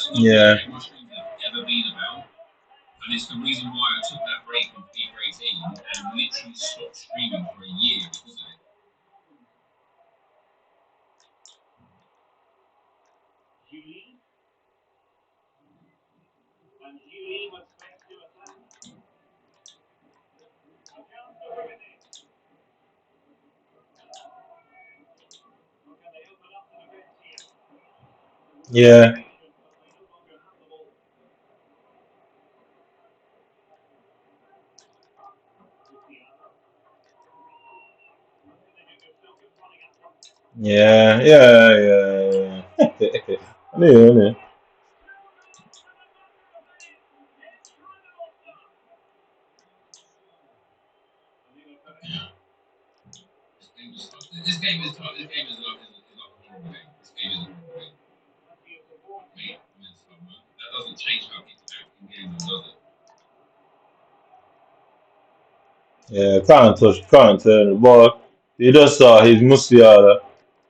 Yeah. Yeah. Yeah. Yeah. Yeah. Yeah. I know. Yeah, can't touch, can't turn the ball. You just saw his Musiala.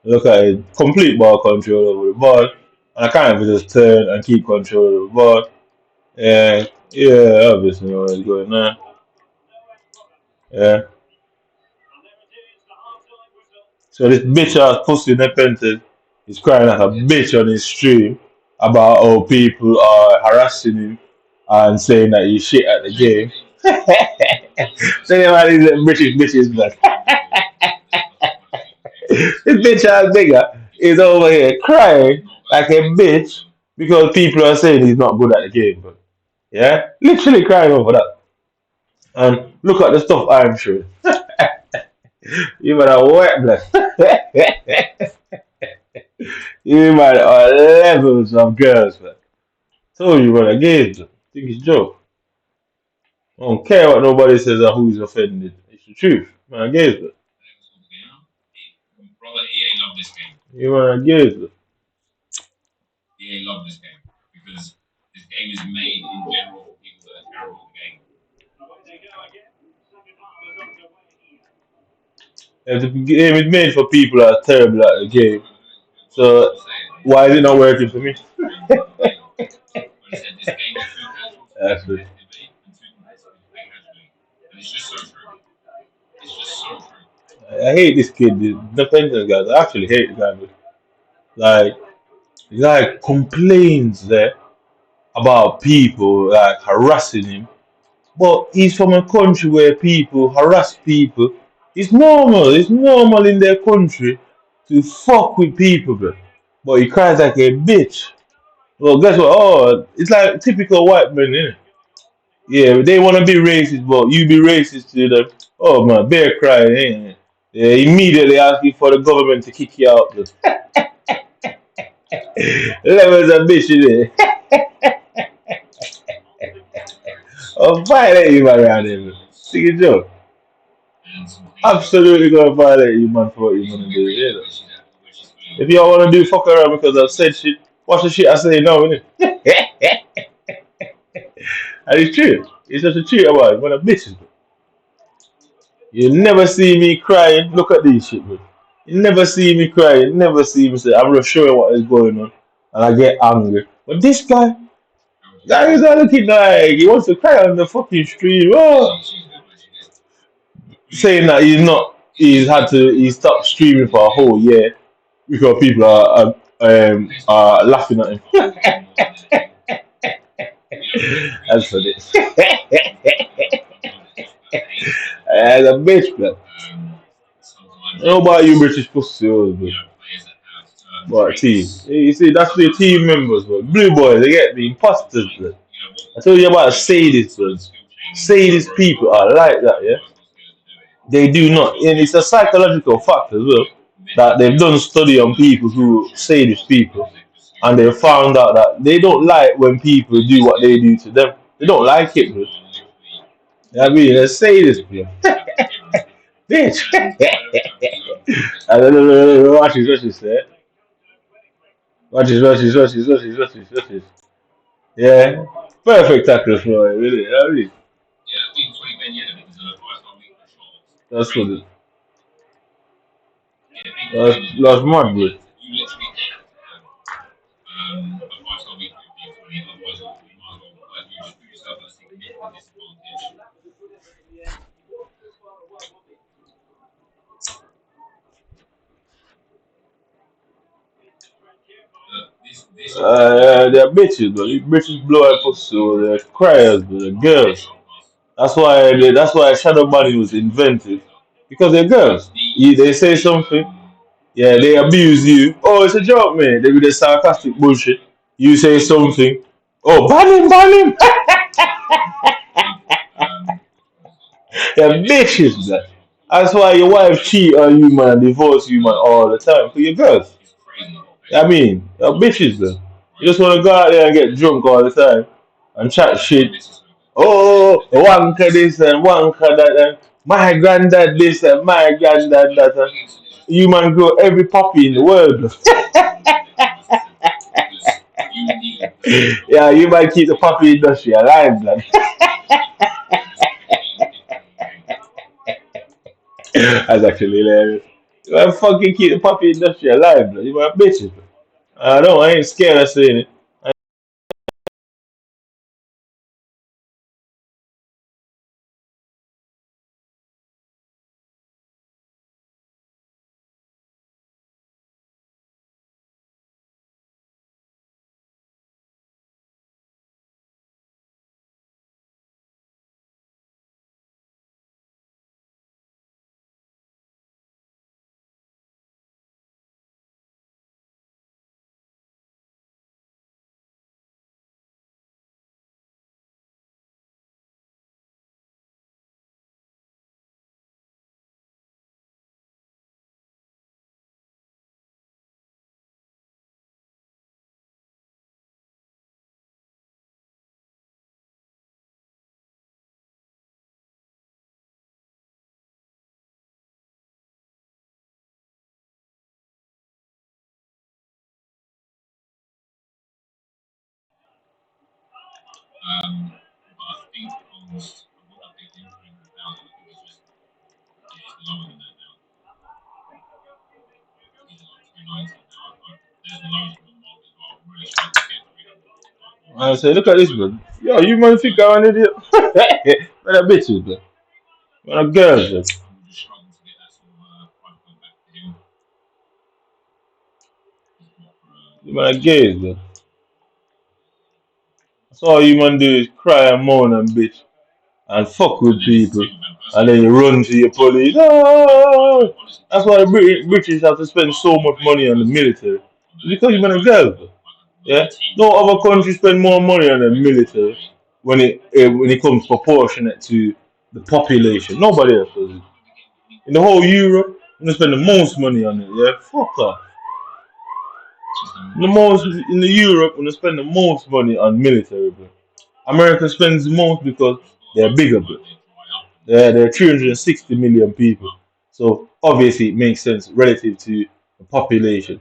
Look at it, complete ball control over the ball. And I can't even just turn and keep control of the ball. Yeah, yeah, obviously know what's going on. Yeah. So this bitch ass pussy Nepenthe is crying like a bitch on his stream about how people are harassing him and saying that he's shit at the game. Say about these British bitches, man. This bitch ass nigga is over here crying like a bitch because people are saying he's not good at the game, bro. Yeah? Literally crying over that. And look at the stuff I'm showing. You better wet blood. You man are levels of girls, man. Told you, man, again, think it's joke. I don't care what nobody says or who's offended. It's the truth. Man, again, you man, again. If the game is made for people that are terrible at the game, so why is it not working for me? That's it. I hate this kid, the dependent guys. I actually hate the guy. But like, the guy complains there about people like harassing him, but he's from a country where people harass people. It's normal. It's normal in their country to fuck with people, bro. But he cries like a bitch. Well, guess what? Oh, it's like typical white men, innit? Yeah, they want to be racist, but you be racist to them. Oh man, bear crying, ain't it? Yeah, immediately asking for the government to kick you out. Levels of bitch in there. I'll violate you, man, around here, man. Think a joke. Absolutely gonna violate you, man, for what you wanna do. Yeah. If y'all wanna do fuck around because I've said shit, watch the shit I say now, innit? And it's true. It's just a truth about it. When a bitch is, you never see me crying. Look at this shit, bro. You never see me crying. You never see me say, I'm just showing what is going on. And I get angry. But this guy is not looking like he wants to cry on the fucking stream. Oh, saying that he stopped streaming for a whole year because people are laughing at him. That's funny. As a bitch, man. I don't know about you British pussy, but team. You see, that's the team members, bro. Blue boys, they get the imposters, bro. I told you about sadists, bro. Sadist people are like that, yeah? They do not. And it's a psychological fact as well that they've done study on people who sadist people and they found out that they don't like when people do what they do to them. They don't like it, bro. You know what I mean? They're sadist, bro. Bitch. I don't know. Watch this, watch this, yeah? Watch this. Yeah. Perfect tackle for it, really. You know what I mean? That's what that's mad, bro. They're bitches, bro. These bitches blow up pussy, so they're criers, bro. They're girls. That's why shadow body was invented because they're girls. They say something, yeah, they abuse you. Oh, it's a joke, man. They do the sarcastic bullshit. You say something. Oh, ban him. They're bitches, man. That's why your wife cheat on you, man, and divorce you, man, all the time. For your girls. I mean, they're bitches, man. You just want to go out there and get drunk all the time and chat shit. Oh, wanker this and wanker that. And My granddad this and my granddad that. And human grow every puppy in the world. Yeah, you might keep the puppy industry alive, man. That's actually hilarious. You might fucking keep the puppy industry alive, man. You might bitch it. I don't. I ain't scared of saying it. I say, look at this, man. Yo, you man think I'm an idiot? Man, a bitches, man. Man, a girls, man. You man, a gays, man. That's all you man do is cry and moan and bitch and fuck with people, and then you run to your police. Oh! That's why the British have to spend so much money on the military. It's because you man a girl, man. Yeah, no other country spend more money on the military when it comes proportionate to the population. Nobody else does it. In the whole Europe, they spend the most money on it. Yeah, fuck off. The most in the Europe, when they spend the most money on military, bro. America spends the most because they're bigger, bro. They're 360 million people, so obviously it makes sense relative to the population.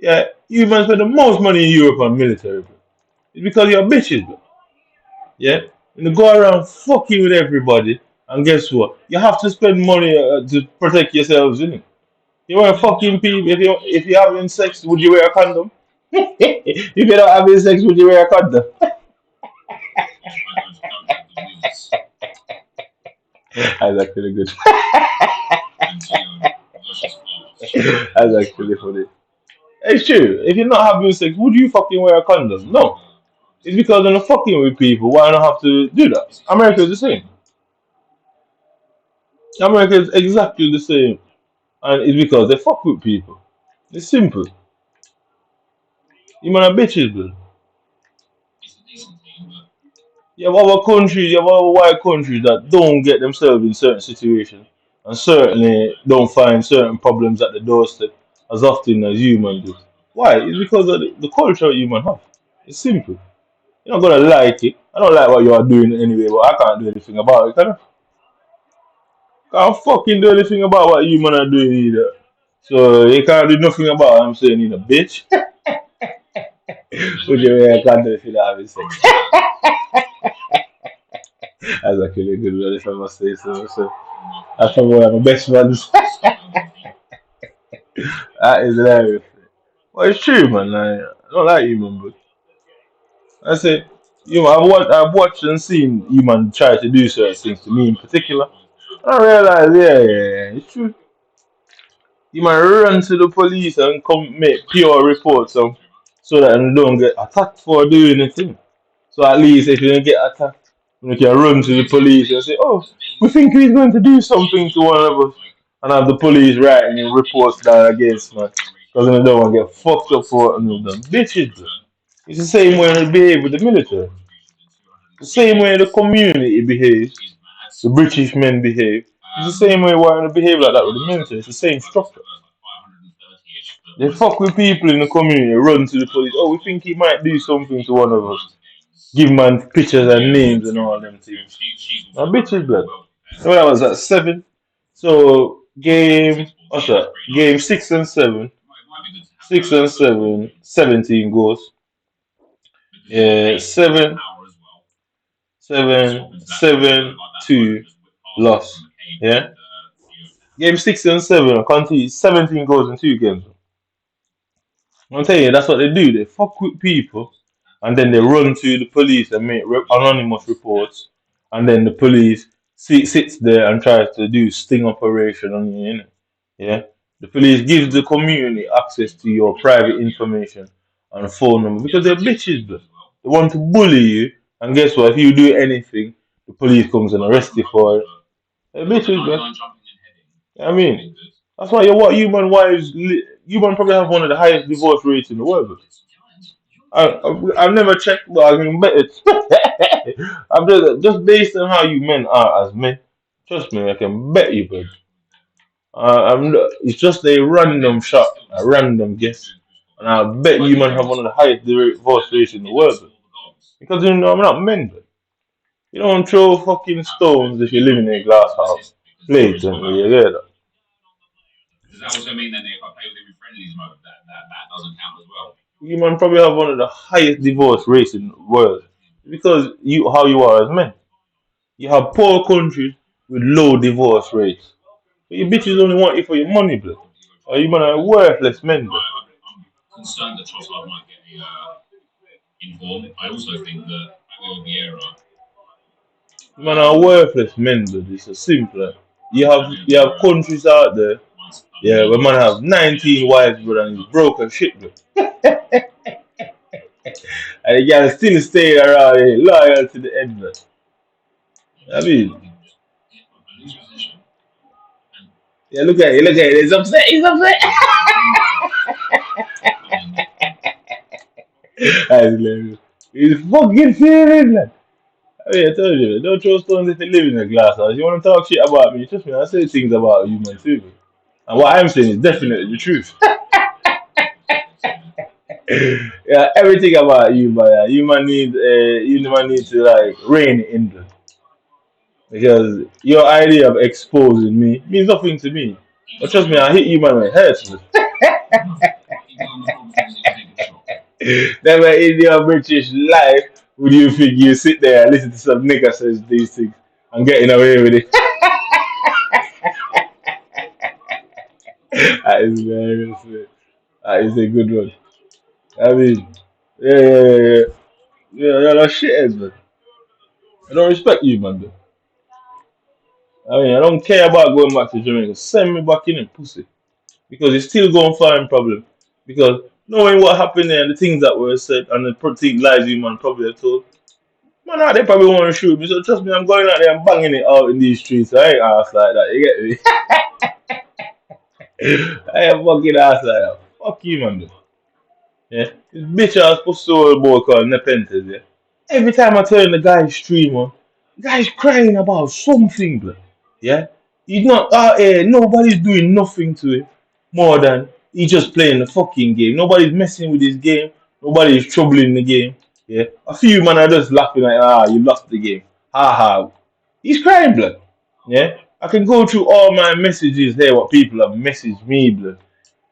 Yeah, you man spend the most money in Europe on military, bro. It's because you're bitches, bro. Yeah, and you go around fucking with everybody, and guess what? You have to spend money to protect yourselves, innit? You want fucking people. If you're having sex, would you wear a condom? If you're not having sex, would you wear a condom? That's actually good. That's actually funny. It's true. If you're not having sex, would you fucking wear a condom? No. It's because they're not fucking with people. Why not have to do that? America is the same. America is exactly the same. And it's because they fuck with people. It's simple. You man are bitches, bro. You have other countries, you have other white countries that don't get themselves in certain situations and certainly don't find certain problems at the doorstep as often as human do. Why? It's because of the culture human have. It's simple. You're not gonna like it. I don't like what you are doing anyway, but I can't do anything about it, can I? Can't fucking do anything about what human are doing either. So you can't do nothing about it. I'm saying you a bitch. Would you wear a condom if you're not having sex? That's actually a good one if I must say so. So that's probably one of my best ones. That is hilarious. Well, it's true, man. I don't like human, but I say, I've watched and seen human try to do certain things to me in particular. I realize, yeah, it's true. You might run to the police and come make pure reports so that you don't get attacked for doing anything. So at least if you don't get attacked, you can run to the police and say, "Oh, we think he's going to do something to one of us," and have the police writing reports down against man because they don't want to get fucked up for what they've done. Bitches, bro. It's the same way they behave with the military. The same way the community behaves, the British men behave. It's the same way why they behave like that with the military. It's the same structure. They fuck with people in the community, run to the police. Oh, we think he might do something to one of us. Give man pictures and names and all them things. Now, bitches, blood. So that was at 7. So what's that? Game 6 and 7. 6 and 7, 17 goals. Yeah, 7-2 loss. Yeah. Game 6 and 7, I can't tell you 17 goals in 2 games. I'm telling you, that's what they do. They fuck with people, and then they run to the police and make anonymous reports, and then the police sits there and tries to do sting operation on you. Innit? Yeah, the police gives the community access to your private information and phone number because they're bitches. Bro. They want to bully you, and guess what? If you do anything, the police comes and arrest you for it. They're bitches, bro. I mean, that's why what human wives, human probably have one of the highest divorce rates in the world. I've never checked, but I can bet it. I'm just based on how you men are as men. Trust me, I can bet you, but it's just a random shot, a random guess, and I bet you man have one of the highest divorce rates in the world. Because you know I'm not men, but you don't throw fucking stones if you live in a glass house. Blatantly, you get that. Does that also mean then if I play with him in friendlies mode, that doesn't count as well? You man probably have one of the highest divorce rates in the world because you how you are as men. You have poor countries with low divorce rates. But you bitches only want you for your money, blood. Or you man are worthless men, blood. I'm concerned that Trossard might get informed. I also think that Viagra. Man are worthless men, blood. It's a simple. You have countries out there, yeah, where man have 19 wives, blood, and he's broken shit, blood. And the guy still stay around here, loyal to the end, blood. I mean, yeah, look at it. He's upset. He's upset. That's hilarious. He's fucking feeling that. I mean, I told you, don't throw stones if you live in a glass house. You want to talk shit about me? Trust me, I say things about you, man, too. Man. And what I'm saying is definitely the truth. Yeah, everything about you, but you man need to like rein it in, because your idea of exposing me means nothing to me. But trust me, I hit you, man, with heads. Never in your British life would you think you sit there and listen to some nigga says these things and getting away with it. That is very good. That is a good one. I mean, yeah. Yeah, that's shit, man. I don't respect you, man. I mean, I don't care about going back to Jamaica. Send me back in and pussy. Because it's still going to find problem. Because knowing what happened there and the things that were said and the lies you man probably have told, man, they probably want to shoot me. So trust me, I'm going out there and banging it out in these streets. I ain't ass like that. You get me? I ain't fucking ass like that. Fuck you, man. Yeah, this bitch ass pussy old boy called Nepenthes, yeah. Every time I turn the guy's stream on, the guy's crying about something, bro. Yeah? He's not out here, nobody's doing nothing to him more than he's just playing the fucking game. Nobody's messing with his game, nobody's troubling the game. Yeah. A few man are just laughing like, you lost the game. Ha ha. He's crying, blood. Yeah. I can go through all my messages here, what people have messaged me, blood.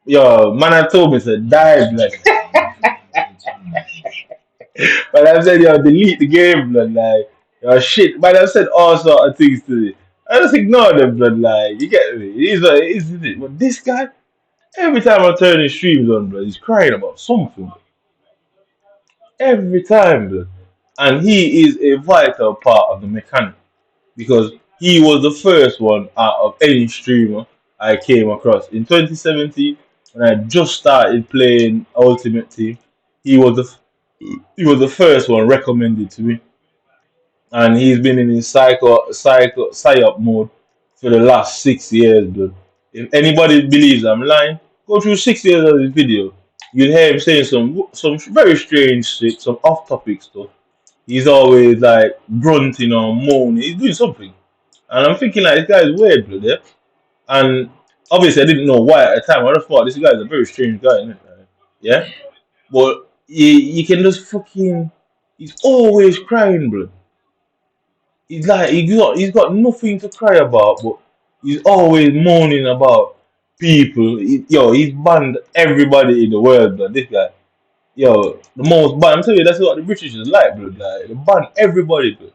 Yo, man, I told me to die, blood. But I said, yo, delete the game, blood, like, yo, shit. But I said all sort of things to it. I just ignore them, blood, like, you get me? He's like, isn't it? But this guy, every time I turn his streams on, blood, he's crying about something. Every time, blood. And he is a vital part of the mechanic because he was the first one out of any streamer I came across. In 2017, when I just started playing Ultimate Team, he was the first one recommended to me, and he's been in his psyop mode for the last 6 years, dude. If anybody believes I'm lying, go through 6 years of his video. You'll hear him saying some very strange shit, some off-topic stuff. He's always like grunting or moaning. He's doing something, and I'm thinking like this guy's weird, dude. Yeah? And obviously I didn't know why at the time. I just thought this guy's a very strange guy, innit? Yeah, but you can just fucking. He's always crying, bro. He's like he's got nothing to cry about, but he's always moaning about people. He's banned everybody in the world, but this guy, the most banned. I'm telling you, that's what the British is like, bro. Like, they ban everybody, bro.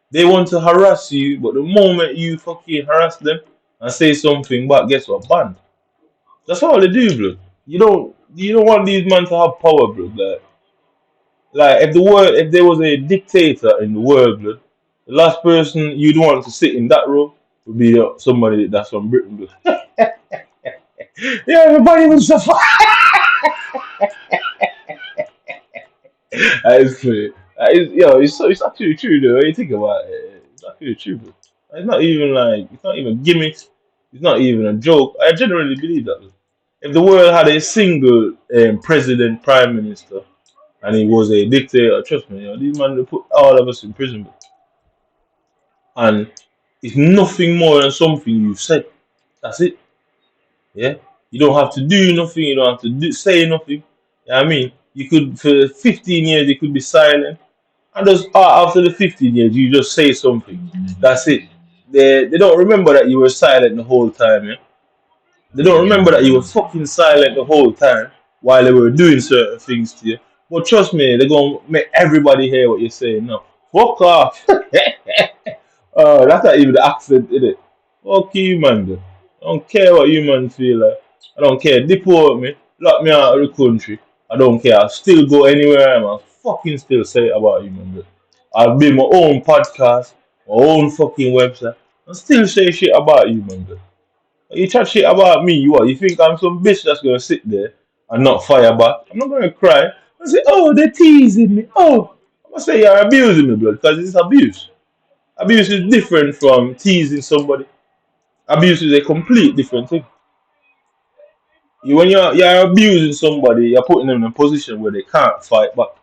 They want to harass you, but the moment you fucking harass them and say something back, guess what? Banned. That's all they do, bro. You don't want these men to have power, bro. Like if there was a dictator in the world, bro, the last person you'd want to sit in that row would be somebody that's from Britain, bro. Yeah, everybody was suffer. That is true. It's actually true though. When you think about it, it's actually true, bro. It's not even gimmicks. It's not even a joke. I genuinely believe that, bro. If the world had a single president, prime minister, and he was a dictator, trust me, these men would put all of us in prison, bro. And it's nothing more than something you've said. That's it. Yeah. You don't have to do nothing. You don't have to say nothing. You know what I mean? You could for 15 years you could be silent, and just after the 15 years you just say something. That's it. They don't remember that you were silent the whole time. Yeah. They don't remember that you were fucking silent the whole time while they were doing certain things to you. But trust me, they're gonna make everybody hear what you're saying now. Fuck off. That's not even the accent, is it? Fuck you, man. Bro. I don't care what you man feel like. I don't care. Deport me, lock me out of the country. I don't care. I'll still go anywhere I am. I'll fucking still say it about you, man. Bro. I'll build my own podcast, my own fucking website, and still say shit about you, man. Bro. You chat shit about me, you what? You think I'm some bitch that's gonna sit there and not fire back? I'm not gonna cry. I say, oh, they're teasing me. Oh, I'm gonna say you're abusing me, blood, because it's abuse. Abuse is different from teasing somebody. Abuse is a complete different thing. When you're abusing somebody, you're putting them in a position where they can't fight back.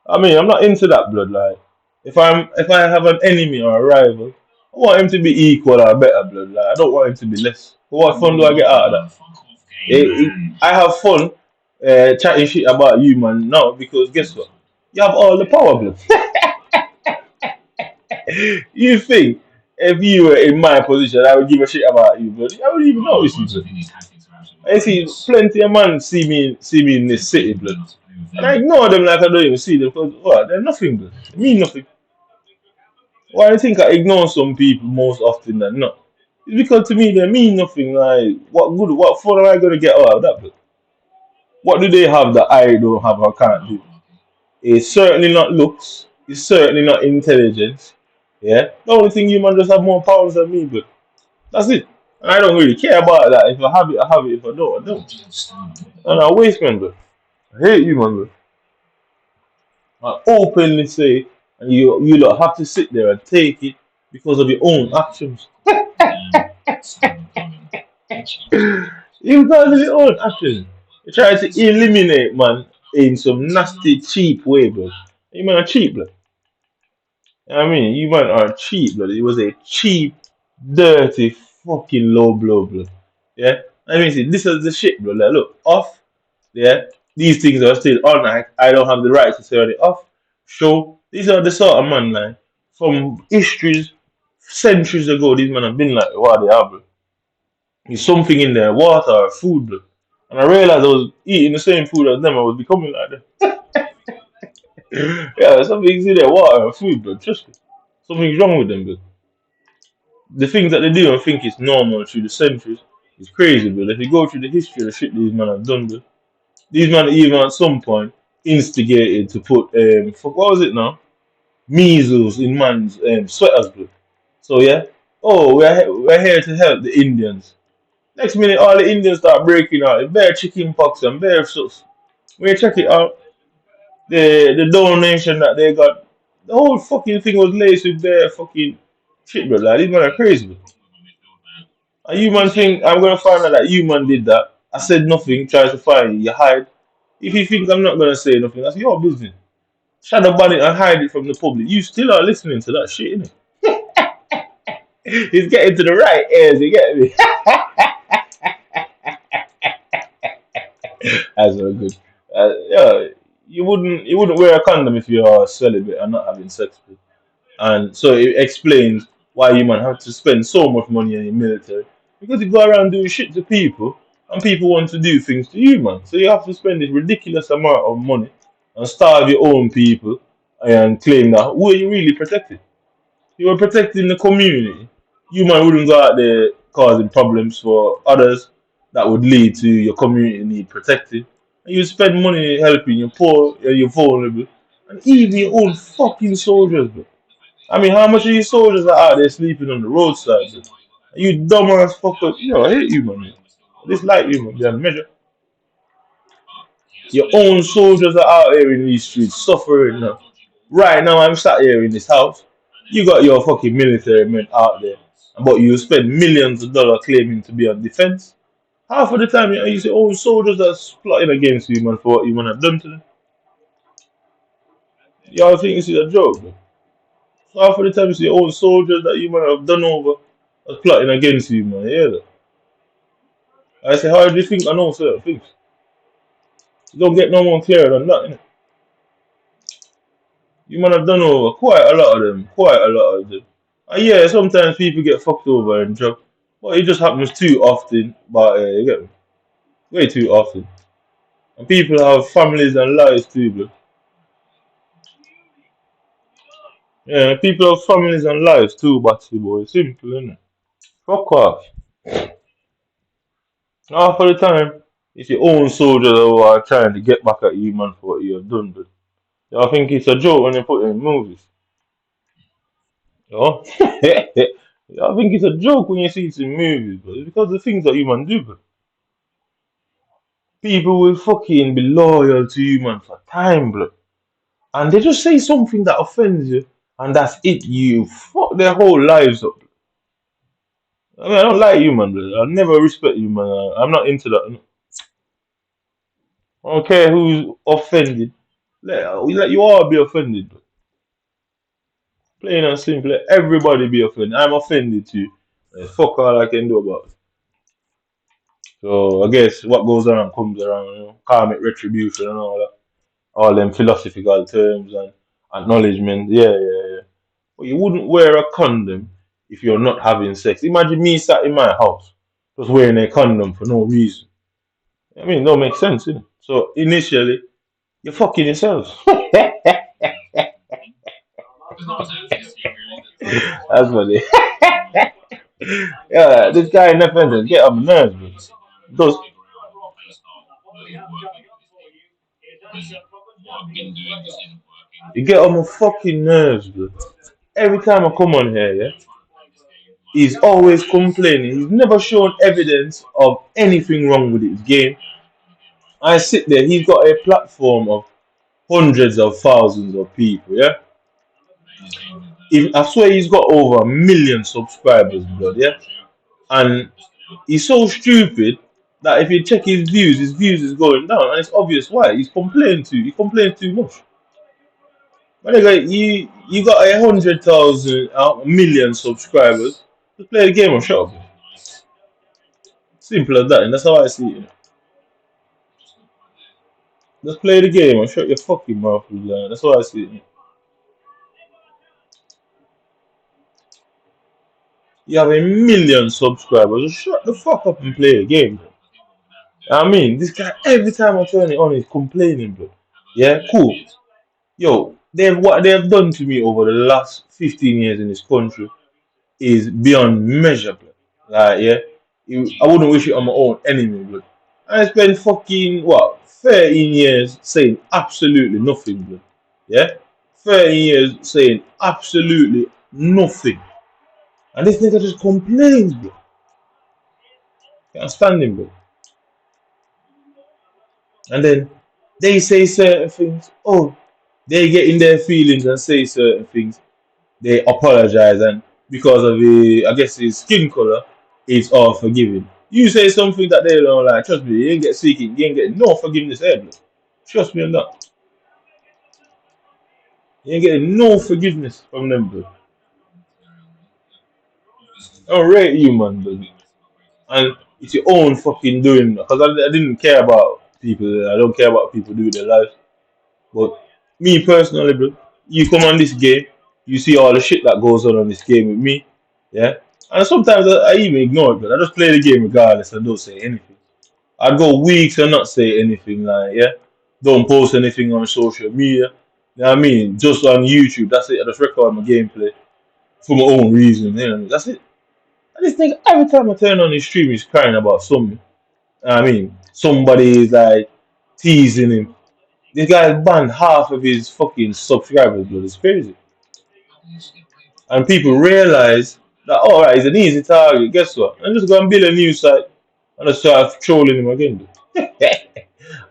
I mean, I'm not into that, blood. Like, if I have an enemy or a rival, I want him to be equal or better, blood. Like, I don't want him to be less. But what fun do I get out of that? I have fun chatting shit about you, man. Now because guess what? You have all the power, blood. You think if you were in my position, I would give a shit about you, blood? I wouldn't even notice you, blood. I see plenty of men see me in this city, blood. And I ignore them like I don't even see them because what? They're nothing, blood. They mean nothing. Why do you think I ignore some people most often than not? It's because to me they mean nothing. Like what fun am I gonna get out of that, blood? What do they have that I don't have or can't do? It's certainly not looks. It's certainly not intelligence. Yeah. The only thing you man just have more powers than me, but that's it. And I don't really care about that. If I have it, I have it. If I don't, I don't. And I waste, man, bro. I hate you, man, bro. I openly say, and you lot have to sit there and take it because of your own actions. You because of your own actions. You try to eliminate, man, in some nasty, cheap way, bro. You man are cheap, bro. I mean, you man are cheap, blood. It was a cheap, dirty, fucking low blow, blood. Yeah? I mean, see, this is the shit, bro. Like, look, off, yeah? These things are still on. I don't have the right to say on it off. Show, these are the sort of man, like, from histories, centuries ago, these men have been like what they are, bro. There's something in their water or food, bro. And I realized I was eating the same food as them, I was becoming like them. Yeah, something's in their water or food, bro. Trust me. Something's wrong with them, bro. The things that they do and think is normal through the centuries is crazy, but if you go through the history of the shit these men have done, but these men even at some point instigated to put what was it now? Measles in man's sweaters, bro. So yeah, oh we're here to help the Indians. Next minute, all the Indians start breaking out. Bare chicken pox and bare stuff. When you check it out, the donation that they got, the whole fucking thing was laced with their fucking shit, bro. Like these men are crazy, bro. A human think I'm gonna find out that human did that. I said nothing, tries to find you, you hide. If you think I'm not gonna say nothing, that's your business. Shadow ban it and hide it from the public. You still are listening to that shit, innit? It's getting to the right ears, you get me? That's so good. Yeah, you wouldn't wear a condom if you're celibate and not having sex with. And so it explains why you man have to spend so much money in the military. Because you go around doing shit to people and people want to do things to you, man. So you have to spend this ridiculous amount of money and starve your own people and claim that who are you really protecting? You were protecting the community. You man wouldn't go out there causing problems for others that would lead to your community need protected. And you spend money helping your poor and your vulnerable and even your own fucking soldiers, bro. I mean, how much of these soldiers are out there sleeping on the roadside? Bro? You dumbass fucker. Yo, I hate you, man. I dislike you, man. Damn measure. Your own soldiers are out here in these streets suffering now. Right now, I'm sat here in this house. You got your fucking military men out there, but you spend millions of dollars claiming to be on defense. Half of the time, you see own soldiers that's plotting against you, man, for what you want to have done to them. Y'all think this is a joke, man? Half of the time, you see own soldiers that you might have done over that's plotting against you, man. Yeah, that. I say, how do you think I know certain things? You don't get no more clearer than that, innit? You might have done over quite a lot of them, quite a lot of them. And yeah, sometimes people get fucked over and drunk, but it just happens too often. But you get me? Way too often. And people have families and lives too, bro. Yeah, people have families and lives too, Batsy boy. Simple, innit? Fuck off. Half of the time, it's your own soldiers who are trying to get back at you, man, for what you have done, bro. I think it's a joke when they put it in movies. You know? I think it's a joke when you see it in movies, but it's because of the things that you man do, bro. People will fucking be loyal to you, man, for time, bro. And they just say something that offends you, and that's it. You fuck their whole lives up. I mean, I don't like you, man, bro. I never respect you, man. I'm not into that. I don't care who's offended. Let you all be offended, bro. Plain and simple. Let everybody be offended. I'm offended too. Fuck all I can do about it. So I guess what goes around comes around, you know, karmic retribution and all that. All them philosophical terms and acknowledgement. Yeah, yeah, yeah. But you wouldn't wear a condom if you're not having sex. Imagine me sat in my house just wearing a condom for no reason. I mean, it don't make sense, innit? So initially, you're fucking yourselves. That's funny. Yeah, this guy in Independence get on my nerves, bro. Those, you get on my fucking nerves, bro. Every time I come on here, yeah, he's always complaining. He's never shown evidence of anything wrong with his game. I sit there, he's got a platform of hundreds of thousands of people, yeah. I swear he's got over 1 million subscribers, blood, yeah. And he's so stupid that if you check his views is going down, and it's obvious why. He complains too much. But anyway, you got 100,000, 1 million subscribers. Just play the game and shut up. Simple as that, and that's how I see it. Just play the game and shut your fucking mouth, man. That's how I see it. You have 1 million subscribers. Just shut the fuck up and play the game, bro. I mean, this guy every time I turn it on, he's complaining, bro. Yeah, cool. Yo, what they've done to me over the last 15 years in this country is beyond measure, bro. Like, yeah, I wouldn't wish it on my own enemy, bro. I spent fucking what 13 years saying absolutely nothing, bro. Yeah, 13 years saying absolutely nothing, and this nigga just complains, bro. Can't stand him, bro. And then they say certain things. Oh, they get in their feelings and say certain things. They apologize, and because of I guess his skin color, it's all forgiving. You say something that they don't like, trust me, you ain't get seeking, you ain't get no forgiveness ever. Trust me on that. You ain't getting no forgiveness from them, bro. I don't rate you, man, bro. And it's your own fucking doing. Because I didn't care about people. I don't care about people doing their lives. But me personally, bro, you come on this game, you see all the shit that goes on this game with me, yeah. And sometimes I even ignore it, but I just play the game regardless and don't say anything. I'd go weeks and not say anything, like, yeah. Don't post anything on social media. You know what I mean? Just on YouTube, that's it. I just record my gameplay for my own reason, you know. That's it. I just think every time I turn on his stream, he's crying about something. I mean, somebody is like teasing him. This guy banned half of his fucking subscribers, but it's crazy. And people realize that, all right, he's an easy target. Guess what? I'm just going to build a new site and just start trolling him again.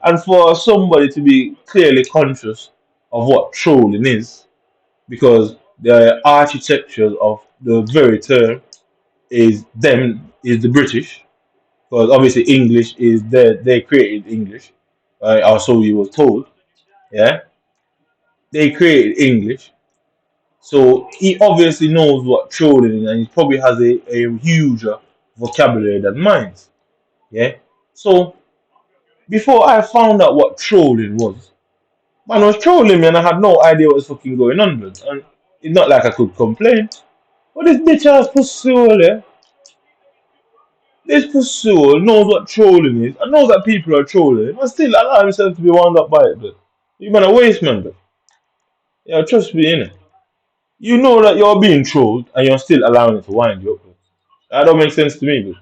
And for somebody to be clearly conscious of what trolling is, because the architecture of the very term is the British, because obviously English is they created English, or so we were told. Yeah, they created English, so he obviously knows what trolling is, and he probably has a huger vocabulary than mine. Yeah, so before I found out what trolling was, man was trolling me, and I had no idea what was fucking going on. Blood. And it's not like I could complain. But this bitch ass pussy, yeah, this pussy knows what trolling is, and knows that people are trolling, and still allow himself to be wound up by it. Blood. You man a waste man, blood. Yeah, trust me, innit? You know that you're being trolled and you're still allowing it to wind you up. That don't make sense to me, but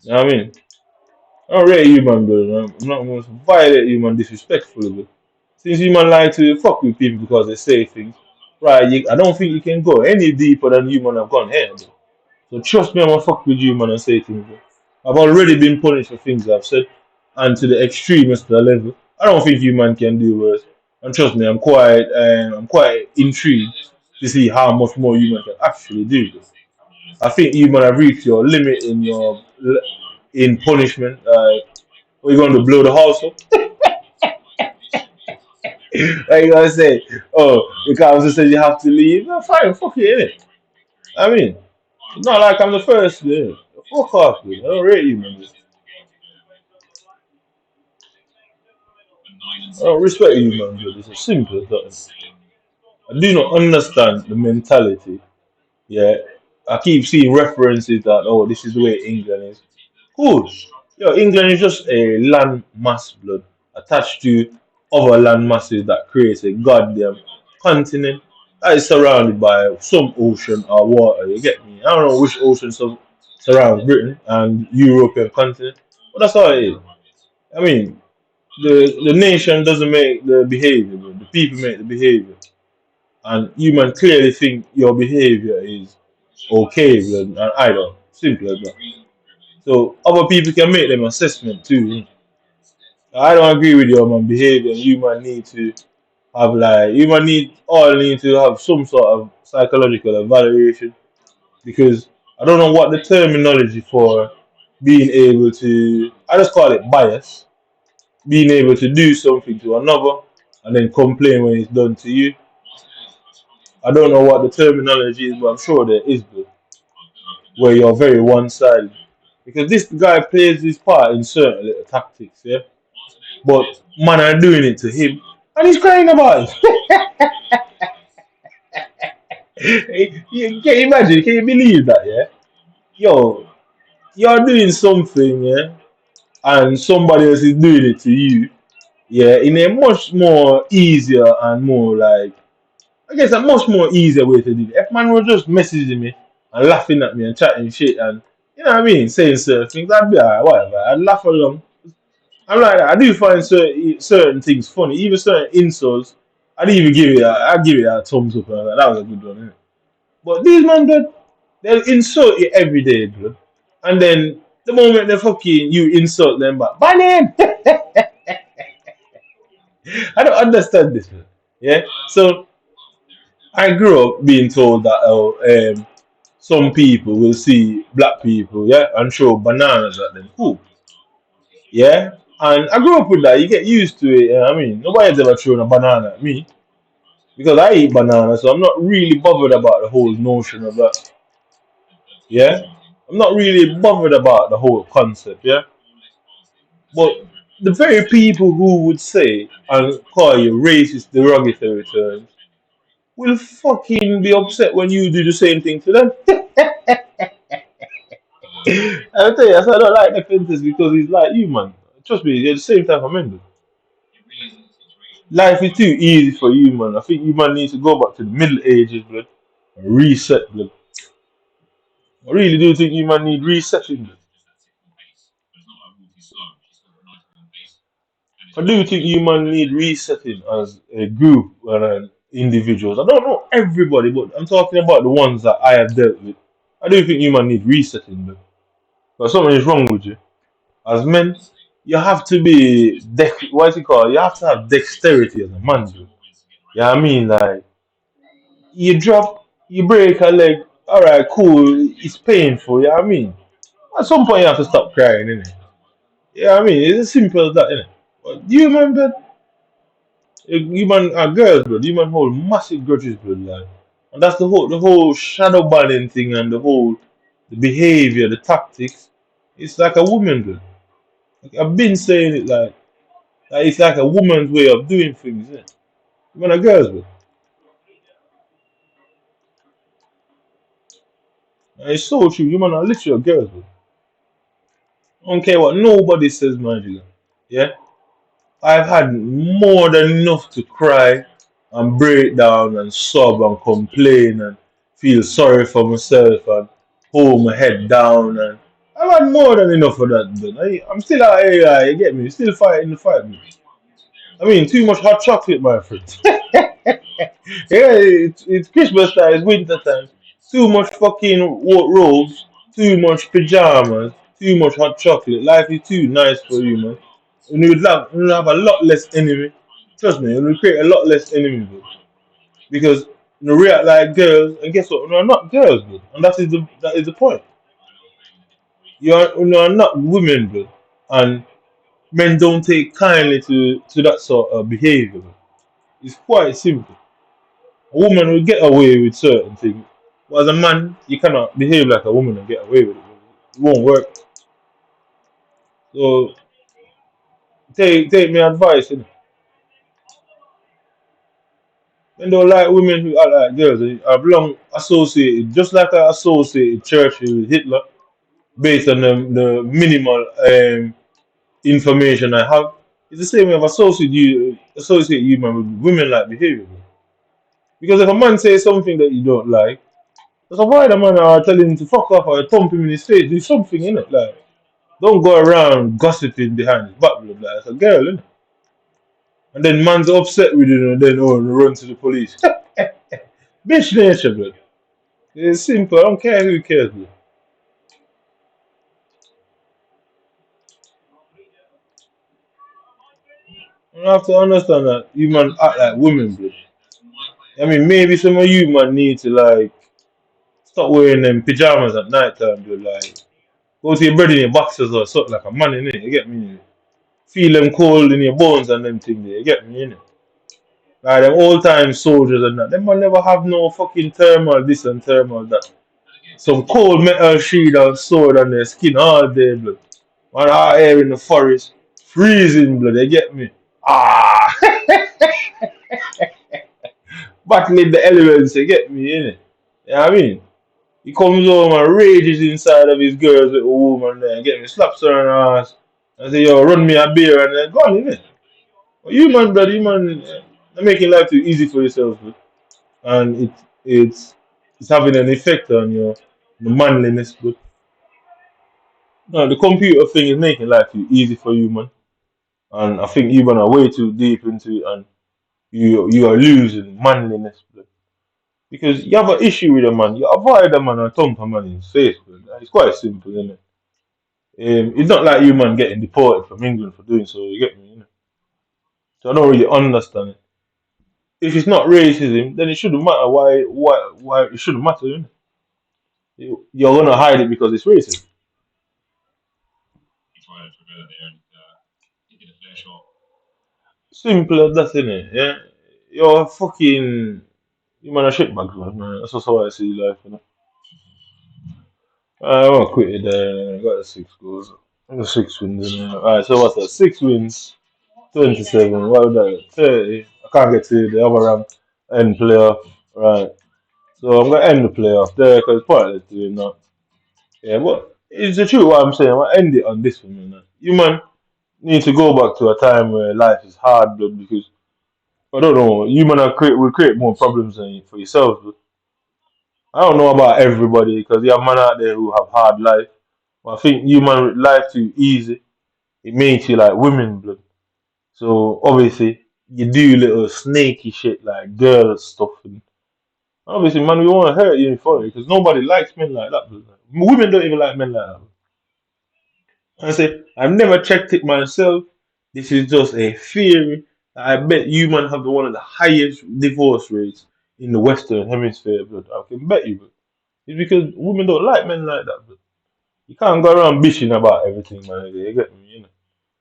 you know what I mean? I don't rate you, man, bro. I'm not going to violate you, man, disrespectfully, but since you, man, like to fuck with people because they say things, right? I don't think you can go any deeper than you, man, have gone here, bro. So trust me, I'm gonna fuck with you, man, and say things, bro. I've already been punished for things I've said, and to the extremist level. I don't think you, man, can do worse. And trust me, I'm quite intrigued to see how much more you, man, can actually do. Bro. I think you might have reached your limit in punishment. What you going to blow the house up? Like you gonna say, oh, the council says you have to leave. No, fine, fuck it, innit? I mean, it's not like I'm the first, innit? Fuck off, dude. I don't rate you, man. I don't respect you, man. Dude. It's as simple as that. I do not understand the mentality. Yeah, I keep seeing references that, oh, this is the way England is. Cool. Yo, England is just a land mass, blood, attached to other land masses that creates a goddamn continent that is surrounded by some ocean or water. You get me? I don't know which ocean surrounds Britain and European continent, but that's how it is. I mean, the nation doesn't make the behavior, bro. The people make the behavior, and you man clearly think your behavior is okay, blood, and I don't. Simple as that. So other people can make them assessment too. I don't agree with your man behavior. You might need to have like you might need to have some sort of psychological evaluation because I don't know what the terminology for being able to I just call it bias, being able to do something to another and then complain when it's done to you. I don't know what the terminology is, but I'm sure there is where you're very one sided. Because this guy plays his part in certain little tactics, yeah. But man are doing it to him, and he's crying about it. Can you imagine? Can you believe that? Yeah, yo, you're doing something, yeah, and somebody else is doing it to you, yeah, in a much more easier and more like, I guess a much more easier way to do it. If man was just messaging me and laughing at me and chatting shit and you know what I mean, saying certain things, I'd be alright, whatever. I'd laugh along. I'm like that. I do find certain things funny, even certain insults. I'd give it a thumbs up. And that was a good one, innit? But these man, they'll insult you every day, bro. And then the moment they fucking you insult them back, my name. I don't understand this, man. Yeah. So I grew up being told that some people will see black people, yeah, and throw bananas at them. Cool. Yeah. And I grew up with that. You get used to it. I mean, nobody's ever thrown a banana at me because I eat bananas, so I'm not really bothered about the whole notion of that. Yeah, I'm not really bothered about the whole concept. Yeah, but the very people who would say and call you racist, derogatory terms, will fucking be upset when you do the same thing to them. I'll tell you, I said I don't like the Fences because he's like you, man. Trust me, they're the same type of men. Life is too easy for you, man. I think you man need to go back to the Middle Ages, blood, and reset, blood. I really do think you man need resetting, blood. I do think you man need resetting as a group and individuals. I don't know everybody, but I'm talking about the ones that I have dealt with. I do think you man need resetting, blood. But something is wrong with you. As men, you have to be what is it called? You have to have dexterity as a man, bro. Yeah, I mean, like you drop, you break a leg. All right, cool. It's painful. Yeah, I mean, at some point you have to stop crying, innit? Yeah, I mean, it's as simple as that, innit? But do you remember, you man, girls, bro? You man hold massive grudges, bro, like, and that's the whole shadow banning thing and the behavior, the tactics. It's like a woman, bro. Like, I've been saying it like it's like a woman's way of doing things, innit? Man, a girls, bro. And it's so true. You man are literally a girls, bro. I don't care what nobody says, man. Yeah, I've had more than enough to cry and break down and sob and complain and feel sorry for myself and hold my head down and I've had more than enough of that. But I'm still out here, you get me? Still fighting the fight, man. I mean, too much hot chocolate, my friend. Yeah, it's Christmas time, it's winter time. Too much fucking robes, too much pajamas, too much hot chocolate. Life is too nice for you, man. And you have a lot less enemy. Trust me, you will create a lot less enemies, bro. Because you react like girls, and guess what? You're not girls, bro. And that is the point. You are not women, bro. And men don't take kindly to that sort of behavior, bro. It's quite simple. A woman will get away with certain things. But as a man, you cannot behave like a woman and get away with it. It won't work. So take my advice, you know. Men don't like women who act like girls. I've long associated, just like I associated Churchill with Hitler, based on the minimal information I have. It's the same way I've associate you man with women like behavior. Man. Because if a man says something that you don't like, just avoid a man or tell him to fuck off or thump him in his face. Do something in it, like. Don't go around gossiping behind his back, blood. Like, it's a girl, innit? And then man's upset with you, and then run to the police. Bitch nature, blood. It's simple. I don't care who cares, blood. You have to understand that you man act like women, blood. I mean, maybe some of you man need to like stop wearing them pajamas at night time, blood. Like, go to your bed in your boxers or something like a man in it. You get me? Feel them cold in your bones and them things. You get me? Innit? Like them old time soldiers and that. Them will never have no fucking thermal this and thermal that. Some cold metal shield and sword on their skin all day, blood. Man out here in the forest, freezing blood, you get me? Ah battling the elements, you get me, innit? You know what I mean? He comes home and rages inside of his girls with a woman there, get me, slaps her on her ass and say, yo, run me a beer and then gone, innit? But you man, blood, you man, you're making life too easy for yourself, blood. And it's having an effect on your the manliness. But no, the computer thing is making life too easy for you, man. And I think you man are way too deep into it, and you are losing manliness, bro. Because you have an issue with a man, you avoid a man and thump a man in his face, bro. It's quite simple, isn't it? It's not like you man getting deported from England for doing so. You get me, you know? So I don't really understand it. If it's not racism, then it shouldn't matter. Why it shouldn't matter, you know? You're gonna hide it because it's racist. Simple as that, innit? Yeah, you're fucking you man a shitbag, man. That's also how I see life, you know. I won't quit it there. I got the 6 goals. I got 6 wins in there. Alright, so what's that? 6 wins, 27. What was that? 30. I can't get to the other rank end player. Right. So I'm gonna end the playoff there because it's pointless doing that. Yeah, but it's the truth what I'm saying. I'm gonna end it on this one, man. You man need to go back to a time where life is hard, blood, because I don't know, you man are create will create more problems than for yourselves. But I don't know about everybody because you have man out there who have hard life. But I think you man with life too easy, it makes you like women, blood. So obviously you do little snaky shit like girl stuff and obviously man we wanna hurt you for it because nobody likes men like that. Blood. Women don't even like men like that. I say, I've never checked it myself. This is just a theory. I bet you man have one of the highest divorce rates in the Western Hemisphere, but I can bet you, but it's because women don't like men like that. But you can't go around bitching about everything, man. You get me, you know.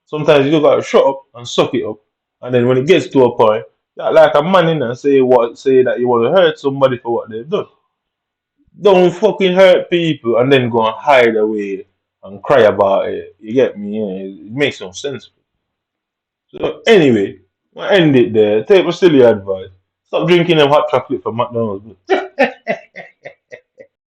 Sometimes you just gotta shut up and suck it up, and then when it gets to a point, you act like a man in and say that you want to hurt somebody for what they've done. Don't fucking hurt people and then go and hide away and cry about it. You get me? Yeah, it makes no sense. So anyway, I end it there. Take my silly advice. Stop drinking them hot chocolate from McDonald's.